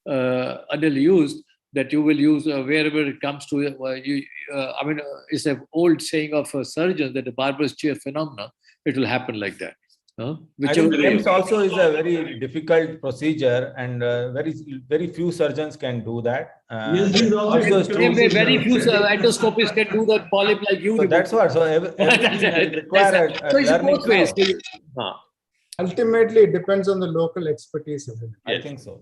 Anil used, that you will use wherever it comes to, I mean, it's an old saying of surgeons that the barber's chair phenomena, it will happen like that. I think TEMS also is a very difficult procedure, and very few surgeons can do that. Yes, these also Same way, very few endoscopists can do that polyp like you. So that's what. So everything will require So a it's learning both ways. curve. Ultimately, it depends on the local expertise, isn't it? I think so.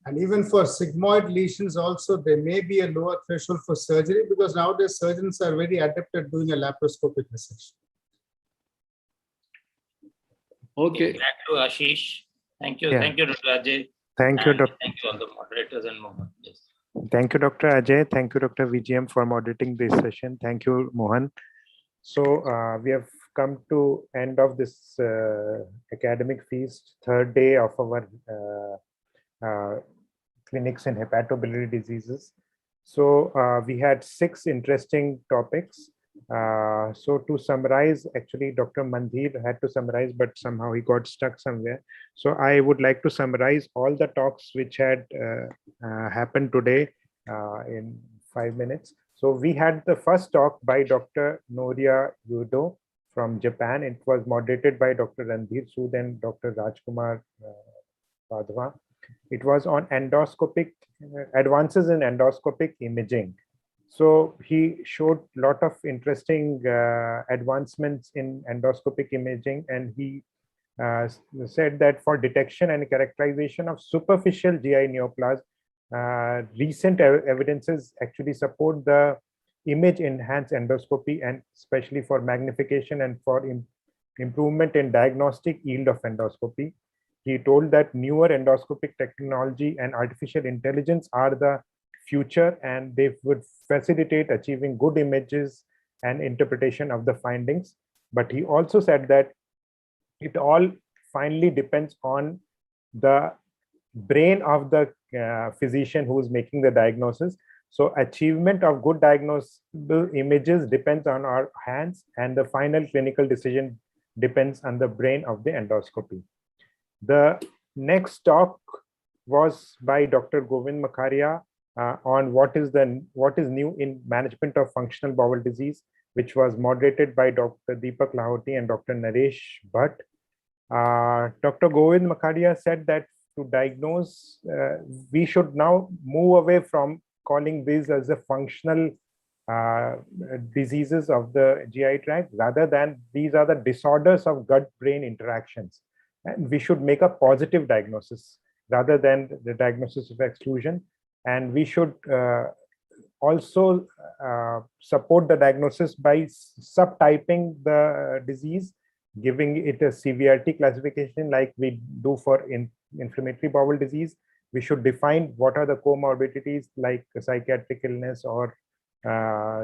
And even for sigmoid lesions also, there may be a lower threshold for surgery because nowadays surgeons are very adept at doing a laparoscopic resection. Okay. Thank you, Ashish. Thank you. Yeah. Thank you, Dr. Ajay. Thank you, And Dr. thank you all the moderators and Mohan. Yes. Thank you, Dr. Ajay. Thank you, Dr. VGM, for moderating this session. Thank you, Mohan. So we have come to end of this academic feast, third day of our clinics in hepatobiliary diseases. So we had 6 interesting topics. So to summarize, actually, Dr. Mandhir had to summarize, but somehow he got stuck somewhere. So I would like to summarize all the talks which had happened today in 5 minutes. So we had the first talk by Dr. Noria Yudo from Japan. It was moderated by Dr. Randhir Sood and Dr. Rajkumar Vadhwa. It was on endoscopic advances in endoscopic imaging. So he showed a lot of interesting advancements in endoscopic imaging, and he said that for detection and characterization of superficial GI neoplasm, recent evidences actually support the image enhanced endoscopy, and especially for magnification and for improvement in diagnostic yield of endoscopy. He told that newer endoscopic technology and artificial intelligence are the future, and they would facilitate achieving good images and interpretation of the findings. But he also said that it all finally depends on the brain of the physician who is making the diagnosis. So achievement of good diagnosable images depends on our hands, and the final clinical decision depends on the brain of the endoscopy. The next talk was by Dr. Govind Makharia on what is new in management of functional bowel disease, which was moderated by Dr. Deepak Lahoti and Dr. Naresh Bhatt. Dr. Govind Makharia said that to diagnose, we should now move away from calling these as a functional diseases of the GI tract, rather than these are the disorders of gut-brain interactions. And we should make a positive diagnosis rather than the diagnosis of exclusion. And we should also support the diagnosis by subtyping the disease, giving it a severity classification like we do for inflammatory bowel disease. We should define what are the comorbidities like psychiatric illness or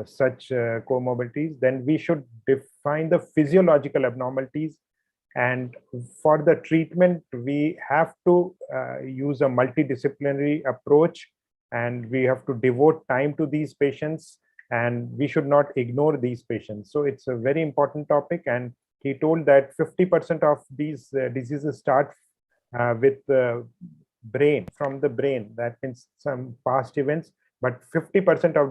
such comorbidities. Then we should define the physiological abnormalities. And for the treatment, we have to use a multidisciplinary approach, and we have to devote time to these patients, and we should not ignore these patients. So it's a very important topic, and he told that 50% of these diseases start with the brain, from the brain. That means some past events, but 50% of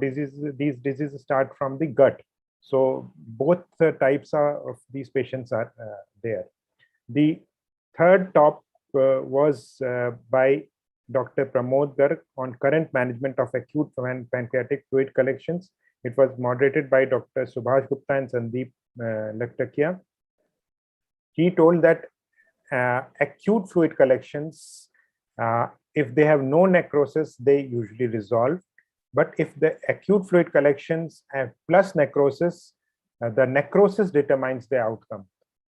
these diseases start from the gut. So both types of these patients are there. The third talk was by Dr. Pramod Garg on current management of acute pancreatic fluid collections. It was moderated by Dr. Subhash Gupta and Sandeep Laktakia. He told that acute fluid collections, if they have no necrosis, they usually resolve. But if the acute fluid collections have plus necrosis, the necrosis determines the outcome.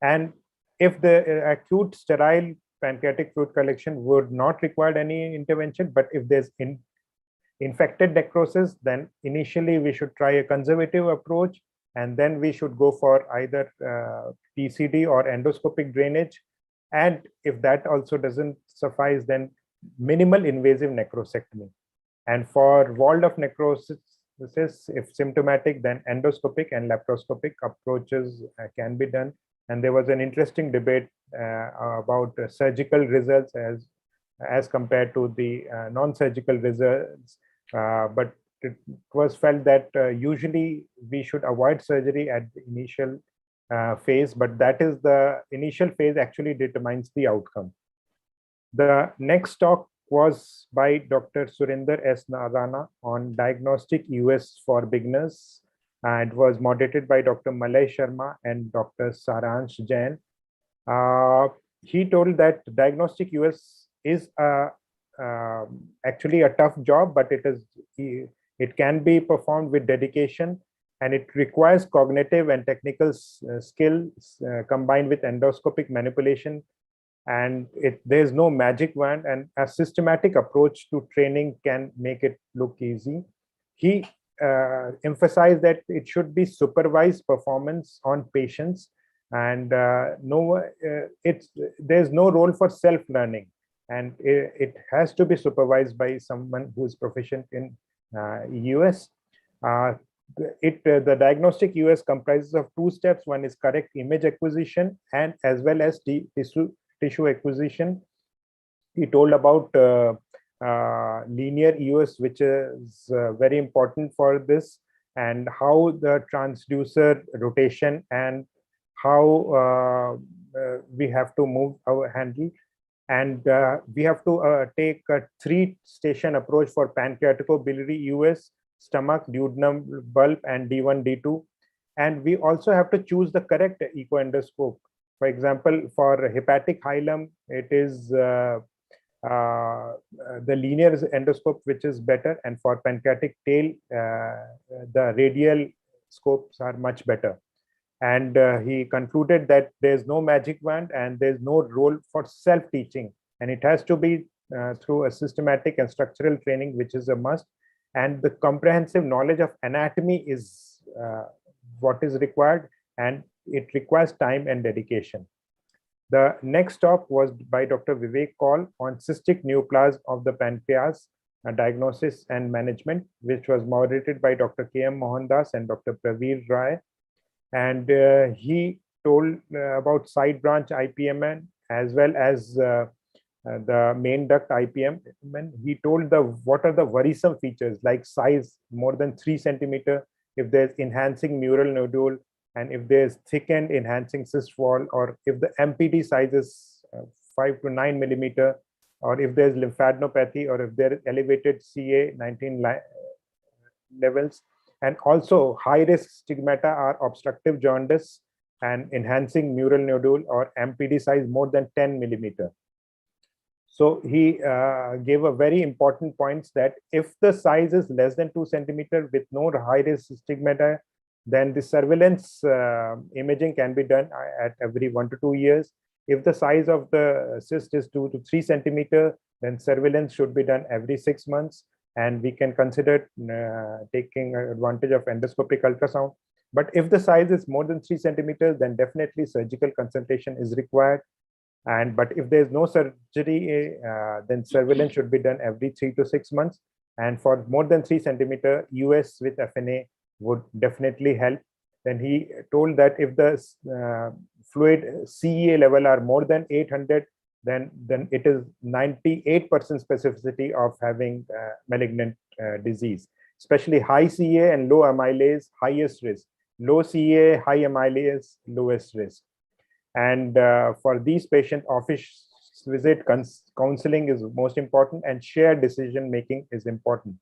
And if the acute sterile pancreatic fluid collection would not require any intervention, but if there's infected necrosis, then initially we should try a conservative approach, and then we should go for either PCD or endoscopic drainage. And if that also doesn't suffice, then minimal invasive necrosectomy. And for walled off necrosis, if symptomatic, then endoscopic and laparoscopic approaches can be done. And there was an interesting debate about surgical results as compared to the non-surgical results. But it was felt that usually we should avoid surgery at the initial phase, but that is the initial phase actually determines the outcome. The next talk was by Dr. Surinder S. Narana on diagnostic US for beginners. It was moderated by Dr. Malay Sharma and Dr. Saransh Jain. He told that diagnostic US is actually a tough job, but it can be performed with dedication, and it requires cognitive and technical skills combined with endoscopic manipulation. And there's no magic wand, and a systematic approach to training can make it look easy. He emphasized that it should be supervised performance on patients, and there's no role for self-learning, and it has to be supervised by someone who is proficient in US. The diagnostic US comprises of two steps. One is correct image acquisition and as well as tissue acquisition. He told about linear US, which is very important for this, and how the transducer rotation and how we have to move our handle. And we have to take a 3-station approach for pancreaticobiliary US, stomach, duodenum bulb, and D1, D2. And we also have to choose the correct echoendoscope. For example, for hepatic hilum, it is the linear endoscope, which is better. And for pancreatic tail, the radial scopes are much better. And he concluded that there's no magic wand and there's no role for self-teaching. And it has to be through a systematic and structural training, which is a must. And the comprehensive knowledge of anatomy is what is required, and it requires time and dedication. The next talk was by Dr. Vivek Kaul on cystic neoplasm of the pancreas, diagnosis and management, which was moderated by Dr. K.M. Mohandas and Dr. Praveer Rai. And he told about side branch IPMN as well as the main duct IPM. He told what are the worrisome features like size more than 3 centimeter, if there's enhancing mural nodule, and if there's thickened enhancing cyst wall, or if the MPD size is 5 to 9 millimeter, or if there's lymphadenopathy, or if there is elevated CA19 levels. And also high-risk stigmata are obstructive jaundice and enhancing mural nodule or MPD size more than 10 millimeter. So he gave a very important points that if the size is less than 2 centimeter with no high-risk stigmata, then the surveillance imaging can be done at every 1 to 2 years. If the size of the cyst is 2 to 3 centimeter, then surveillance should be done every 6 months. And we can consider taking advantage of endoscopic ultrasound. But if the size is more than 3 centimeters, then definitely surgical consultation is required. But if there's no surgery, then surveillance should be done every 3 to 6 months. And for more than 3 centimeter, US with FNA would definitely help. Then he told that if the fluid CEA level are more than 800, then it is 98% specificity of having malignant disease, especially high CA and low amylase, highest risk, low CA, high amylase, lowest risk. And for these patients, office visit counseling is most important, and shared decision making is important.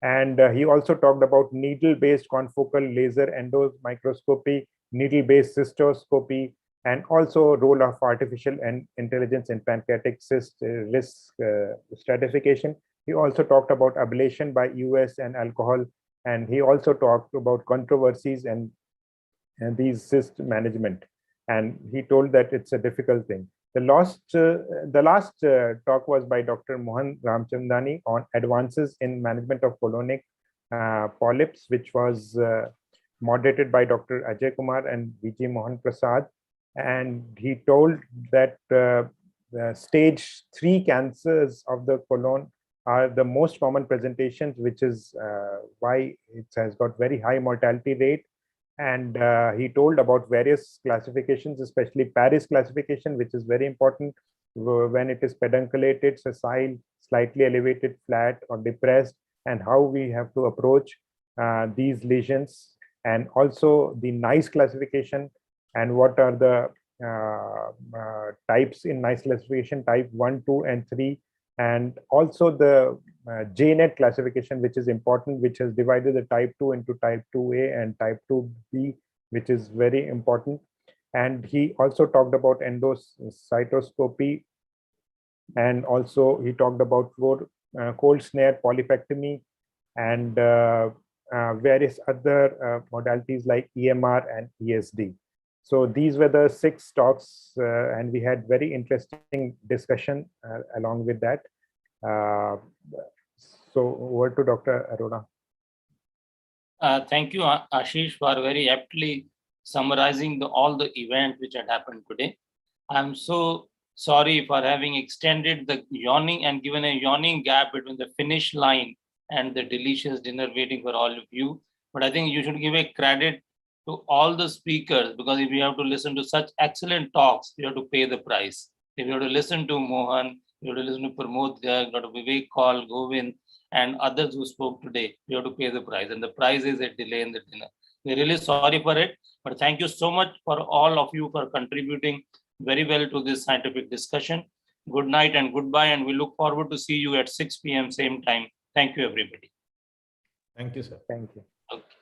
And he also talked about needle-based confocal laser endomicroscopy, needle-based cystoscopy, and also role of artificial intelligence in pancreatic cyst risk stratification. He also talked about ablation by US and alcohol, and he also talked about controversies and these cyst management. And he told that it's a difficult thing. The last talk was by Dr. Mohan Ramchandani on advances in management of colonic polyps, which was moderated by Dr. Ajay Kumar and Vijay Mohan Prasad. And he told that stage 3 cancers of the colon are the most common presentations, which is why it has got very high mortality rate. And he told about various classifications, especially Paris classification, which is very important when it is pedunculated, sessile, slightly elevated, flat, or depressed, and how we have to approach these lesions. and also the NICE classification and what are the types in NICE classification, type 1, 2, and 3, and also the JNet classification, which is important, which has divided the type 2 into type 2A and type 2B, which is very important. And he also talked about endocytoscopy, and also he talked about cold snare polypectomy and various other modalities like EMR and ESD. So these were the 6 talks, and we had very interesting discussion along with that. So over to Dr. Arora. Thank you, Ashish, for very aptly summarizing all the events which had happened today. I'm so sorry for having extended the yawning and given a yawning gap between the finish line and the delicious dinner waiting for all of you. But I think you should give a credit to all the speakers, because if you have to listen to such excellent talks, you have to pay the price. If you have to listen to Mohan, you have to listen to Pramod Garg, Dr. Vivek Kaul, Govind, and others who spoke today, you have to pay the price. And the price is a delay in the dinner. We're really sorry for it, but thank you so much for all of you for contributing very well to this scientific discussion. Good night and goodbye, and we look forward to see you at 6 p.m. same time. Thank you, everybody. Thank you, sir. Thank you. Okay.